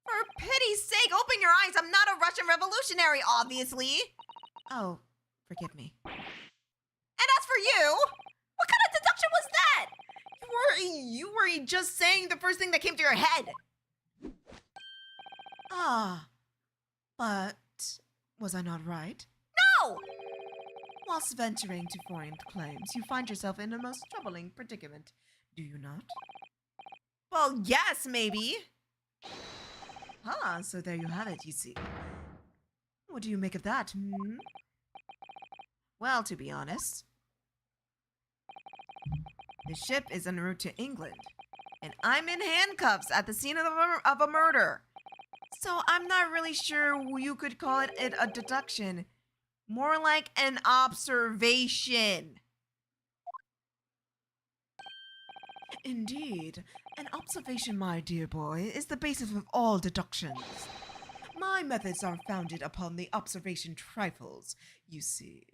For pity's sake, open your eyes! I'm not a Russian revolutionary, obviously! Oh, forgive me. And as for you, what kind of deduction was that? You were just saying the first thing that came to your head. Ah, but was I not right? No! Whilst venturing to foreign claims, you find yourself in a most troubling predicament, do you not? Well, yes, maybe. Ah, so there you have it, you see. What do you make of that, hmm? Well, to be honest, the ship is en route to England, and I'm in handcuffs at the scene of a murder. So I'm not really sure you could call it a deduction. More like an observation. Indeed, an observation, my dear boy, is the basis of all deductions. My methods are founded upon the observation trifles, you see.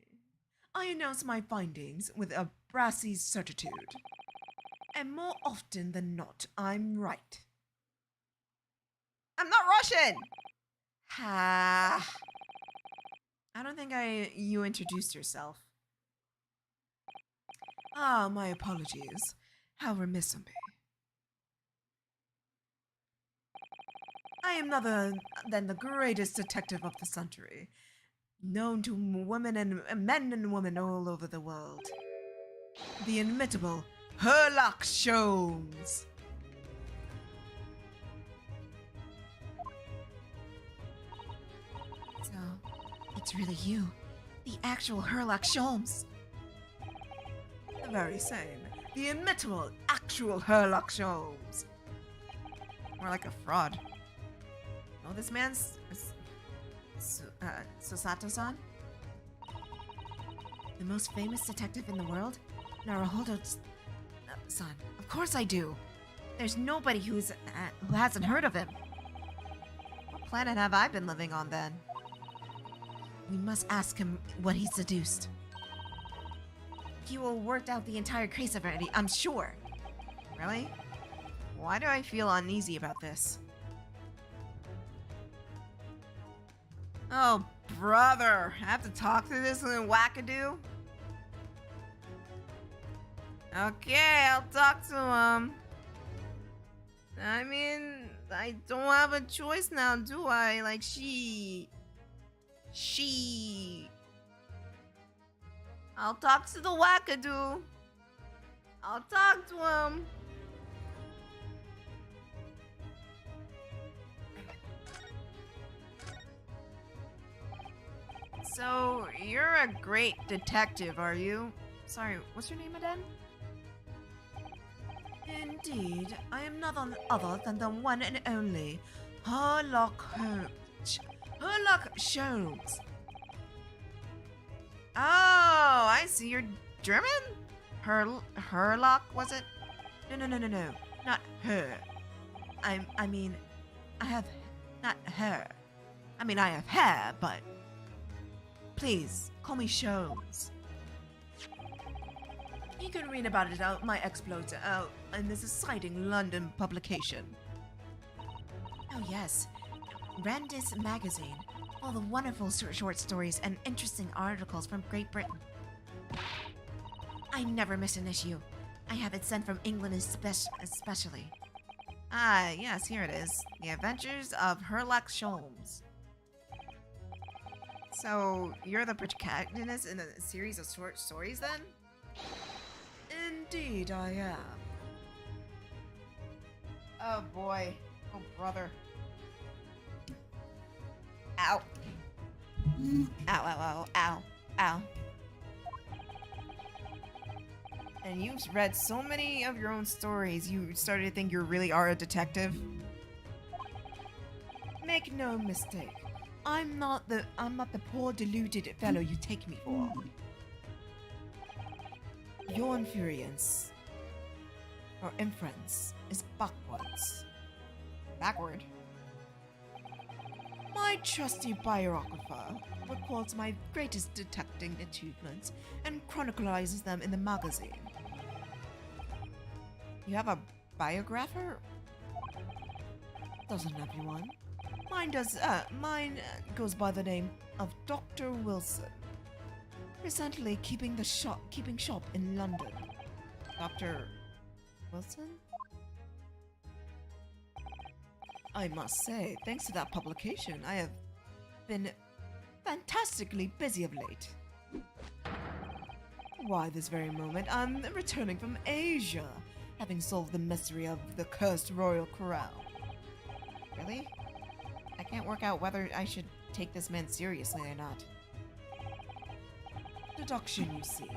I announce my findings with a brassy certitude. And more often than not, I'm right. I'm not Russian! Ha! I don't think you introduced yourself. Ah, my apologies. How remiss of me. I am none than the greatest detective of the century, known to women and men and women all over the world. The inimitable Sherlock Holmes. So, it's really you, the actual Sherlock Holmes. The very same. The inimitable, actual Sherlock Holmes. More like a fraud. Oh, this man's Susato-san? The most famous detective in the world? Naruhodo-san. Of course I do. There's nobody who hasn't heard of him. What planet have I been living on then? We must ask him what he seduced. He will have worked out the entire case already, I'm sure. Really? Why do I feel uneasy about this? Oh, brother. I have to talk through this in wackadoo? Okay, I'll talk to him. I mean, I don't have a choice now, do I? Like, she... I'll talk to the wackadoo. I'll talk to him. So, you're a great detective, are you? Sorry, what's your name again? Indeed, I am none other than the one and only Sherlock Holmes. Sherlock Holmes. Oh, I see. You're German? Herlock, was it? No. Not her. I mean, I have... Not her. I mean, I have hair, but... Please, call me Holmes. You can read about it out my exploits out in this exciting London publication. Oh yes, Randis magazine. All the wonderful short stories and interesting articles from Great Britain. I never miss an issue. I have it sent from England especially. Ah, yes, here it is. The Adventures of Sherlock Holmes. So, you're the protagonist in a series of short stories then? Indeed I am. Oh boy. Oh brother. Ow. Ow. And you've read so many of your own stories, you started to think you really are a detective? Make no mistake. I'm not the poor deluded fellow you take me for. Your inference or inference is backwards. Backward? My trusty biographer records my greatest detecting achievements and chronicles them in the magazine. You have a biographer? Doesn't everyone? Mine goes by the name of Dr. Wilson. Recently keeping shop in London. Dr. Wilson? I must say, thanks to that publication, I have been fantastically busy of late. Why, this very moment, I'm returning from Asia, having solved the mystery of the cursed royal crown. Really? I can't work out whether I should take this man seriously or not. Deduction, you see,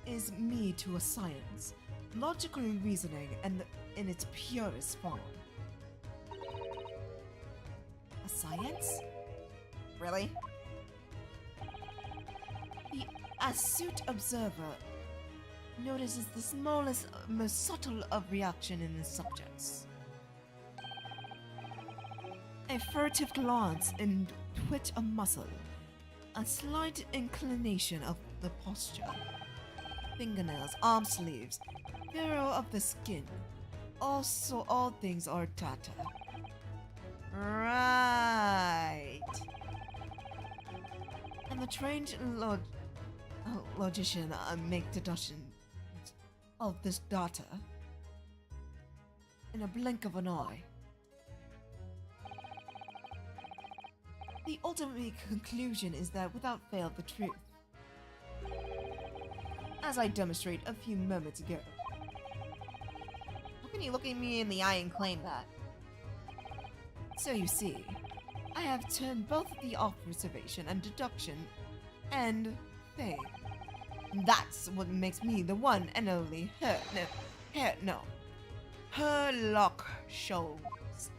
is me to a science, logical reasoning and in its purest form. A science? Really? The astute observer notices the smallest, most subtle of reaction in the subjects. A furtive glance and twitch of muscle, a slight inclination of the posture, fingernails, arm sleeves, furrow of the skin. Also, all things are data. Right. And the trained logician make deduction of this data in a blink of an eye. The ultimate conclusion is that without fail the truth, as I demonstrated a few moments ago. How can you look at me in the eye and claim that? So you see, I have turned both the observation and deduction and fame. That's what makes me the one and only Sherlock Holmes.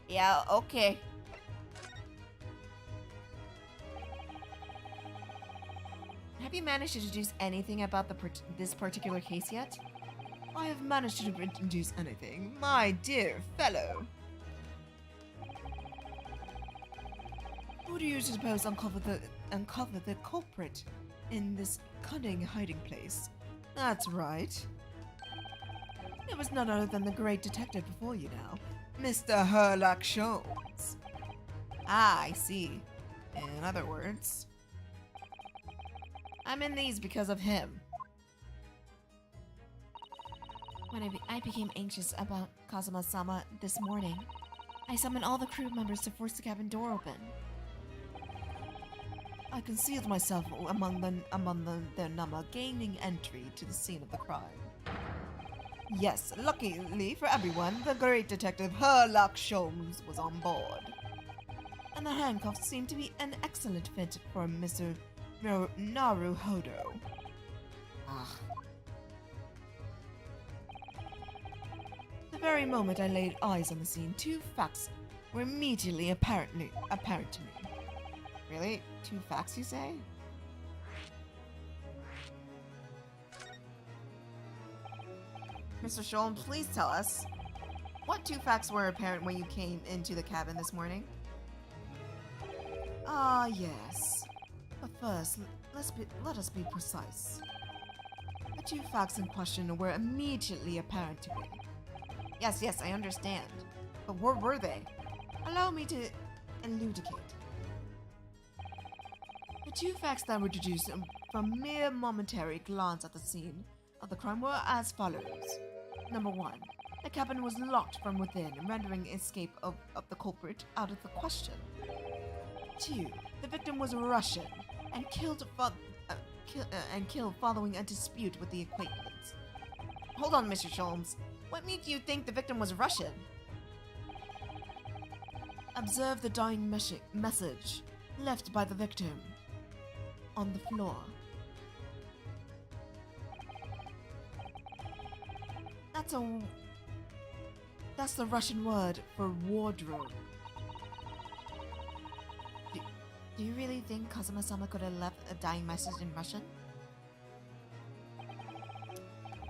Yeah, okay. Have you managed to deduce anything about this particular case yet? I have managed to deduce anything, my dear fellow. Who do you suppose uncovered the culprit in this cunning hiding place? That's right. It was none other than the great detective before you now, Mr. Sherlock Holmes. Ah, I see. In other words, I'm in these because of him. When I became anxious about Kazuma-sama this morning, I summoned all the crew members to force the cabin door open. I concealed myself among the number, gaining entry to the scene of the crime. Yes, luckily for everyone, the great detective Sherlock Holmes was on board. And the handcuffs seemed to be an excellent fit for Mr. Naruhodo. Ah. The very moment I laid eyes on the scene, two facts were immediately apparent to me. Really? Two facts, you say? Mr. Sholm, please tell us, what two facts were apparent when you came into the cabin this morning? Ah, yes. But first, let us be precise. The two facts in question were immediately apparent to me. Yes, I understand. But where were they? Allow me to elucidate. The two facts that were deduced from mere momentary glance at the scene of the crime were as follows. Number one, the cabin was locked from within, rendering escape of the culprit out of the question. 2. The victim was Russian and killed following a dispute with the acquaintance. Hold on, Mr. Sholmes. What made you think the victim was Russian? Observe the dying message left by the victim on the floor. That's the Russian word for wardrobe. Do you really think Kazuma-sama could have left a dying message in Russian?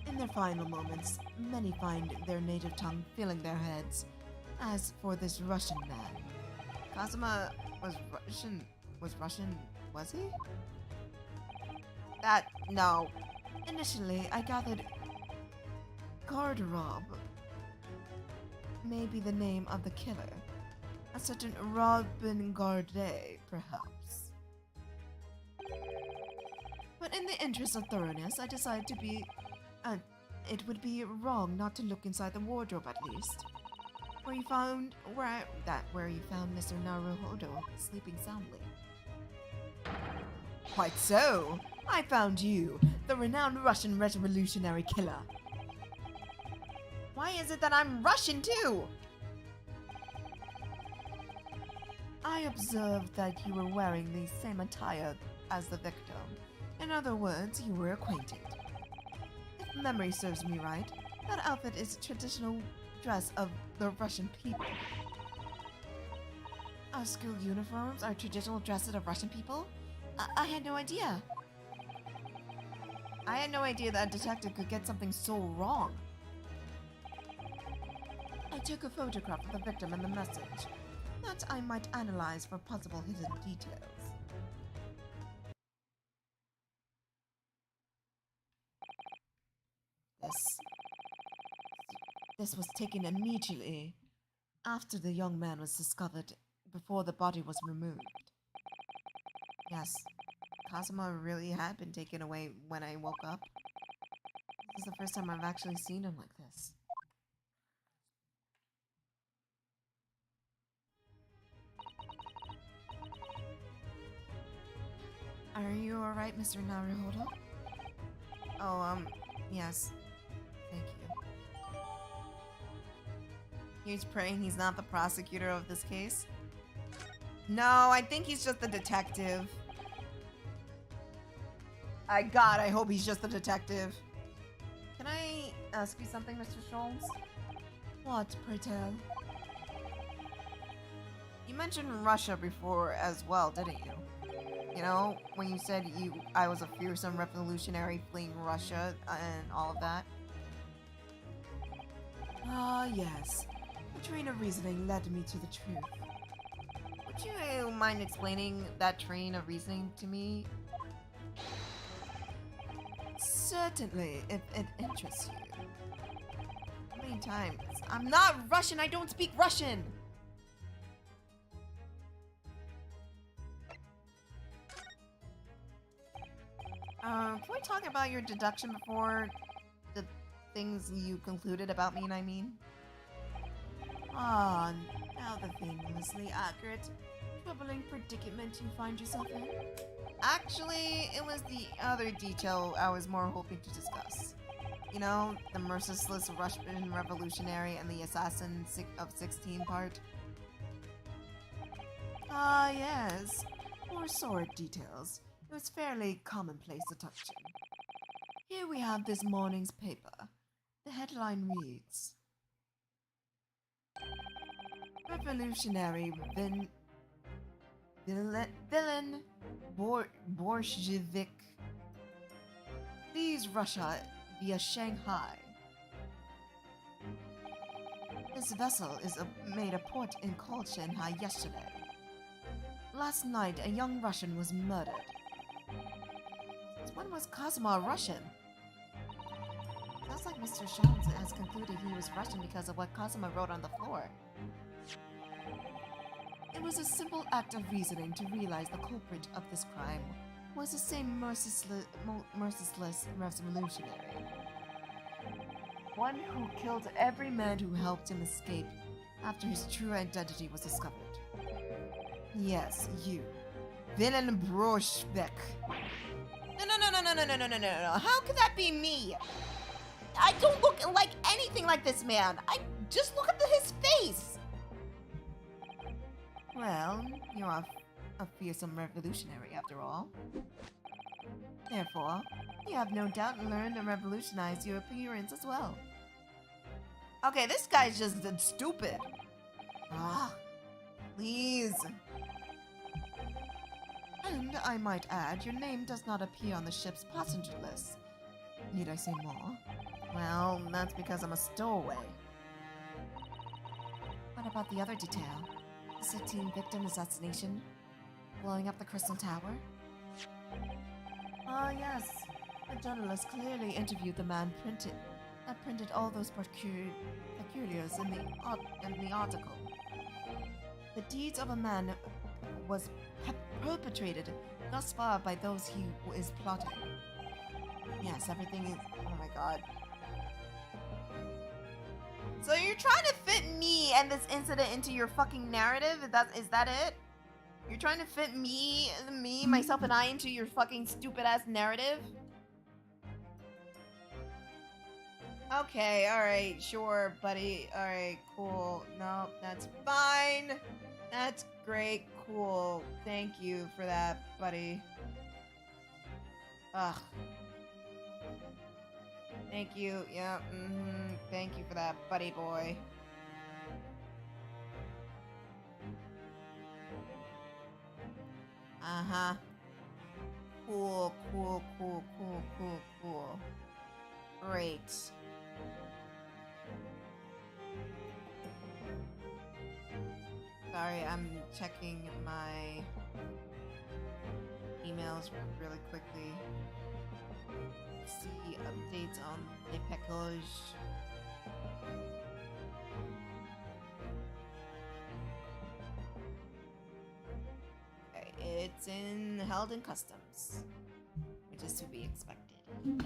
In their final moments, many find their native tongue filling their heads. As for this Russian man, Kazuma was Russian, was he? No. Initially, I gathered Garderobe may be the name of the killer. A certain Robin Gardet, perhaps. But in the interest of thoroughness, I decided it would be wrong not to look inside the wardrobe at least. Where you found Mr. Naruhodo sleeping soundly. Quite so. I found you, the renowned Russian revolutionary killer. Why is it that I'm Russian too? I observed that you were wearing the same attire as the victim. In other words, you were acquainted. If memory serves me right, that outfit is traditional dress of the Russian people. Our school uniforms are traditional dresses of Russian people? I had no idea. I had no idea that a detective could get something so wrong. I took a photograph of the victim and the message that I might analyze for possible hidden details. This was taken immediately after the young man was discovered, before the body was removed. Yes, Cosmo really had been taken away when I woke up. This is the first time I've actually seen him like this. Are you alright, Mr. Naruhodo? Oh, yes. Thank you. He's praying he's not the prosecutor of this case. No, I think he's just the detective. I hope he's just the detective. Can I ask you something, Mr. Scholz? What, pray tell? You mentioned Russia before as well, didn't you? You know, when you said I was a fearsome revolutionary fleeing Russia and all of that? Ah, yes. The train of reasoning led me to the truth. Would you mind explaining that train of reasoning to me? Certainly, if it interests you. How many times? I'm not Russian! I don't speak Russian! Can we talk about your deduction before the things you concluded about me, I mean? Ah, now the famously accurate, troubling predicament you find yourself in. Actually, it was the other detail I was more hoping to discuss. You know, the merciless Russian revolutionary and the assassin of 16 part. Ah, yes. More sordid details. It was fairly commonplace deduction. Here we have this morning's paper. The headline reads: Revolutionary villain Bolshevik flees Russia via Shanghai. This vessel made a port in called Shanghai yesterday. Last night, a young Russian was murdered. When was Cosmo Russian? Sounds like Mr. Jones has concluded he was Russian because of what Cosmo wrote on the floor. It was a simple act of reasoning to realize the culprit of this crime was the same merciless revolutionary. One who killed every man who helped him escape after his true identity was discovered. Yes, you. Villain Broshvik. No. How could that be me? I don't look like anything like this man. I just look at his face. Well, you're a fearsome revolutionary after all. Therefore, you have no doubt learned to revolutionize your appearance as well. Okay, this guy's just stupid. Ah, please. And I might add, your name does not appear on the ship's passenger list. Need I say more? Well, that's because I'm a stowaway. What about the other detail? The 16 victim assassination? Blowing up the Crystal Tower? Ah, yes. The journalist clearly interviewed the man that printed all those peculiars in the article. The deeds of a man was perpetrated thus far by those he is plotting. Yes, everything is... Oh my god. So you're trying to fit me and this incident into your fucking narrative? Is that it? You're trying to fit me, myself, and I into your fucking stupid-ass narrative? Okay, alright, sure, buddy. Alright, cool. No, that's fine. That's great. Cool. Thank you for that, buddy. Ugh. Thank you. Yeah, Thank you for that, buddy boy. Uh-huh. Cool. Great. Sorry, I'm checking my emails really quickly. See updates on the package. Okay, it's held in customs, which is to be expected.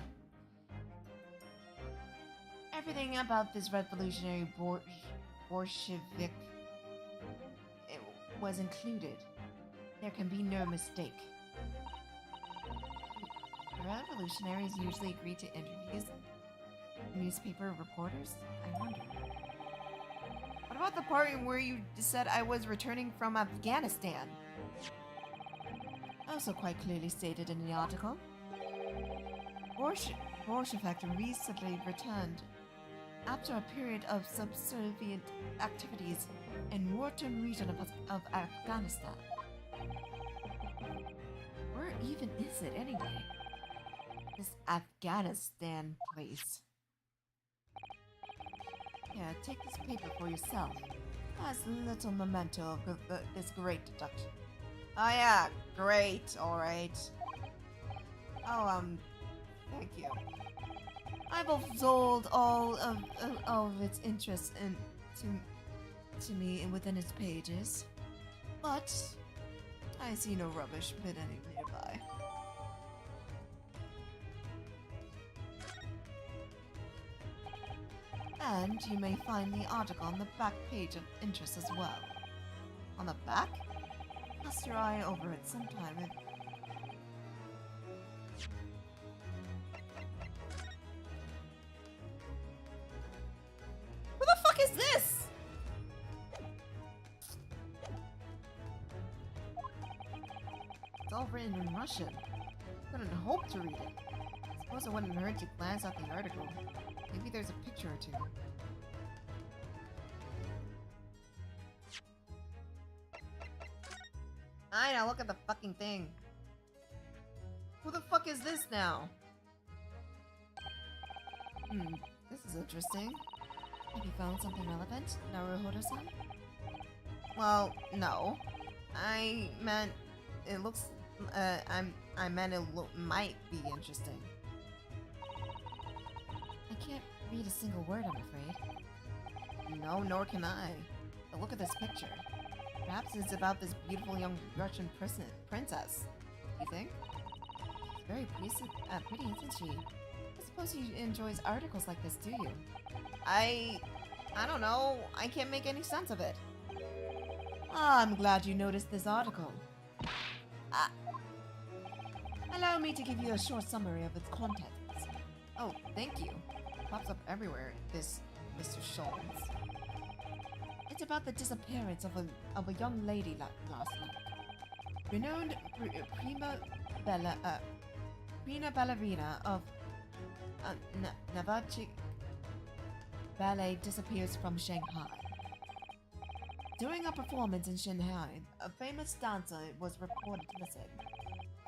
Everything about this revolutionary Bolshevik was included. There can be no mistake. Revolutionaries usually agree to interviews newspaper reporters? I wonder. What about the part where you said I was returning from Afghanistan? Also quite clearly stated in the article. Bolshevik recently returned after a period of subservient activities in war-torn region of Afghanistan. Where even is it anyway? This Afghanistan place. Yeah, take this paper for yourself. As a little memento of this great deduction. Oh yeah, great, alright. Oh, thank you. I've absorbed all of its interest to me within its pages. But I see no rubbish hidden nearby. And you may find the article on the back page of interest as well. On the back? Cast your eye over it sometime. Who the fuck is this? It's all written in Russian. Couldn't hope to read it. Suppose it wouldn't hurt to glance at the article. Maybe there's a picture or two. I know, look at the fucking thing. Who the fuck is this now? This is interesting. Have you found something relevant, Naruhodo-san? Well, no. I meant it looks. I meant it might be interesting. I can't read a single word, I'm afraid. No, nor can I. But look at this picture. Perhaps it's about this beautiful young Russian princess. You think? She's very pretty, isn't she? I suppose she enjoys articles like this, do you? I don't know. I can't make any sense of it. Ah, I'm glad you noticed this article. Allow me to give you a short summary of its contents. Oh, thank you. It pops up everywhere, this Mr. Schultz. It's about the disappearance of a young lady last night. Renowned prima ballerina of Navachik Ballet disappears from Shanghai. During a performance in Shanghai, a famous dancer was reported missing.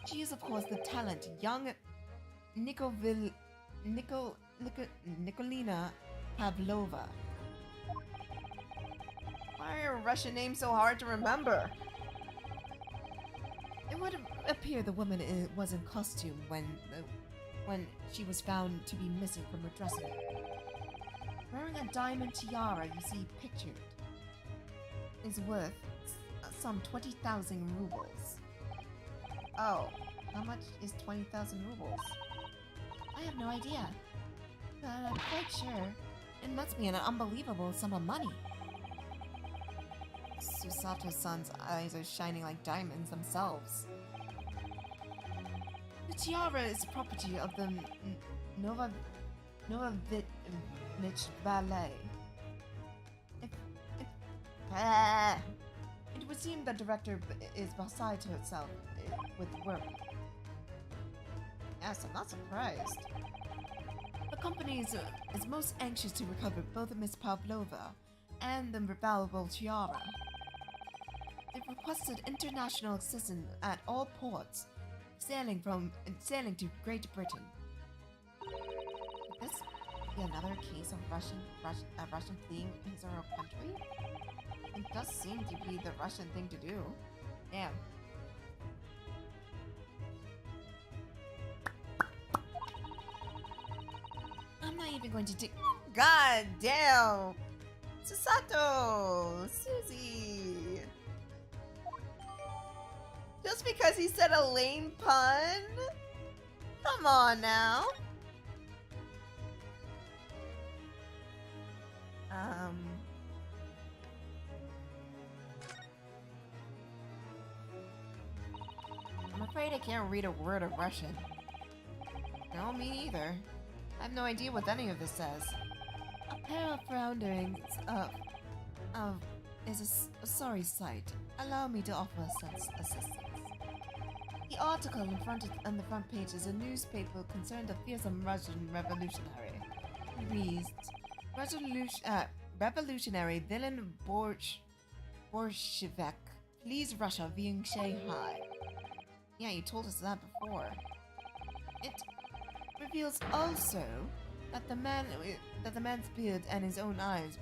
She is, of course, the talent young Nikolina Pavlova. Why are Russian names so hard to remember? It would appear the woman was in costume when she was found to be missing from her dressing room. Wearing a diamond tiara you see pictured is worth some 20,000 rubles. Oh, how much is 20,000 rubles? I have no idea, but I'm quite sure it must be an unbelievable sum of money. Susato-san's eyes are shining like diamonds themselves. The tiara is property of the Novovich Ballet. It would seem the director is beside herself with work. Yes, I'm not surprised. The company is most anxious to recover both Miss Pavlova and the valuable tiara. They've requested international assistance at all ports, sailing to Great Britain. Could this be another case of Russian fleeing his or her country? It does seem to be the Russian thing to do. Damn. I'm not even going to take. God damn! Susato! Susie! Just because he said a lame pun? Come on now. I'm afraid I can't read a word of Russian. No, me neither. I have no idea what any of this says. A pair of flounderings is a sorry sight. Allow me to offer assistance. The article on the front page is a newspaper concerned a fearsome Russian revolutionary. It reads, Revolutionary villain Bolshevik flees Russia via Shanghai. Yeah, you told us that before. It reveals also that the man's beard and his own eyes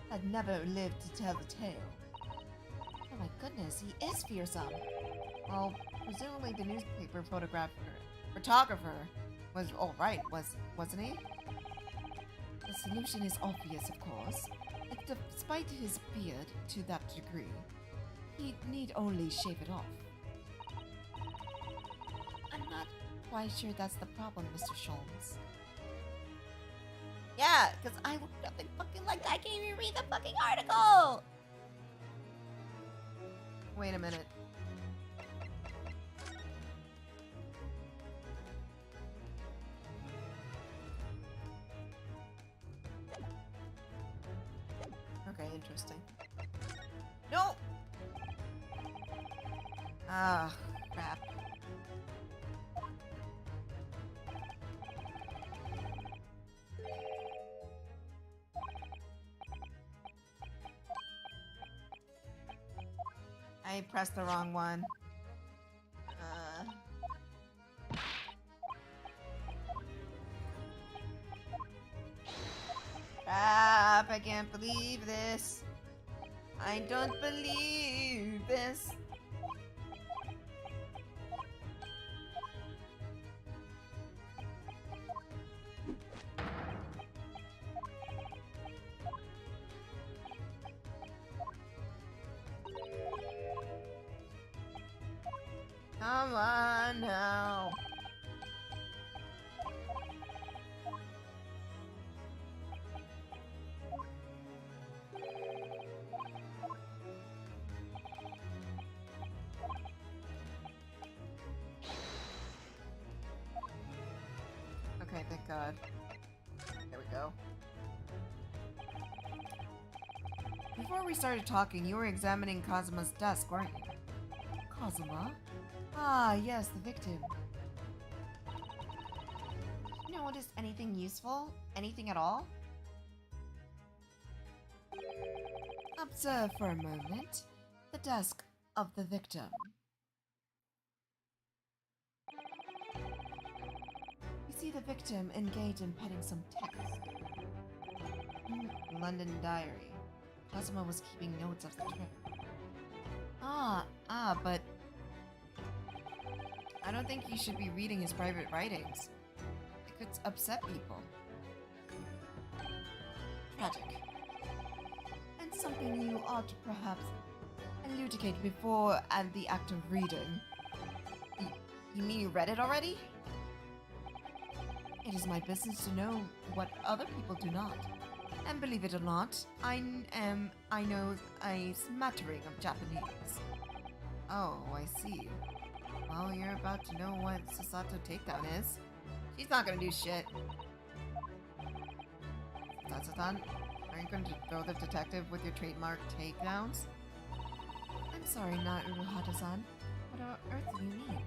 had never lived to tell the tale. Oh my goodness, he is fearsome. Well, presumably the newspaper photographer was alright, wasn't he? The solution is obvious, of course. Despite his beard to that degree, he need only shave it off. I'm not quite sure that's the problem, Mr. Sholmes. Yeah, because I looked up and fucking like I can't even read the fucking article! Wait a minute. Okay, interesting. No! Ah, crap. I pressed the wrong one. Crap, I can't believe this. I don't believe this. Come on now. Okay, thank God. There we go. Before we started talking, you were examining Kazuma's desk, weren't you? Kazuma? Ah, yes, the victim. You notice anything useful? Anything at all? Observe for a moment the desk of the victim. You see the victim engaged in penning some text. London diary. Kazuma was keeping notes of the trip. But I don't think you should be reading his private writings. It could upset people. Tragic. And something you ought to perhaps elucidate before and the act of reading. You mean you read it already? It is my business to know what other people do not. And believe it or not, I know a smattering of Japanese. Oh, I see. Well, you're about to know what Susato takedown is. She's not gonna do shit. Tatsutan, are you going to throw the detective with your trademark takedowns? sorry, Naruhata-san. What on earth do you mean?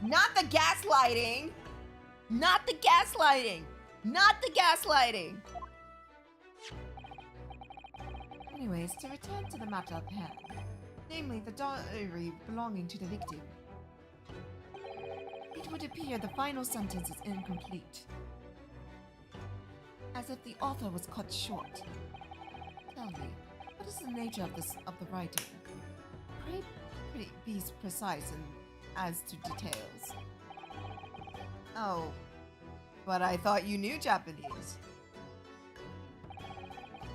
Not the gaslighting! Not the gaslighting! Not the gaslighting! Anyways, to return to the matter at hand, namely the diary belonging to the victim. It would appear the final sentence is incomplete, as if the author was cut short. Tell me, what is the nature of the writing? Pray be precise as to details. Oh, but I thought you knew Japanese.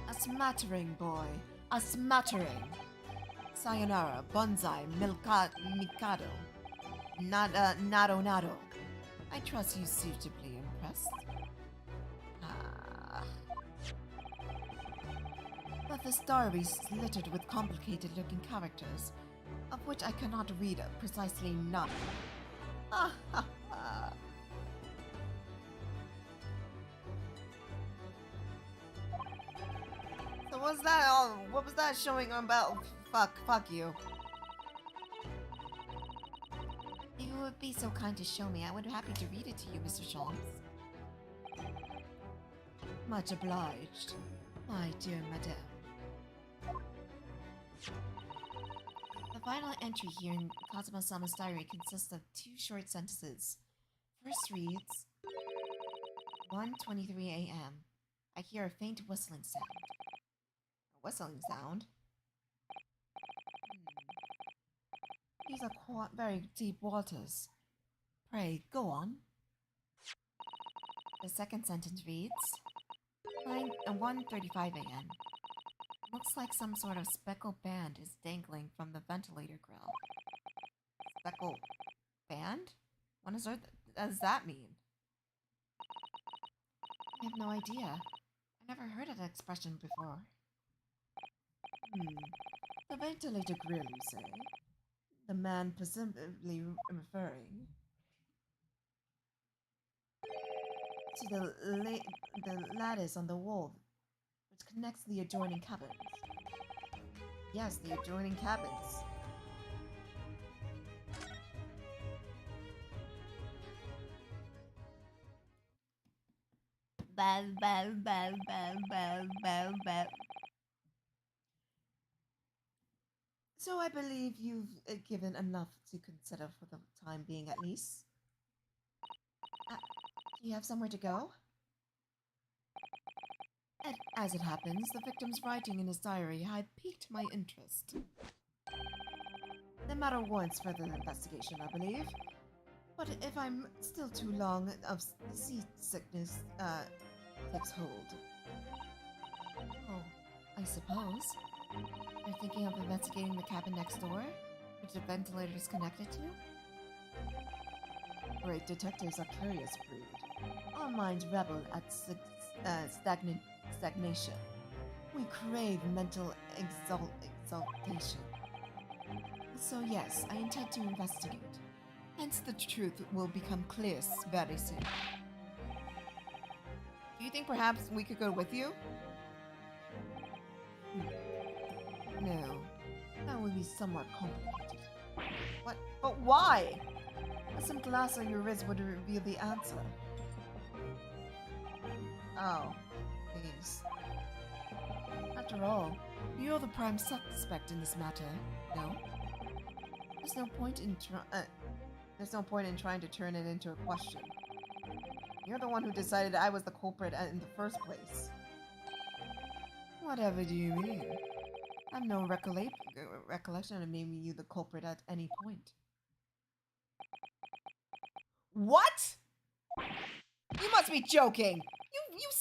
A smattering, boy. A smattering. Sayonara, bonsai, mikado. Nado. I trust you suitably impressed. But this diary is littered with complicated-looking characters, of which I cannot read precisely none. So what's that all? What was that showing about? Fuck you. If you would be so kind to show me, I would be happy to read it to you, Mr. Sholmes. Much obliged, my dear madame. The final entry here in Kazuma-sama's diary consists of 2 short sentences. First reads, 1:23 a.m. I hear a faint whistling sound. A whistling sound? These are quite very deep waters. Pray, go on. The second sentence reads, 1:35 a.m. Looks like some sort of speckled band is dangling from the ventilator grill. Speckled band? What on earth does that mean? I have no idea. I never heard of that expression before. The ventilator grill, you say? The man presumably referring to the lattice on the wall which connects the adjoining cabins. Yes, the adjoining cabins. So I believe you've given enough to consider for the time being, at least. Do you have somewhere to go? And as it happens, the victim's writing in his diary had piqued my interest. The matter warrants further investigation, I believe. But if I'm still too long of seasickness takes hold. Oh, I suppose. You're thinking of investigating the cabin next door, which the ventilator is connected to? Great detectives are curious breed. Our minds rebel at stagnation. We crave mental exaltation. So yes, I intend to investigate. Hence the truth will become clear very soon. Do you think perhaps we could go with you? No, that would be somewhat complicated. What? But why? Some glass on your wrist would reveal the answer. Oh, please. After all, you're the prime suspect in this matter, no? There's no point in trying to turn it into a question. You're the one who decided I was the culprit in the first place. Whatever do you mean? I have no recollection of naming you the culprit at any point. What? You must be joking.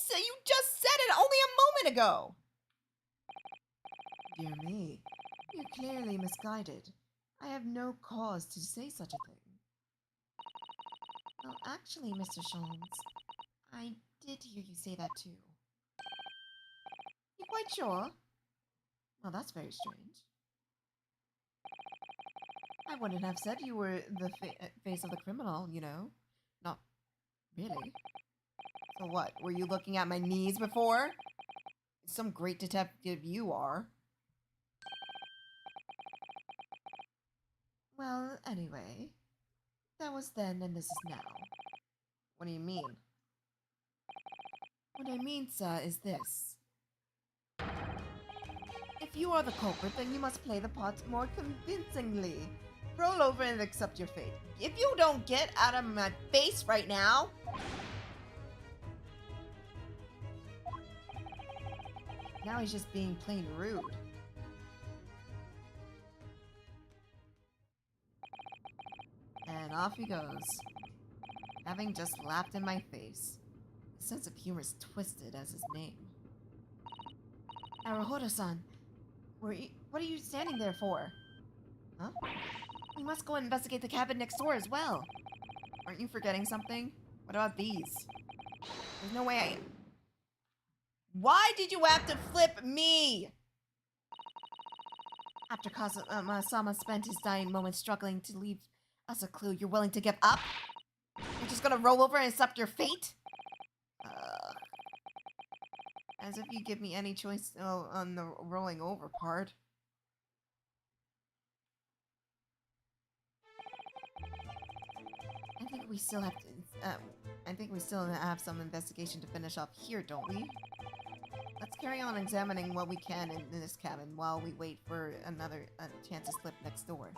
You just said it only a moment ago. Dear me, you're clearly misguided. I have no cause to say such a thing. Well, actually, Mr. Sholmes, I did hear you say that too. You quite sure? Well, that's very strange. I wouldn't have said you were the face of the criminal, you know. Not really. So what? Were you looking at my knees before? Some great detective you are. Anyway, that was then and this is now. What do you mean? What I mean, sir, is this. If you are the culprit, then you must play the part more convincingly. Roll over and accept your fate. If you don't get out of my face right now... Now he's just being plain rude. And off he goes. Having just laughed in my face. His sense of humor is twisted as his name. Naruhodo-san, what are you standing there for? Huh? We must go investigate the cabin next door as well. Aren't you forgetting something? What about these? There's no way I... Why did you have to flip me? After Kazama spent his dying moments struggling to leave us a clue, you're willing to give up? You're just gonna roll over and accept your fate? As if you give me any choice on the rolling over part. I think we still have some investigation to finish off here, don't we? Let's carry on examining what we can in this cabin while we wait for another chance to slip next door.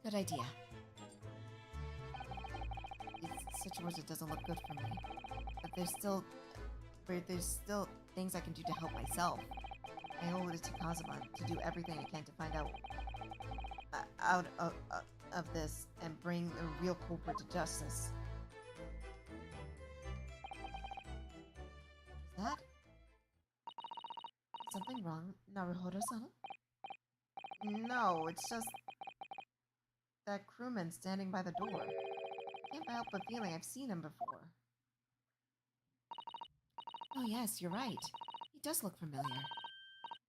Good idea. This situation doesn't look good for me, but there's still things I can do to help myself. I owe it to Kazama to do everything I can to find out of this and bring the real culprit to justice. Is that something wrong, Naruhodo-san? No, it's just that crewman standing by the door. I can't help but feeling I've seen him before. Oh yes, you're right. He does look familiar.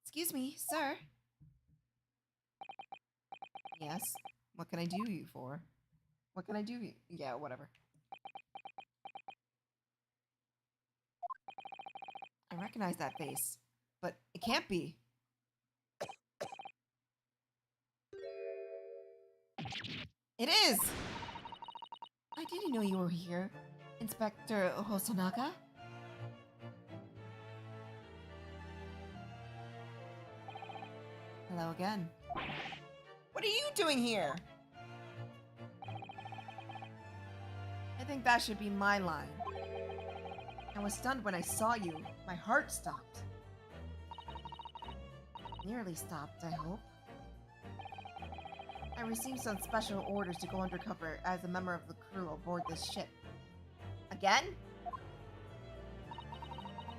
Excuse me, sir. Yes? What can I do you for? What can I do you? Yeah, whatever. I recognize that face, but it can't be. It is! I didn't know you were here, Inspector Hosonaga. Hello again. What are you doing here? I think that should be my line. I was stunned when I saw you. My heart stopped. Nearly stopped, I hope. I received some special orders to go undercover as a member of the crew aboard this ship. Again?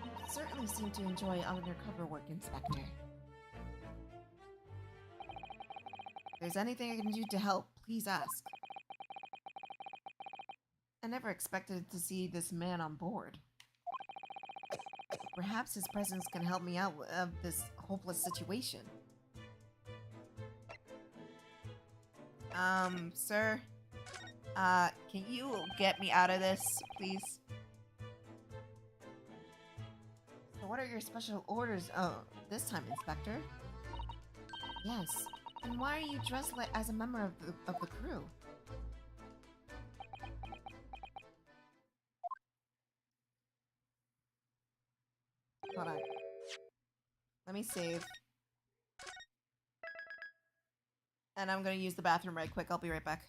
You certainly seem to enjoy undercover work, Inspector. If there's anything I can do to help, please ask. I never expected to see this man on board. Perhaps his presence can help me out of this hopeless situation. Sir? Can you get me out of this, please? So what are your special orders, this time, Inspector? Yes. And why are you dressed as a member of the crew? Hold on. Let me save. And I'm gonna use the bathroom right quick. I'll be right back.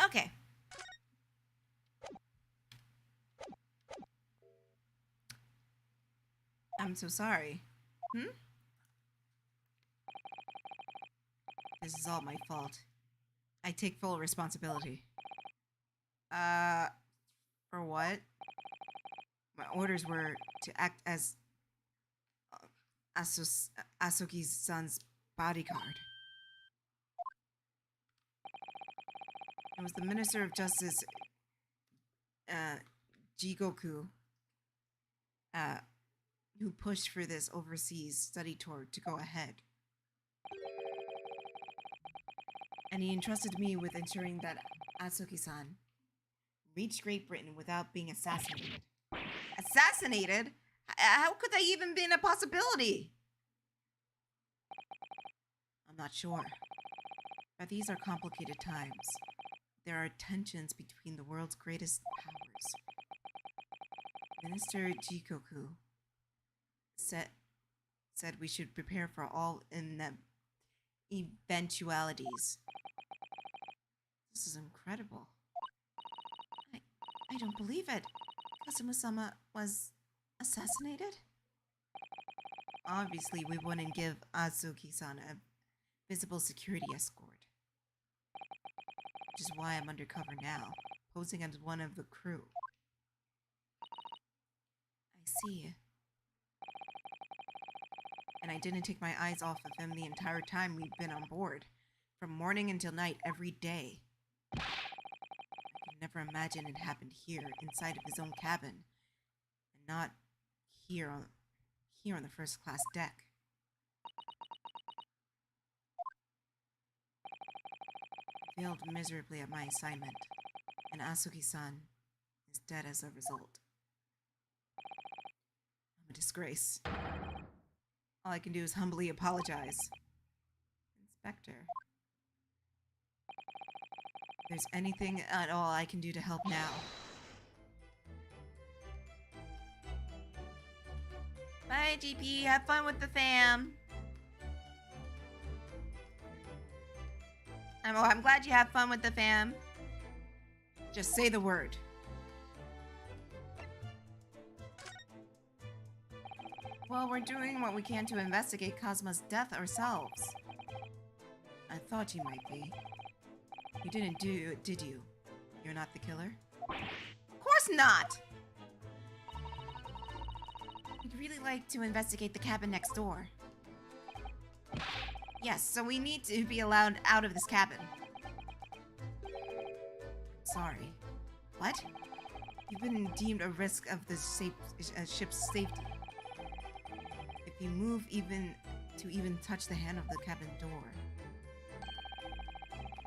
Okay. I'm so sorry. This is all my fault. I take full responsibility. For what? My orders were to act as Asuki's son's bodyguard. It was the Minister of Justice, Jigoku, who pushed for this overseas study tour to go ahead. And he entrusted me with ensuring that Asuki-san reached Great Britain without being assassinated. Assassinated? How could that even be a possibility? I'm not sure. But these are complicated times. There are tensions between the world's greatest powers. Minister Jikoku said we should prepare for all eventualities. This is incredible. I don't believe it. Kasumu-sama was assassinated? Obviously, we wouldn't give Azuki-san a visible security escort. Which is why I'm undercover now, posing as one of the crew. I see. And I didn't take my eyes off of him the entire time we've been on board. From morning until night, every day. I could never imagine it happened here, inside of his own cabin. And not here on the first class deck. I failed miserably at my assignment, and Asuki-san is dead as a result. I'm a disgrace. All I can do is humbly apologize. Inspector. If there's anything at all I can do to help now. Bye, GP. Have fun with the fam. I'm glad you have fun with the fam. Just say the word. Well, we're doing what we can to investigate Cosmo's death ourselves. I thought you might be. You didn't do it, did you? You're not the killer? Of course not! We'd really like to investigate the cabin next door. Yes, so we need to be allowed out of this cabin. Sorry. What? You've been deemed a risk of the ship's safety. If you move even touch the hand of the cabin door,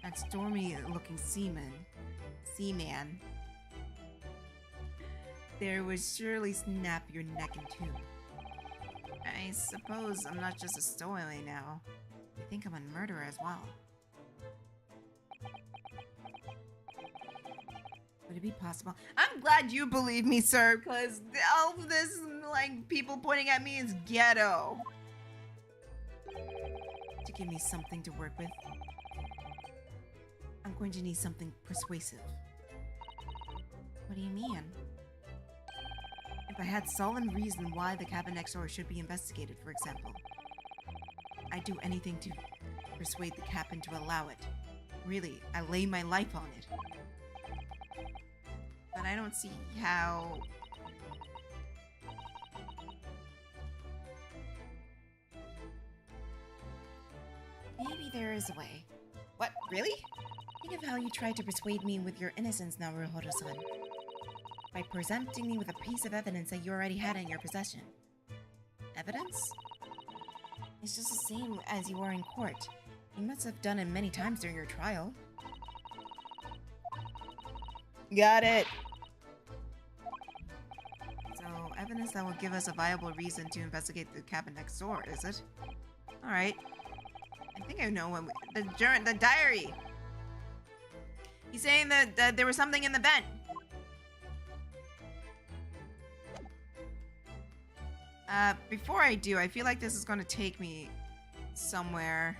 that stormy-looking seaman, there would surely snap your neck in two. I suppose I'm not just a stowaway now. I think I'm a murderer as well. Would it be possible? I'm glad you believe me, sir, because all of this, like, people pointing at me is ghetto. To give me something to work with, I'm going to need something persuasive. What do you mean? If I had solid reason why the cabin next door should be investigated, for example, I'd do anything to persuade the captain to allow it. Really, I lay my life on it. But I don't see how... Maybe there is a way. What, really? Think of how you tried to persuade me with your innocence, Naruhodo-san. By presenting me with a piece of evidence that you already had in your possession. Evidence? It's just the same as you are in court. You must have done it many times during your trial. Got it! So, evidence that will give us a viable reason to investigate the cabin next door, is it? Alright. I think I know when the diary! He's saying that there was something in the vent. Before I do, I feel like this is going to take me somewhere.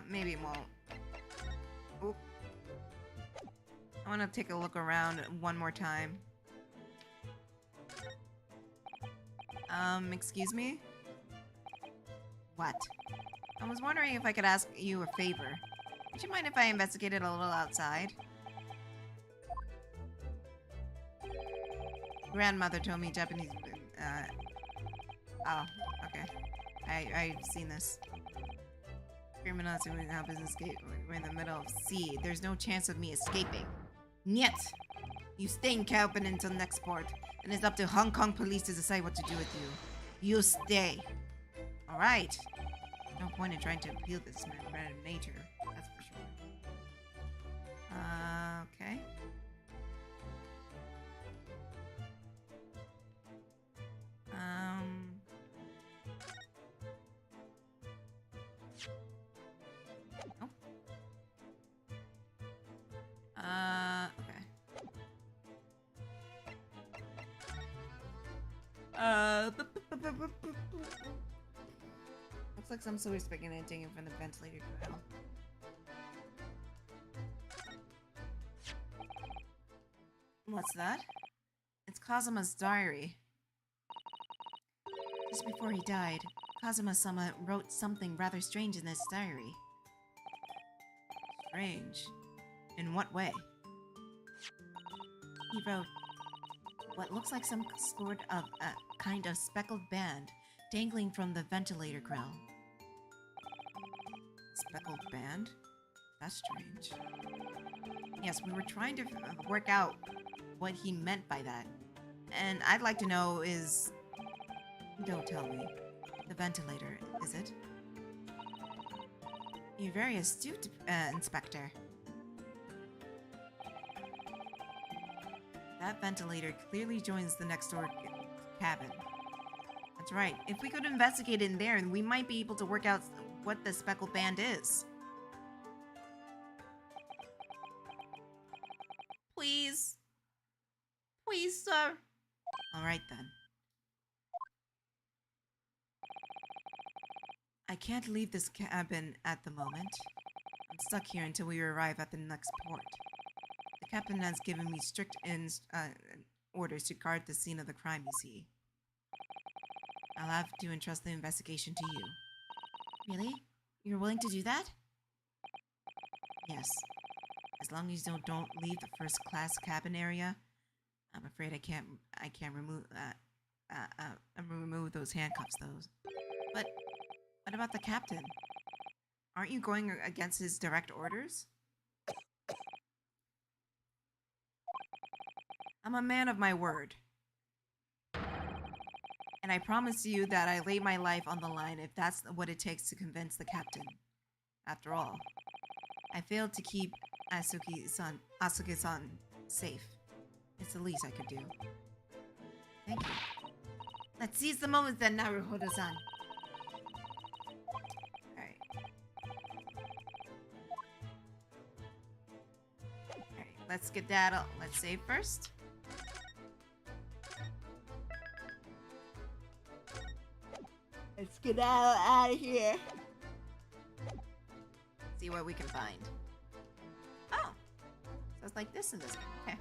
Maybe it won't. Oop. I want to take a look around one more time. Excuse me? What? I was wondering if I could ask you a favor. Would you mind if I investigated a little outside? Grandmother told me Japanese... Oh, okay. I've seen this. Criminals doing how business escape. We're in the middle of sea. There's no chance of me escaping. Niet! You stay in Kaupen until next port, and it's up to Hong Kong police to decide what to do with you. You stay. Alright. No point in trying to appeal to this random nature. That's for sure. Okay. Okay. Looks like some sort of speculating from the ventilator canal. What's that? It's Kazuma's diary. Just before he died, Kazuma-sama wrote something rather strange in this diary. Strange? In what way? He wrote what looks like some sort of kind of speckled band dangling from the ventilator grill. Speckled band? That's strange. Yes, we were trying to work out what he meant by that. And I'd like to know is... Don't tell me. The ventilator, is it? You're very astute, Inspector. That ventilator clearly joins the next door cabin. That's right. If we could investigate in there, we might be able to work out what the speckled band is. Please. Please, sir. Alright then. I can't leave this cabin at the moment. I'm stuck here until we arrive at the next port. The captain has given me strict orders to guard the scene of the crime, you see. I'll have to entrust the investigation to you. Really? You're willing to do that? Yes. As long as you don't leave the first-class cabin area, I'm afraid I can't remove those handcuffs, though. But what about the captain? Aren't you going against his direct orders? I'm a man of my word. And I promise you that I lay my life on the line if that's what it takes to convince the captain. After all, I failed to keep Asuke-san safe. It's the least I could do. Thank you. Let's seize the moment then, Naruhodo-san. Alright. Alright, let's skedaddle. Let's save first. Let's get out of here. See what we can find. Oh, so it's like this in this game. Okay.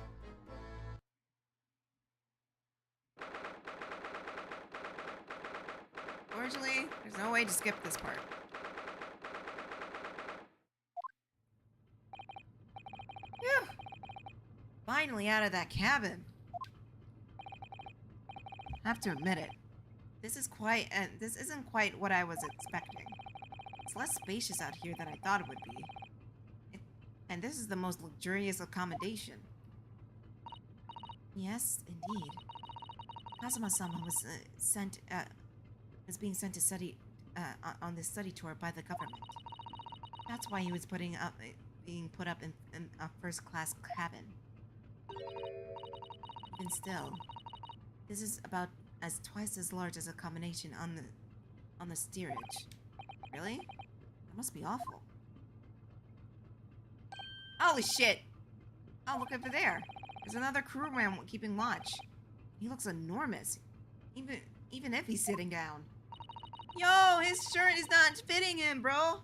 Fortunately, there's no way to skip this part. Phew. Finally out of that cabin. I have to admit it. This isn't quite what I was expecting. It's less spacious out here than I thought it would be. And this is the most luxurious accommodation. Yes, indeed. Kazuma-sama was being sent to study on this study tour by the government. That's why he was being put up in a first-class cabin. Even still, this is about twice as large as a combination on the steerage. Really? That must be awful. Holy shit! Oh, look over there. There's another crewman keeping watch. He looks enormous, even if he's sitting down. Yo, his shirt is not fitting him, bro.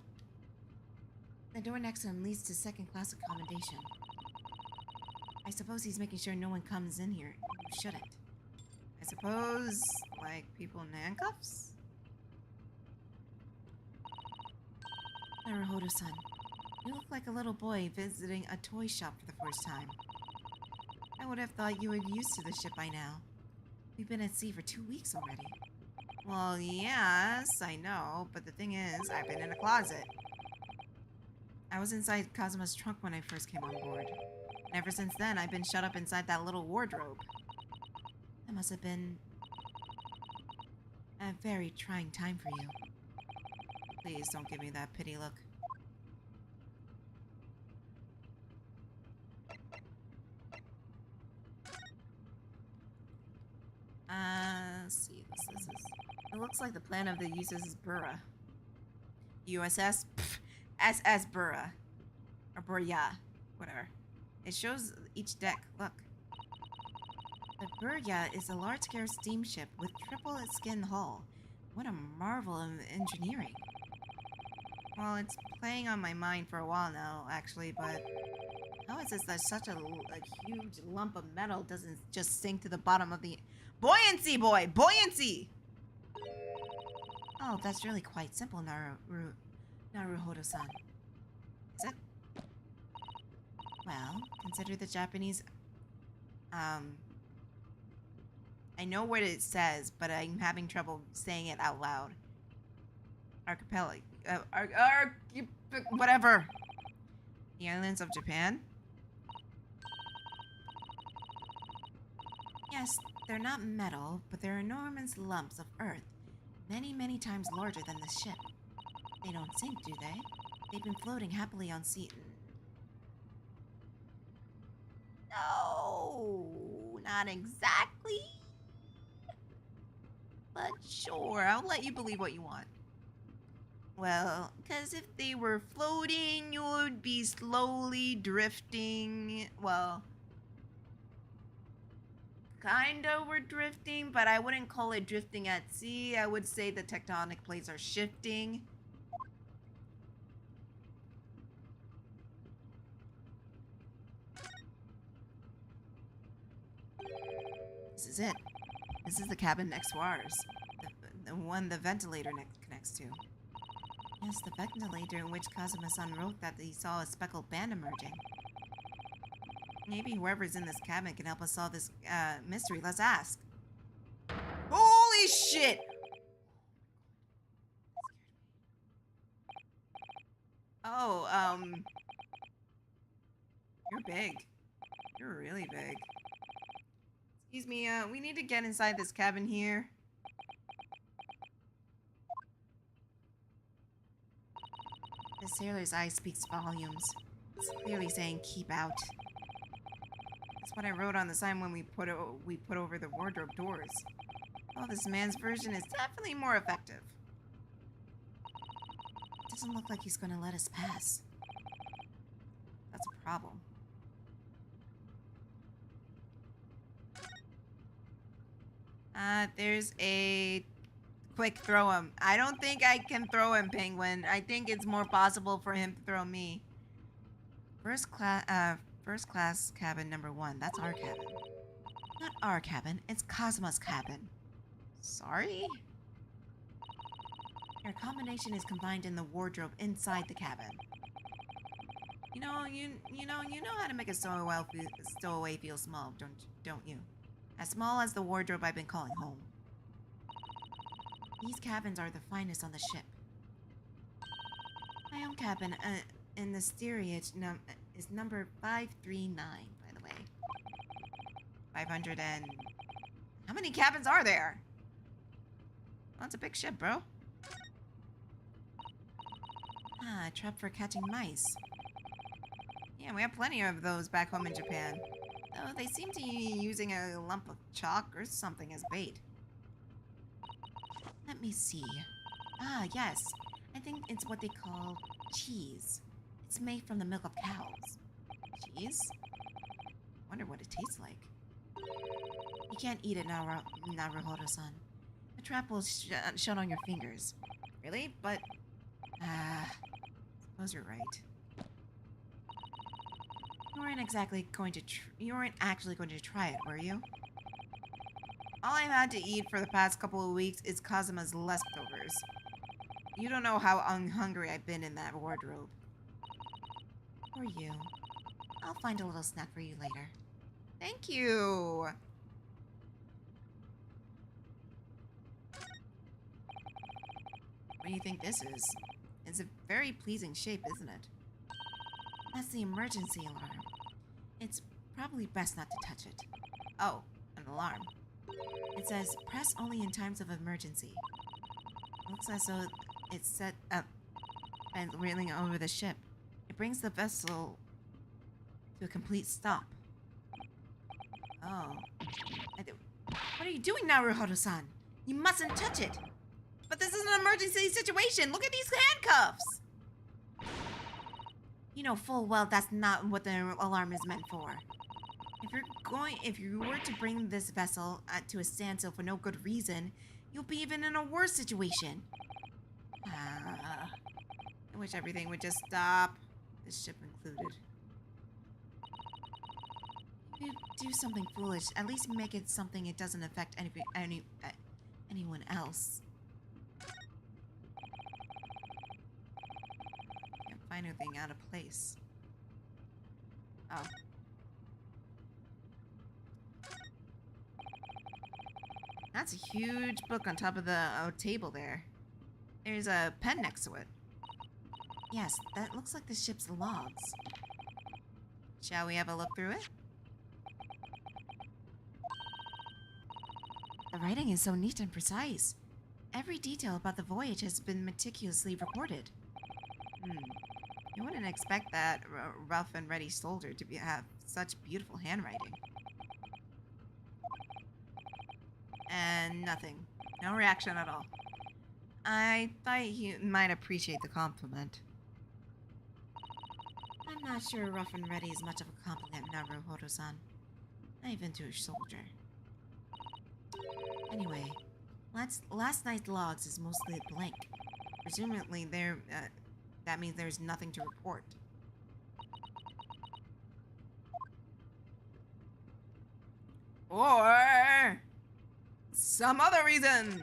The door next to him leads to second-class accommodation. I suppose he's making sure no one comes in here who shouldn't. I suppose, like, people in handcuffs? Naruhodo-san, you look like a little boy visiting a toy shop for the first time. I would have thought you were used to the ship by now. We've been at sea for 2 weeks already. Well, yes, I know, but the thing is, I've been in a closet. I was inside Kazuma's trunk when I first came on board. And ever since then, I've been shut up inside that little wardrobe. That must have been a very trying time for you. Please don't give me that pity look. Let's see. This is. It looks like the plan of the USS Burra. USS? Pfft, SS Burra. Or Burya. Whatever. It shows each deck. Look. The Burya is a large-scale steamship with triple-skin hull. What a marvel of engineering. Well, it's playing on my mind for a while now, actually, but how is this that such a huge lump of metal doesn't just sink to the bottom of the... Buoyancy, boy! Buoyancy! Oh, that's really quite simple, Naruhodo-san. Is it? Well, consider the Japanese... I know what it says, but I'm having trouble saying it out loud. Archipelago. Whatever. The islands of Japan? Yes, they're not metal, but they're enormous lumps of earth, many, many times larger than the ship. They don't sink, do they? They've been floating happily on sea. No, not exactly. But sure, I'll let you believe what you want. Well, because if they were floating, you would be slowly drifting. Well, kinda we're drifting, but I wouldn't call it drifting at sea. I would say the tectonic plates are shifting. This is it. This is the cabin next to ours. The one the ventilator connects to. Yes, the ventilator in which Kazuma-san wrote that he saw a speckled band emerging. Maybe whoever's in this cabin can help us solve this mystery. Let's ask. Holy shit! Oh, you're big. You're really big. Excuse me, we need to get inside this cabin here. The sailor's eye speaks volumes. It's clearly saying, keep out. That's what I wrote on the sign when we put over the wardrobe doors. Oh, this man's version is definitely more effective. It doesn't look like he's gonna let us pass. That's a problem. There's a quick throw him. I don't think I can throw him, Penguin. I think it's more possible for him to throw me. First class cabin number 1. That's our cabin. Not our cabin. It's Kazuma's cabin. Sorry? Your combination is combined in the wardrobe inside the cabin. You know how to make a stowaway feel small, don't you? As small as the wardrobe I've been calling home. These cabins are the finest on the ship. My own cabin in the steerage is number 539, by the way. 500 and... How many cabins are there? Well, it's a big ship, bro. Ah, a trap for catching mice. Yeah, we have plenty of those back home in Japan. Though they seem to be using a lump of chalk or something as bait. Let me see. Ah, yes. I think it's what they call cheese. It's made from the milk of cows. Cheese? Wonder what it tastes like. You can't eat it, Naruhodo-san. The trap will shut on your fingers. Really? But... suppose you're right. You weren't exactly going to. You weren't actually going to try it, were you? All I've had to eat for the past couple of weeks is Kazuma's leftovers. You don't know how hungry I've been in that wardrobe. Or you. I'll find a little snack for you later. Thank you. What do you think this is? It's a very pleasing shape, isn't it? That's the emergency alarm. It's probably best not to touch it. Oh, an alarm. It says, press only in times of emergency. Looks as though it's set up and railing over the ship. It brings the vessel to a complete stop. Oh. What are you doing now, Ruhodo-san? You mustn't touch it. But this is an emergency situation. Look at these handcuffs. You know full well that's not what the alarm is meant for. If you were to bring this vessel to a standstill for no good reason, you'll be even in a worse situation. I wish everything would just stop. This ship included. If you do something foolish, at least make it something it doesn't affect anyone else. Can't find anything out of place. Oh. That's a huge book on top of the table there. There's a pen next to it. Yes, that looks like the ship's logs. Shall we have a look through it? The writing is so neat and precise. Every detail about the voyage has been meticulously recorded. You wouldn't expect that rough and ready soldier to have such beautiful handwriting. And nothing. No reaction at all. I thought he might appreciate the compliment. I'm not sure rough and ready is much of a compliment, Naruhodo-san. Not even to a soldier. Anyway, last night's logs is mostly blank. Presumably that means there's nothing to report. Or some other reason!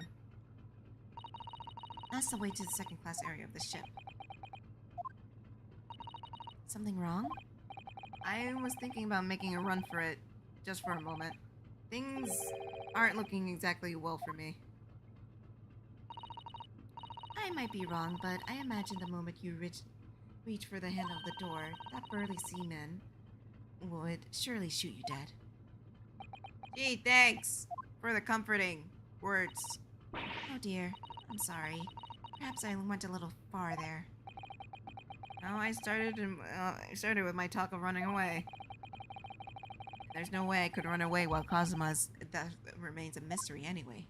That's the way to the second class area of the ship. Something wrong? I was thinking about making a run for it, just for a moment. Things aren't looking exactly well for me. I might be wrong, but I imagine the moment you reach for the handle of the door, that burly seaman would surely shoot you dead. Gee, thanks for the comforting words. Oh dear, I'm sorry. Perhaps I went a little far there. No, I started with my talk of running away. There's no way I could run away while Kazuma's death remains a mystery anyway.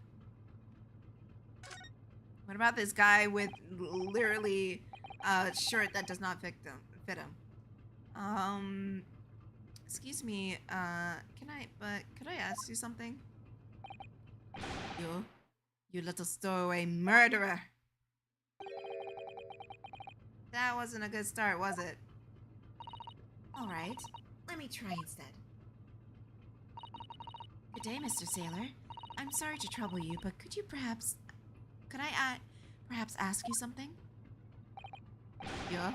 What about this guy with literally a shirt that does not fit him? Excuse me, could I ask you something? You little stowaway murderer! That wasn't a good start, was it? Alright, let me try instead. Good day, Mr. Sailor. I'm sorry to trouble you, but could I perhaps ask you something? Yeah?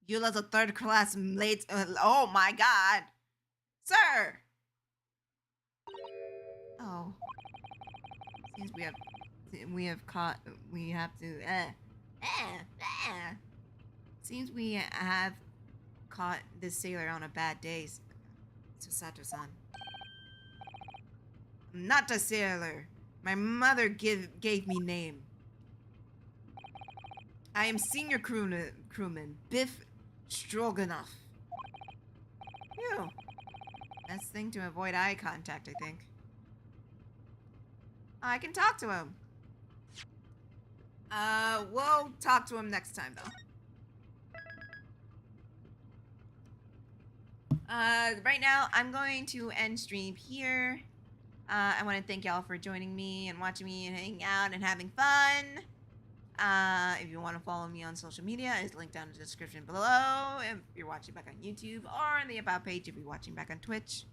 You little third-class late... oh my god! Sir! Oh. Seems Seems we have caught this sailor on a bad day, Susato-san. I'm not a sailor. My mother gave me name. I am senior crewman, Biff Stroganoff. Phew. Best thing to avoid eye contact, I think. I can talk to him. We'll talk to him next time, though. Right now, I'm going to end stream here. I want to thank y'all for joining me and watching me and hanging out and having fun. If you want to follow me on social media, it's linked down in the description below. If you're watching back on YouTube, or in the About page if you're watching back on Twitch.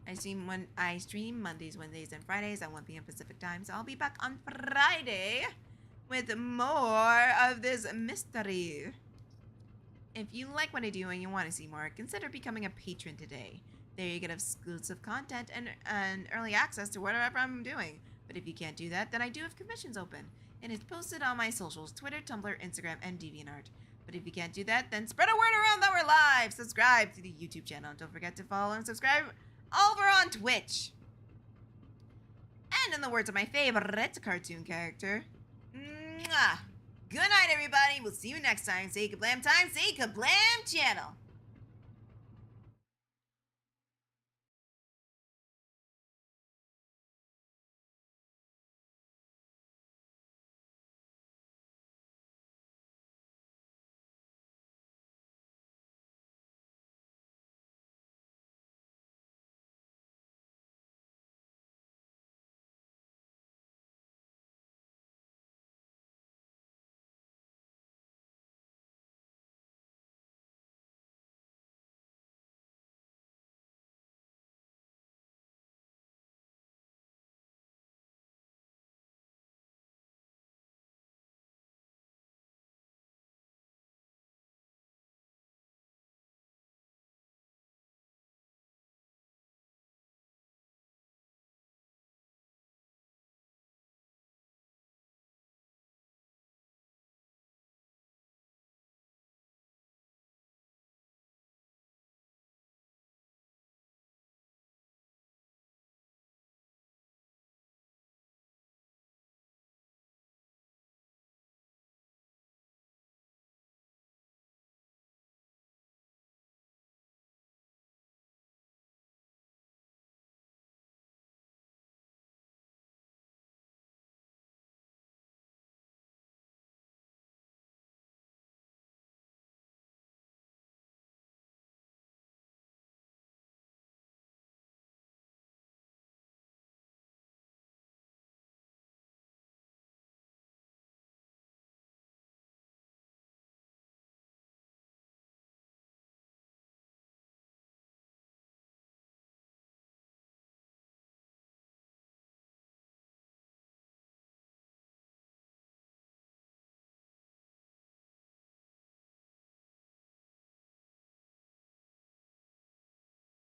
I stream Mondays, Wednesdays, and Fridays at 1 p.m. Pacific time. So I'll be back on Friday with more of this mystery. If you like what I do and you want to see more, consider becoming a patron today. There you get exclusive content and early access to whatever I'm doing. But if you can't do that, then I do have commissions open. And it's posted on my socials, Twitter, Tumblr, Instagram, and DeviantArt. But if you can't do that, then spread a word around that we're live. Subscribe to the YouTube channel. Don't forget to follow and subscribe over on Twitch. And in the words of my favorite cartoon character, mwah. Good night, everybody. We'll see you next time. Say kablam time. Say kablam channel.